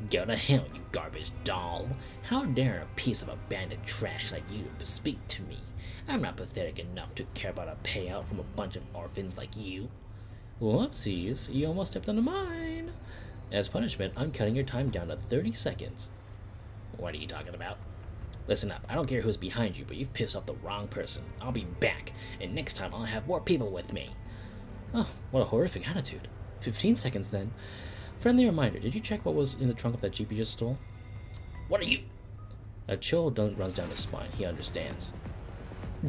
A: Go to hell, you garbage doll. How dare a piece of abandoned trash like you speak to me? I'm not pathetic enough to care about a payout from a bunch of orphans like you. Whoopsies, you almost stepped on mine. As punishment, I'm cutting your time down to 30 seconds. What are you talking about? Listen up, I don't care who's behind you, but you've pissed off the wrong person. I'll be back, and next time I'll have more people with me. Oh, what a horrific attitude. 15 seconds then. Friendly reminder, did you check what was in the trunk of that Jeep you just stole? What are you? A chill runs down his spine. He understands.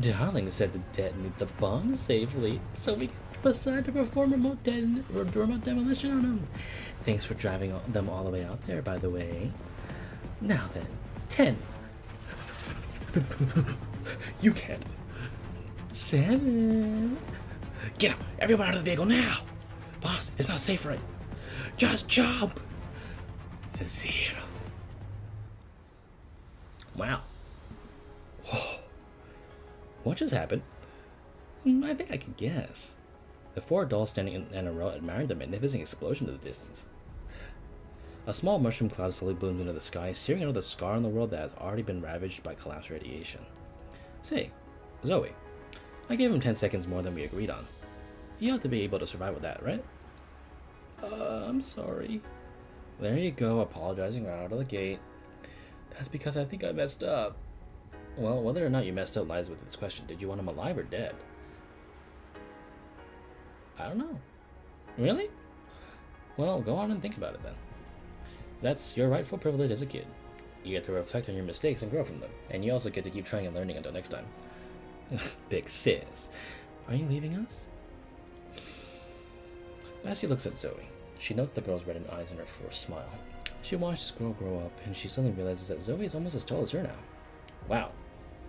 A: Darling said to detonate the bomb safely, so we can decide to perform remote demolition on them. Thanks for driving them all the way out there, by the way. Now then, 10. You can't. 7. Get up! Everyone out of the vehicle now! Boss, it's not safe right. Just jump! 0. Wow. Whoa. What just happened? I think I can guess. The 4 adults standing in a row admired the magnificent explosion to the distance. A small mushroom cloud slowly bloomed into the sky, searing another scar on the world that has already been ravaged by collapsed radiation. Say, Zoe, I gave him 10 seconds more than we agreed on. He ought to be able to survive with that, right? I'm sorry. There you go, apologizing right out of the gate. That's because I think I messed up. Well, whether or not you messed up lies with this question. Did you want him alive or dead? I don't know. Really? Well, go on and think about it then. That's your rightful privilege as a kid. You get to reflect on your mistakes and grow from them. And you also get to keep trying and learning until next time. Big sis. Are you leaving us? Basti looks at Zoe. She notes the girl's reddened eyes and her forced smile. She watches the girl grow up, and she suddenly realizes that Zoe is almost as tall as her now. Wow.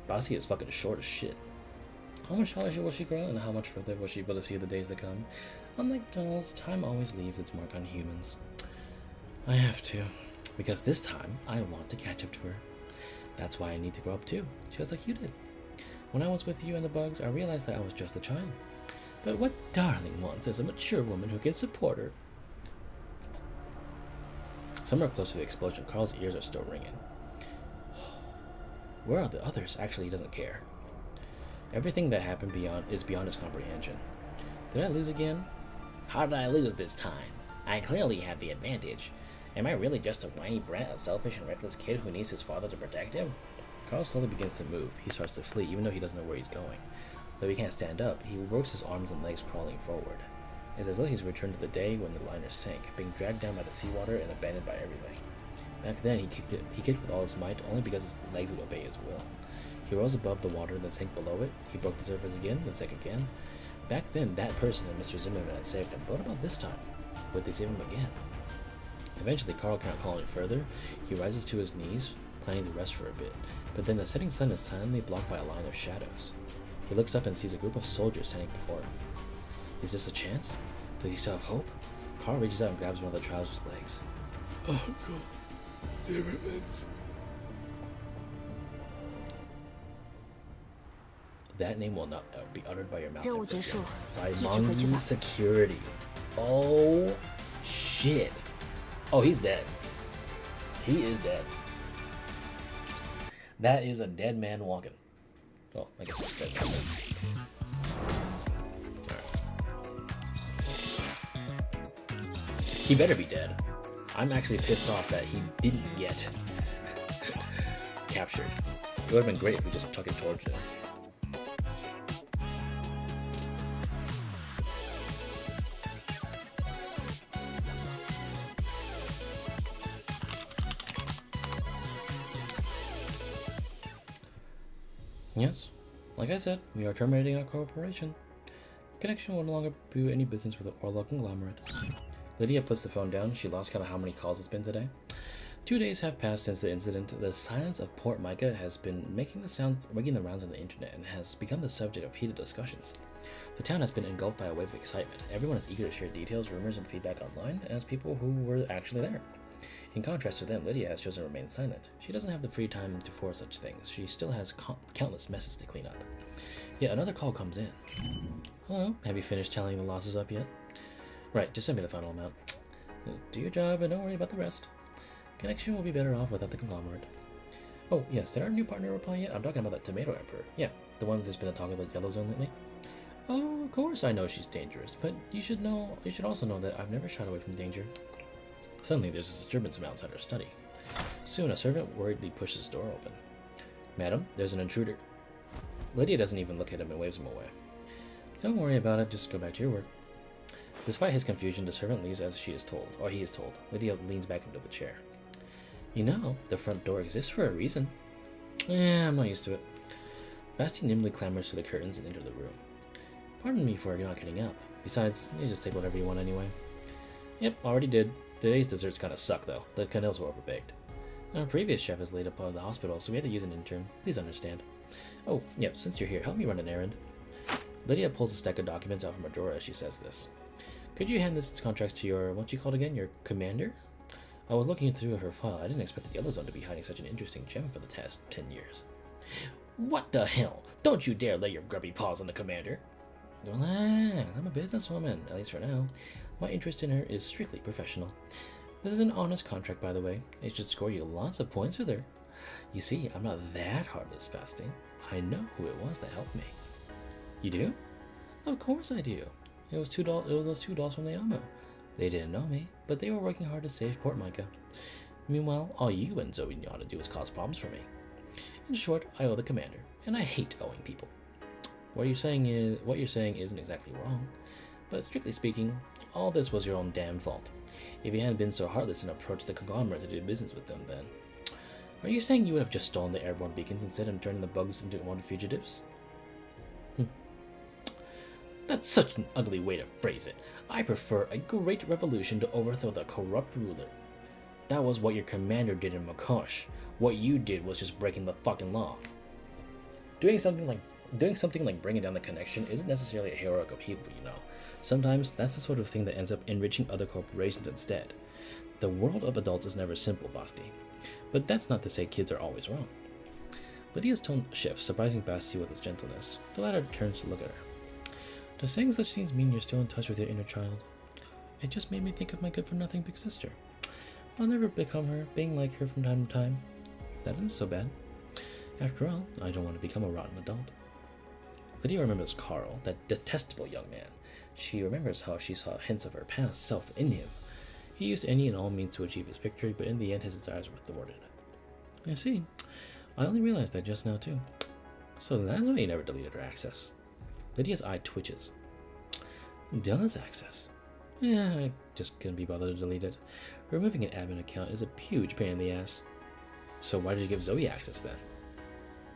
A: Basti is fucking short as shit. How much taller will she grow, and how much further will she be able to see the days that come? Unlike dolls, time always leaves its mark on humans. I have to, because this time, I want to catch up to her. That's why I need to grow up too, just like you did. When I was with you and the bugs, I realized that I was just a child. But what Darling wants is a mature woman who can support her. Somewhere close to the explosion, Karl's ears are still ringing. Where are the others? Actually, he doesn't care. Everything that happened is beyond his comprehension. Did I lose again? How did I lose this time? I clearly had the advantage. Am I really just a whiny brat, a selfish and reckless kid who needs his father to protect him? Karl slowly begins to move. He starts to flee, even though he doesn't know where he's going. Though he can't stand up, he works his arms and legs crawling forward. It's as though he's returned to the day when the liner sank, being dragged down by the seawater and abandoned by everything. Back then, he kicked with all his might, only because his legs would obey his will. He rose above the water, then sank below it. He broke the surface again, then sank again. Back then, that person and Mr. Zimmerman had saved him. But what about this time? Would they save him again? Eventually, Karl cannot call any further. He rises to his knees, planning to rest for a bit. But then the setting sun is silently blocked by a line of shadows. He looks up and sees a group of soldiers standing before him. Is this a chance? Does he still have hope? Karl reaches out and grabs one of the trouser's legs. Uncle Zimmerman's. That name will not be uttered by your mouth. By Mongoose security. Oh, shit. Oh, he's dead. He is dead. That is a dead man walking. Well, I guess it's dead man. He better be dead. I'm actually pissed off that he didn't get captured. It would have been great if we just took it towards him. Yes, like I said, we are terminating our cooperation. Connection will no longer do any business with the ORLOG conglomerate. Lydia puts the phone down. She lost count of how many calls it's been today. 2 days have passed since the incident. The silence of Port Mica has been making the rounds on the internet and has become the subject of heated discussions. The town has been engulfed by a wave of excitement. Everyone is eager to share details, rumors, and feedback online as people who were actually there. In contrast to them, Lydia has chosen to remain silent. She doesn't have the free time to force such things. She still has countless messes to clean up. Yet another call comes in. Hello, have you finished tallying the losses up yet? Right, just send me the final amount. Do your job and don't worry about the rest. Connection will be better off without the conglomerate. Oh, yes, did our new partner reply yet? I'm talking about that Tomato Emperor. Yeah, the one who's been the talk of the Yellow Zone lately. Oh, of course I know she's dangerous, but you should also know that I've never shied away from danger. Suddenly, there's a disturbance from outside our study. Soon, a servant worriedly pushes the door open. Madam, there's an intruder. Lydia doesn't even look at him and waves him away. Don't worry about it, just go back to your work. Despite his confusion, the servant leaves as he is told. Lydia leans back into the chair. You know, the front door exists for a reason. Yeah, I'm not used to it. Basti nimbly clambers through the curtains and into the room. Pardon me for not getting up. Besides, you just take whatever you want anyway. Yep, already did. Today's desserts kinda suck though. The cannelles were overbaked. Our previous chef is laid up in the hospital, so we had to use an intern. Please understand. Oh, yep, since you're here, help me run an errand. Lydia pulls a stack of documents out from her drawer as she says this. Could you hand this contracts to your, what's you called again, your commander? I was looking through her file. I didn't expect the Yellow Zone to be hiding such an interesting gem for the past 10 years. What the hell? Don't you dare lay your grubby paws on the commander. Relax, I'm a businesswoman, at least for now. My interest in her is strictly professional. This is an honest contract, by the way. It should score you lots of points with her. You see, I'm not that heartless, Basti. I know who it was that helped me. You do? Of course I do. It was those two dolls from the Ammo. They didn't know me, but they were working hard to save Port Mica. Meanwhile, all you and Zoe ought to do is cause problems for me. In short, I owe the commander, and I hate owing people. What you're saying isn't exactly wrong, but strictly speaking, all this was your own damn fault. If you hadn't been so heartless and approached the conglomerate to do business with them, then... Are you saying you would have just stolen the airborne beacons instead of turning the bugs into wanted fugitives? That's such an ugly way to phrase it. I prefer a great revolution to overthrow the corrupt ruler. That was what your commander did in Makosh. What you did was just breaking the fucking law. Doing something like bringing down the connection isn't necessarily a heroic upheaval, you know. Sometimes that's the sort of thing that ends up enriching other corporations instead. The world of adults is never simple, Basti. But that's not to say kids are always wrong. Lydia's tone shifts, surprising Basti with its gentleness. The latter turns to look at her. Does saying such things mean you're still in touch with your inner child? It just made me think of my good-for-nothing big sister. I'll never become her, being like her from time to time. That isn't so bad. After all, I don't want to become a rotten adult. Lydia remembers Karl, that detestable young man. She remembers how she saw hints of her past self in him. He used any and all means to achieve his victory, but in the end his desires were thwarted. I see. I only realized that just now too. So that's why you never deleted her access. Lydia's eye twitches. Della's access? Yeah, I just couldn't be bothered to delete it. Removing an admin account is a huge pain in the ass. So why did you give Zoe access then?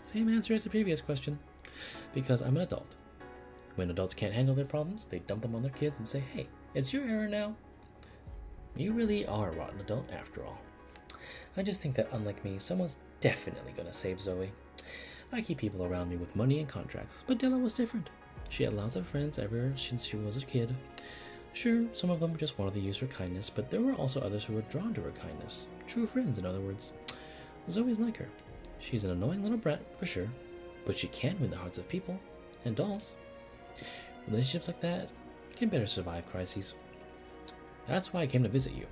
A: Same answer as the previous question. Because I'm an adult. When adults can't handle their problems, they dump them on their kids and say, hey, it's your error now. You really are a rotten adult after all. I just think that unlike me, someone's definitely gonna save Zoe. I keep people around me with money and contracts, but Della was different. She had lots of friends ever since she was a kid. Sure, some of them just wanted to use her kindness, but there were also others who were drawn to her kindness. True friends, in other words. Zoe's like her. She's an annoying little brat, for sure, but she can win the hearts of people, and dolls. Relationships like that can better survive crises. That's why I came to visit you.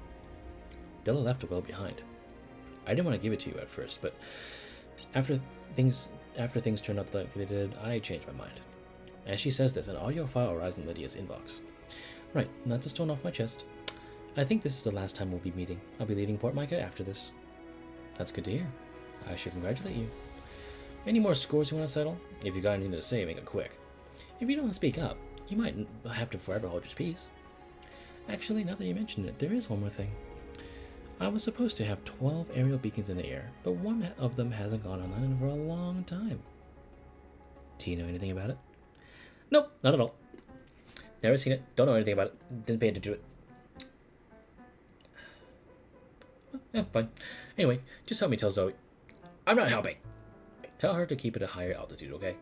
A: Della left a will behind. I didn't want to give it to you at first, but after things turned out like they did, I changed my mind. As she says this, an audio file arrives in Lydia's inbox. Right, that's a stone off my chest. I think this is the last time we'll be meeting. I'll be leaving Port Mica after this. That's good to hear. I should congratulate you. Any more scores you want to settle? If you got anything to say, make it quick. If you don't speak up, you might have to forever hold your peace. Actually, now that you mention it, there is one more thing. I was supposed to have 12 aerial beacons in the air, but one of them hasn't gone online for a long time. Do you know anything about it? Nope, not at all. Never seen it, don't know anything about it, didn't pay attention to it. Yeah, fine. Anyway, just help me tell Zoe. I'm not helping! Tell her to keep it at a higher altitude, okay?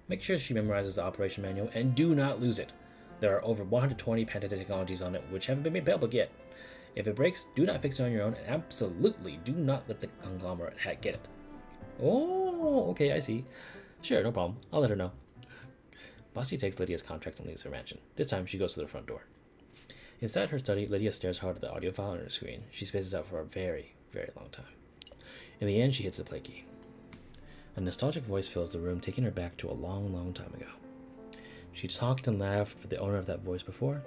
A: Make sure she memorizes the operation manual, and do not lose it. There are over 120 patented technologies on it which haven't been made public yet. If it breaks, do not fix it on your own, and absolutely do not let the conglomerate get it. Oh, okay, I see. Sure, no problem. I'll let her know. Basti takes Lydia's contracts and leaves her mansion. This time, she goes to the front door. Inside her study, Lydia stares hard at the audio file on her screen. She spaces out for a very, very long time. In the end, she hits the play key. A nostalgic voice fills the room, taking her back to a long, long time ago. She talked and laughed with the owner of that voice before.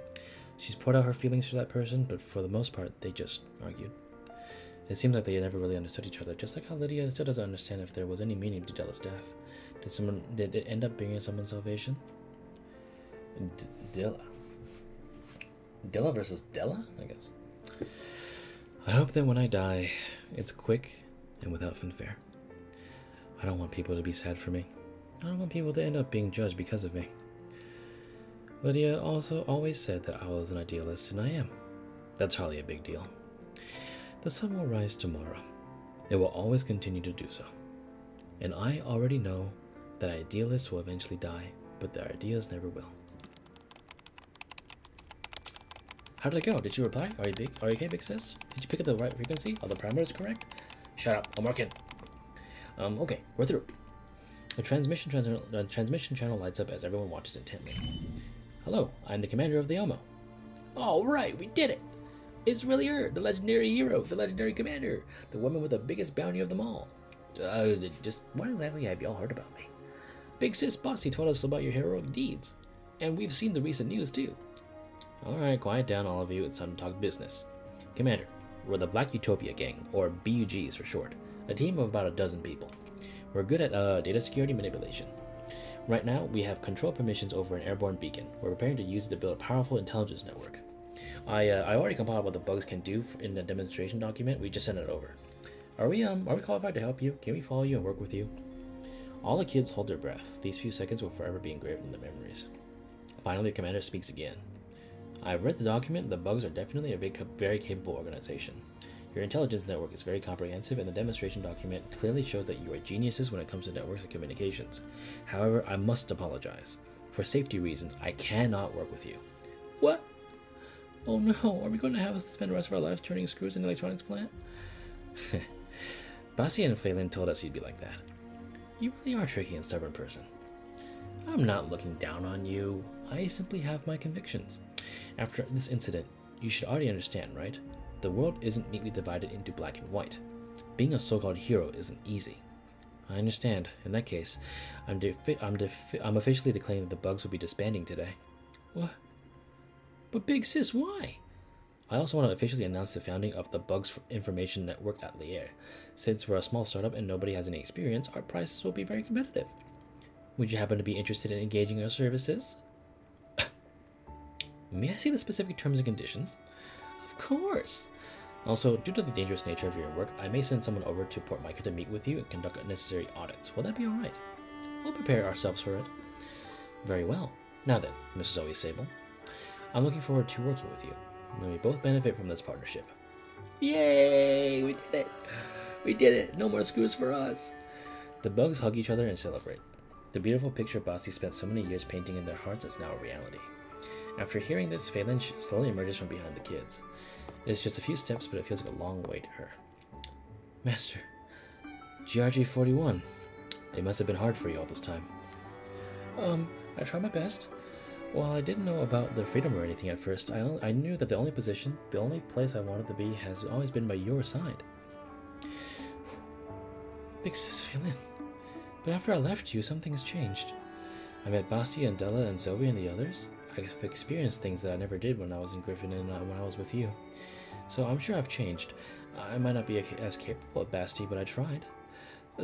A: She's poured out her feelings for that person, but for the most part, they just argued. It seems like they never really understood each other, just like how Lydia still doesn't understand if there was any meaning to Della's death. Did it end up bringing someone salvation? Della versus Della, I guess. I hope that when I die, it's quick and without fanfare. I don't want people to be sad for me. I don't want people to end up being judged because of me. Lydia also always said that I was an idealist, and I am. That's hardly a big deal. The sun will rise tomorrow. It will always continue to do so. And I already know that idealists will eventually die, but their ideas never will. How did it go? Did you reply? Are you okay, big sis? Did you pick up the right frequency? Are the parameters correct? Shut up, I'm working. Okay, we're through. The transmission channel lights up as everyone watches intently. Hello, I'm the commander of the OMO. All right, we did it. It's really her, the legendary hero, the legendary commander, the woman with the biggest bounty of them all. Just what exactly have y'all heard about me? Big sis Basti told us about your heroic deeds, and we've seen the recent news too. All right, quiet down, all of you. It's time to talk business. Commander, we're the Black Utopia Gang, or BUGs for short, a team of about a dozen people. We're good at data security manipulation. Right now, we have control permissions over an airborne beacon. We're preparing to use it to build a powerful intelligence network. I already compiled what the bugs can do in the demonstration document. We just sent it over. Are we qualified to help you? Can we follow you and work with you? All the kids hold their breath. These few seconds will forever be engraved in their memories. Finally, the commander speaks again. I've read the document. The bugs are definitely a very capable organization. Your intelligence network is very comprehensive, and the demonstration document clearly shows that you are geniuses when it comes to networks and communications. However, I must apologize. For safety reasons, I cannot work with you. What? Oh no, are we going to have us spend the rest of our lives turning screws in an electronics plant? Basti and Faelynn told us you'd be like that. You really are a tricky and stubborn person. I'm not looking down on you. I simply have my convictions. After this incident, you should already understand, right? The world isn't neatly divided into black and white. Being a so-called hero isn't easy. I understand. In that case, I'm officially declaring that the bugs will be disbanding today. What? But big sis, why? I also want to officially announce the founding of the Bugs Information Network at Lier. Since we're a small startup and nobody has any experience, our prices will be very competitive. Would you happen to be interested in engaging our services? May I see the specific terms and conditions? Of course. Also, due to the dangerous nature of your work, I may send someone over to Port Mica to meet with you and conduct necessary audits. Will that be alright? We'll prepare ourselves for it. Very well. Now then, Miss Zoe Sable, I'm looking forward to working with you. May we both benefit from this partnership. Yay! We did it! We did it! No more screws for us! The bugs hug each other and celebrate. The beautiful picture Basti spent so many years painting in their hearts is now a reality. After hearing this, Faelynn slowly emerges from behind the kids. It's just a few steps, but it feels like a long way to her. Master, GRG 41. It must have been hard for you all this time. I tried my best. While I didn't know about the freedom or anything at first, I knew that the only place I wanted to be has always been by your side. Big sis Faelynn. But after I left you, some things changed. I met Basti and Della and Zoe and the others. I've experienced things that I never did when I was in Griffin and when I was with you. So I'm sure I've changed. I might not be as capable of Basti, but I tried.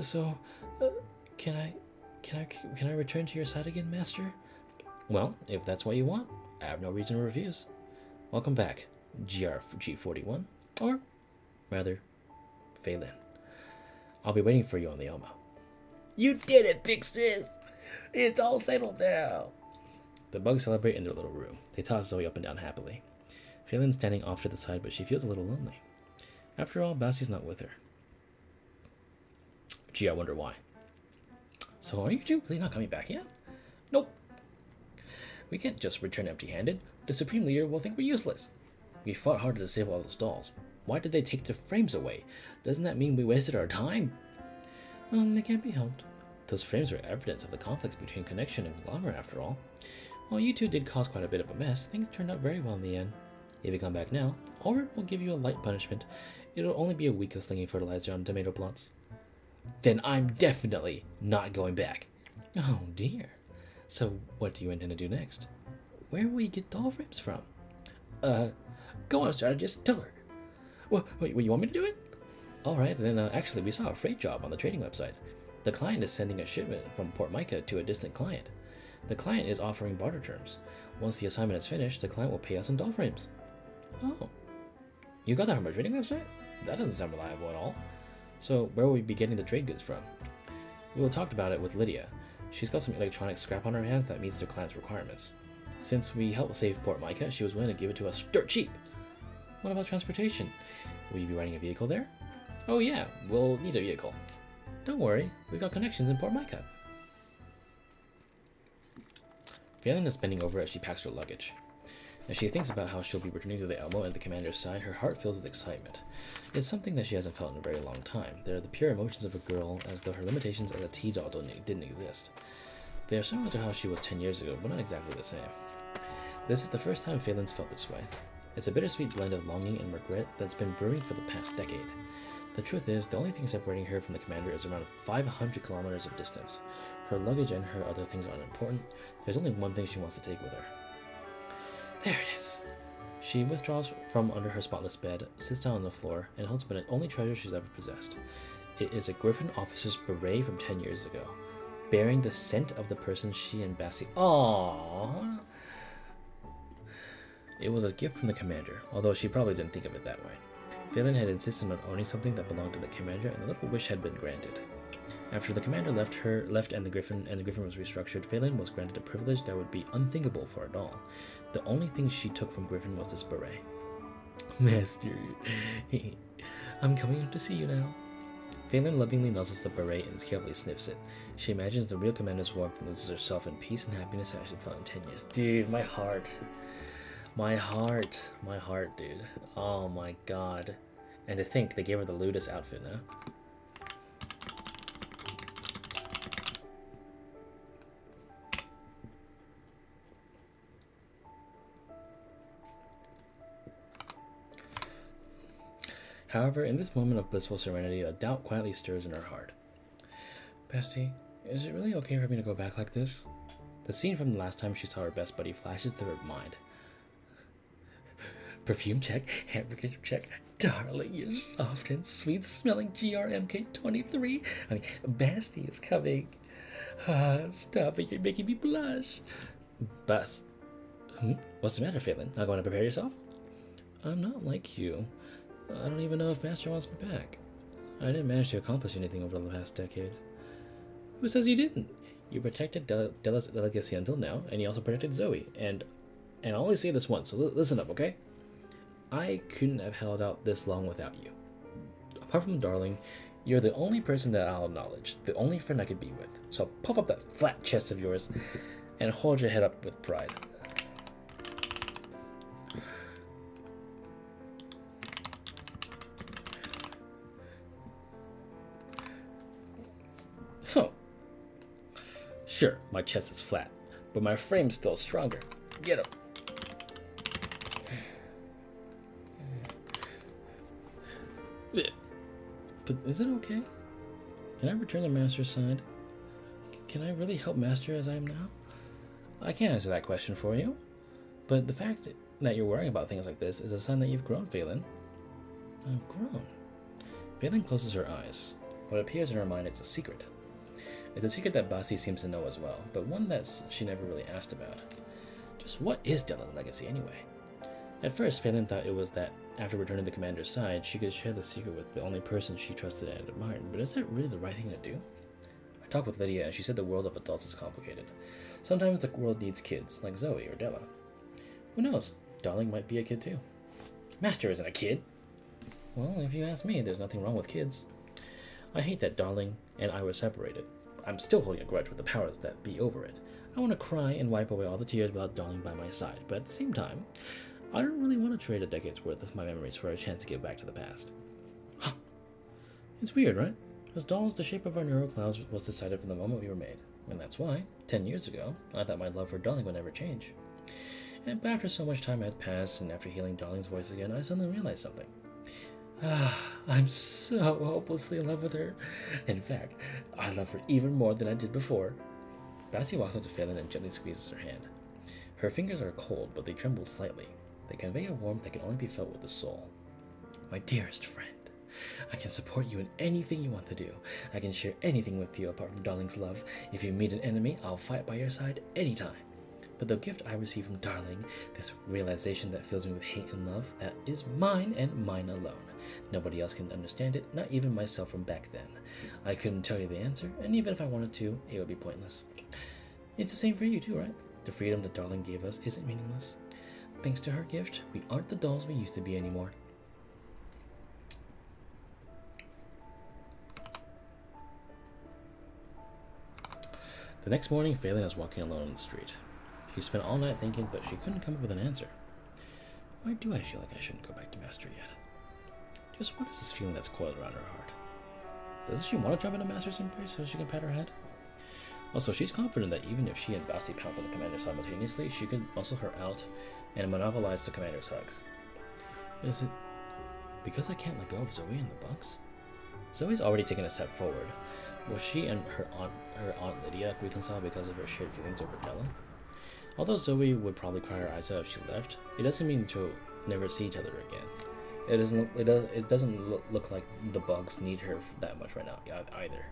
A: So, can I return to your side again, Master? Well, if that's what you want, I have no reason to refuse. Welcome back, GRG41, or rather, Faelynn. I'll be waiting for you on the OMO. You did it, big sis! It's all settled now. The bugs celebrate in their little room. They toss Zoe up and down happily. Faelynn's standing off to the side, but she feels a little lonely. After all, Basti's not with her. Gee, I wonder why. So are you two really not coming back yet? Nope. We can't just return empty-handed. The Supreme Leader will think we're useless. We fought hard to disable all those dolls. Why did they take the frames away? Doesn't that mean we wasted our time? They can't be helped. Those frames are evidence of the conflicts between Connection and Conglomerate, after all. While you two did cause quite a bit of a mess, things turned out very well in the end. If you come back now, Ulrich will give you a light punishment. It'll only be a week of slinging fertilizer on tomato plants. Then I'm definitely not going back. Oh dear. So what do you intend to do next? Where will you get doll frames from? Go on, strategist, tell her. Wait, you want me to do it? Alright, then actually we saw a freight job on the trading website. The client is sending a shipment from Port Mica to a distant client. The client is offering barter terms. Once the assignment is finished, the client will pay us in doll frames. Oh. You got that from a trading website? That doesn't sound reliable at all. So where will we be getting the trade goods from? We will talk about it with Lydia. She's got some electronic scrap on her hands that meets their client's requirements. Since we helped save Port Mica, she was willing to give it to us dirt cheap. What about transportation? Will you be riding a vehicle there? Oh yeah, we'll need a vehicle. Don't worry, we got connections in Port Mica. Faelynn is bending over as she packs her luggage. As she thinks about how she'll be returning to the Elmo at the commander's side, her heart fills with excitement. It's something that she hasn't felt in a very long time. They're the pure emotions of a girl, as though her limitations as a T-doll didn't exist. They are similar to how she was 10 years ago, but not exactly the same. This is the first time Faelynn's felt this way. It's a bittersweet blend of longing and regret that's been brewing for the past decade. The truth is, the only thing separating her from the commander is around 500 kilometers of distance. Her luggage and her other things aren't important. There's only one thing she wants to take with her. There it is. She withdraws from under her spotless bed, sits down on the floor, and holds the only treasure she's ever possessed. It is a Griffin officer's beret from 10 years ago, bearing the scent of the person she and Basti— Aww! It was a gift from the commander, although she probably didn't think of it that way. Faelynn had insisted on owning something that belonged to the commander, and the little wish had been granted. After the commander left and the Griffin was restructured, Faelynn was granted a privilege that would be unthinkable for a doll. The only thing she took from Griffin was this beret. Master, I'm coming up to see you now. Faelynn lovingly nuzzles the beret and carefully sniffs it. She imagines the real commander's warmth and loses herself in peace and happiness as she felt in 10 years. Dude, my heart. My heart, dude. Oh my god. And to think they gave her the lewdest outfit now. However, in this moment of blissful serenity, a doubt quietly stirs in her heart. Basti, is it really okay for me to go back like this? The scene from the last time she saw her best buddy flashes through her mind. Perfume check, hamburger check. Darling, you're soft and sweet smelling MK23. I mean, Basti is coming. Stop it, you're making me blush. Bus. What's the matter, Faelynn? Not going to prepare yourself? I'm not like you. I don't even know if Master wants me back. I didn't manage to accomplish anything over the past decade. Who says you didn't? You protected Della's legacy until now, and you also protected Zoe. And I'll only say this once, so listen up, okay? I couldn't have held out this long without you. Apart from Darling, you're the only person that I'll acknowledge, the only friend I could be with. So puff up that flat chest of yours and hold your head up with pride. Oh. Sure, my chest is flat, but my frame's still stronger. Get up. But is it okay? Can I return to Master's side? Can I really help Master as I am now? I can't answer that question for you. But the fact that you're worrying about things like this is a sign that you've grown, Faelynn. I've grown. Faelynn closes her eyes. What appears in her mind is a secret. It's a secret that Basti seems to know as well, but one that she never really asked about. Just what is Della's legacy anyway? At first, Faelynn thought it was that after returning to the commander's side, she could share the secret with the only person she trusted and admired, but is that really the right thing to do? I talked with Lydia, and she said the world of adults is complicated. Sometimes the world needs kids, like Zoe or Della. Who knows? Darling might be a kid too. Master isn't a kid! Well, if you ask me, there's nothing wrong with kids. I hate that Darling and I were separated. I'm still holding a grudge with the powers that be over it. I want to cry and wipe away all the tears without Darling by my side, but at the same time, I don't really want to trade a decade's worth of my memories for a chance to get back to the past. Huh. It's weird, right? As dolls, the shape of our neural clouds was decided from the moment we were made. And that's why, 10 years ago, I thought my love for Darling would never change. And after so much time had passed, and after hearing Darling's voice again, I suddenly realized something. I'm so hopelessly in love with her. In fact, I love her even more than I did before. Basti walks up to Faelynn and gently squeezes her hand. Her fingers are cold, but they tremble slightly. They convey a warmth that can only be felt with the soul. My dearest friend, I can support you in anything you want to do. I can share anything with you apart from Darling's love. If you meet an enemy, I'll fight by your side anytime. But the gift I received from Darling, this realization that fills me with hate and love, that is mine and mine alone. Nobody else can understand it, not even myself from back then. I couldn't tell you the answer, and even if I wanted to, it would be pointless. It's the same for you too, right? The freedom that Darling gave us isn't meaningless. Thanks to her gift, we aren't the dolls we used to be anymore. The next morning, Faelynn was walking alone on the street. She spent all night thinking, but she couldn't come up with an answer. Why do I feel like I shouldn't go back to Master yet? Just what is this feeling that's coiled around her heart? Doesn't she want to jump into Master's embrace so she can pat her head? Also, she's confident that even if she and Basti pounce on the commander simultaneously, she could muscle her out and monopolize the commander's hugs. Is it because I can't let go of Zoe and the bugs? Zoe's already taken a step forward. Will she and her aunt Lydia reconcile because of her shared feelings over Della? Although Zoe would probably cry her eyes out if she left, it doesn't mean she'll never see each other again. It doesn't look like the bugs need her that much right now either.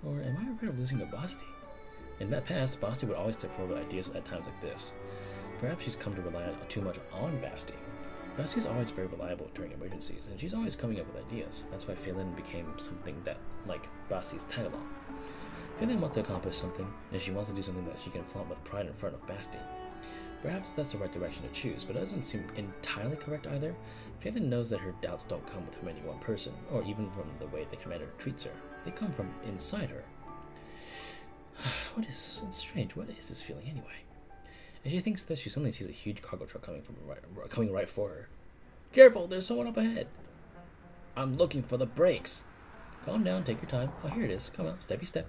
A: Or am I afraid of losing to Basti? In that past, Basti would always step forward with ideas at times like this. Perhaps she's come to rely too much on Basti. Basti's always very reliable during emergencies, and she's always coming up with ideas. That's why Faelynn became something that, like Basti's tag-along. Faelynn wants to accomplish something, and she wants to do something that she can flaunt with pride in front of Basti. Perhaps that's the right direction to choose, but it doesn't seem entirely correct either. Faelynn knows that her doubts don't come from any one person, or even from the way the commander treats her. They come from inside her. It's strange. What is this feeling anyway? As she thinks this, she suddenly sees a huge cargo truck coming right for her. Careful, there's someone up ahead. I'm looking for the brakes. Calm down, take your time. Oh, here it is. Come on, steppy step.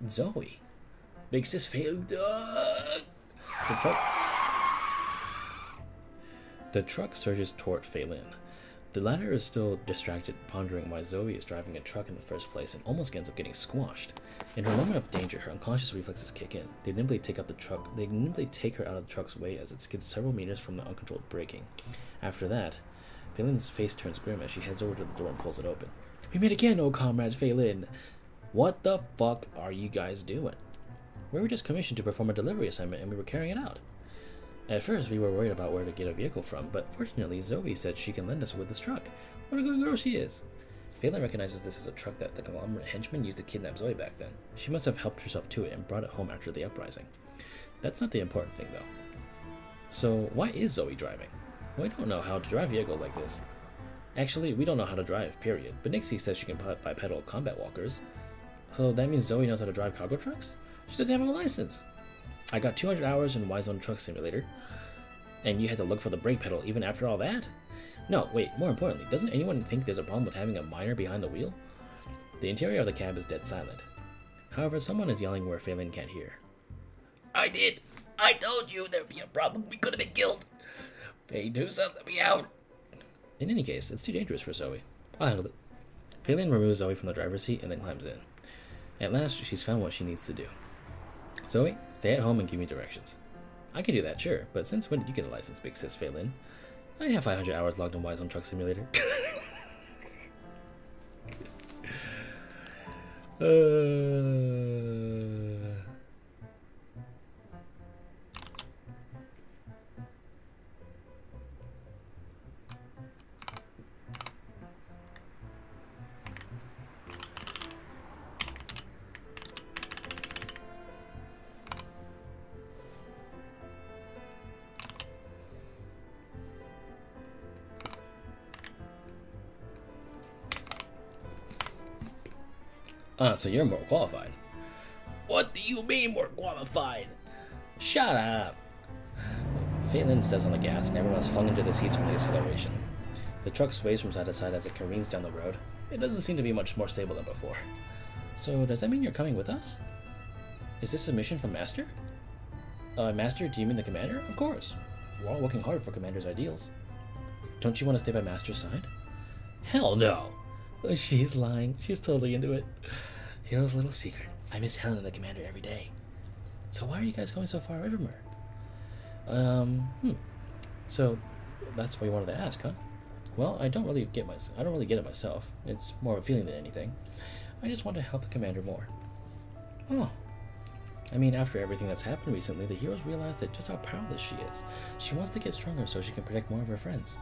A: Zoe. Big sis failed. The truck surges toward Faelynn. The latter is still distracted, pondering why Zoe is driving a truck in the first place and almost ends up getting squashed. In her moment of danger, her unconscious reflexes kick in. They nimbly take her out of the truck's way as it skids several meters from the uncontrolled braking. After that, Faelynn's face turns grim as she heads over to the door and pulls it open. We meet again, oh comrade Faelynn. What the fuck are you guys doing? We were just commissioned to perform a delivery assignment and we were carrying it out. At first, we were worried about where to get a vehicle from, but fortunately, Zoe said she can lend us with this truck. What a good girl she is. Faelynn recognizes this as a truck that the conglomerate henchmen used to kidnap Zoe back then. She must have helped herself to it and brought it home after the uprising. That's not the important thing, though. So, why is Zoe driving? We don't know how to drive vehicles like this. Actually, we don't know how to drive, period. But Nixie says she can bipedal combat walkers. So that means Zoe knows how to drive cargo trucks? She doesn't have a license. I got 200 hours in Y-Zone Truck Simulator. And you had to look for the brake pedal even after all that? No, wait, more importantly, doesn't anyone think there's a problem with having a minor behind the wheel? The interior of the cab is dead silent. However, someone is yelling where Faelynn can't hear. I did! I told you there'd be a problem. We could have been killed. Faye, do something. Me out. In any case, it's too dangerous for Zoe. I'll handle it. Faelynn removes Zoe from the driver's seat and then climbs in. At last, she's found what she needs to do. Zoe, stay at home and give me directions. I can do that, sure, but since when did you get a license, big sis Faelynn? I have 500 hours logged in Y-Zone Truck Simulator. So you're more qualified. What do you mean more qualified? Shut up. Faelynn steps on the gas and everyone is flung into the seats from the acceleration. The truck sways from side to side as it careens down the road. It doesn't seem to be much more stable than before. So does that mean you're coming with us? Is this a mission from Master? Master, do you mean the commander? Of course. We're all working hard for commander's ideals. Don't you want to stay by Master's side? Hell no. She's lying. She's totally into it. Hero's little secret. I miss Helen and the commander every day. So why are you guys going so far away from her? So that's why you wanted to ask, huh? Well, I don't really get it myself. It's more of a feeling than anything. I just want to help the commander more. Oh. I mean, after everything that's happened recently, the heroes realize that just how powerless she is. She wants to get stronger so she can protect more of her friends.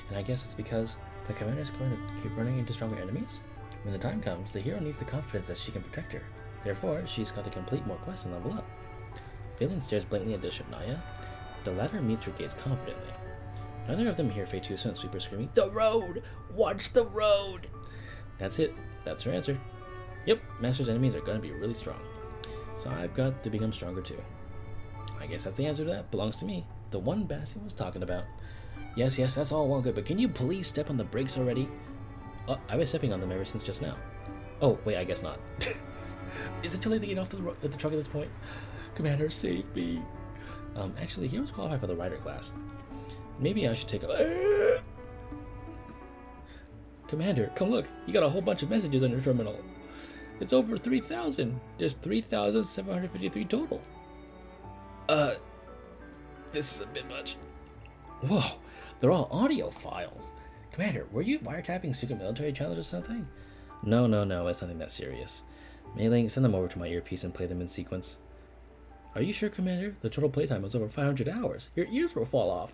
A: And I guess it's because the commander is going to keep running into stronger enemies? When the time comes, the hero needs the confidence that she can protect her. Therefore, she's got to complete more quests and level up. Faelynn stares blankly at Naya. The latter meets her gaze confidently. Neither of them hear Fei-Tuso and Sweeper screaming, "The road! Watch the road!" That's it. That's her answer. Yep, Master's enemies are going to be really strong. So I've got to become stronger too. I guess that's the answer to that. Belongs to me. The one Basti was talking about. Yes, that's all well good, but can you please step on the brakes already? Oh, I've been stepping on them ever since just now. Oh, wait, I guess not. Is it too late to get off the truck at this point? Commander, save me. Actually, heroes qualify for the rider class. Maybe I should take a... Commander, come look. You got a whole bunch of messages on your terminal. It's over 3,000. There's 3,753 total. This is a bit much. Whoa, they're all audio files. Commander, were you wiretapping secret military channels or something? No, it's nothing that serious. Mei-Ling, send them over to my earpiece and play them in sequence. Are you sure, Commander? The total playtime was over 500 hours. Your ears will fall off.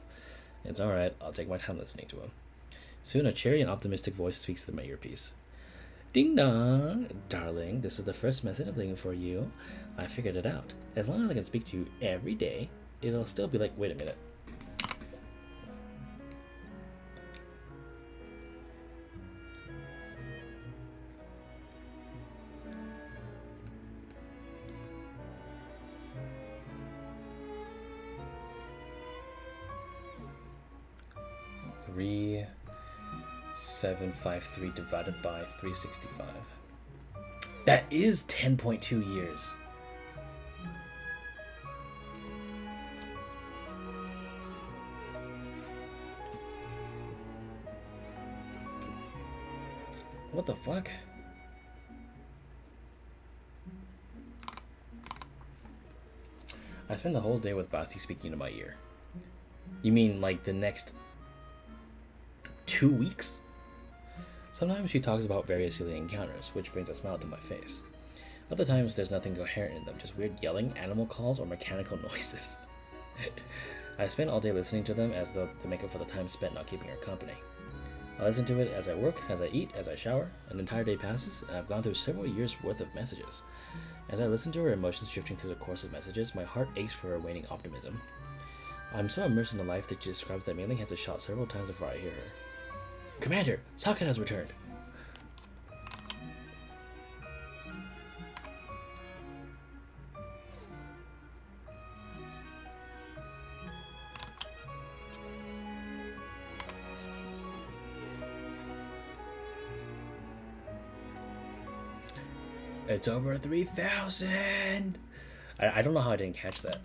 A: It's alright, I'll take my time listening to him. Soon a cheery and optimistic voice speaks through my earpiece. Ding dong! Darling, this is the first message I'm leaving for you. I figured it out. As long as I can speak to you every day, it'll still be like, wait a minute. Three 753 divided by 365. That is 10.2 years. What the fuck? I spent the whole day with Basti speaking to my ear. You mean like the next 2 weeks? Sometimes she talks about various silly encounters, which brings a smile to my face. Other times there's nothing coherent in them, just weird yelling, animal calls, or mechanical noises. I spend all day listening to them as though they make up for the time spent not keeping her company. I listen to it as I work, as I eat, as I shower. An entire day passes, and I've gone through several years worth of messages. As I listen to her emotions drifting through the course of messages, my heart aches for her waning optimism. I'm so immersed in the life that she describes that Mei-Ling has a shot several times before I hear her. Commander, Socket has returned. It's over 3,000. I don't know how I didn't catch that.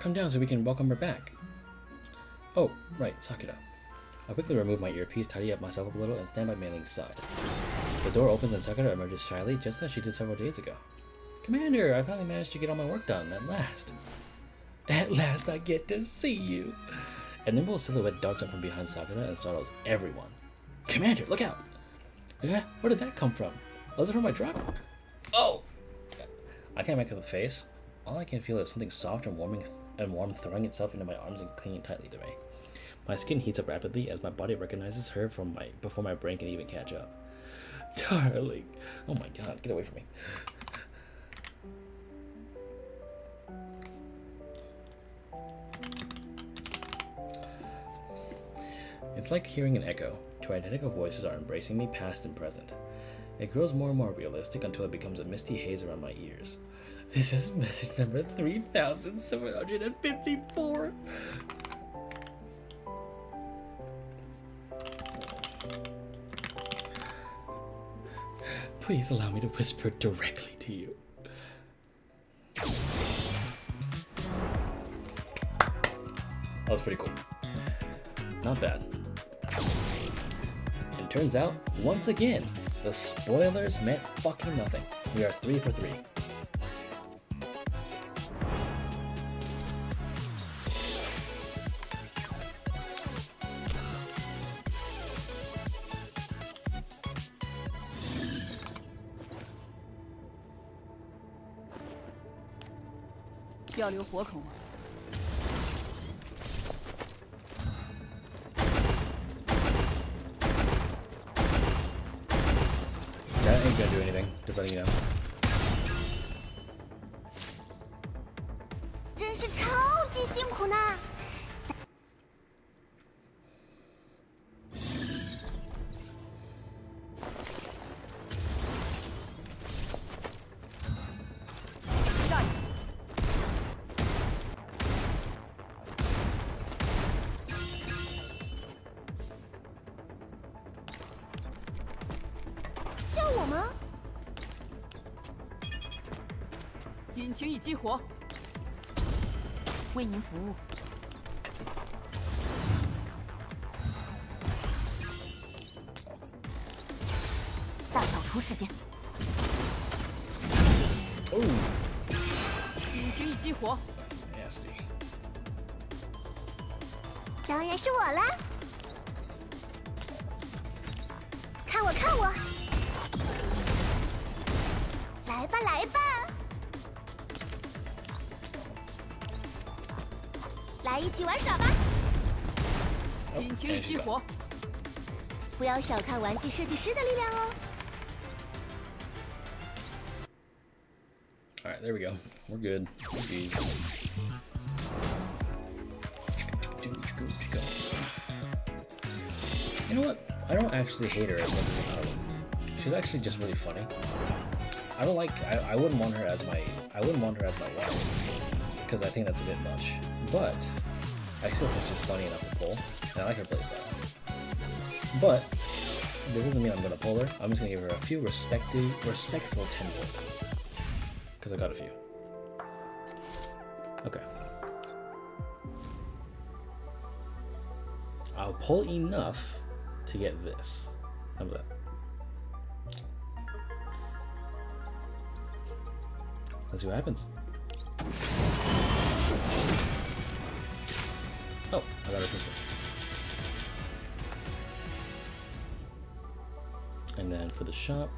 A: Come down so we can welcome her back. Oh, right, Sakura. I quickly remove my earpiece, tidy up myself a little, and stand by Mei-Ling's side. The door opens and Sakura emerges shyly, just as she did several days ago. Commander, I finally managed to get all my work done, at last. At last I get to see you. A nimble silhouette darts up from behind Sakura and startles everyone. Commander, look out! Where did that come from? Was it from my truck? Oh! I can't make up the face. All I can feel is something soft and warm throwing itself into my arms and clinging tightly to me. My skin heats up rapidly as my body recognizes her before my brain can even catch up. Darling! Oh my god, get away from me. It's like hearing an echo. Two identical voices are embracing me, past and present. It grows more and more realistic until it becomes a misty haze around my ears. This is message number 3,754. Please allow me to whisper directly to you. That was pretty cool. not bad. And turns out, once again, the spoilers meant fucking nothing. We are 3 for 3. That ain't gonna do anything, just letting you know.
B: 真是超级辛苦呢。救我吗？
E: 引擎已激活，
D: 为您服务。大扫除时间。
A: Oh,
E: 引擎已激活，
A: nasty.
B: 当然是我啦！看我，看我！来吧，来吧！来一起玩耍吧！
E: 引擎已激活，
B: 不要小看玩具设计师的力量哦！
A: Alright, there we go. We're good. GG. You know what? I don't actually hate her as much as I thought I would. She's actually just really funny. I don't like. I wouldn't want her as my. I wouldn't want her as my wife because I think that's a bit much. But I still think she's funny enough to pull, and I like her playstyle. But this doesn't mean I'm gonna pull her. I'm just gonna give her a few respectful 10 pulls. Because I got a few. Okay. I'll pull enough to get this. How about that? Let's see what happens. Oh, I got a pistol. And then for the shop,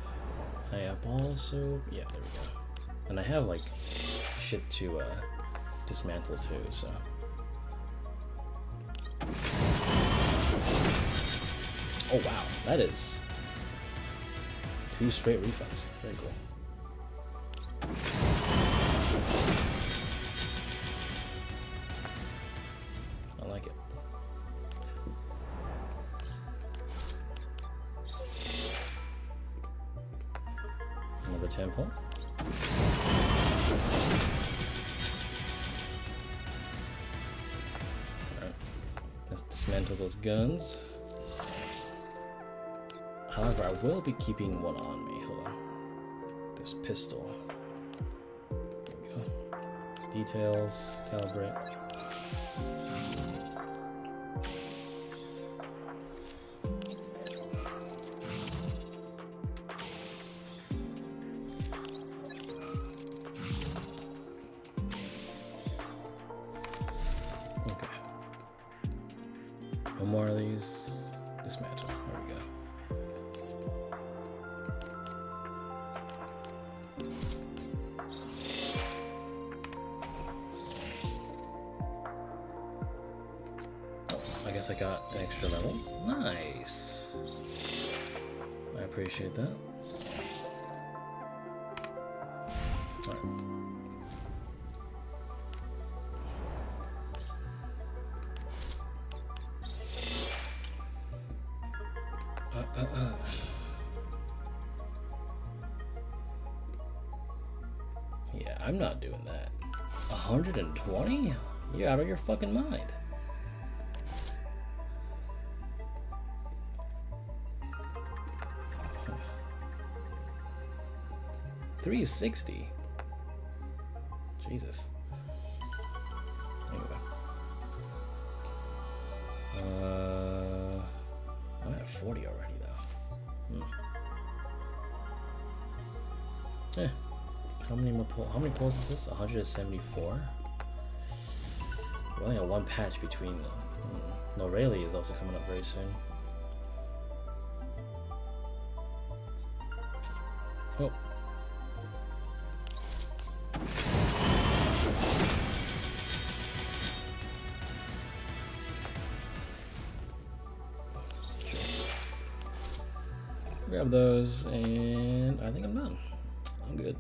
A: I have also... Yeah, there we go. And I have like shit to dismantle too, so. Oh wow, that is 2 straight refunds. Very cool. I like it. Another 10 pull. Alright, let's dismantle those guns. However, I will be keeping one on me. Hold on. This pistol. There we go. Details, calibrate. More of these. Dismantle. There we go. Oh, I guess I got an extra level. Nice. I appreciate that. All right. 120? You're out of your fucking mind. $360. Jesus. Anyway. 40 already, though. Hmm. How many pulls is this? 174? We only got one patch between them. No, Rayleigh is also coming up very soon. Oh. Grab those, and I think I'm done. I'm good.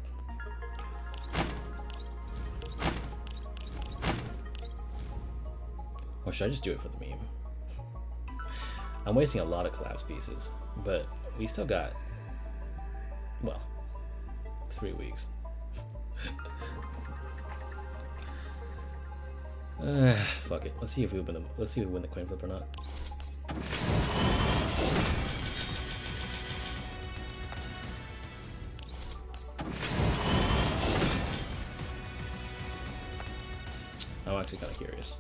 A: Or should I just do it for the meme? I'm wasting a lot of collapse pieces, but we still got, well, 3 weeks. Fuck it. Let's see if we win the coin flip or not. I'm actually kind of curious.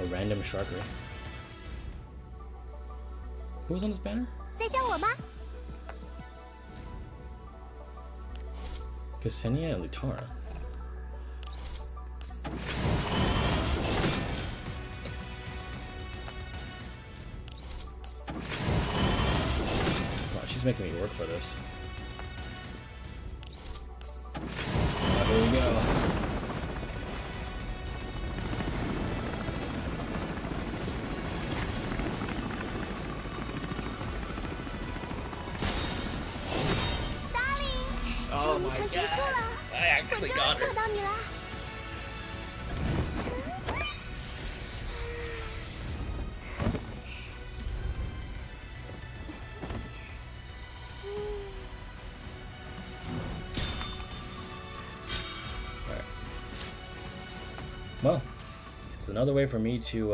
A: A random sharkery. Who was on this banner?
B: 在想我吗？
A: Ksenia and Litara. Wow, she's making me work for this. Oh, here we go. Oh my god! I actually got her. Alright. Well, it's another way for me to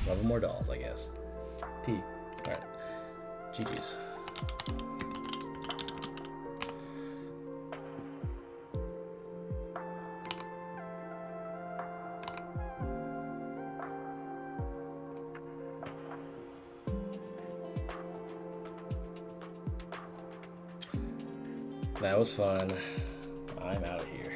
A: level more dolls, I guess. Alright. GG's. That was fun. I'm out of here.